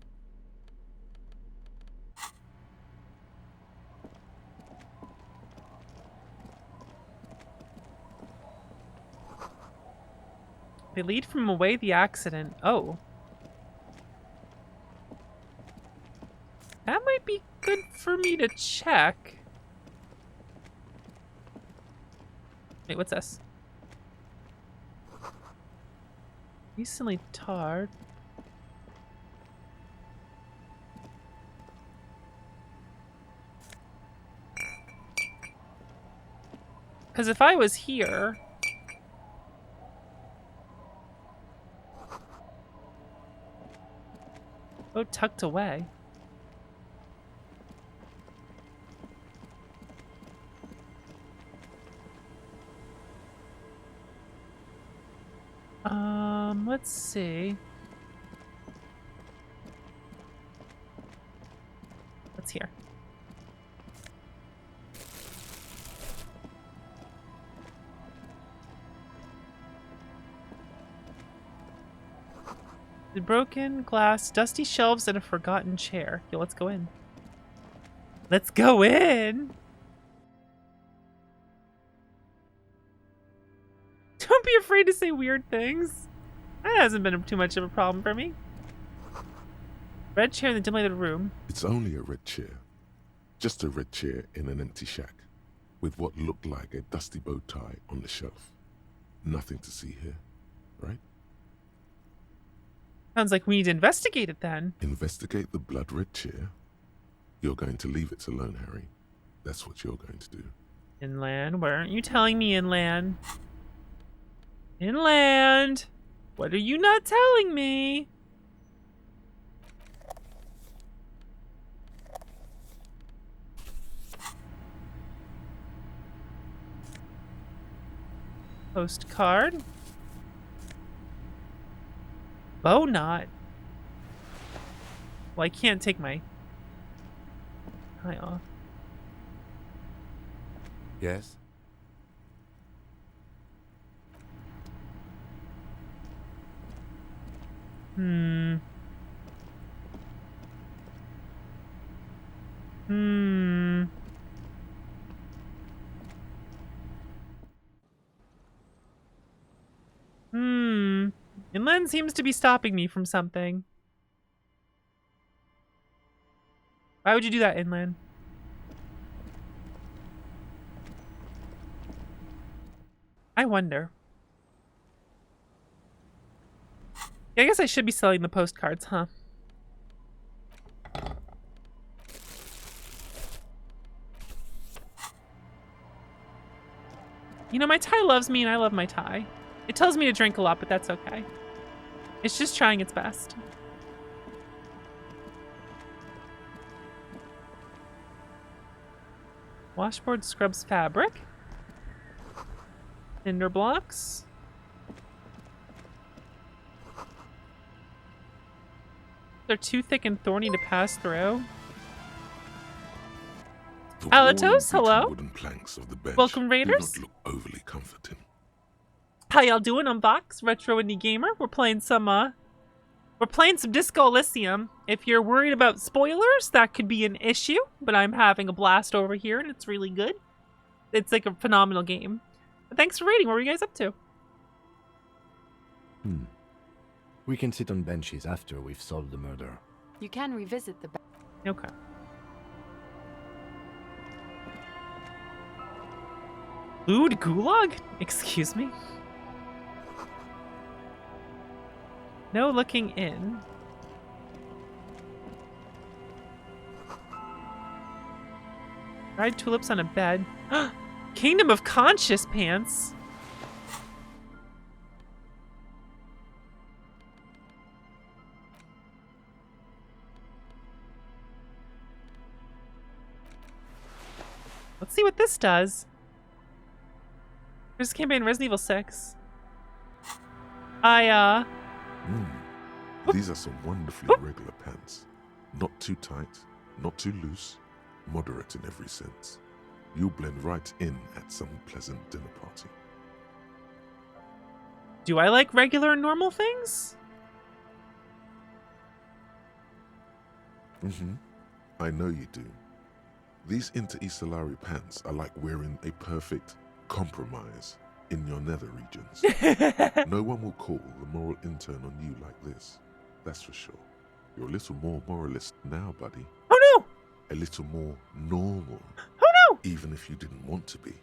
They lead from away the accident. Oh. That might be good for me to check. Wait, what's this? Recently tarred. Because if I was here... Oh, tucked away. Let's see. What's here? The broken glass, dusty shelves, and a forgotten chair. Yo, let's go in. Let's go in! Don't be afraid to say weird things. That hasn't been too much of a problem for me. Red chair in the dim lighted room. It's only a red chair. Just a red chair in an empty shack, with what looked like a dusty bow tie on the shelf. Nothing to see here, right? Sounds like we need to investigate it then. Investigate the blood red chair? You're going to leave it alone, Harry. That's what you're going to do. Inland? Why aren't you telling me inland? Inland! What are you not telling me? Postcard. Bow knot. Well, I can't take my tie off. Yes? Hmm. Inland seems to be stopping me from something. Why would you do that, Inland? I wonder. I guess I should be selling the postcards, huh? You know, my tie loves me and I love my tie. It tells me to drink a lot, but that's okay. It's just trying its best. Washboard scrubs fabric. Cinder blocks. They're too thick and thorny to pass through. Alatos, hello. Wooden planks of the bench Welcome, Raiders. do not look overly comforting. How y'all doing? I'm Vox, Retro Indie Gamer. We're playing some Disco Elysium. If you're worried about spoilers, that could be an issue, but I'm having a blast over here and it's really good. It's like a phenomenal game. But thanks for raiding. What were you guys up to? We can sit on benches after we've solved the murder. You can revisit the... Okay. Food gulag? Excuse me? No looking in. Dried tulips on a bed. Kingdom of Conscious Pants. Let's see what this does. Here's a campaign Resident Evil 6. These are some wonderfully regular pants. Not too tight, not too loose, moderate in every sense. You'll blend right in at some pleasant dinner party. Do I like regular and normal things? I know you do. These Inter Isolari pants are like wearing a perfect compromise. in your nether regions. No one will call the moral intern on you like this. That's for sure. You're a little more moralist now, buddy. Oh no! A little more normal. Oh no! Even if you didn't want to be.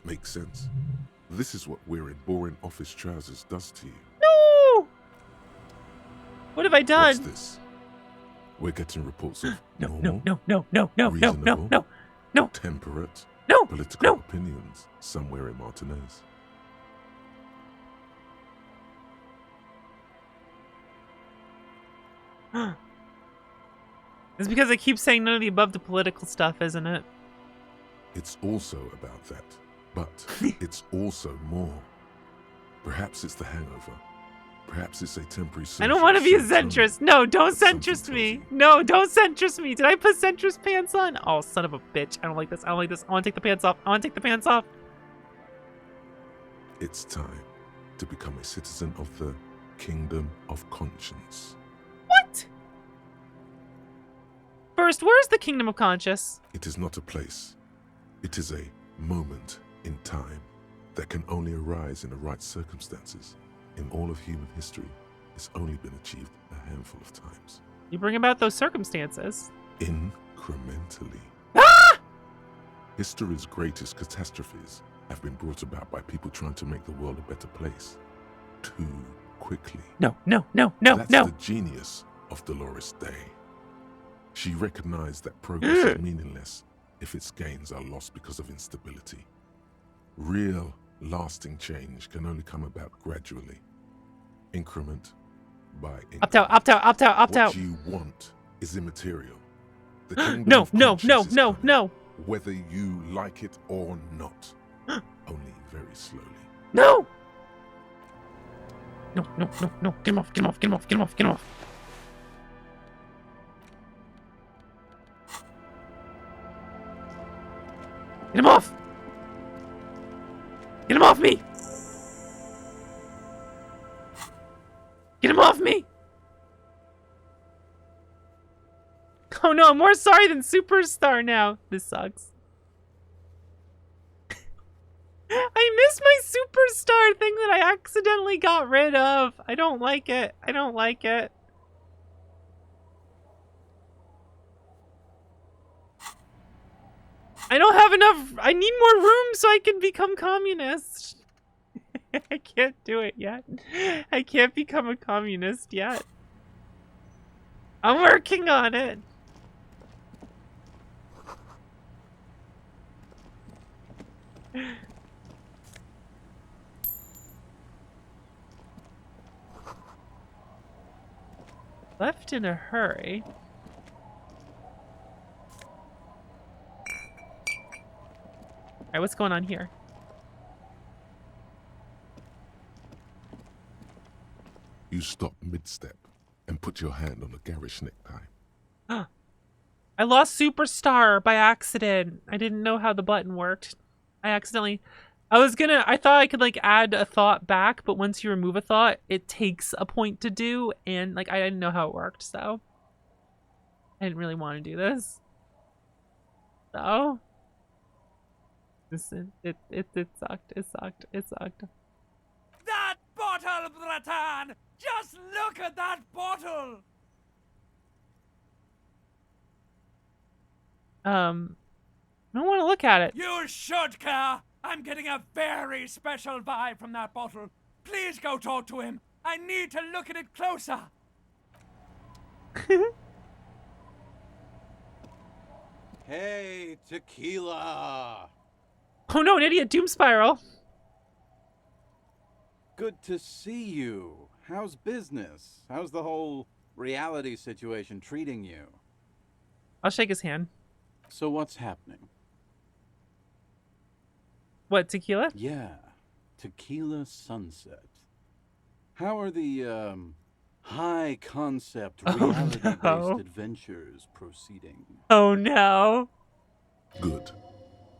Makes sense. This is what wearing boring office trousers does to you. No! What have I done? What's this? We're getting reports of normal, reasonable, no, temperate, no, political opinions somewhere in Martinez. It's because I keep saying none of the above the political stuff, isn't it? It's also about that, but it's also more. Perhaps it's the hangover. Perhaps it's a temporary I don't want to be a centrist. No, don't centrist me. No, don't centrist me. Did I put centrist pants on? Oh, son of a bitch. I don't like this. I don't like this. I want to take the pants off. I want to take the pants off. It's time to become a citizen of the Kingdom of Conscience. What? First, where's the Kingdom of Conscience? It is not a place. It is a moment in time that can only arise in the right circumstances. In all of human history, it's only been achieved a handful of times. You bring about those circumstances. Incrementally. Ah! History's greatest catastrophes have been brought about by people trying to make the world a better place. Too quickly. No. That's the genius of Dolores Day. She recognized that progress is meaningless if its gains are lost because of instability. Real, lasting change can only come about gradually. Increment by increment. Opt out. What you want is immaterial. The kingdom No. of conscience is coming, whether you like it or not. Only very slowly. No. Get him off. Get him off. Get him off me! Get him off me! Oh no, I'm more sorry than Superstar now. This sucks. I miss my Superstar thing that I accidentally got rid of. I don't like it. I don't have enough. I need more room so I can become communist. I can't do it yet. I can't become a communist yet. I'm working on it. Left in a hurry. Alright, what's going on here? You stop mid-step and put your hand on the garish necktie. I lost Superstar by accident. I didn't know how the button worked. I thought I could like add a thought back, but once you remove a thought, it takes a point to do, and like I didn't know how it worked, so I didn't really want to do this. So it sucked. It sucked. That bottle, Bratan! Just look at that bottle! I don't want to look at it. You should care! I'm getting a very special vibe from that bottle. Please go talk to him. I need to look at it closer. Hey, tequila! Oh no, an idiot doom spiral. Good to see you. How's business? How's the whole reality situation treating you? I'll shake his hand. So what's happening? What, tequila? Yeah, Tequila Sunset. How are the, high concept reality-based adventures proceeding? Oh no. Good.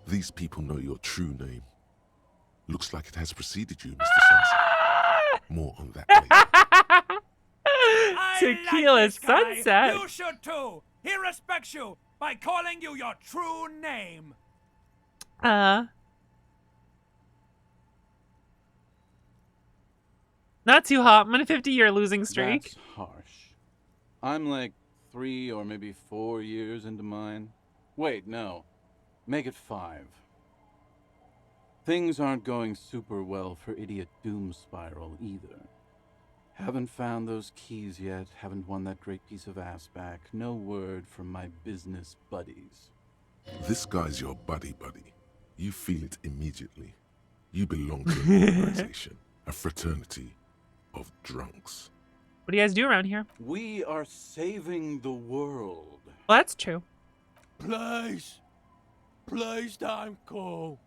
These people know your true name. Looks like it has preceded you, Mr. Sunset. More on that later. Tequila like Sunset? You should too. He respects you by calling you your true name. Not too hot. I'm on a 50-year losing streak. That's harsh. I'm like 3 or maybe 4 years into mine. Wait, no. Make it 5. Things aren't going super well for Idiot Doom Spiral either. Haven't found those keys yet, haven't won that great piece of ass back. No word from my business buddies. This guy's your buddy. You feel it immediately. You belong to an organization, a fraternity of drunks. What do you guys do around here? We are saving the world. Well, that's true. Please don't go.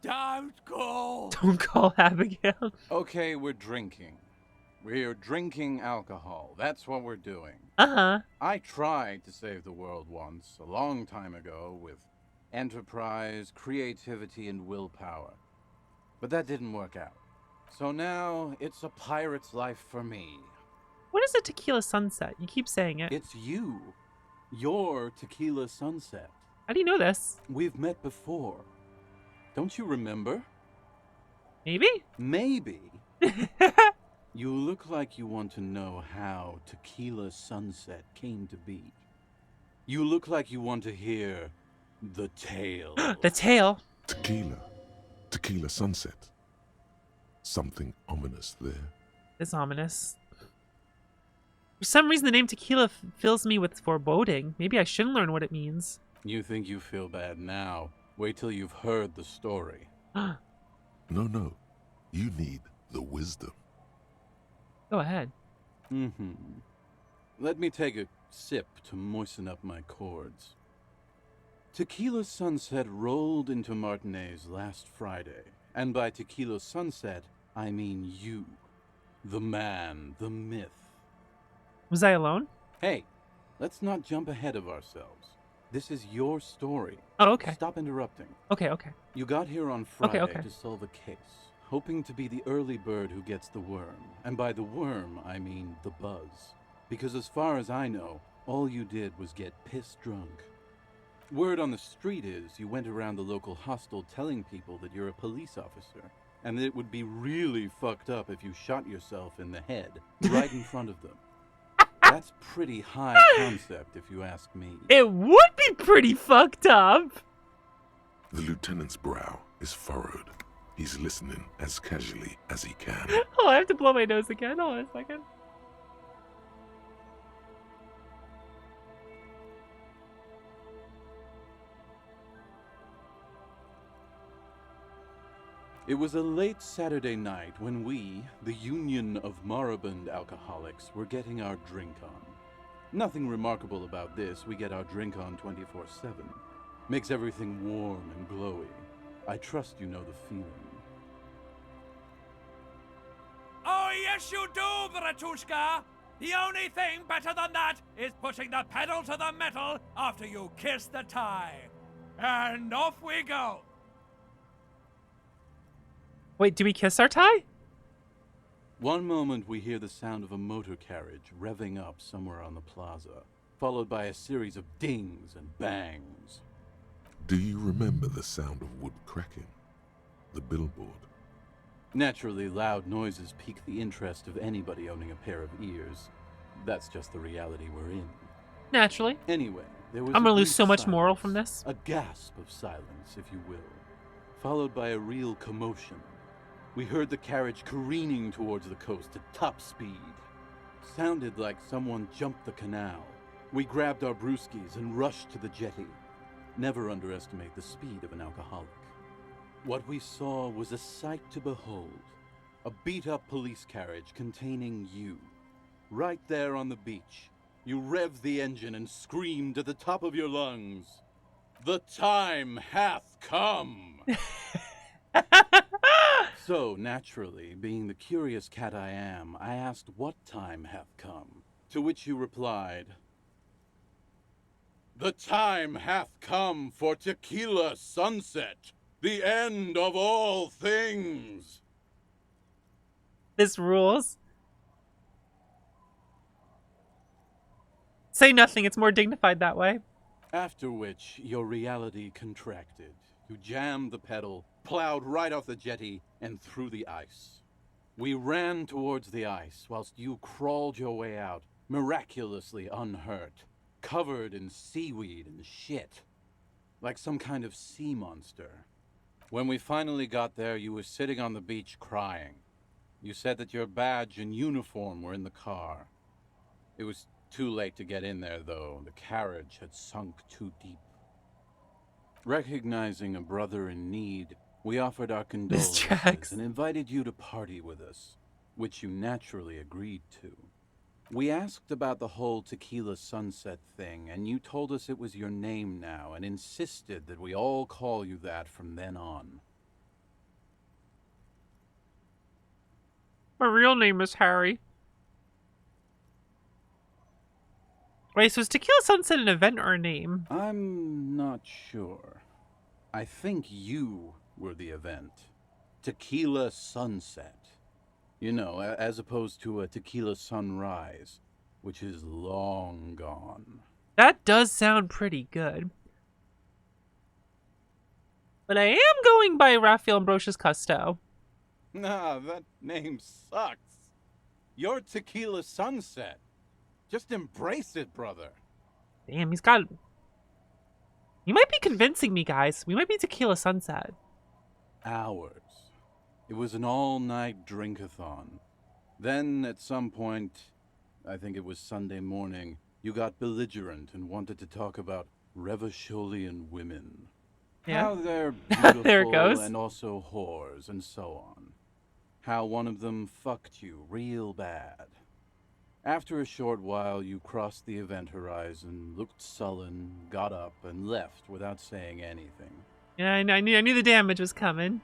Don't go. Don't call Abigail. Okay, we're drinking. We're drinking alcohol. That's what we're doing. Uh-huh. I tried to save the world once, a long time ago, with enterprise, creativity, and willpower. But that didn't work out. So now, it's a pirate's life for me. What is a tequila sunset? You keep saying it. It's you. Your tequila sunset. How do you know this? We've met before. Don't you remember? Maybe? Maybe. You look like you want to know how Tequila Sunset came to be. You look like you want to hear the tale. The tale? Tequila Sunset. Something ominous there. It's ominous. For some reason, the name tequila fills me with foreboding. Maybe I shouldn't learn what it means. You think you feel bad now. Wait till you've heard the story. No. You need the wisdom. Go ahead. Let me take a sip to moisten up my chords. Tequila Sunset rolled into Martinez last Friday. And by Tequila Sunset, I mean you. The man, the myth. Was I alone? Hey, let's not jump ahead of ourselves. This is your story. Oh, okay. Stop interrupting. Okay. You got here on Friday Okay. to solve a case, hoping to be the early bird who gets the worm. And by the worm, I mean the buzz. Because as far as I know, all you did was get piss drunk. Word on the street is you went around the local hostel telling people that you're a police officer, and that it would be really fucked up if you shot yourself in the head, right in front of them. That's pretty high concept, if you ask me. It would be pretty fucked up. The lieutenant's brow is furrowed. He's listening as casually as he can. Oh, I have to blow my nose again. Hold on a second. It was a late Saturday night when we, the Union of Moribund Alcoholics, were getting our drink on. Nothing remarkable about this. We get our drink on 24/7. Makes everything warm and glowy. I trust you know the feeling. Oh, yes, you do, Bratushka. The only thing better than that is putting the pedal to the metal after you kiss the tie. And off we go. Wait, do we kiss our tie? One moment we hear the sound of a motor carriage revving up somewhere on the plaza, followed by a series of dings and bangs. Do you remember the sound of wood cracking? The billboard? Naturally, loud noises pique the interest of anybody owning a pair of ears. That's just the reality we're in. Naturally. Anyway, there was I'm a gonna lose brief so much silence, moral from this. A gasp of silence, if you will, followed by a real commotion. We heard the carriage careening towards the coast at top speed. Sounded like someone jumped the canal. We grabbed our brewskis and rushed to the jetty. Never underestimate the speed of an alcoholic. What we saw was a sight to behold. A beat-up police carriage containing you. Right there on the beach. You revved the engine and screamed at the top of your lungs, "The time hath come!" So, naturally, being the curious cat I am, I asked what time hath come, to which you replied, "The time hath come for Tequila Sunset, the end of all things." This rules. Say nothing, it's more dignified that way. After which, your reality contracted. You jammed the pedal, plowed right off the jetty, and through the ice. We ran towards the ice whilst you crawled your way out, miraculously unhurt, covered in seaweed and shit, like some kind of sea monster. When we finally got there, you were sitting on the beach crying. You said that your badge and uniform were in the car. It was too late to get in there, though. The carriage had sunk too deep. Recognizing a brother in need, we offered our condolences and invited you to party with us, which you naturally agreed to. We asked about the whole Tequila Sunset thing, and you told us it was your name now and insisted that we all call you that from then on. My real name is Harry. Wait, so is Tequila Sunset an event or a name? I'm not sure. I think you were the event. Tequila Sunset. You know, as opposed to a Tequila Sunrise, which is long gone. That does sound pretty good. But I am going by Raphael Ambrosius Cousteau. Nah, that name sucks. You're Tequila Sunset. Just embrace it, brother. Damn, he's got... You might be convincing me, guys. We might be Tequila Sunset. Hours. It was an all-night drink-a-thon. Then, at some point, I think it was Sunday morning, you got belligerent and wanted to talk about Revacholian women. Yeah. How they're beautiful There it goes. and also whores and so on. How one of them fucked you real bad. After a short while, you crossed the event horizon, looked sullen, got up, and left without saying anything. Yeah, I knew the damage was coming.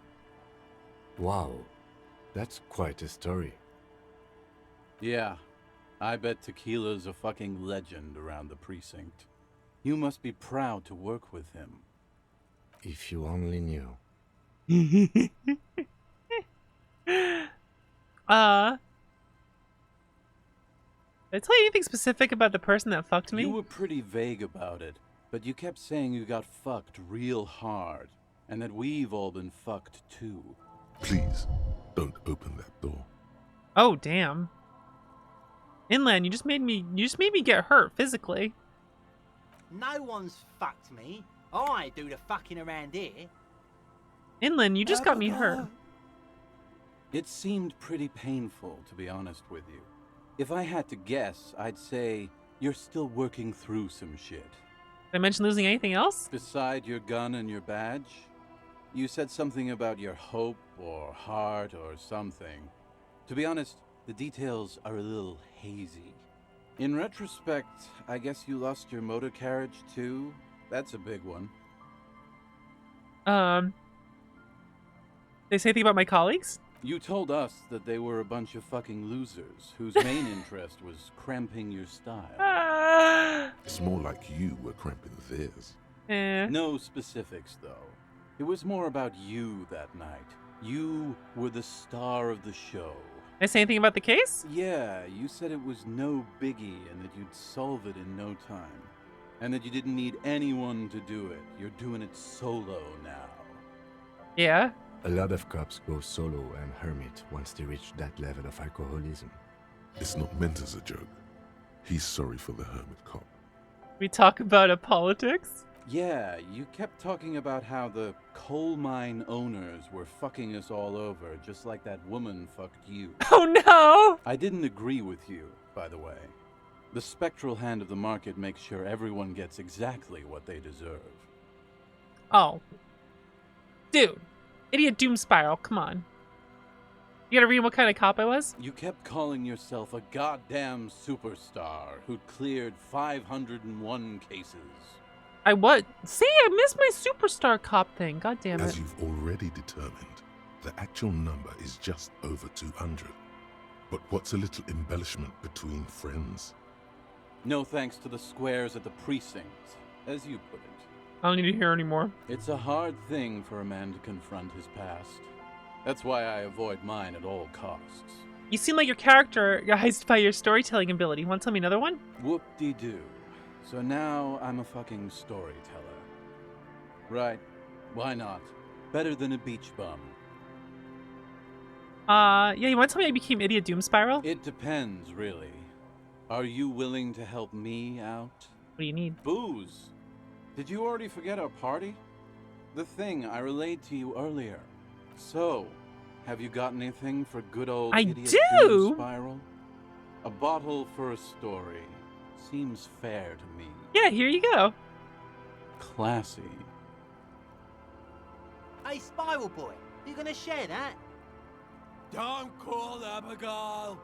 Wow, that's quite a story. Yeah, I bet Tequila's a fucking legend around the precinct. You must be proud to work with him. If you only knew. Did I tell you anything specific about the person that fucked me? You were pretty vague about it, but you kept saying you got fucked real hard, and that we've all been fucked too. Please, don't open that door. Oh, damn. Inland, you just made me get hurt physically. No one's fucked me. I do the fucking around here. Inland, you just got me hurt. It seemed pretty painful, to be honest with you. If I had to guess, I'd say you're still working through some shit. Did I mention losing anything else? Beside your gun and your badge? You said something about your hope or heart or something. To be honest, the details are a little hazy. In retrospect, I guess you lost your motor carriage too? That's a big one. They say anything about my colleagues? You told us that they were a bunch of fucking losers whose main interest was cramping your style. It's more like you were cramping theirs. No specifics, though. It was more about you that night. You were the star of the show. Did I say anything about the case? Yeah, you said it was no biggie and that you'd solve it in no time. And that you didn't need anyone to do it. You're doing it solo now. Yeah. A lot of cops go solo and hermit once they reach that level of alcoholism. It's not meant as a joke. He's sorry for the hermit cop. We talk about politics? Yeah, you kept talking about how the coal mine owners were fucking us all over, just like that woman fucked you. Oh no! I didn't agree with you, by the way. The spectral hand of the market makes sure everyone gets exactly what they deserve. Oh. Dude. Idiot Doom Spiral, come on. You gotta read what kind of cop I was? You kept calling yourself a goddamn superstar who'd cleared 501 cases. I what? See, I missed my superstar cop thing. God damn it. As you've already determined, the actual number is just over 200. But what's a little embellishment between friends? No thanks to the squares at the precinct, as you put it. I don't need to hear anymore. It's a hard thing for a man to confront his past. That's why I avoid mine at all costs. You seem like your character guised by your storytelling ability. Want to tell me another one? Whoop-de-doo. So now I'm a fucking storyteller. Right. Why not? Better than a beach bum. Yeah, you want to tell me I became Idiot Doom Spiral? It depends, really. Are you willing to help me out? What do you need? Booze. Did you already forget our party? The thing I relayed to you earlier. So, have you got anything for good old Idiot Doom Spiral? A bottle for a story. Seems fair to me. Yeah, here you go. Classy. Hey, Spiral Boy, you gonna share that? Don't call Abigail!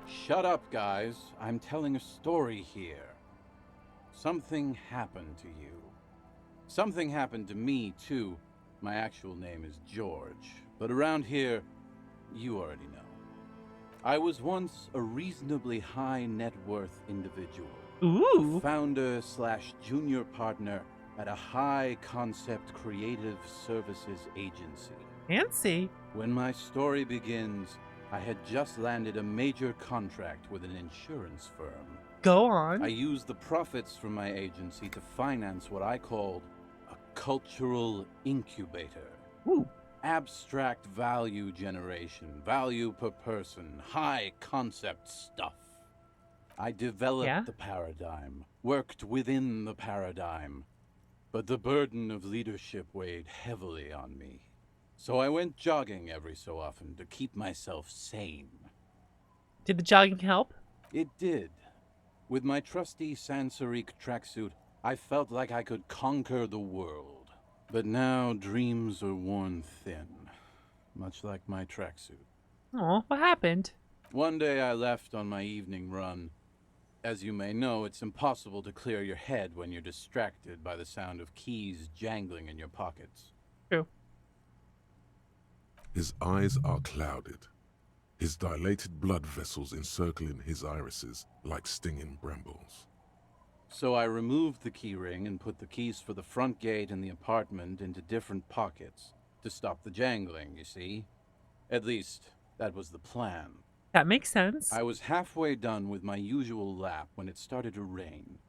Shut up, guys. I'm telling a story here. Something happened to you. Something happened to me, too. My actual name is George, but around here, you already know. I was once a reasonably high net worth individual. Ooh. A founder / junior partner at a high concept creative services agency. Fancy. When my story begins, I had just landed a major contract with an insurance firm. Go on. I used the profits from my agency to finance what I called a cultural incubator. Ooh. Abstract value generation, value per person, high concept stuff. I developed the paradigm, worked within the paradigm, but the burden of leadership weighed heavily on me. So I went jogging every so often to keep myself sane. Did the jogging help? It did. With my trusty Sansarique tracksuit, I felt like I could conquer the world. But now dreams are worn thin, much like my tracksuit. Oh, what happened? One day I left on my evening run. As you may know, it's impossible to clear your head when you're distracted by the sound of keys jangling in your pockets. True. His eyes are clouded, his dilated blood vessels encircling his irises like stinging brambles. So I removed the key ring and put the keys for the front gate and the apartment into different pockets to stop the jangling, you see? At least, that was the plan. That makes sense. I was halfway done with my usual lap when it started to rain.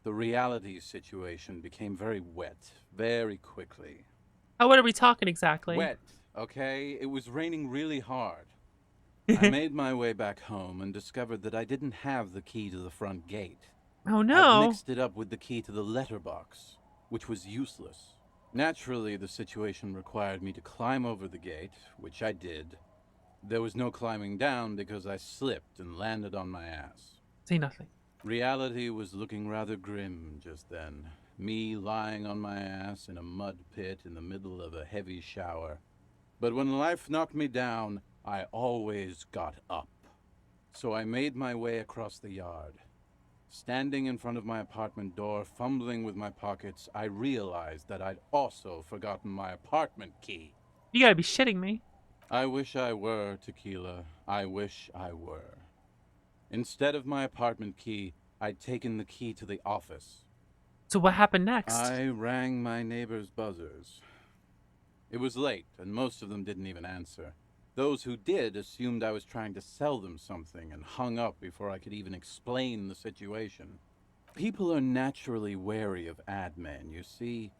The reality situation became very wet, very quickly. Oh, what are we talking exactly? Wet, okay? It was raining really hard. I made my way back home and discovered that I didn't have the key to the front gate. Oh no. I mixed it up with the key to the letterbox, which was useless. Naturally, the situation required me to climb over the gate, which I did. There was no climbing down because I slipped and landed on my ass. Say nothing. Reality was looking rather grim just then. Me lying on my ass in a mud pit in the middle of a heavy shower. But when life knocked me down, I always got up. So I made my way across the yard. Standing in front of my apartment door, fumbling with my pockets, I realized that I'd also forgotten my apartment key. You gotta be shitting me. I wish I were, Tequila. I wish I were. Instead of my apartment key, I'd taken the key to the office. So what happened next? I rang my neighbors' buzzers. It was late, and most of them didn't even answer. Those who did assumed I was trying to sell them something and hung up before I could even explain the situation. People are naturally wary of ad men, you see.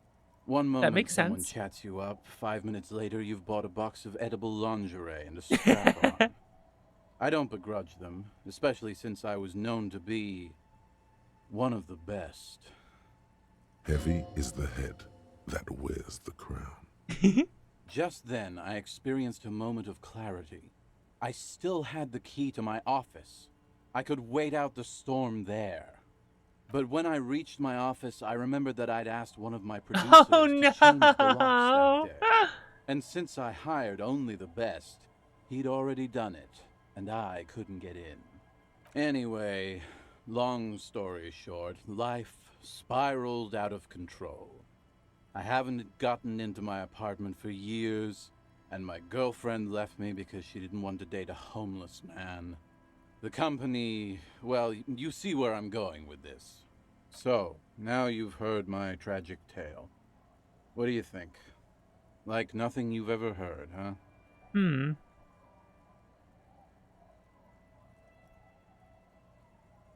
One moment someone chats you up, 5 minutes later you've bought a box of edible lingerie and a strap-on. I don't begrudge them, especially since I was known to be one of the best. Heavy is the head that wears the crown. Just then, I experienced a moment of clarity. I still had the key to my office. I could wait out the storm there. But when I reached my office, I remembered that I'd asked one of my producers to change the locks that day. And since I hired only the best, he'd already done it, and I couldn't get in. Anyway, long story short, life spiraled out of control. I haven't gotten into my apartment for years, and my girlfriend left me because she didn't want to date a homeless man. The company, well, you see where I'm going with this. So, now you've heard my tragic tale. What do you think? Like nothing you've ever heard, huh?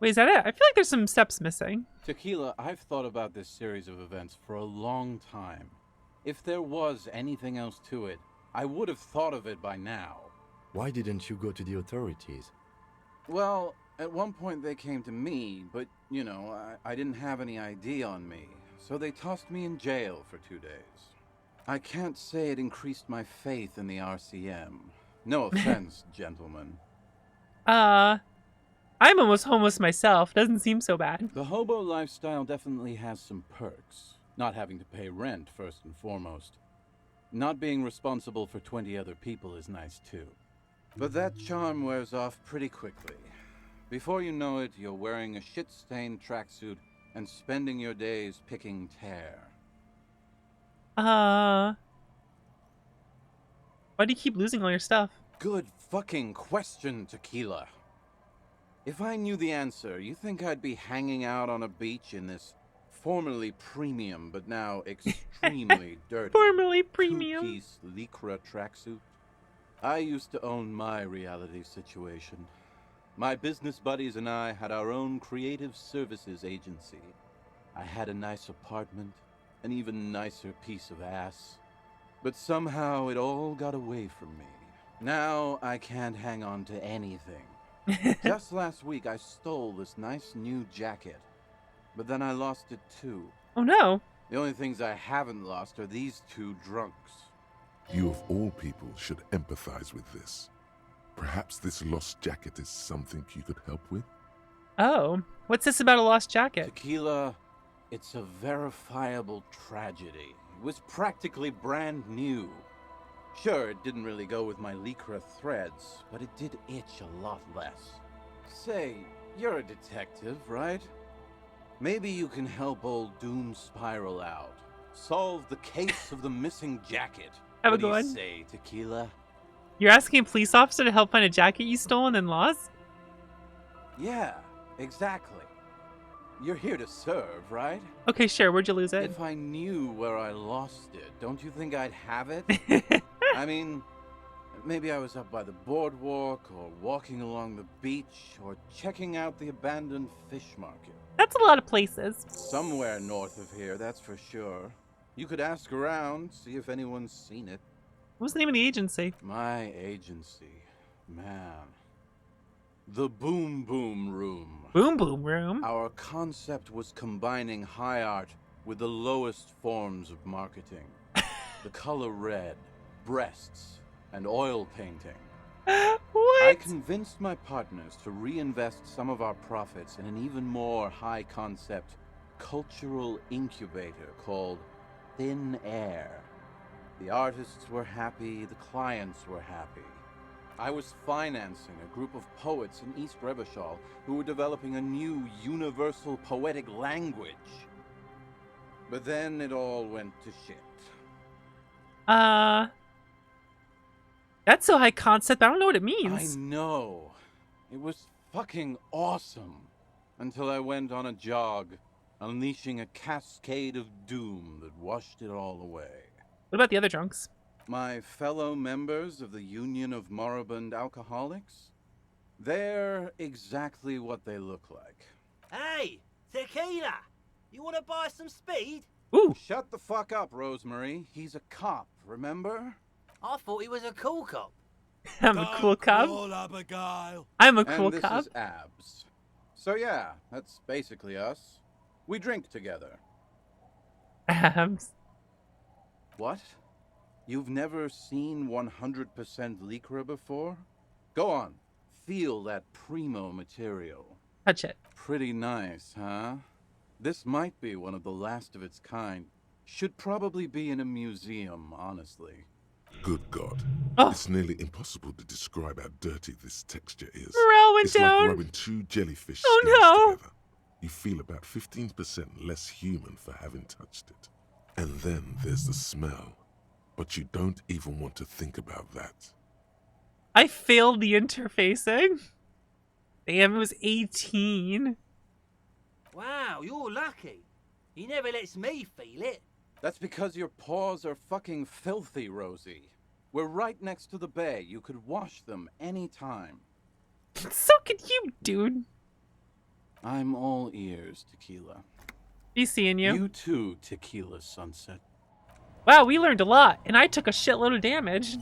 Wait, is that it? I feel like there's some steps missing. Tequila, I've thought about this series of events for a long time. If there was anything else to it, I would have thought of it by now. Why didn't you go to the authorities? Well, at one point they came to me, but, you know, I didn't have any ID on me, so they tossed me in jail for 2 days. I can't say it increased my faith in the RCM. No offense, gentlemen. I'm almost homeless myself. Doesn't seem so bad. The hobo lifestyle definitely has some perks. Not having to pay rent, first and foremost. Not being responsible for 20 other people is nice, too. But that charm wears off pretty quickly. Before you know it, you're wearing a shit-stained tracksuit and spending your days picking tear. Why do you keep losing all your stuff? Good fucking question, Tequila. If I knew the answer, you think I'd be hanging out on a beach in this formerly premium but now extremely dirty formerly premium two-piece lycra tracksuit? I used to own my reality situation. My business buddies and I had our own creative services agency. I had a nice apartment, an even nicer piece of ass. But somehow it all got away from me. Now I can't hang on to anything. Just last week I stole this nice new jacket, but then I lost it too. Oh no. The only things I haven't lost are these two drunks. You of all people should empathize with this. Perhaps this lost jacket is something you could help with? Oh, what's this about a lost jacket? Tequila, it's a verifiable tragedy. It was practically brand new. Sure, it didn't really go with my lycra threads, but it did itch a lot less. Say, you're a detective, right? Maybe you can help old Doom Spiral out. Solve the case of the missing jacket. Have a What do good you one. say, Tequila? You're asking a police officer to help find a jacket you stole and then lost? Yeah, exactly. You're here to serve, right? Okay, sure. Where'd you lose it? If I knew where I lost it, don't you think I'd have it? I mean, maybe I was up by the boardwalk, or walking along the beach, or checking out the abandoned fish market. That's a lot of places. Somewhere north of here, that's for sure. You could ask around, see if anyone's seen it. What's the name of the agency? My agency. Man. The Boom Boom Room. Boom Boom Room? Our concept was combining high art with the lowest forms of marketing. The color red, breasts, and oil painting. What? I convinced my partners to reinvest some of our profits in an even more high-concept cultural incubator called Thin Air. The artists were happy, the clients were happy. I was financing a group of poets in East Revachol who were developing a new universal poetic language. But then it all went to shit. That's so high concept, I don't know what it means. I know. It was fucking awesome. Until I went on a jog, unleashing a cascade of doom that washed it all away. What about the other drunks? My fellow members of the Union of Moribund Alcoholics? They're exactly what they look like. Hey, Tequila! You want to buy some speed? Ooh! Shut the fuck up, Rosemary. He's a cop, remember? I thought he was a cool cop. I'm a cool cop. Call Abigail. I'm a cool and this cop. is Abs. So yeah, that's basically us. We drink together. Abs. What? You've never seen 100% lycra before? Go on, feel that primo material. Touch it. Pretty nice, huh? This might be one of the last of its kind. Should probably be in a museum, honestly. Good God. Oh. It's nearly impossible to describe how dirty this texture is. Morale went it's down. like rubbing two jellyfish Oh, skins no. together. You feel about 15% less human for having touched it. And then there's the smell. But you don't even want to think about that. I failed the interfacing. Damn, it was 18. Wow, you're lucky. He never lets me feel it. That's because your paws are fucking filthy, Rosie. We're right next to the bay. You could wash them anytime. So could you, dude. I'm all ears, Tequila. Be seeing you. You too, Tequila Sunset. Wow, we learned a lot, and I took a shitload of damage.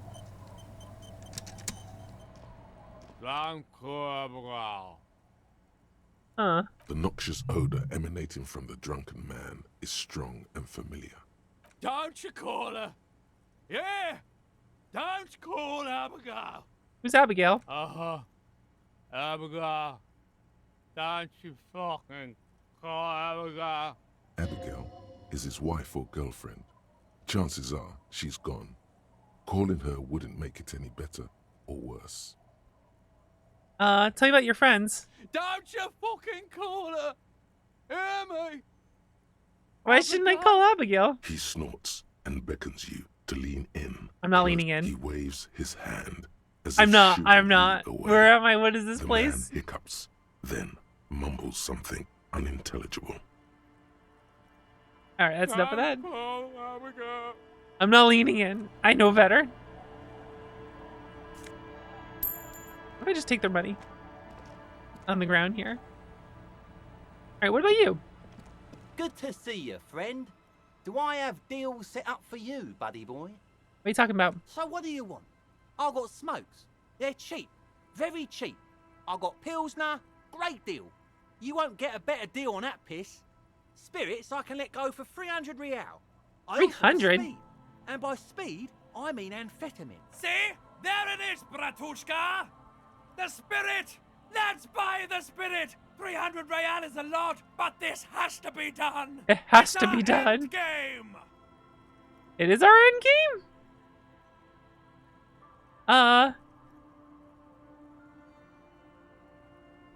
Huh. The noxious odor emanating from the drunken man is strong and familiar. Don't you call her? Yeah! Don't call Abigail! Who's Abigail? Uh-huh. Abigail. Don't you fucking call Abigail. Abigail is his wife or girlfriend. Chances are she's gone. Calling her wouldn't make it any better or worse. Tell me about your friends. Don't you fucking call her! Hear me! Why shouldn't I call Abigail? He snorts and beckons you to lean in. I'm not First, leaning in. He waves his hand as I'm if not. shooing I'm you not. away. Where am I? What is this The place? man hiccups, then mumbles something unintelligible. All right, that's enough of that. Call Abigail. I'm not leaning in. I know better. What if I just take their money? On the ground here. All right, what about you? Good to see you, friend. Do I have deals set up for you, buddy boy? What are you talking about? So what do you want? I got smokes. They're cheap. Very cheap. I got Pilsner. Great deal. You won't get a better deal on that piss. Spirits I can let go for 300 real. 300? Speed. And by speed, I mean amphetamine. See? There it is, Bratushka! The spirit! Let's buy the spirit! 300 real is a lot, but this has to be done! It has It's to our be done. end game! It is our end game?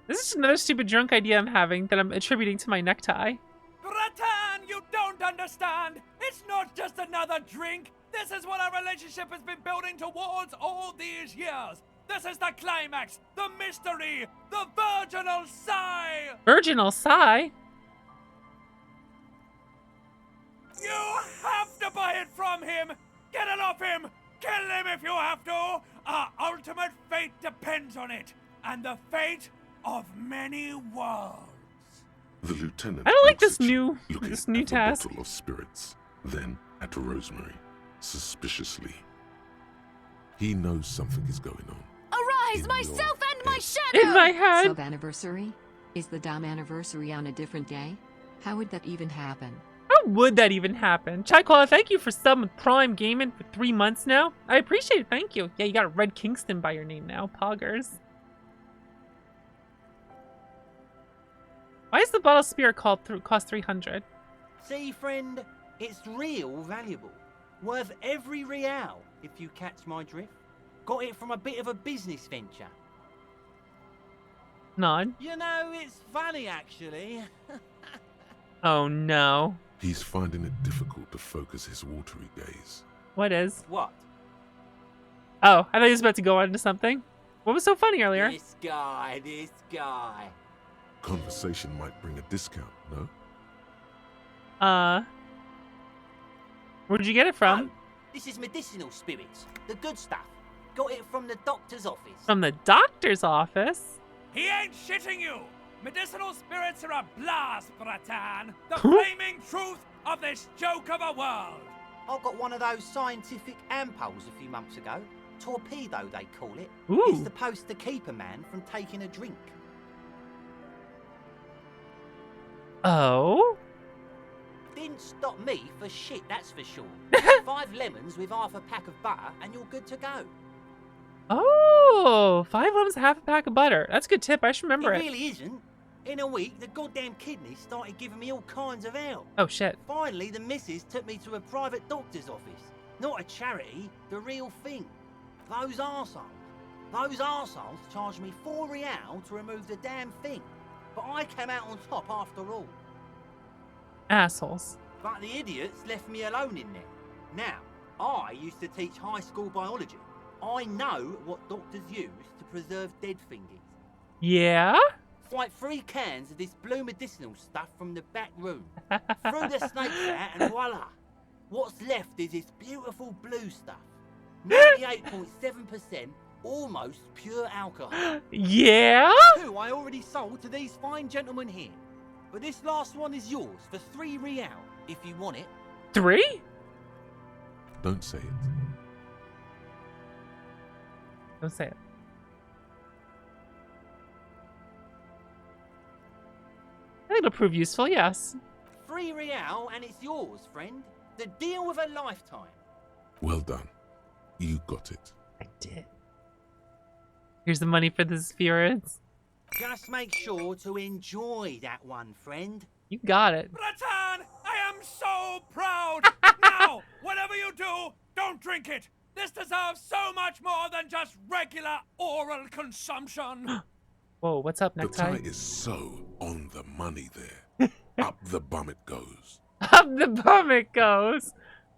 This is another stupid drunk idea I'm having that I'm attributing to my necktie. Bratan, you don't understand! It's not just another drink! This is what our relationship has been building towards all these years! This is the climax, the mystery, the virginal sigh! Virginal sigh? You have to buy it from him! Get it off him! Kill him if you have to! Our ultimate fate depends on it, and the fate of many worlds. The lieutenant I don't like looks this at you, new looking this new at the task. bottle of spirits, then at Rosemary, suspiciously. He knows something is going on. Arise, myself and my shadow! In my head. Sub-anniversary? Is the Dom anniversary on a different day? How would that even happen? How would that even happen? Chai-Koala, thank you for subbing with Prime Gaming for 3 months now. I appreciate it, thank you. Yeah, you got Red Kingston by your name now, poggers. Why is the bottle of spirit cost 300? See, friend, it's real valuable. Worth every real, if you catch my drift. Got it from a bit of a business venture. Nod. You know, it's funny, actually. Oh no. He's finding it difficult to focus his watery gaze. What is? What? Oh, I thought he was about to go on to something. What was so funny earlier? This guy. Conversation might bring a discount, no? Where'd you get it from? Oh, this is medicinal spirits. The good stuff. Got it from the doctor's office. From the doctor's office? He ain't shitting you! Medicinal spirits are a blast, Bratan! The flaming truth of this joke of a world! I got one of those scientific ampoules a few months ago. Torpedo, they call it. Ooh. It's supposed to keep a man from taking a drink. Oh? Didn't stop me for shit, that's for sure. 5 lemons with half a pack of butter and you're good to go. Oh, 5 lemons, half a pack of butter. That's a good tip. I should remember it. It really isn't. In a week, the goddamn kidneys started giving me all kinds of hell. Oh, shit. Finally, the missus took me to a private doctor's office. Not a charity, the real thing. Those arseholes charged me 4 real to remove the damn thing. But I came out on top after all. Assholes. But the idiots left me alone in there. Now, I used to teach high school biology. I know what doctors use to preserve dead things. Yeah? It's like 3 cans of this blue medicinal stuff from the back room. Threw the snakes out and voila. What's left is this beautiful blue stuff. 98.7% almost pure alcohol. Yeah? Who I already sold to these fine gentlemen here. But this last one is yours for 3 real, if you want it. 3? Don't say it. Don't say it. I think it'll prove useful, yes. £3 and it's yours, friend. The deal of a lifetime. Well done. You got it. I did. Here's the money for the spirits. Just make sure to enjoy that one, friend. You got it. Ratan, I am so proud. Now, whatever you do, don't drink it. This deserves so much more than just regular oral consumption. Whoa, what's up, The necktie? tie is so on the money there. Up the bum it goes. Up the bum it goes.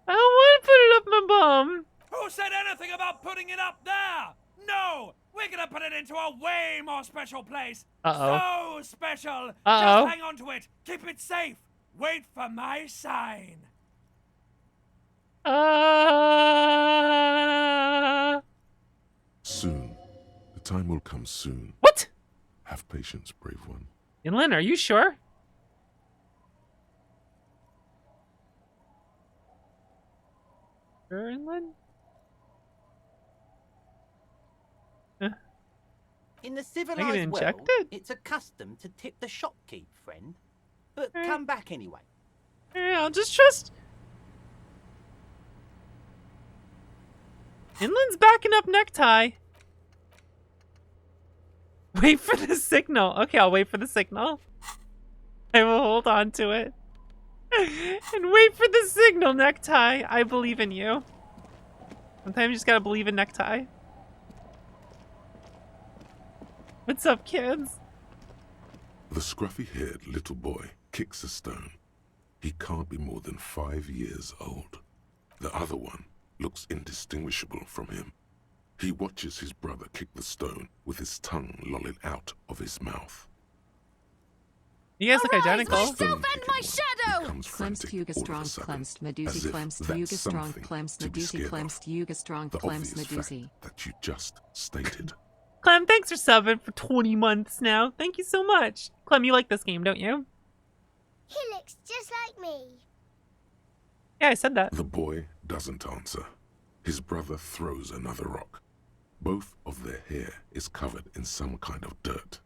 I don't want to put it up my bum. Who said anything about putting it up there? No, we're gonna put it into a way more special place. Uh-oh. So special. Uh-oh. Just hang on to it. Keep it safe. Wait for my sign. Soon. The time will come soon. What? Have patience, brave one. Inlin, are you sure? Sure, Inlin? In the I get civilized world, injected? it's a custom to tip the shopkeep, friend. But come back anyway. Yeah, I'll just trust. Inland's backing up necktie. Wait for the signal. Okay, I'll wait for the signal. I will hold on to it. And wait for the signal, necktie. I believe in you. Sometimes you just gotta believe in necktie. What's up, kids? The scruffy-haired little boy kicks a stone. He can't be more than 5 years old. The other one looks indistinguishable from him. He watches his brother kick the stone with his tongue lolling out of his mouth. You guys look identical. Myself and my shadow! Clemst Yuga Strong, Clemst Medusi, Clemst Yuga Strong, Clemst Medusi, Clemst Yuga Strong, Clemst Medusi. That you just stated. Clem, thanks for subbing for 20 months now. Thank you so much. Clem, you like this game, don't you? He looks just like me. Yeah, I said that. The boy doesn't answer. His brother throws another rock. Both of their hair is covered in some kind of dirt.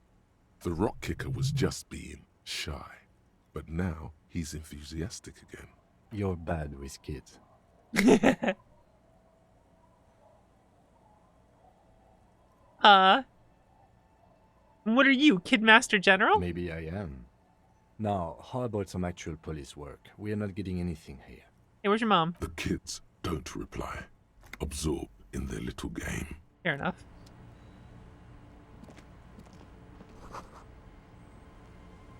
The rock kicker was just being shy, but now he's enthusiastic again. You're bad with kids. What are you, Kidmaster General? Maybe I am. Now, how about some actual police work? We are not getting anything here. Hey, where's your mom? The kids don't reply, absorbed in their little game. Fair enough.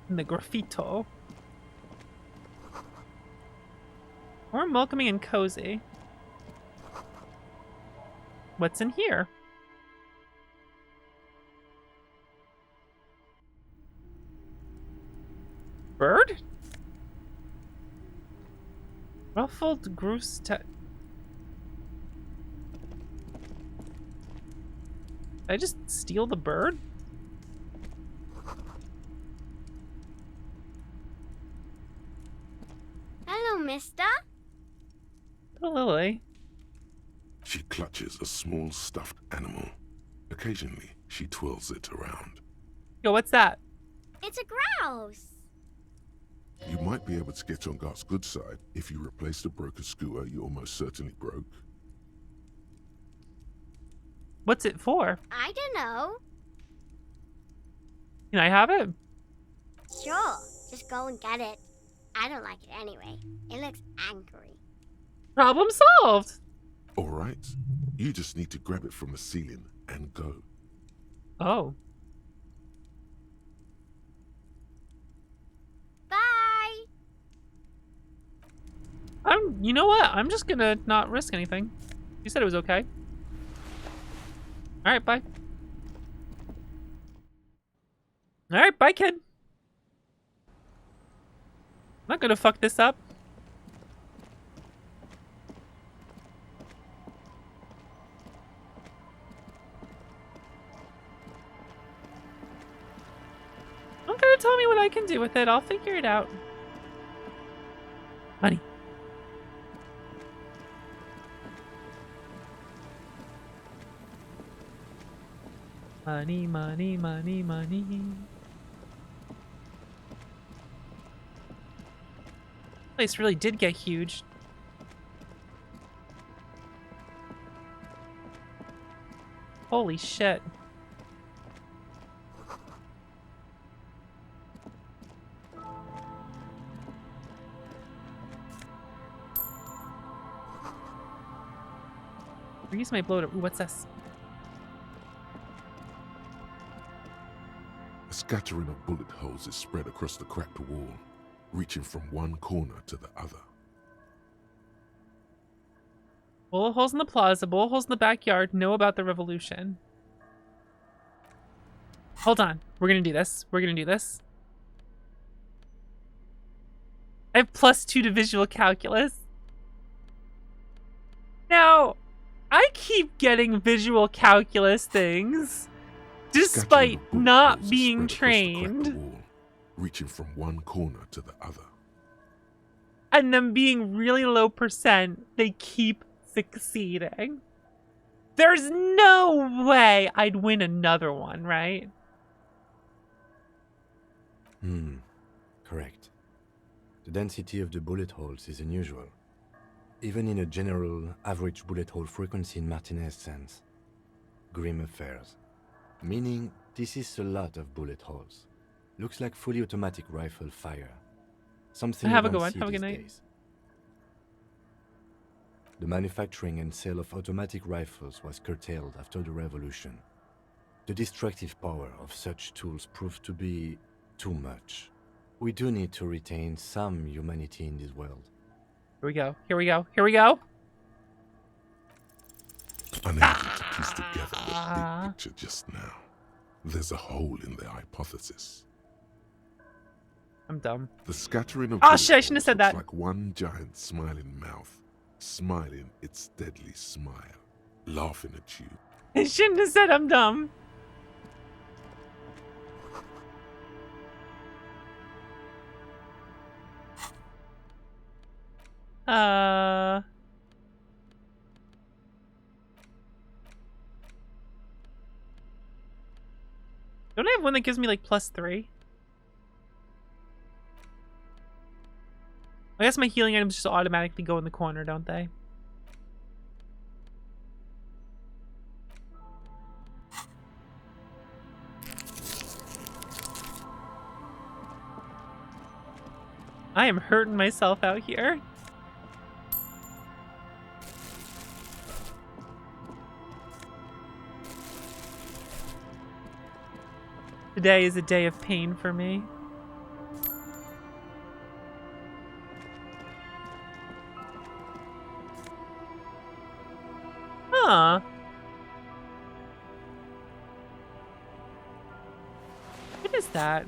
The graffito. Warm, welcoming, and cozy. What's in here? Bird? Ruffled goose. Did I just steal the bird? Hello, mister. Little Lily. She clutches a small stuffed animal. Occasionally, she twirls it around. Yo, what's that? It's a grouse. You might be able to get on Gart's good side if you replace the broken scooter you almost certainly broke. What's it for? I don't know. Can I have it? Sure, just go and get it. I don't like it anyway. It looks angry. Problem solved. All right. You just need to grab it from the ceiling and go. Oh. Bye. You know what? I'm just gonna not risk anything. You said it was okay. All right, bye. All right, bye, kid. Not gonna fuck this up. Don't gotta tell me what I can do with it. I'll figure it out. Money. Money, money, money, money. Place really did get huge. Holy shit. Freeze my bloater. Ooh, what's this? A scattering of bullet holes is spread across the cracked wall, reaching from one corner to the other. Bullet holes in the plaza, bullet holes in the backyard, know about the revolution. Hold on. We're gonna do this. We're gonna do this. I have +2 to visual calculus. Now, I keep getting visual calculus things despite not being trained. Reaching from one corner to the other. And them being really low %, they keep succeeding. There's no way I'd win another one, right? Correct. The density of the bullet holes is unusual, even in a general average bullet hole frequency in Martinez sense. Grim affairs. Meaning, this is a lot of bullet holes. Looks like fully automatic rifle fire. Something Have you a good don't one. see Have a good these night. days. The manufacturing and sale of automatic rifles was curtailed after the revolution. The destructive power of such tools proved to be too much. We do need to retain some humanity in this world. Here we go. Here we go. Here we go. Unable to piece together the big picture just now. There's a hole in their hypothesis. I'm dumb. The scattering of oh shit, I shouldn't have said looks that. like one giant smiling mouth, smiling its deadly smile, laughing at you. I shouldn't have said I'm dumb. Don't I have one that gives me like +3? I guess my healing items just automatically go in the corner, don't they? I am hurting myself out here. Today is a day of pain for me. Huh. What is that?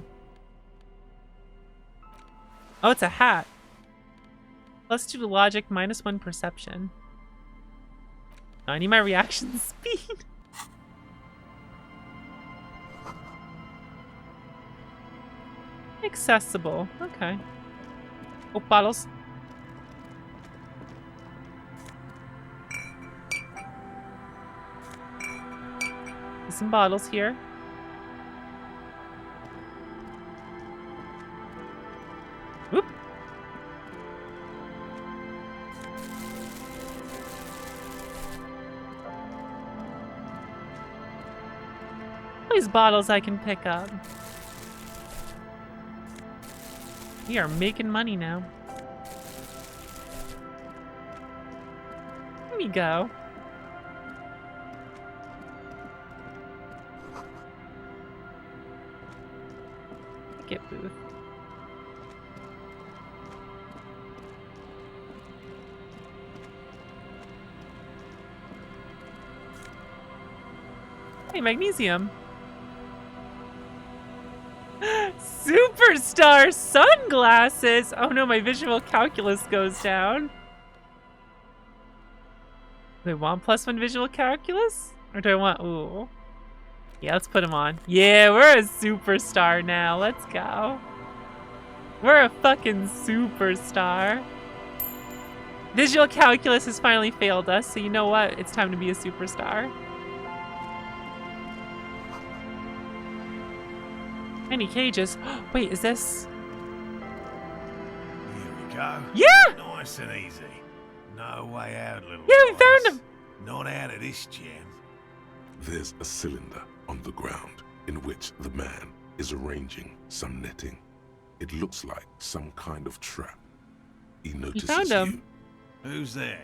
Oh, it's a hat. +2 to logic, -1 perception. I need my reaction speed. Accessible. Okay. Oh, bottles. There's some bottles here. Whoop. These bottles I can pick up. We are making money now. Here we go. Ticket booth. Hey, magnesium. Superstar sunglasses! Oh no, my visual calculus goes down. Do I want +1 visual calculus? Or do I want... Ooh. Yeah, let's put them on. Yeah, we're a superstar now. Let's go. We're a fucking superstar. Visual calculus has finally failed us, so you know what? It's time to be a superstar. Any cages? Wait, is this? Here we go. Yeah! Nice and easy. No way out, little Yeah, we guys. found him! Not out of this jam. There's a cylinder on the ground in which the man is arranging some netting. It looks like some kind of trap. He notices found him. you. Who's there?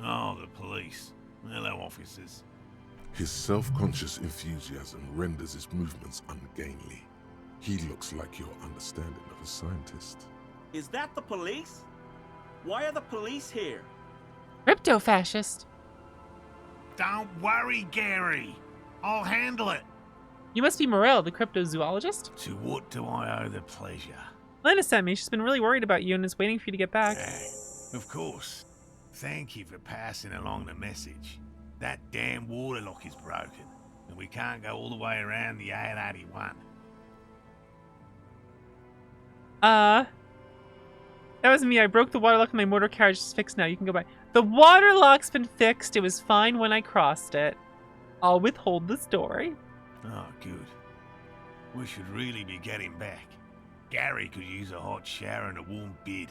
Oh, the police. Hello, officers. His self-conscious enthusiasm renders his movements ungainly. He looks like your understanding of a scientist. Is that the police? Why are the police here? Crypto-fascist. Don't worry, Gary. I'll handle it. You must be Morel, the cryptozoologist. To what do I owe the pleasure? Lena sent me. She's been really worried about you and is waiting for you to get back. Of course. Thank you for passing along the message. That damn water lock is broken, and we can't go all the way around the 881. That was me. I broke the water lock and my motor carriage is fixed now. You can go by. The water lock's been fixed. It was fine when I crossed it. I'll withhold the story. Oh, good. We should really be getting back. Gary could use a hot shower and a warm bed.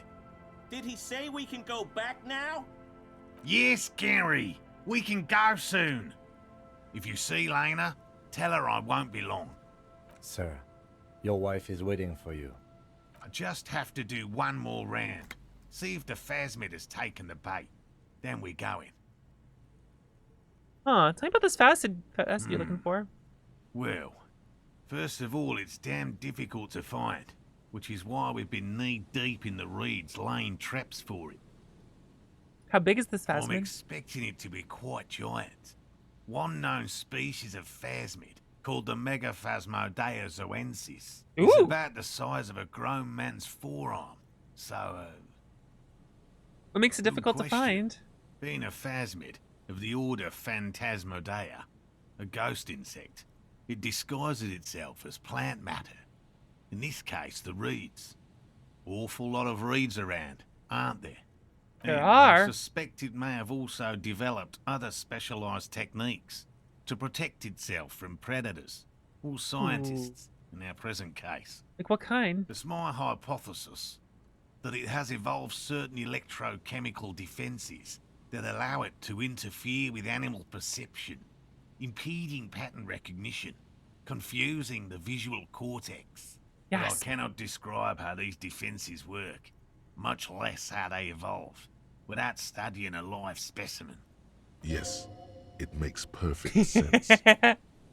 Did he say we can go back now? Yes, Gary. We can go soon. If you see Lena, tell her I won't be long. Sir, your wife is waiting for you. I just have to do one more round. See if the phasmid has taken the bait. Then we're going. Huh, tell me about this facet you're looking for. Well, first of all, it's damn difficult to find, which is why we've been knee-deep in the reeds laying traps for it. How big is this I'm phasmid? expecting it to be quite giant. One known species of phasmid, called the Megaphasmodea zoensis, is about the size of a grown man's forearm. So, What makes it difficult to find? Being a phasmid of the order Phantasmodea, a ghost insect, it disguises itself as plant matter. In this case, the reeds. Awful lot of reeds around, aren't there? There And are. I suspect it may have also developed other specialized techniques to protect itself from predators, or scientists, in our present case. Like what kind? It's my hypothesis that it has evolved certain electrochemical defenses that allow it to interfere with animal perception, impeding pattern recognition, confusing the visual cortex. But Yes. I cannot describe how these defenses work, much less how they evolved, without studying a live specimen. Yes, it makes perfect sense.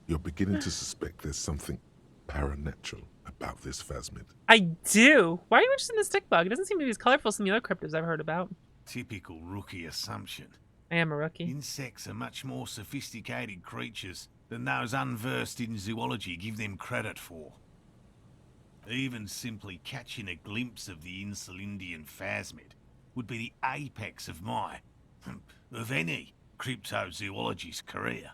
You're beginning to suspect there's something paranatural about this phasmid. I do. Why are you interested in the stick bug? It doesn't seem to be as colorful as some of the other cryptids I've heard about. Typical rookie assumption. I am a rookie. Insects are much more sophisticated creatures than those unversed in zoology give them credit for. Even simply catching a glimpse of the Insulindian phasmid would be the apex of of any cryptozoologist's career.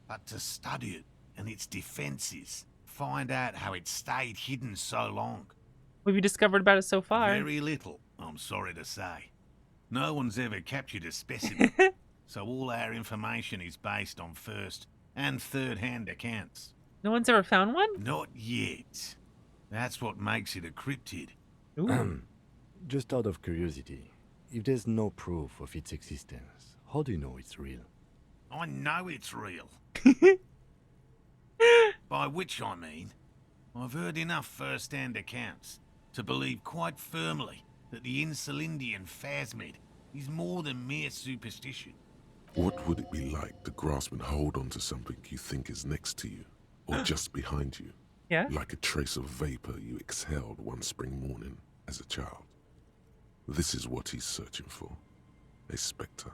But to study it and its defenses, find out how it stayed hidden so long. What have you discovered about it so far? Very little, I'm sorry to say. No one's ever captured a specimen, so all our information is based on first and third-hand accounts. No one's ever found one? Not yet. That's what makes it a cryptid. Just out of curiosity, if there's no proof of its existence, how do you know it's real? I know it's real. By which I mean, I've heard enough first-hand accounts to believe quite firmly that the Insulindian phasmid is more than mere superstition. What would it be like to grasp and hold onto something you think is next to you, or just behind you? Yeah? Like a trace of vapor you exhaled one spring morning as a child. This is what he's searching for. A spectre.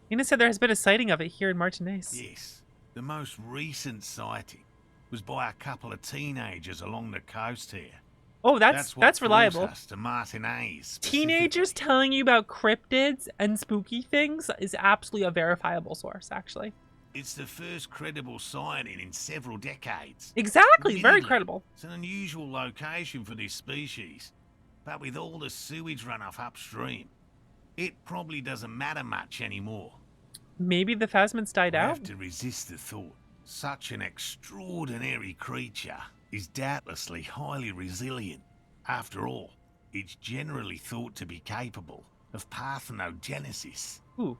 Nina said there has been a sighting of it here in Martinez. Yes, the most recent sighting was by a couple of teenagers along the coast here. Oh, that's what reliable. brought us to Martinez. Teenagers telling you about cryptids and spooky things is absolutely a verifiable source, actually. It's the first credible sighting in several decades. Exactly, very Admittedly, credible. It's an unusual location for this species, but with all the sewage runoff upstream, it probably doesn't matter much anymore. Maybe the phasmids died I out? have to resist the thought Such an extraordinary creature is doubtlessly highly resilient. After all, it's generally thought to be capable of parthenogenesis. Ooh.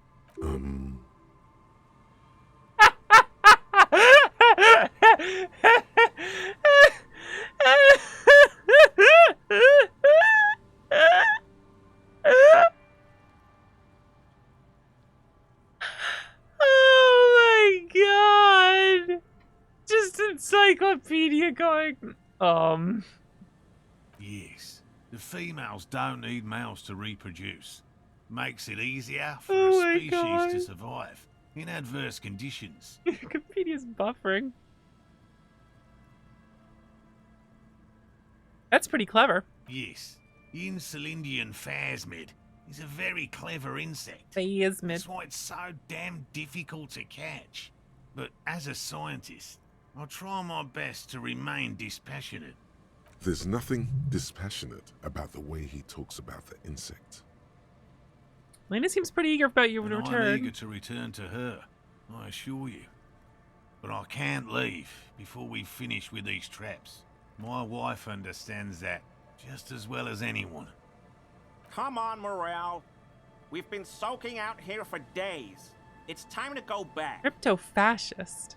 Oh my god! Just encyclopedia going. Yes, the females don't need males to reproduce. Makes it easier for Oh a my species God. to survive in adverse conditions. Wikipedia's buffering. That's pretty clever. Yes, the Insulindian phasmid is a very clever insect. Phasmid. That's why it's so damn difficult to catch. But as a scientist, I'll try my best to remain dispassionate. There's nothing dispassionate about the way he talks about the insect. Lena seems pretty eager about you to And I'm return. eager to return to her, I assure you. But I can't leave before we finish with these traps. My wife understands that just as well as anyone. Come on, Morale. We've been soaking out here for days. It's time to go back. Crypto-fascist.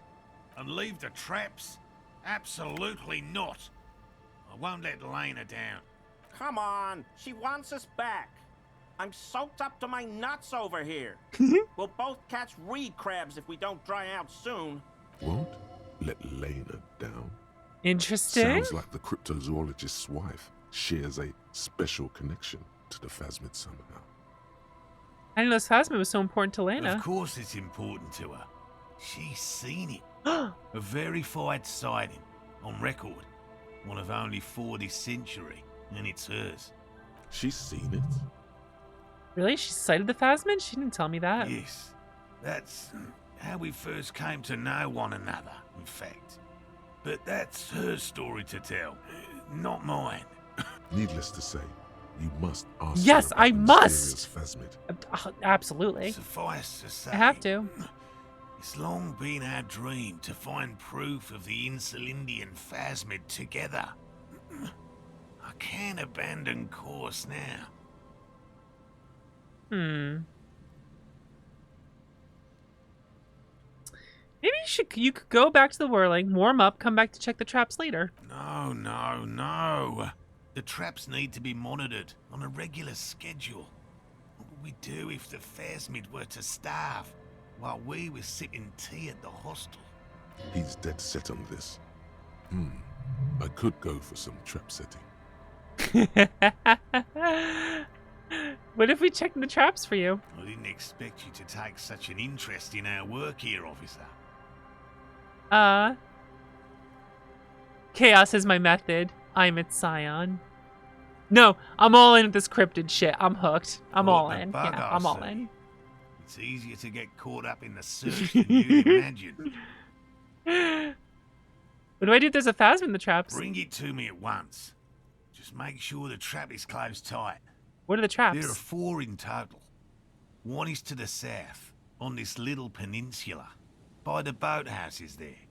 And leave the traps? Absolutely not. I won't let Lena down. Come on, she wants us back. I'm soaked up to my nuts over here. We'll both catch reed crabs if we don't dry out soon. Won't let Lena down. Interesting. Sounds like the cryptozoologist's wife shares a special connection to the phasmid somehow. I didn't know this phasmid was so important to Lena. Of course it's important to her. She's seen it. A verified sighting, on record. One of only 4 this century, and it's hers. She's seen it? Really? She sighted the phasmid? She didn't tell me that. Yes. That's how we first came to know one another, in fact. But that's her story to tell, not mine. Needless to say, you must ask Yes, her about I the must! mysterious phasmid. Absolutely. Suffice to say, I have to. It's long been our dream to find proof of the Insulindian phasmid together. I can't abandon course now. Maybe you could go back to the whirling, warm up, come back to check the traps later. No, no, no. The traps need to be monitored on a regular schedule. What would we do if the phasmid were to starve while we were sipping tea at the hostel? He's dead set on this. I could go for some trap setting. What if we checked the traps for you? I didn't expect you to take such an interest in our work here, officer. Chaos is my method. I'm its scion. No, I'm all in with this cryptid shit. I'm hooked. I'm all in. Yeah, I'm all in. It's easier to get caught up in the search than you'd imagine. What do I do if there's a phasmid in the traps? Bring it to me at once. Just make sure the trap is closed tight. What are the traps? There are 4 in total. One is to the south, on this little peninsula, by the boathouses there.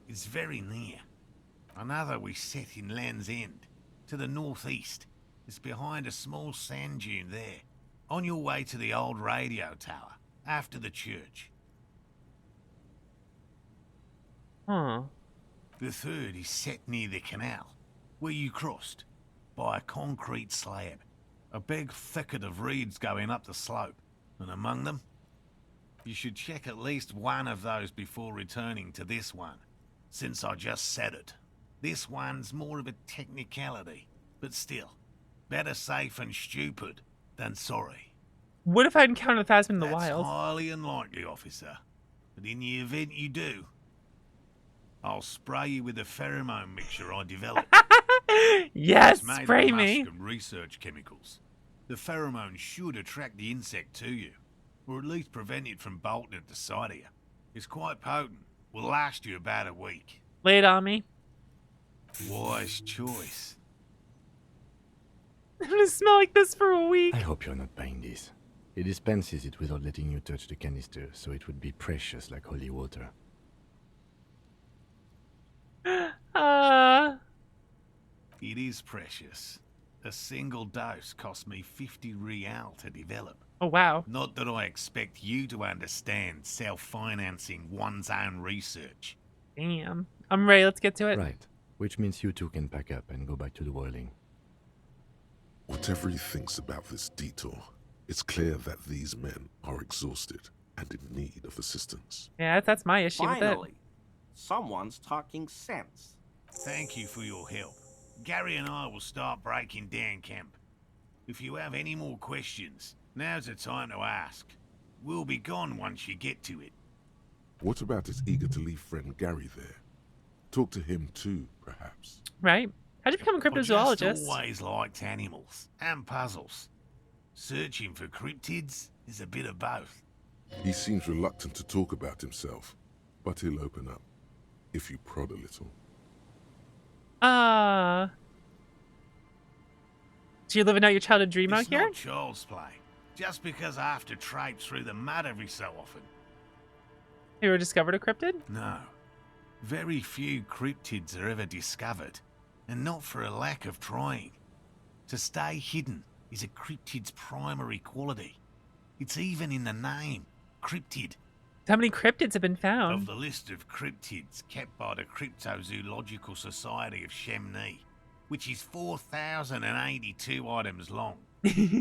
It's very near. Another we set in Land's End, to the northeast. It's behind a small sand dune there, on your way to the old radio tower, after the church. Huh. The third is set near the canal, where you crossed, by a concrete slab. A big thicket of reeds going up the slope, and among them, you should check at least one of those before returning to this one, since I just said it. This one's more of a technicality, but still, better safe and stupid than sorry. What if I encounter the phasmid in the That's wild? highly unlikely, officer. But in the event you do, I'll spray you with a pheromone mixture I developed. Yes, It's made spray of me. musk and research chemicals. The pheromone should attract the insect to you, or at least prevent it from bolting at the sight of you. It's quite potent. Will last you about a week. Lay it on me. Wise choice. I'm gonna smell like this for a week. I hope you're not buying this. It dispenses it without letting you touch the canister, so it would be precious like holy water. It is precious. A single dose cost me 50 real to develop. Oh, wow. Not that I expect you to understand self-financing one's own research. Damn. I'm ready. Let's get to it. Right. Which means you two can pack up and go back to the whirling. Whatever he thinks about this detour, it's clear that these men are exhausted and in need of assistance. Yeah, that's my issue Finally, with it. someone's talking sense. Thank you for your help. Gary and I will start breaking down camp. If you have any more questions, now's the time to ask. We'll be gone once you get to it. What about his eager-to-leave friend Gary there? Talk to him too, perhaps. Right. How'd you become a I cryptozoologist? just always liked animals and puzzles. Searching for cryptids is a bit of both. He seems reluctant to talk about himself, but he'll open up, if you prod a little. So you're living out your childhood dream out It's here? not child's play. Just because I have to traipse through the mud every so often. You ever discovered a cryptid? No. Very few cryptids are ever discovered, and not for a lack of trying. To stay hidden is a cryptid's primary quality. It's even in the name, cryptid. How many cryptids have been Of found? the list of cryptids kept by the Cryptozoological Society of Chemnee, which is 4,082 items long,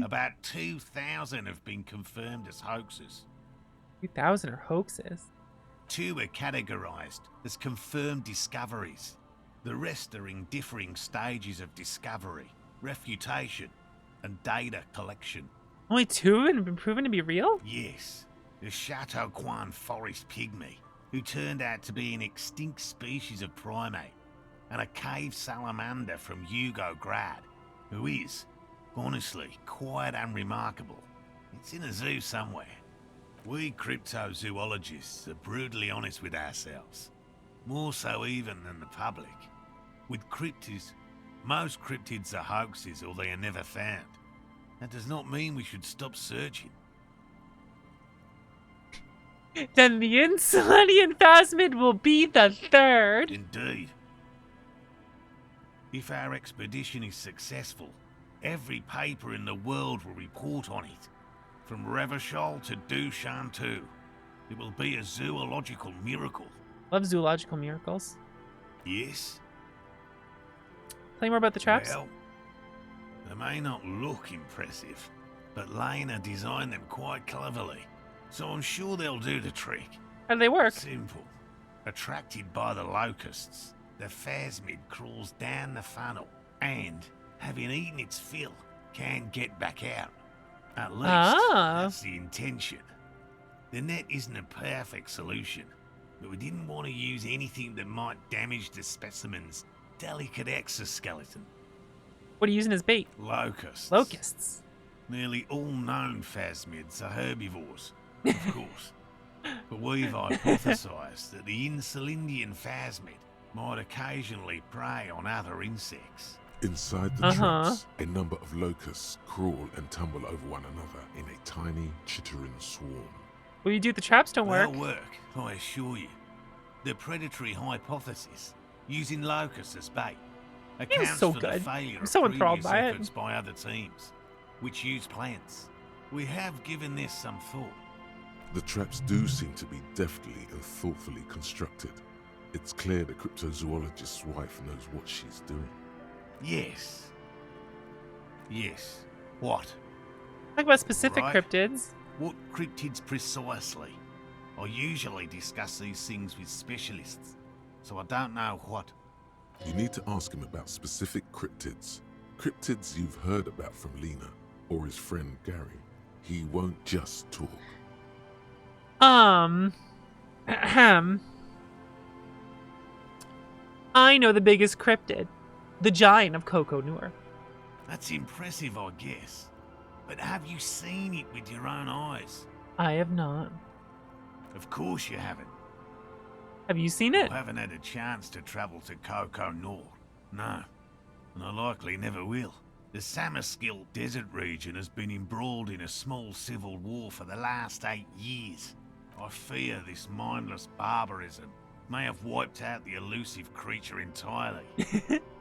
about 2,000 have been confirmed as hoaxes. 2,000 are hoaxes. 2 are categorized as confirmed discoveries. The rest are in differing stages of discovery, refutation, and data collection. Only 2 have been proven to be real? Yes, the Chateau Quan forest pygmy, who turned out to be an extinct species of primate, and a cave salamander from Hugo Grad, who is, honestly, quite unremarkable. It's in a zoo somewhere. We cryptozoologists are brutally honest with ourselves, more so even than the public. With cryptids, most cryptids are hoaxes or they are never found. That does not mean we should stop searching. Then the Insulian Phasmid will be the 3rd. Indeed. If our expedition is successful, every paper in the world will report on it. From Revachol to Dushantu. It will be a zoological miracle. Love zoological miracles. Yes? Tell me more about the traps. Well, they may not look impressive, but Lena designed them quite cleverly, so I'm sure they'll do the trick. How do they work? Simple. Attracted by the locusts, the phasmid crawls down the funnel and, having eaten its fill, can get back out. At least, that's the intention. The net isn't a perfect solution, but we didn't want to use anything that might damage the specimen's delicate exoskeleton. What are you using as bait? Locusts. Locusts. Nearly all known phasmids are herbivores, of course. But we've hypothesized that the Insulindian phasmid might occasionally prey on other insects. Inside the traps, a number of locusts crawl and tumble over one another in a tiny, chittering swarm. What do you do if the traps don't work? They'll work, I assure you. The predatory hypothesis, using locusts as bait, accounts so for good. the failure I'm of so enthralled previous by it. efforts by other teams, which use plants. We have given this some thought. The traps do seem to be deftly and thoughtfully constructed. It's clear the cryptozoologist's wife knows what she's doing. Yes. Yes. What? Talk about specific Right. cryptids. What cryptids precisely? I usually discuss these things with specialists, so I don't know what. You need to ask him about specific cryptids. Cryptids you've heard about from Lena or his friend Gary. He won't just talk. Ahem. I know the biggest cryptid. The giant of Coco Noor. That's impressive, I guess. But have you seen it with your own eyes? I have not. Of course you haven't. Have you seen it? I haven't had a chance to travel to Coco Noor. No. And I likely never will. The Samaskil desert region has been embroiled in a small civil war for the last 8 years. I fear this mindless barbarism may have wiped out the elusive creature entirely.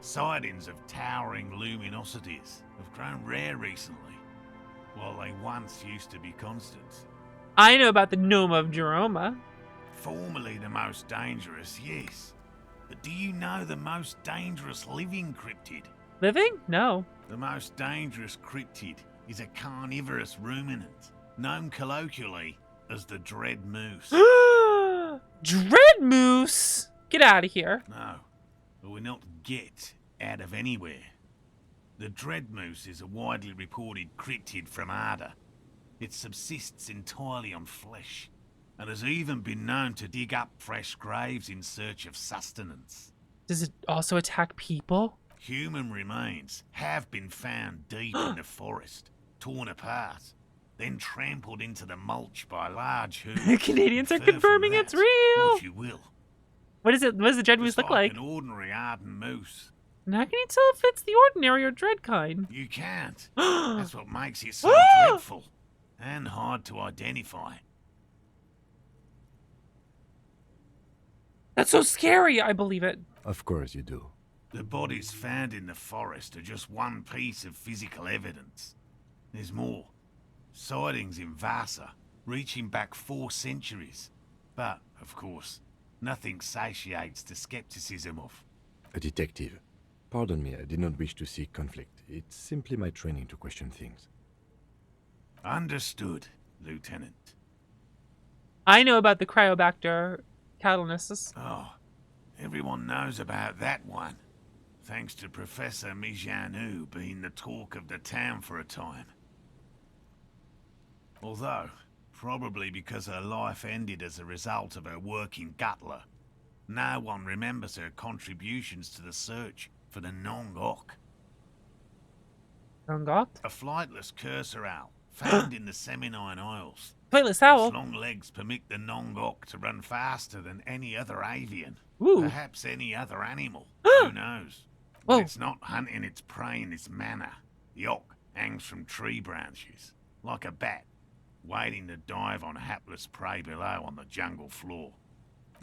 Sightings of towering luminosities have grown rare recently, while they once used to be constant. I know about the Gnome of Jeroma. Formerly the most dangerous, yes. But do you know the most dangerous living cryptid? Living? No. The most dangerous cryptid is a carnivorous ruminant, known colloquially as the Dread Moose. Dread Moose? Get out of here. No, but we're not get out of anywhere. The Dread Moose is a widely reported cryptid from Arda. It subsists entirely on flesh, and has even been known to dig up fresh graves in search of sustenance. Does it also attack people? Human remains have been found deep in the forest, torn apart, then trampled into the mulch by large hooves. Canadians are confirming it's real. What you will. What is it? What does the Dread Moose look like? An ordinary Arden moose. And how can you tell if it's the ordinary or dread kind? You can't. That's what makes it so dreadful and hard to identify. That's so scary. I believe it. Of course you do. The bodies found in the forest are just one piece of physical evidence. There's more. Sightings in Vasa, reaching back 4 centuries. But, of course, nothing satiates the skepticism of... A detective. Pardon me, I did not wish to seek conflict. It's simply my training to question things. Understood, Lieutenant. I know about the Cryobacter catalysis. Oh, everyone knows about that one. Thanks to Professor Mijanu being the talk of the town for a time. Although, probably because her life ended as a result of her work in Gutler, no one remembers her contributions to the search for the Nongok. Nongok? A flightless cursor owl found in the Seminine Isles. Flightless owl? Its long legs permit the Nongok to run faster than any other avian. Ooh. Perhaps any other animal. Who knows? Whoa. But it's not hunting its prey in this manner. The Ock hangs from tree branches, like a bat, waiting to dive on hapless prey below on the jungle floor.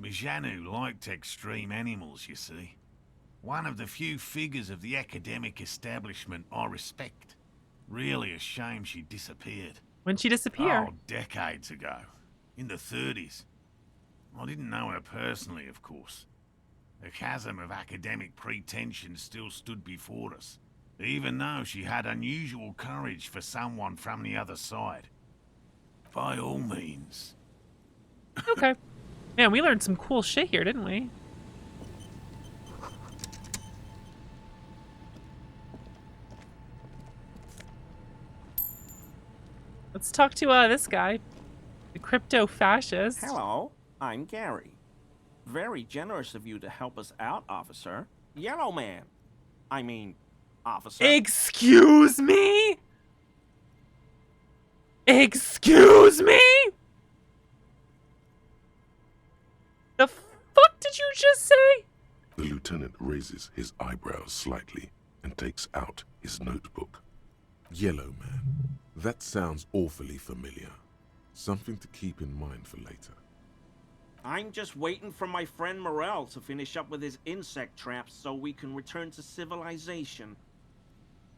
Mijanu liked extreme animals, you see. One of the few figures of the academic establishment I respect. Really a shame she disappeared. When'd she disappear? Oh, decades ago. In the 30s. I didn't know her personally, of course. The chasm of academic pretension still stood before us, even though she had unusual courage for someone from the other side. By all means. Okay. Man, we learned some cool shit here, didn't we? Let's talk to this guy, the crypto fascist. Hello, I'm Gary. Very generous of you to help us out, officer. Yellow man. I mean, officer. Excuse me? Excuse me? The fuck did you just say? The lieutenant raises his eyebrows slightly and takes out his notebook. Yellow man. That sounds awfully familiar. Something to keep in mind for later. I'm just waiting for my friend Morel to finish up with his insect traps so we can return to civilization.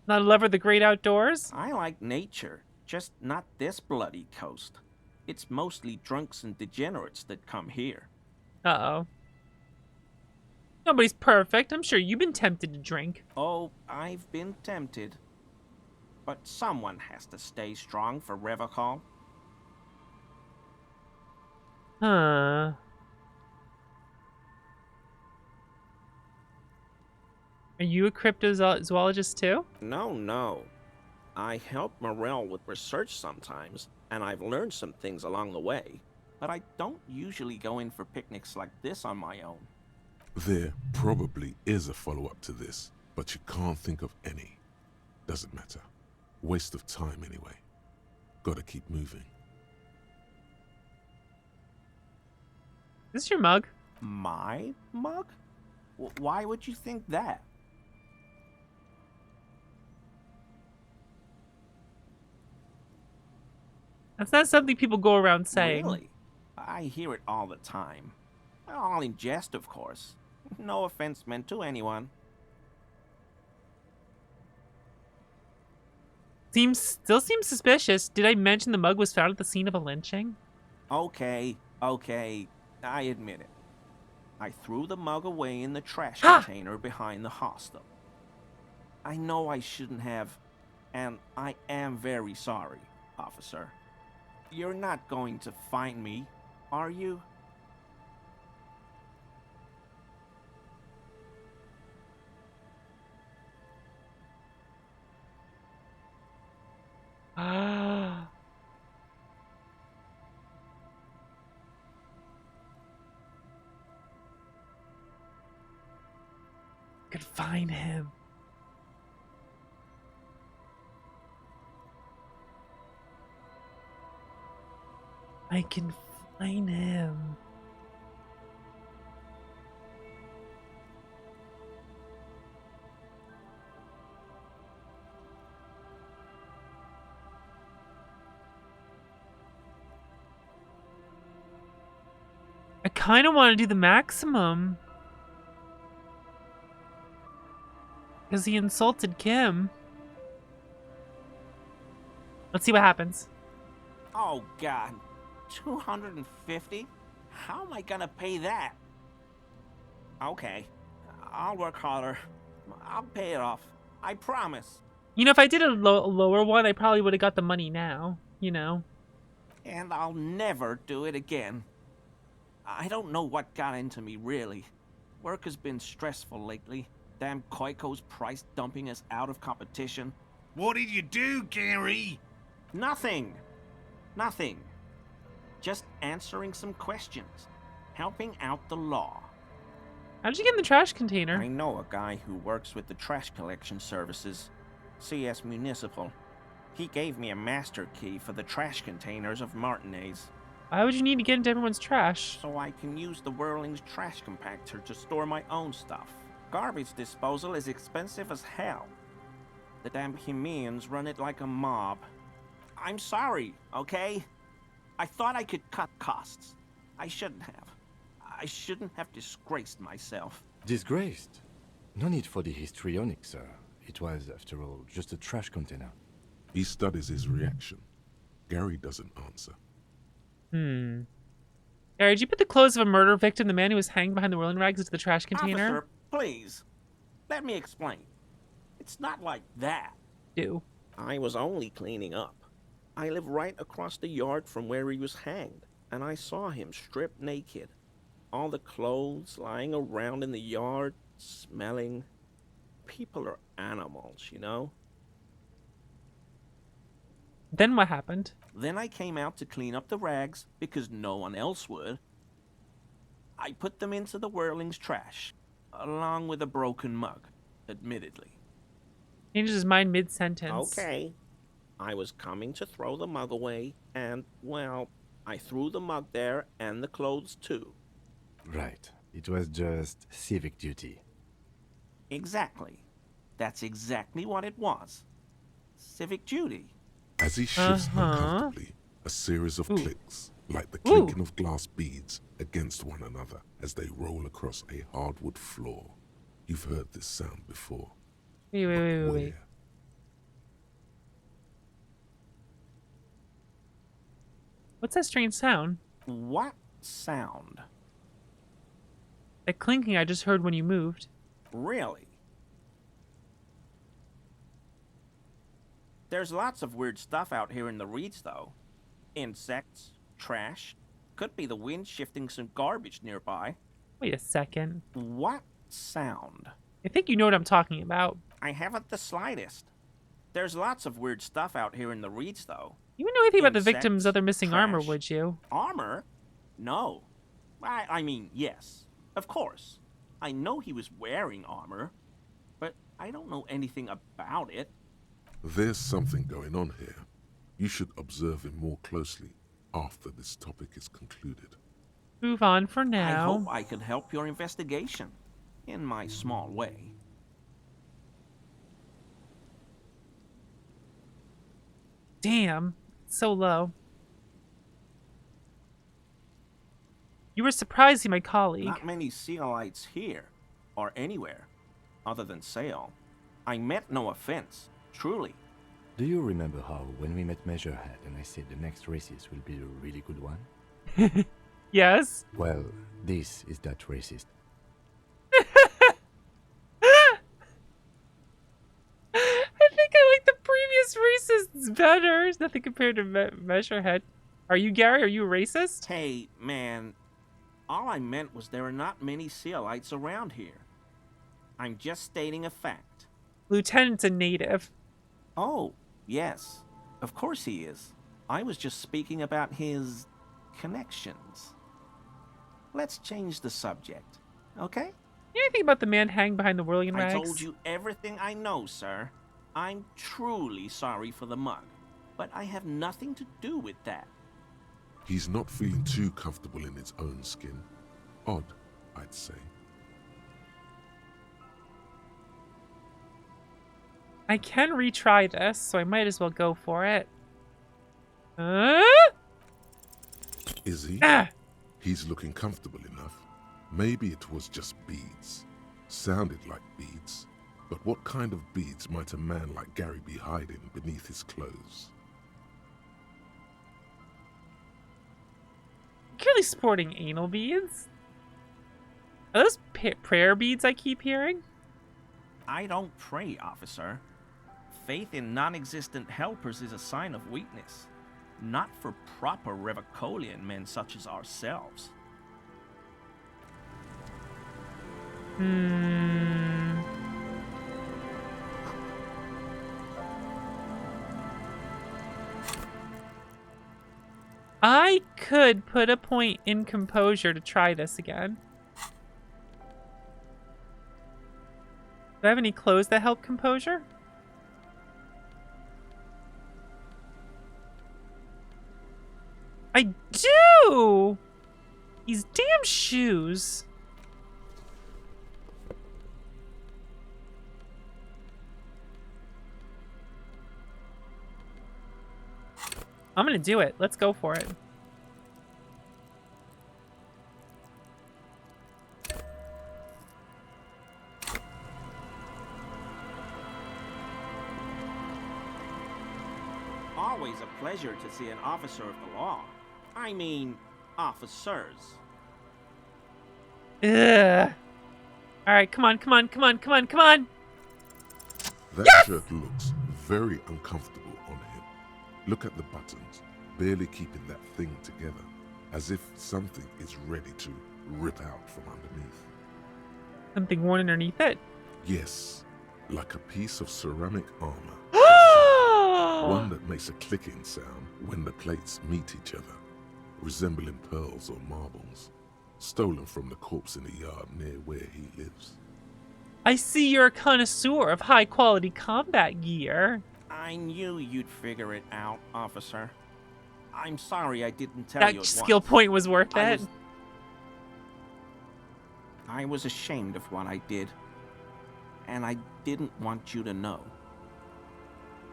Not a lover of the great outdoors? I like nature, just not this bloody coast. It's mostly drunks and degenerates that come here. Uh-oh. Nobody's perfect. I'm sure you've been tempted to drink. Oh, I've been tempted. But someone has to stay strong for Revocall. Huh. Are you a cryptozoologist too? No. I help Morel with research sometimes, and I've learned some things along the way. But I don't usually go in for picnics like this on my own. There probably is a follow-up to this, but you can't think of any. Doesn't matter. Waste of time anyway. Gotta keep moving. Is this your mug? My mug? Why would you think that? That's not something people go around saying. Really? I hear it all the time. All in jest, of course. No offense meant to anyone. Still seems suspicious. Did I mention the mug was found at the scene of a lynching? Okay, I admit it. I threw the mug away in the trash container behind the hostel. I know I shouldn't have, and I am very sorry, officer. You're not going to find me, are you? Ah. Could find him. I can find him. I kind of want to do the maximum. Because he insulted Kim. Let's see what happens. Oh, God. 250? How am I gonna pay that? Okay. I'll work harder. I'll pay it off. I promise. You know, if I did a lower one, I probably would have got the money now. You know? And I'll never do it again. I don't know what got into me, really. Work has been stressful lately. Damn Koiko's price dumping us out of competition. What did you do, Gary? Nothing. Nothing. Just answering some questions. Helping out the law. How'd you get in the trash container? I know a guy who works with the trash collection services. CS Municipal. He gave me a master key for the trash containers of Martinez. Why would you need to get into everyone's trash? So I can use the Whirling's trash compactor to store my own stuff. Garbage disposal is expensive as hell. The damn Hemians run it like a mob. I'm sorry, okay? I thought I could cut costs. I shouldn't have. I shouldn't have disgraced myself. Disgraced? No need for the histrionic, sir. It was, after all, just a trash container. He studies his reaction. Gary doesn't answer. Gary, did you put the clothes of a murder victim, the man who was hanged behind the whirling rags, into the trash container? Officer, please. Let me explain. It's not like that. Do. I was only cleaning up. I live right across the yard from where he was hanged, and I saw him stripped naked. All the clothes lying around in the yard, smelling. People are animals, you know? Then what happened? Then I came out to clean up the rags because no one else would. I put them into the Whirling's trash, along with a broken mug, admittedly. Changes his mind mid-sentence. Okay. I was coming to throw the mug away, and, well, I threw the mug there and the clothes too. Right. It was just civic duty. Exactly. That's exactly what it was. Civic duty. As he shifts uncomfortably, a series of clicks, like the clinking of glass beads against one another as they roll across a hardwood floor. You've heard this sound before. Wait. What's that strange sound? What sound? That clinking I just heard when you moved. Really? There's lots of weird stuff out here in the reeds, though. Insects, trash. Could be the wind shifting some garbage nearby. Wait a second. What sound? I think you know what I'm talking about. I haven't the slightest. There's lots of weird stuff out here in the reeds, though. You wouldn't know anything about the Insects, victim's other missing trash. armor, would you? Armor? No. I mean, yes. Of course. I know he was wearing armor, but I don't know anything about it. There's something going on here. You should observe him more closely after this topic is concluded. Move on for I now. hope I can help your investigation, in my small way. Damn. So low. You were surprising my colleague. Not many Sealites here, or anywhere, other than Sail. I meant no offense, truly. Do you remember how, when we met Measurehead and I said the next racist will be a really good one? Yes. Well, this is that racist. I think I like the previous racists better. There's nothing compared to Measurehead. Are you, Gary? Are you a racist? Hey, man. All I meant was there are not many Sealites around here. I'm just stating a fact. Lieutenant's a native. Oh, yes. Of course he is. I was just speaking about his connections. Let's change the subject, okay? Anything about the man hanging behind the whirling rags? I told you everything I know, sir. I'm truly sorry for the mug, but I have nothing to do with that. He's not feeling too comfortable in his own skin. Odd, I'd say. I can retry this, so I might as well go for it. Is he? Ah! He's looking comfortable enough. Maybe it was just beads. Sounded like beads. But what kind of beads might a man like Gary be hiding beneath his clothes? Clearly sporting anal beads. Are those prayer beads I keep hearing? I don't pray, officer. Faith in non-existent helpers is a sign of weakness, not for proper Revicolian men such as ourselves. I could put a point in composure to try this again. Do I have any clothes that help composure? I do! These damn shoes. I'm gonna do it. Let's go for it. Always a pleasure to see an officer of the law. I mean, officers. Ugh. Alright, come on, come on, come on, come on, come on! That shirt looks very uncomfortable on him. Look at the buttons, barely keeping that thing together, as if something is ready to rip out from underneath. Something worn underneath it? Yes, like a piece of ceramic armor. One that makes a clicking sound when the plates meet each other, resembling pearls or marbles, stolen from the corpse in the yard near where he lives. I see you're a connoisseur of high-quality combat gear. I knew you'd figure it out, officer. I'm sorry I didn't tell you That at skill once. point was worth it. I was ashamed of what I did, and I didn't want you to know.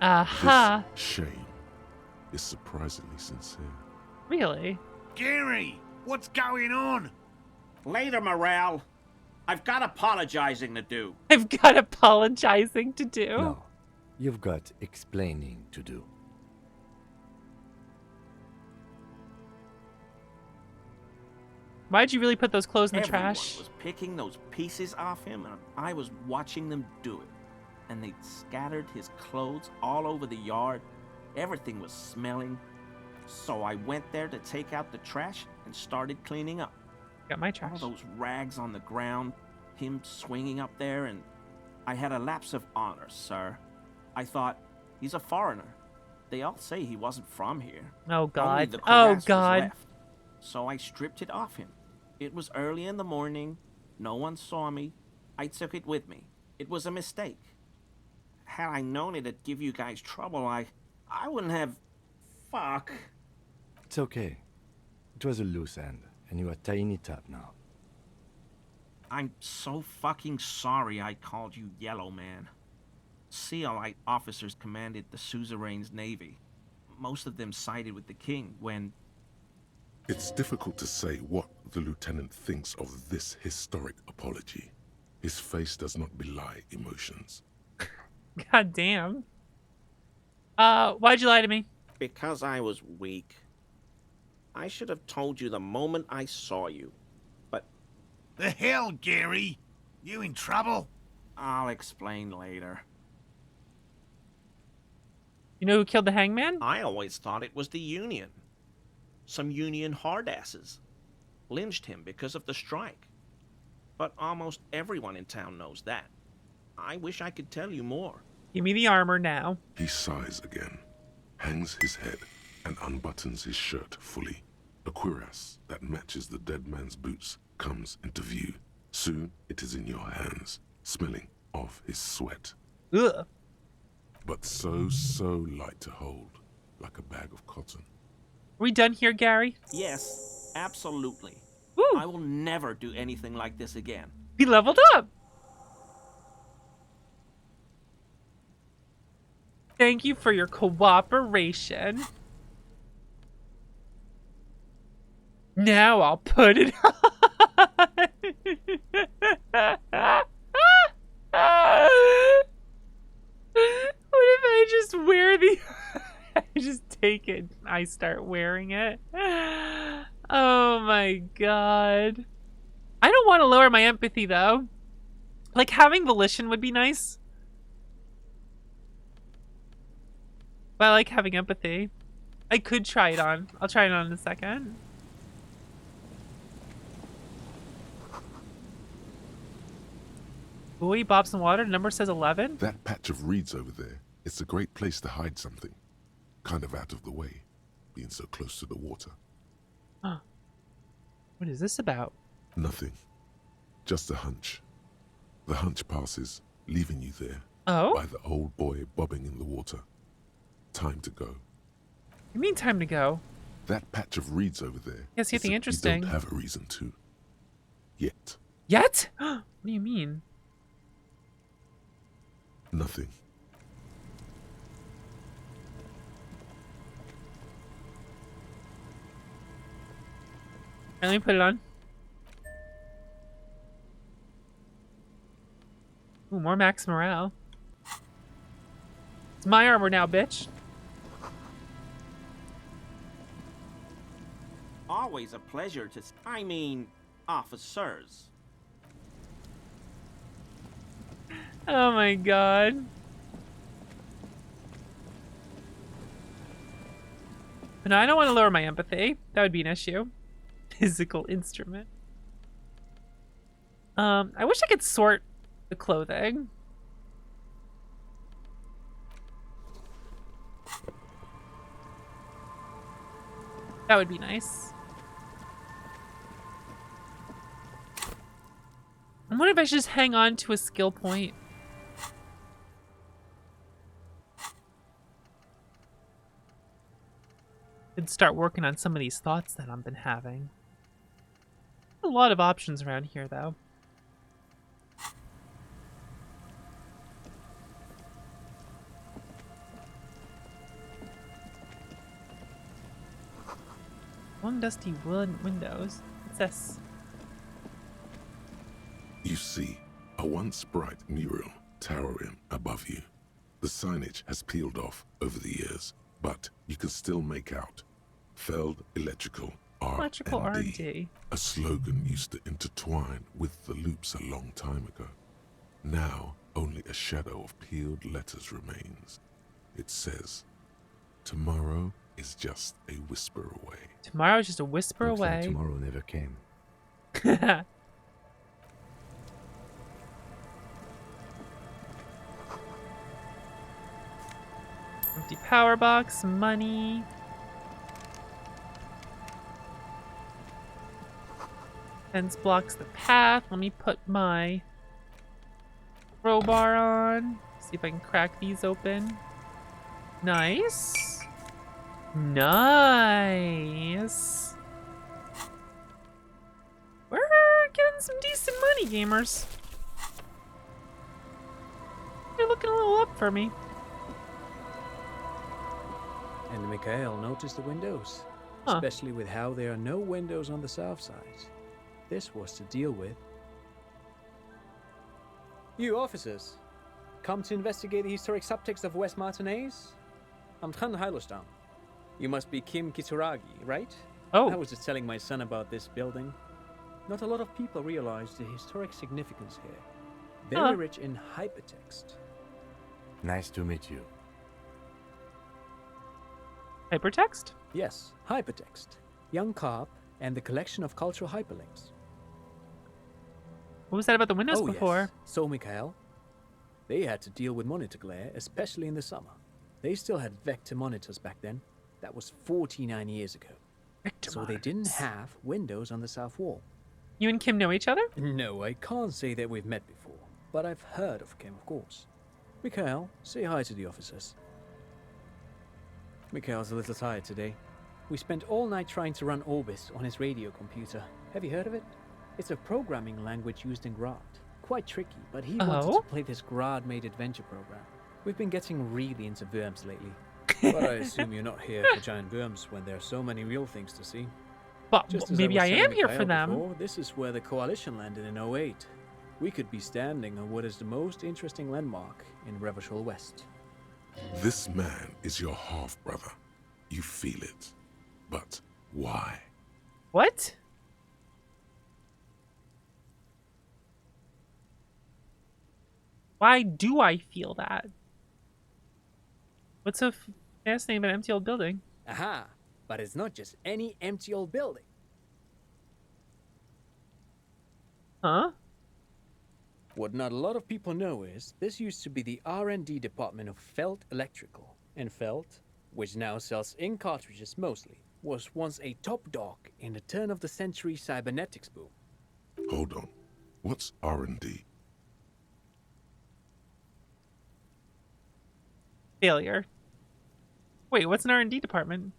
Aha. This shame is surprisingly sincere. Really? Gary, what's going on? Later, Morale. I've got apologizing to do. I've got apologizing to do. No, you've got explaining to do. Why'd you really put those clothes in the Everyone trash? was picking those pieces off him, and I was watching them do it. And they'd scattered his clothes all over the yard. Everything was smelling. So I went there to take out the trash and started cleaning up. Got my trash. All those rags on the ground, him swinging up there, and I had a lapse of honor, sir. I thought, he's a foreigner. They all say he wasn't from here. Oh, Only God. the Oh, cuirass was God. left. So I stripped it off him. It was early in the morning. No one saw me. I took it with me. It was a mistake. Had I known it'd give you guys trouble, I wouldn't have... Fuck. It's okay. It was a loose end, and you are tying it up now. I'm so fucking sorry I called you Yellow Man. Sealite officers commanded the suzerain's navy. Most of them sided with the king when... It's difficult to say what the lieutenant thinks of this historic apology. His face does not belie emotions. God damn. Why'd you lie to me? Because I was weak. I should have told you the moment I saw you. But... The hell, Gary? You in trouble? I'll explain later. You know who killed the hangman? I always thought it was the Union. Some Union hardasses. Lynched him because of the strike. But almost everyone in town knows that. I wish I could tell you more. Give me the armor now. He sighs again, hangs his head, and unbuttons his shirt fully. A cuirass that matches the dead man's boots comes into view. Soon it is in your hands, smelling of his sweat. Ugh. But so light to hold, like a bag of cotton. Are we done here, Gary? Yes, absolutely. Woo. I will never do anything like this again. He leveled up. Thank you for your cooperation. Now I'll put it on. What if I just wear the... I just take it. I start wearing it. Oh my god. I don't want to lower my empathy though. Like having volition would be nice. But I like having empathy. I could try it on. I'll try it on in a second. Buoy, bobs and water. Number says 11. That patch of reeds over there, it's a great place to hide something. Kind of out of the way, being so close to the water. Huh. What is this about? Nothing. Just a hunch. The hunch passes, leaving you there. Oh? By the old boy bobbing in the water. Time to go. You mean time to go? That patch of reeds over there. Yes, something interesting. You don't have a reason to. Yet. Yet? What do you mean? Nothing. Let me put it on. Ooh, more max morale. It's my armor now, bitch. Always a pleasure to... I mean, officers. Oh my god. But no, I don't want to lower my empathy. That would be an issue. Physical instrument. I wish I could sort the clothing. That would be nice. I wonder if I should just hang on to a skill point. Could start working on some of these thoughts that I've been having. A lot of options around here, though. Long dusty wood windows. What's this? You see a once bright mural towering above you. The signage has peeled off over the years, but you can still make out Feld Electrical R&D. A slogan used to intertwine with the loops a long time ago. Now, only a shadow of peeled letters remains. It says, tomorrow is just a whisper away. Tomorrow's just a whisper Looks away. like tomorrow never came. Empty power box, money. Fence blocks the path. Let me put my crowbar on. See if I can crack these open. Nice. Nice. We're getting some decent money, gamers. You're looking a little up for me. And Mikhail noticed the windows. especially with how there are no windows on the south side. This was to deal with. You officers, come to investigate the historic subtext of West Martinez? I'm Tran Heilostam. You must be Kim Kitsuragi, right? Oh. I was just telling my son about this building. Not a lot of people realize the historic significance here. Very rich in hypertext. Nice to meet you. Hypertext? Yes, hypertext. Young Carp and the collection of cultural hyperlinks. What was that about the windows before? Yes. So, Mikhail, they had to deal with monitor glare, especially in the summer. They still had vector monitors back then. That was 49 years ago. Vector so they didn't have windows on the south wall. You and Kim know each other? No, I can't say that we've met before, but I've heard of Kim, of course. Mikhail, say hi to the officers. Mikhail's a little tired today. We spent all night trying to run Orbis on his radio computer. Have you heard of it? It's a programming language used in Grad. Quite tricky, but he wanted to play this Grad-made adventure program. We've been getting really into worms lately. But I assume you're not here for giant worms when there are so many real things to see. But Just as maybe I was am telling here Mikhail for them. before, this is where the Coalition landed in 08. We could be standing on what is the most interesting landmark in Revachol West. This man is your half-brother. You feel it. But why? What? Why do I feel that? What's so fascinating about an empty old building? Aha! But it's not just any empty old building. Huh? What not a lot of people know is this used to be the R&D department of Felt Electrical. And Felt, which now sells ink cartridges mostly, was once a top dog in the turn-of-the-century cybernetics boom. Hold on. What's R&D? Failure. Wait, what's an R&D department?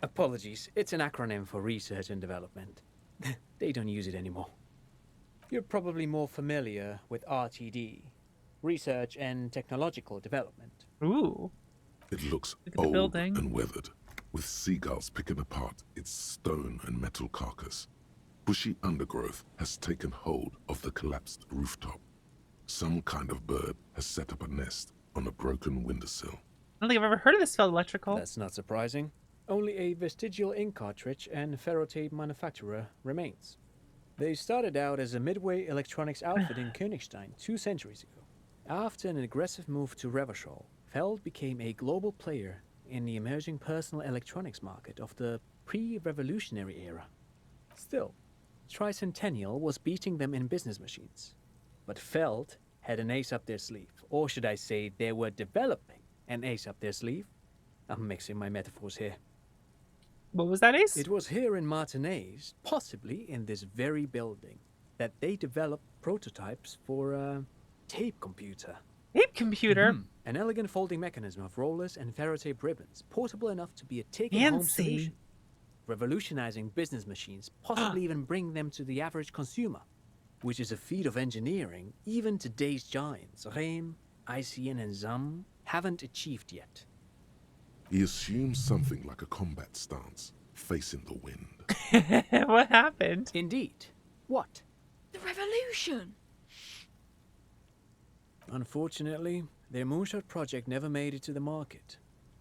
Apologies, it's an acronym for research and development. They don't use it anymore. You're probably more familiar with RTD, research and technological development. Ooh. It looks Look at the old building. and weathered, with seagulls picking apart its stone and metal carcass. Bushy undergrowth has taken hold of the collapsed rooftop. Some kind of bird has set up a nest on a broken windowsill. I don't think I've ever heard of this Felt Electrical. That's not surprising. Only a vestigial ink cartridge and ferrotape manufacturer remains. They started out as a midway electronics outfit in Königstein 2 centuries ago. After an aggressive move to Revachol, Feld became a global player in the emerging personal electronics market of the pre-revolutionary era. Still, Tricentennial was beating them in business machines. But Feld had an ace up their sleeve, or should I say they were developing an ace up their sleeve. I'm mixing my metaphors here. What was that, Ace? It was here in Martinez, possibly in this very building, that they developed prototypes for a tape computer. Tape computer? An elegant folding mechanism of rollers and ferrotape ribbons, portable enough to be a take-home Fancy. solution. Revolutionizing business machines, possibly even bring them to the average consumer, which is a feat of engineering even today's giants, Rehm, ICN and ZAM, haven't achieved yet. He assumes something like a combat stance, facing the wind. What happened? Indeed. What? The revolution! Unfortunately, their moonshot project never made it to the market.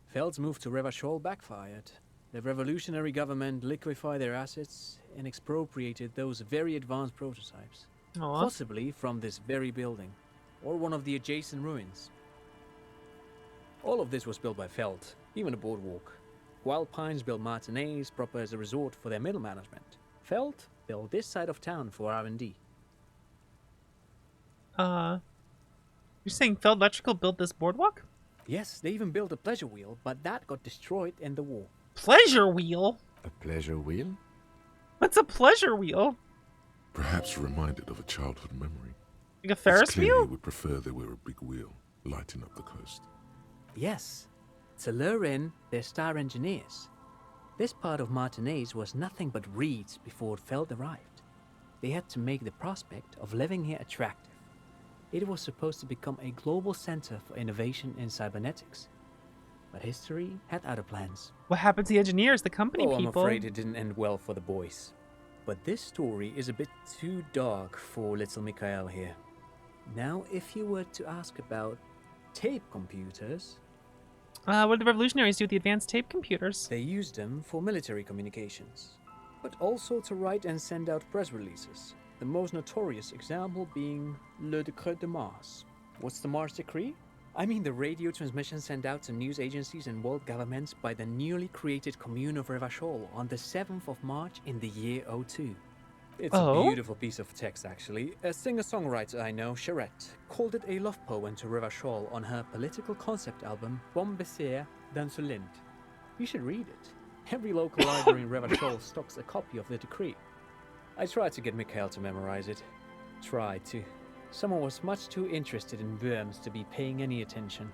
Feld's move to Revachol backfired. The revolutionary government liquefied their assets and expropriated those very advanced prototypes. Possibly from this very building, or one of the adjacent ruins. All of this was built by Feld, even the boardwalk. Wild Pines built Martinez proper as a resort for their middle management. Feld built this side of town for R&D. You're saying Feld Electrical built this boardwalk? Yes, they even built a pleasure wheel, but that got destroyed in the war. Pleasure wheel? A pleasure wheel? What's a pleasure wheel? Perhaps reminded of a childhood memory. Like a Ferris wheel? wheel? He would prefer there were a big wheel, lighting up the coast. Yes, to lure in their star engineers. This part of Martinez was nothing but reeds before Feld arrived. They had to make the prospect of living here attractive. It was supposed to become a global center for innovation in cybernetics. But history had other plans. What happened to the engineers, the company I'm people? afraid it didn't end well for the boys. But this story is a bit too dark for little Mikhail here. Now, if you were to ask about tape computers... What did the revolutionaries do with the advanced tape computers? They used them for military communications, but also to write and send out press releases. The most notorious example being Le Décret de Mars. What's the Mars Decree? I mean the radio transmission sent out to news agencies and world governments by the newly created Commune of Revachol on the 7th of March in the year 02. It's a beautiful piece of text, actually. A singer-songwriter I know, Charette, called it a love poem to Revachol on her political concept album, Bon Baiser dans ce Lind. You should read it. Every local library in Revachol stocks a copy of the decree. I tried to get Mikhail to memorize it. Tried to. Someone was much too interested in worms to be paying any attention.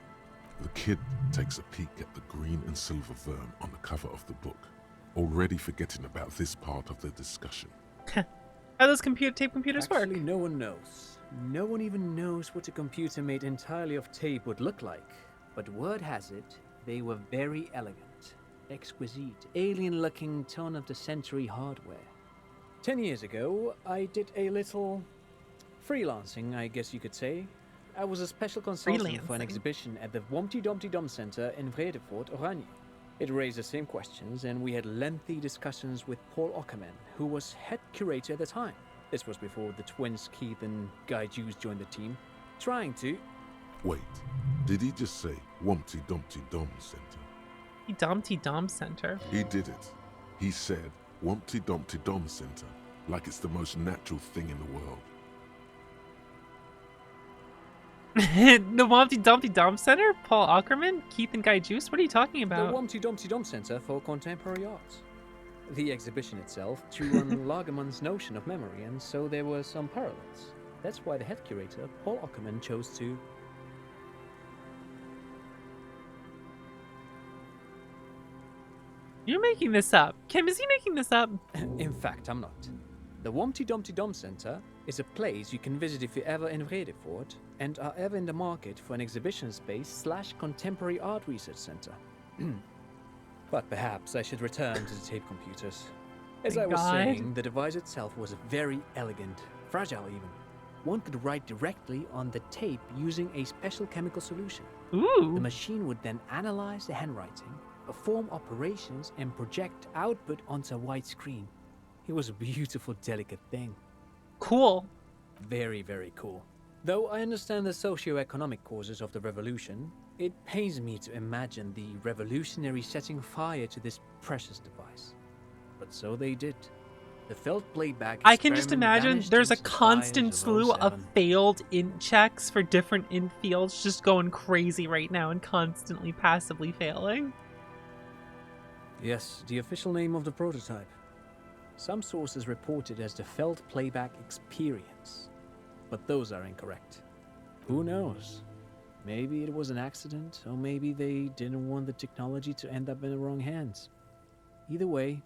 The kid takes a peek at the green and silver worm on the cover of the book, already forgetting about this part of the discussion. How those tape computers work? Actually, no one knows. No one even knows what a computer made entirely of tape would look like. But word has it, they were very elegant, exquisite, alien-looking turn-of-the-century hardware. 10 years ago, I did a little freelancing, I guess you could say. I was a special consultant for an exhibition at the Humpty Dumpty Dum Center in Vredefort, Oranje. It raised the same questions, and we had lengthy discussions with Paul Ockerman, who was head curator at the time. This was before the twins Keith and Guy Juice joined the team, trying to... Wait, did he just say Humpty Dumpty Dum Center? Dumpty Dum Center? He did it. He said Humpty Dumpty Dum Center, like it's the most natural thing in the world. The Humpty Dumpty Dum Center? Paul Ackerman? Keith and Guy Juice? What are you talking about? The Humpty Dumpty Dum Center for Contemporary Art. The exhibition itself drew on Lagerman's notion of memory, and so there were some parallels. That's why the head curator, Paul Ackerman, chose to... You're making this up. Kim, is he making this up? In fact, I'm not. The Humpty Dumpty Dum Center is a place you can visit if you're ever in Vredefort and are ever in the market for an exhibition space / contemporary art research center. But perhaps I should return to the tape computers. As I was saying, the device itself was very elegant, fragile even. One could write directly on the tape using a special chemical solution. Ooh. The machine would then analyze the handwriting, perform operations, and project output onto a white screen. It was a beautiful, delicate thing. Cool. Very, very cool. Though I understand the socio-economic causes of the revolution, it pains me to imagine the revolutionaries setting fire to this precious device. But so they did. The felt playback I can just imagine there's a constant slew of failed int checks for different int fields just going crazy right now and constantly passively failing. Yes, the official name of the prototype. Some sources report it as the Felt Playback Experience, but those are incorrect. Who knows? Maybe it was an accident, or maybe they didn't want the technology to end up in the wrong hands. Either way,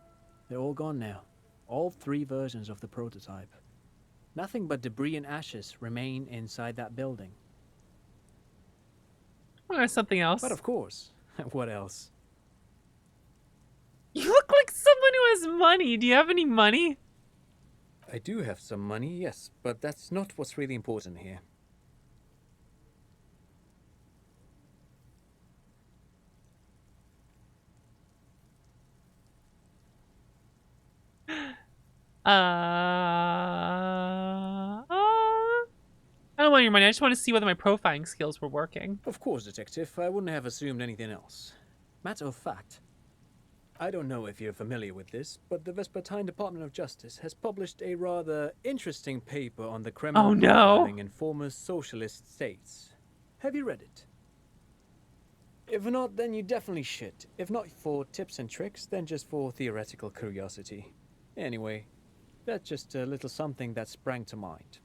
they're all gone now. All 3 versions of the prototype. Nothing but debris and ashes remain inside that building. Or something else. But of course, what else? You look like someone who has money. Do you have any money? I do have some money, yes, but that's not what's really important here. I don't want your money. I just want to see whether my profiling skills were working. Of course, Detective. I wouldn't have assumed anything else. Matter of fact, I don't know if you're familiar with this, but the Vespertine Department of Justice has published a rather interesting paper on the criminal profiling in former socialist states. Have you read it? If not, then you definitely should. If not for tips and tricks, then just for theoretical curiosity. Anyway, that's just a little something that sprang to mind.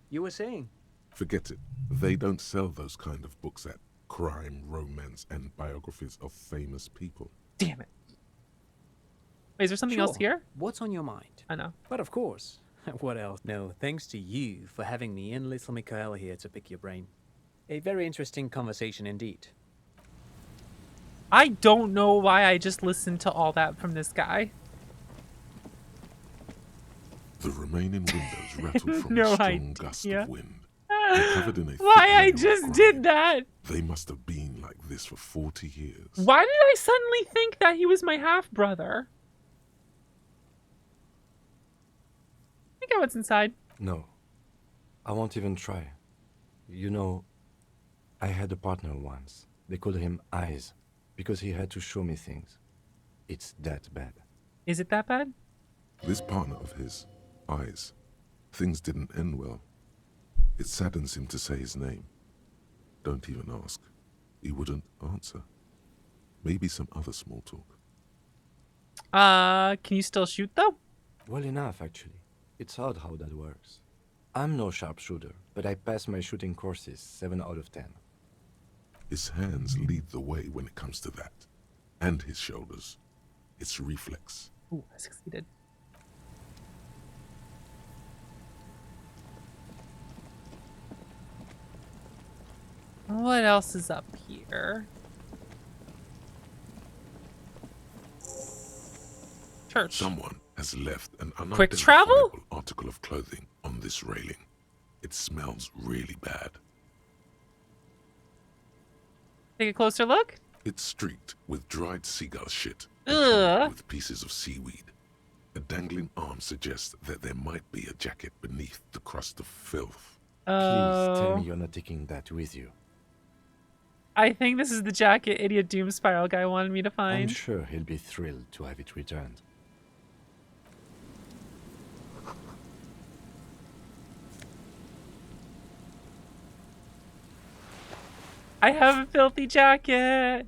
You were saying? Forget it. They don't sell those kind of books at crime, romance, and biographies of famous people. Damn it. Wait, is there something else here? What's on your mind? I know. But of course. What else? No, thanks to you for having me and little Mikhail here to pick your brain. A very interesting conversation indeed. I don't know why I just listened to all that from this guy. The remaining windows rattled from No a strong idea. gust of wind. And covered in a thick Why I layer of just grime. did that? They must have been like this for 40 years. Why did I suddenly think that he was my half-brother? Think of what's inside. No. I won't even try. You know, I had a partner once. They called him Eyes, because he had to show me things. It's that bad. Is it that bad? This partner of his, Eyes, things didn't end well. It saddens him to say his name. Don't even ask. He wouldn't answer. Maybe some other small talk. Can you still shoot though? Well enough, actually. It's odd how that works. I'm no sharpshooter, but I pass my shooting courses 7 out of 10. His hands lead the way when it comes to that. And his shoulders. It's reflex. Ooh, I succeeded. What else is up here? Church. Someone has left an Quick travel? unidentifiable article of clothing on this railing. It smells really bad. Take a closer look. It's streaked with dried seagull shit Ugh. with pieces of seaweed. A dangling arm suggests that there might be a jacket beneath the crust of filth. Please tell me you're not taking that with you. I think this is the jacket Idiot Doom Spiral guy wanted me to find. I'm sure he'll be thrilled to have it returned. I have a filthy jacket.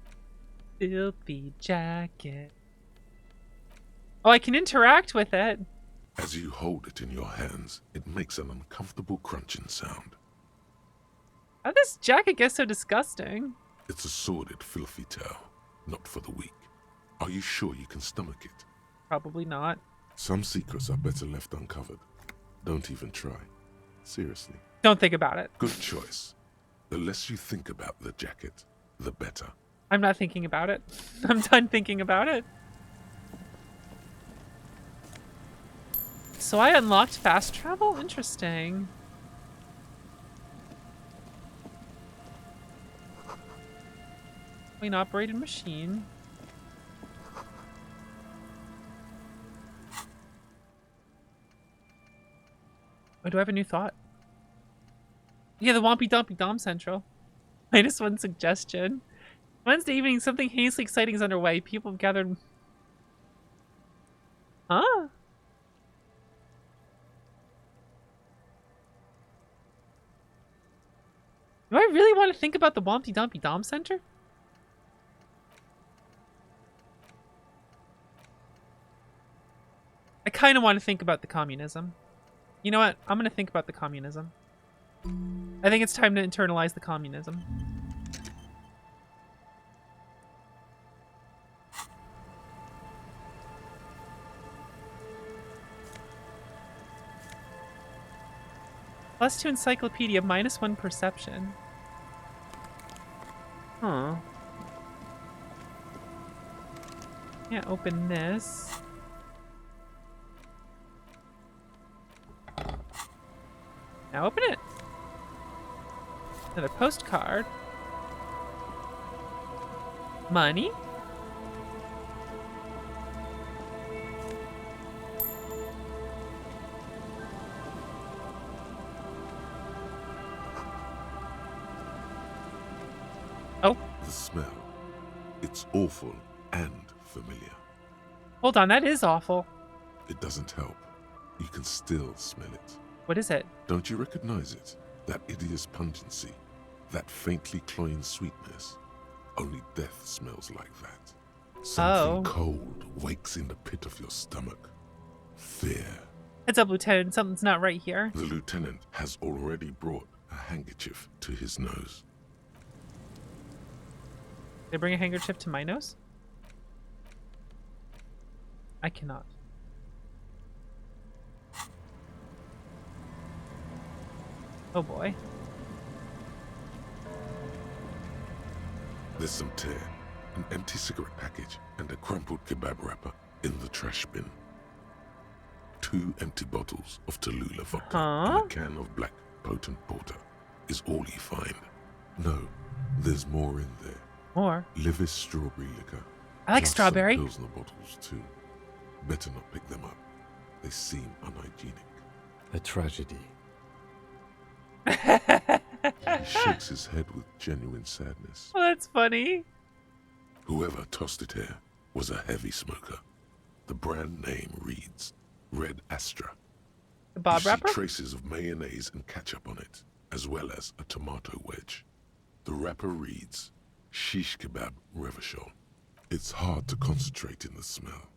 Filthy jacket. Oh, I can interact with it. As you hold it in your hands, it makes an uncomfortable crunching sound. How did this jacket get so disgusting? It's a sordid, filthy tale, not for the weak. Are you sure you can stomach it? Probably not. Some secrets are better left uncovered. Don't even try. Seriously. Don't think about it. Good choice. The less you think about the jacket, the better. I'm not thinking about it. I'm done thinking about it. So I unlocked fast travel? Interesting. Operated machine. Oh, do I have a new thought? Yeah, the Wompy Dumpy Dom Central. -1 suggestion. Wednesday evening, something hideously exciting is underway. People have gathered... Huh? Do I really want to think about the Wompy Dumpy Dom Center? I kind of want to think about the communism. You know what? I'm going to think about the communism. I think it's time to internalize the communism. +2 encyclopedia, -1 perception. Huh. Can't open this. Now open it. Another postcard. Money. Oh. The smell. It's awful and familiar. Hold on, that is awful. It doesn't help. You can still smell it. What is it? Don't you recognize it? That hideous pungency. That faintly cloying sweetness. Only death smells like that. Something cold wakes in the pit of your stomach. Fear. Heads up, Lieutenant. Something's not right here. The lieutenant has already brought a handkerchief to his nose. They bring a handkerchief to my nose? I cannot. Oh boy. There's some tear. an empty cigarette package, and a crumpled kebab wrapper in the trash bin. 2 empty bottles of Tallulah vodka and a can of black potent porter is all you find. No, there's more in there. More? Livis strawberry liquor. I like plus strawberry. Some Pilsner bottles too. Better not pick them up. They seem unhygienic. A tragedy. He shakes his head with genuine sadness. Oh, that's funny. Whoever tossed it here was a heavy smoker. The brand name reads Red Astra. The Bob you wrapper? see traces of mayonnaise and ketchup on it, as well as a tomato wedge. The wrapper reads Shish Kebab Revachol. It's hard to concentrate in the smell.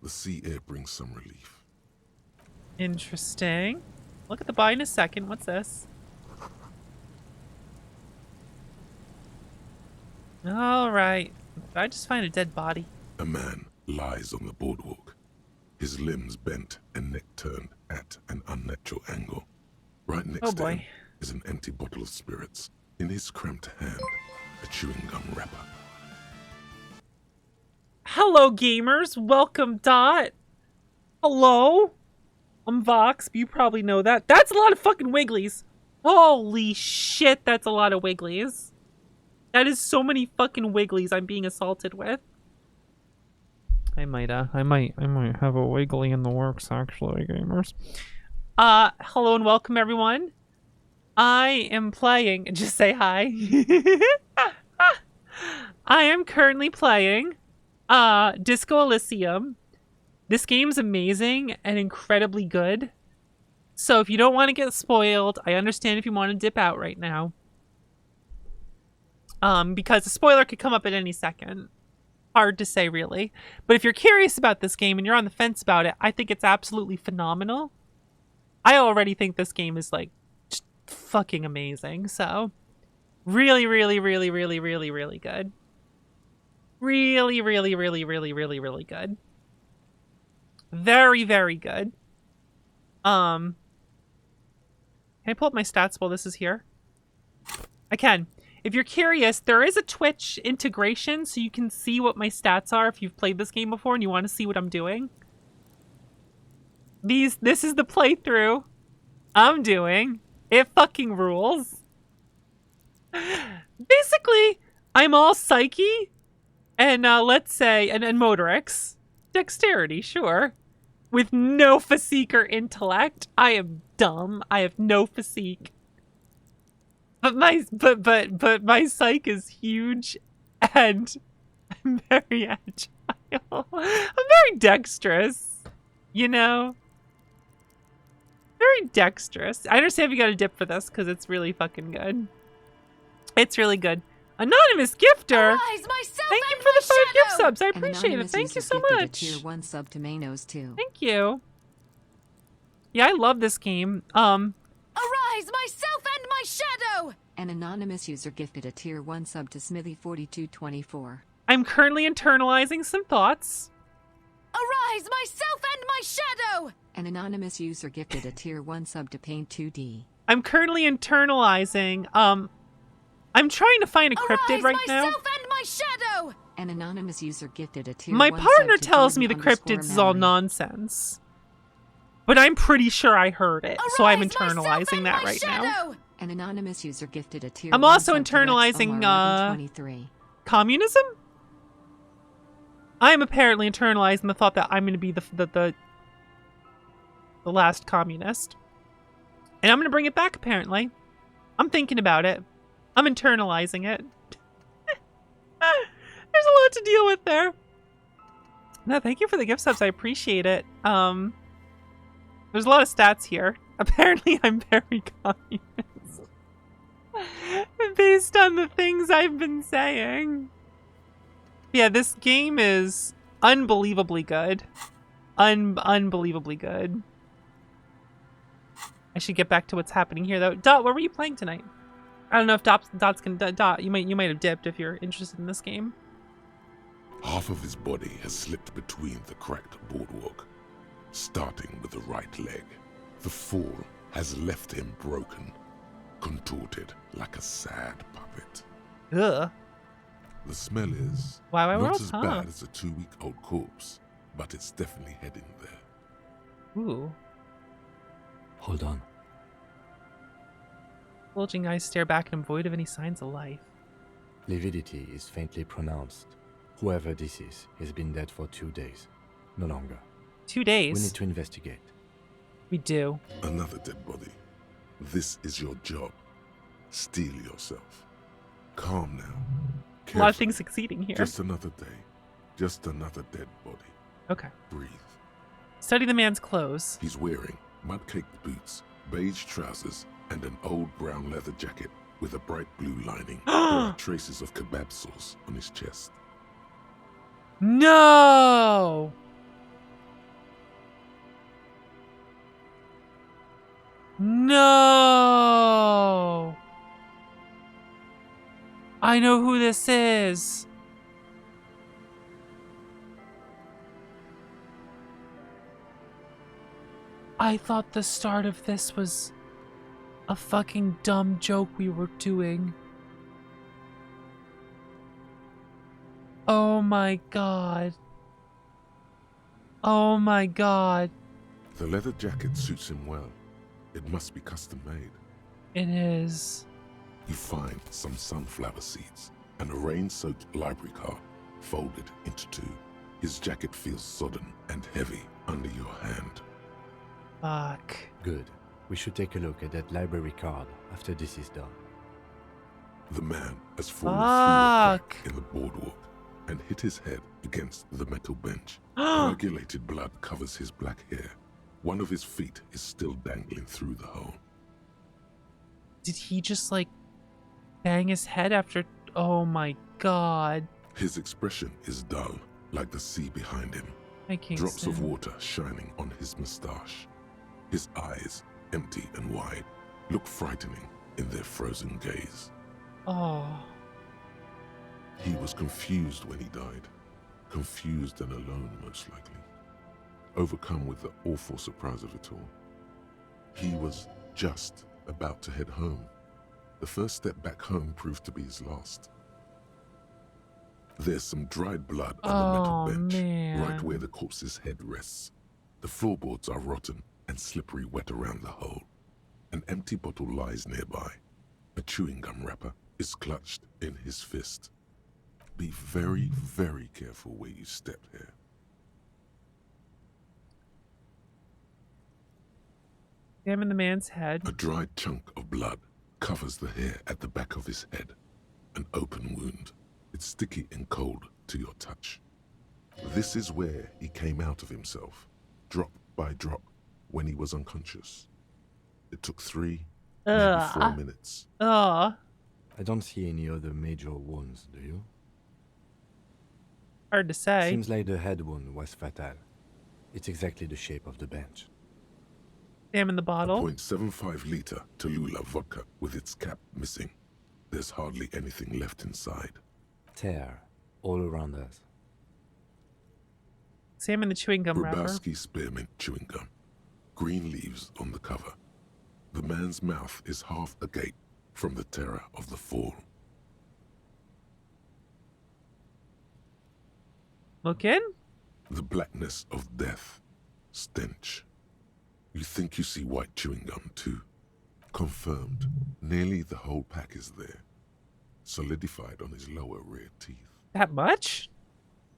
The sea air brings some relief. Interesting. Look at the buy in a second. What's this? All right. Did I just find a dead body? A man lies on the boardwalk, his limbs bent and neck turned at an unnatural angle. Right next to him is an empty bottle of spirits. In his cramped hand, a chewing gum wrapper. Hello, gamers. Welcome, Dot. Hello. I'm Vox, but you probably know that. That's a lot of fucking Wigglies. Holy shit, that's a lot of Wigglies. That is so many fucking Wigglies I'm being assaulted with. I might have a Wiggly in the works, actually, gamers. Hello and welcome, everyone. I am playing. Just say hi. I am currently playing Disco Elysium. This game's amazing and incredibly good. So if you don't want to get spoiled, I understand if you want to dip out right now. Because a spoiler could come up at any second. Hard to say, really. But if you're curious about this game and you're on the fence about it, I think it's absolutely phenomenal. I already think this game is, like, just fucking amazing. So, really, really, really, really, really, really good. Really, really, really, really, really, really good. Very, very good. Can I pull up my stats while this is here? I can. If you're curious, there is a Twitch integration so you can see what my stats are if you've played this game before and you want to see what I'm doing. This is the playthrough I'm doing. It fucking rules. Basically, I'm all psyche and let's say, and motorics. Dexterity, sure. With no physique or intellect. I am dumb. I have no physique. But my psyche is huge and I'm very agile. I'm very dexterous, you know? Very dexterous. I understand if you got a dip for this because it's really fucking good. It's really good. Anonymous gifter. Thank you for the 5 gift subs. I appreciate it. Thank you so much. Tier 1 sub to Manos too. Thank you. Yeah, I love this game. Arise, myself and my shadow! An anonymous user gifted a tier 1 sub to Smithy4224. I'm currently internalizing some thoughts. Arise, myself and my shadow! An anonymous user gifted a tier 1 sub to Paint2D. I'm currently internalizing. I'm trying to find a cryptid right now. Myself and my shadow! An anonymous user gifted a tier My 1 partner sub to tells me the Jordan cryptids is all nonsense. But I'm pretty sure I heard it, so I'm internalizing that right now. An anonymous user gifted a tier I'm 1 also sub to internalizing RexOmar1123. Communism? I am apparently internalizing the thought that I'm going to be the last communist. And I'm going to bring it back, apparently. I'm thinking about it. I'm internalizing it. There's a lot to deal with there. No, thank you for the gift subs. I appreciate it. There's a lot of stats here. Apparently, I'm very communist. Based on the things I've been saying. Yeah, this game is unbelievably good. Unbelievably good. I should get back to what's happening here, though. Dot, what were you playing tonight? I don't know if Dot's can... Dot, you might have dipped if you're interested in this game. Half of his body has slipped between the cracked boardwalk, starting with the right leg. The fall has left him broken, contorted like a sad puppet. Ugh. The smell is Why not World, as huh? bad as a 2-week-old corpse, but it's definitely heading there. Ooh. Hold on. Bulging eyes stare back and void of any signs of life. Lividity is faintly pronounced. Whoever this is has been dead for 2 days. No longer. 2 days? We need to investigate. We do. Another dead body. This is your job. Steel yourself. Calm now. A lot of things succeeding here. Just another day. Just another dead body. Okay. Breathe. Study the man's clothes. He's wearing mud-caked boots, beige trousers, and an old brown leather jacket with a bright blue lining. There are traces of kebab sauce on his chest. No! No! I know who this is. I thought the start of this was a fucking dumb joke we were doing. Oh my god. Oh my god. The leather jacket suits him well. It must be custom made. It is. You find some sunflower seeds and a rain-soaked library card folded into 2. His jacket feels sodden and heavy under your hand. Fuck. Good. We should take a look at that library card after this is done. The man has fallen through a crack in the boardwalk and hit his head against the metal bench. Coagulated blood covers his black hair. One of his feet is still dangling through the hole. Did he just like bang his head after? Oh my god. His expression is dull, like the sea behind him. I can't Drops of stand. water shining on his moustache. His eyes, empty and wide, look frightening in their frozen gaze. Oh. He was confused when he died. Confused and alone, most likely. Overcome with the awful surprise of it all. He was just about to head home. The first step back home proved to be his last. There's some dried blood on the metal bench, right where the corpse's head rests. The floorboards are rotten and slippery wet around the hole. An empty bottle lies nearby. A chewing gum wrapper is clutched in his fist. Be very, very careful where you step here. Examine the man's head. A dried chunk of blood covers the hair at the back of his head. An open wound. It's sticky and cold to your touch. This is where he came out of himself, drop by drop, when he was unconscious. It took 3, maybe 4 minutes. I don't see any other major wounds, do you? Hard to say. Seems like the head wound was fatal. It's exactly the shape of the bench. Examine the A bottle. 0.75 liter Tallulah vodka with its cap missing. There's hardly anything left inside. Tear all around us. Examine the chewing gum wrapper. Brabowski spearmint chewing gum. Green leaves on the cover. The man's mouth is half agape from the terror of the fall. Look in. The blackness of death. Stench. You think you see white chewing gum too. Confirmed. Nearly the whole pack is there. Solidified on his lower rear teeth. That much?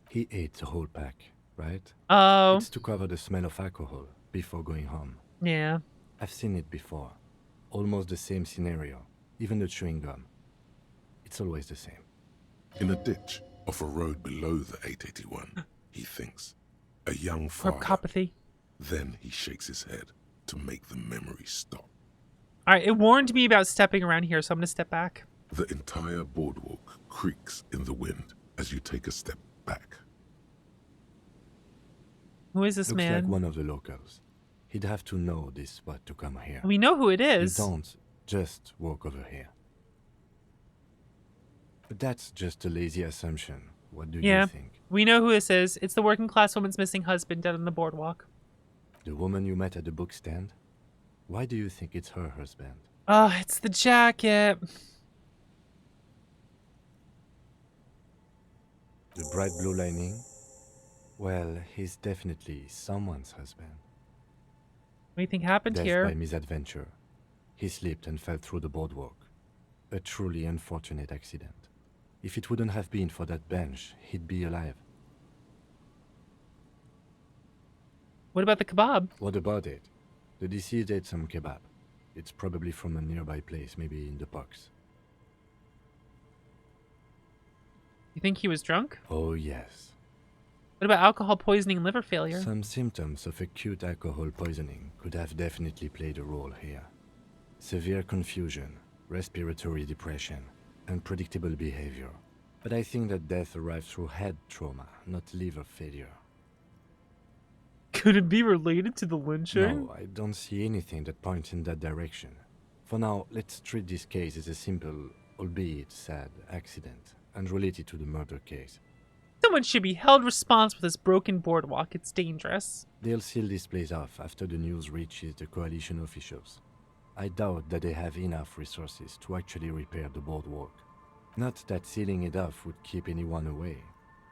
He ate the whole pack, right? Oh. It's to cover the smell of alcohol before going home. Yeah. I've seen it before. Almost the same scenario. Even the chewing gum. It's always the same. In a ditch off a road below the 881, he thinks. A young father. Corpcopathy. Then he shakes his head to make the memory stop. Alright, it warned me about stepping around here, so I'm gonna step back. The entire boardwalk creaks in the wind as you take a step back. Who is this Looks man? like one of the locals. He'd have to know this spot to come here. We know who it is. You don't just walk over here. But that's just a lazy assumption. What do you think? We know who this is. It's the working class woman's missing husband dead on the boardwalk. The woman you met at the book stand? Why do you think it's her husband? Oh, it's the jacket. The bright blue lining? Well, he's definitely someone's husband. What do you think happened Death here? by misadventure. He slipped and fell through the boardwalk. A truly unfortunate accident. If it wouldn't have been for that bench, he'd be alive. What about the kebab? What about it? The deceased ate some kebab. It's probably from a nearby place, maybe in the parks. You think he was drunk? Oh, yes. What about alcohol poisoning and liver failure? Some symptoms of acute alcohol poisoning could have definitely played a role here. Severe confusion, respiratory depression, unpredictable behavior. But I think that death arrived through head trauma, not liver failure. Could it be related to the lynching? No, I don't see anything that points in that direction. For now, let's treat this case as a simple, albeit sad, accident, unrelated to the murder case. Someone should be held responsible for this broken boardwalk. It's dangerous. They'll seal this place off after the news reaches the coalition officials. I doubt that they have enough resources to actually repair the boardwalk. Not that sealing it off would keep anyone away.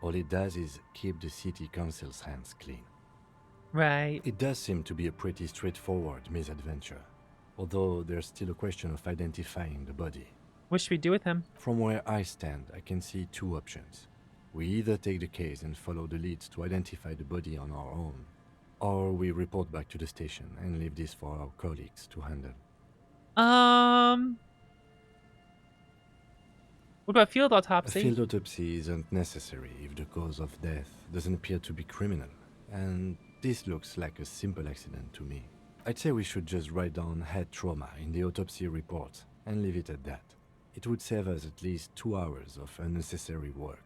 All it does is keep the city council's hands clean. Right. It does seem to be a pretty straightforward misadventure, although there's still a question of identifying the body. What should we do with him? From where I stand, I can see two options. We either take the case and follow the leads to identify the body on our own, or we report back to the station and leave this for our colleagues to handle. What about field autopsy? A field autopsy isn't necessary if the cause of death doesn't appear to be criminal, and this looks like a simple accident to me. I'd say we should just write down head trauma in the autopsy report and leave it at that. It would save us at least 2 hours of unnecessary work.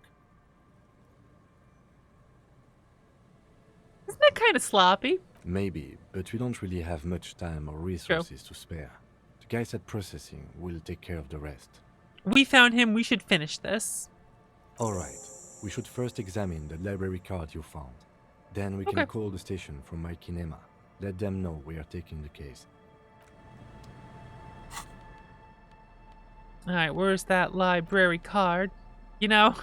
Isn't that kind of sloppy? Maybe, but we don't really have much time or resources to spare. The guys at processing will take care of the rest. We found him. We should finish this. Alright, we should first examine the library card you found. Then we can call the station from Mikey and Emma. Let them know we are taking the case. Alright, where's that library card? You know,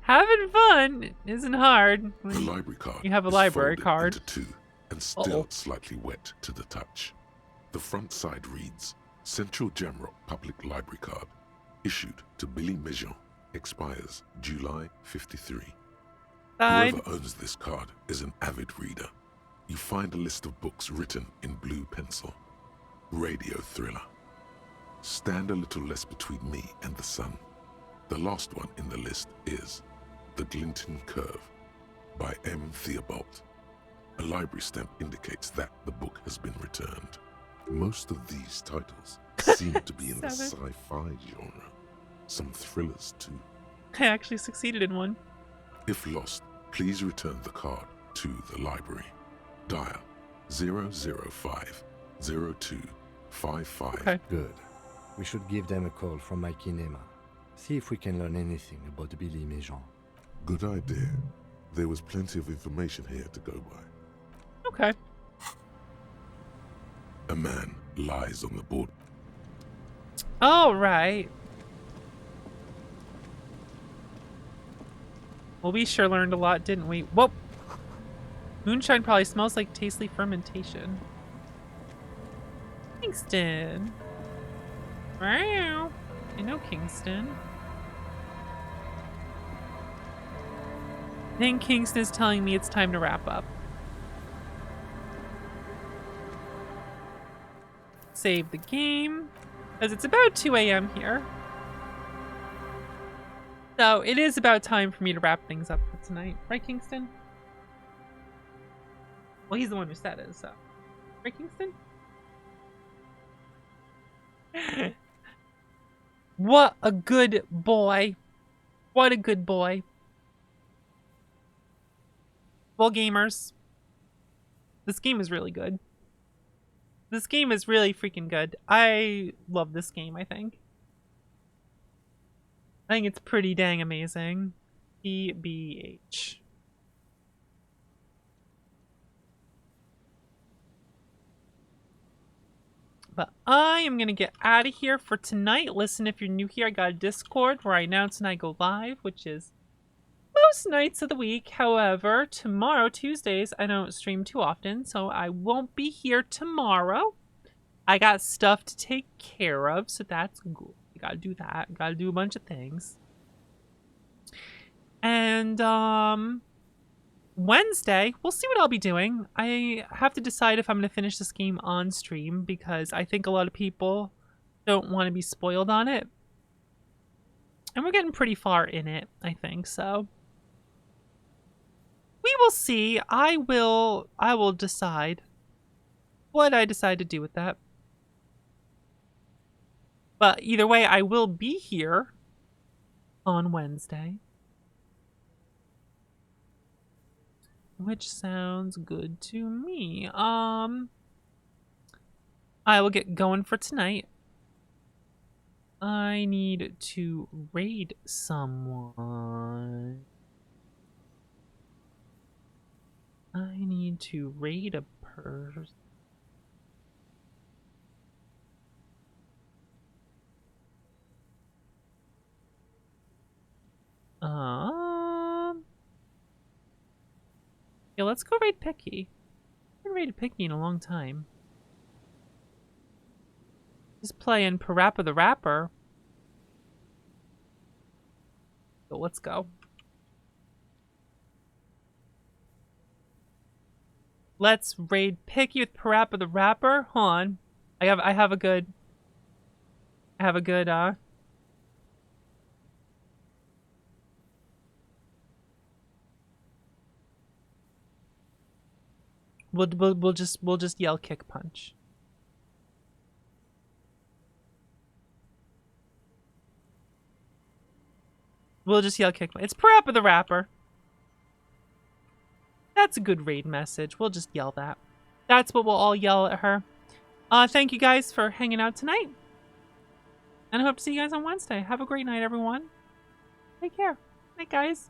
having fun isn't hard. The library card You have a is library folded card. into two and still slightly wet to the touch. The front side reads, Central Jamrock Public Library Card, issued to Billy Mejean, expires July 53. Whoever owns this card is an avid reader. You find a list of books written in blue pencil. Radio thriller. Stand a little less between me and the sun. The last one in the list is The Glinton Curve by M. Theobald. A library stamp indicates that the book has been returned. Most of these titles seem to be in the sci-fi genre. Some thrillers too. I actually succeeded in one. If lost, please return the card to the library. Dial 005-0255. Okay. Good. We should give them a call from Mikey and Emma. See if we can learn anything about Billy Mejean. Good idea. There was plenty of information here to go by. Okay. A man lies on the board. All right. Well, we sure learned a lot, didn't we? Whoa. Moonshine probably smells like tasty fermentation. Kingston. Wow. I know Kingston. I think Kingston is telling me it's time to wrap up. Save the game, as it's about 2 a.m. here. So it is about time for me to wrap things up for tonight. Right, Kingston? Well, he's the one who said it, so. Right, Kingston? What a good boy. What a good boy. Well, gamers, this game is really good. This game is really freaking good. I love this game, I think. I think it's pretty dang amazing. TBH. But I am going to get out of here for tonight. Listen, if you're new here, I got a Discord where I announce and I go live, which is most nights of the week. However, tomorrow, Tuesdays, I don't stream too often, so I won't be here tomorrow. I got stuff to take care of, so that's good. I gotta do that. Gotta do a bunch of things. And, Wednesday, we'll see what I'll be doing. I have to decide if I'm going to finish this game on stream because I think a lot of people don't want to be spoiled on it. And we're getting pretty far in it, I think, so. We will see. I will decide what I decide to do with that. But either way, I will be here on Wednesday. Which sounds good to me. I will get going for tonight. I need to raid someone. I need to raid a person. Yeah, let's go raid Picky. I haven't raided Picky in a long time. Just playing Parappa the Rapper. So let's go. Let's raid Picky with Parappa the Rapper. Hold on. I have a good We'll just yell kick punch. We'll just yell kick punch. It's Parappa the Rapper. That's a good raid message. We'll just yell that. That's what we'll all yell at her. Thank you guys for hanging out tonight. And I hope to see you guys on Wednesday. Have a great night, everyone. Take care. Night, guys.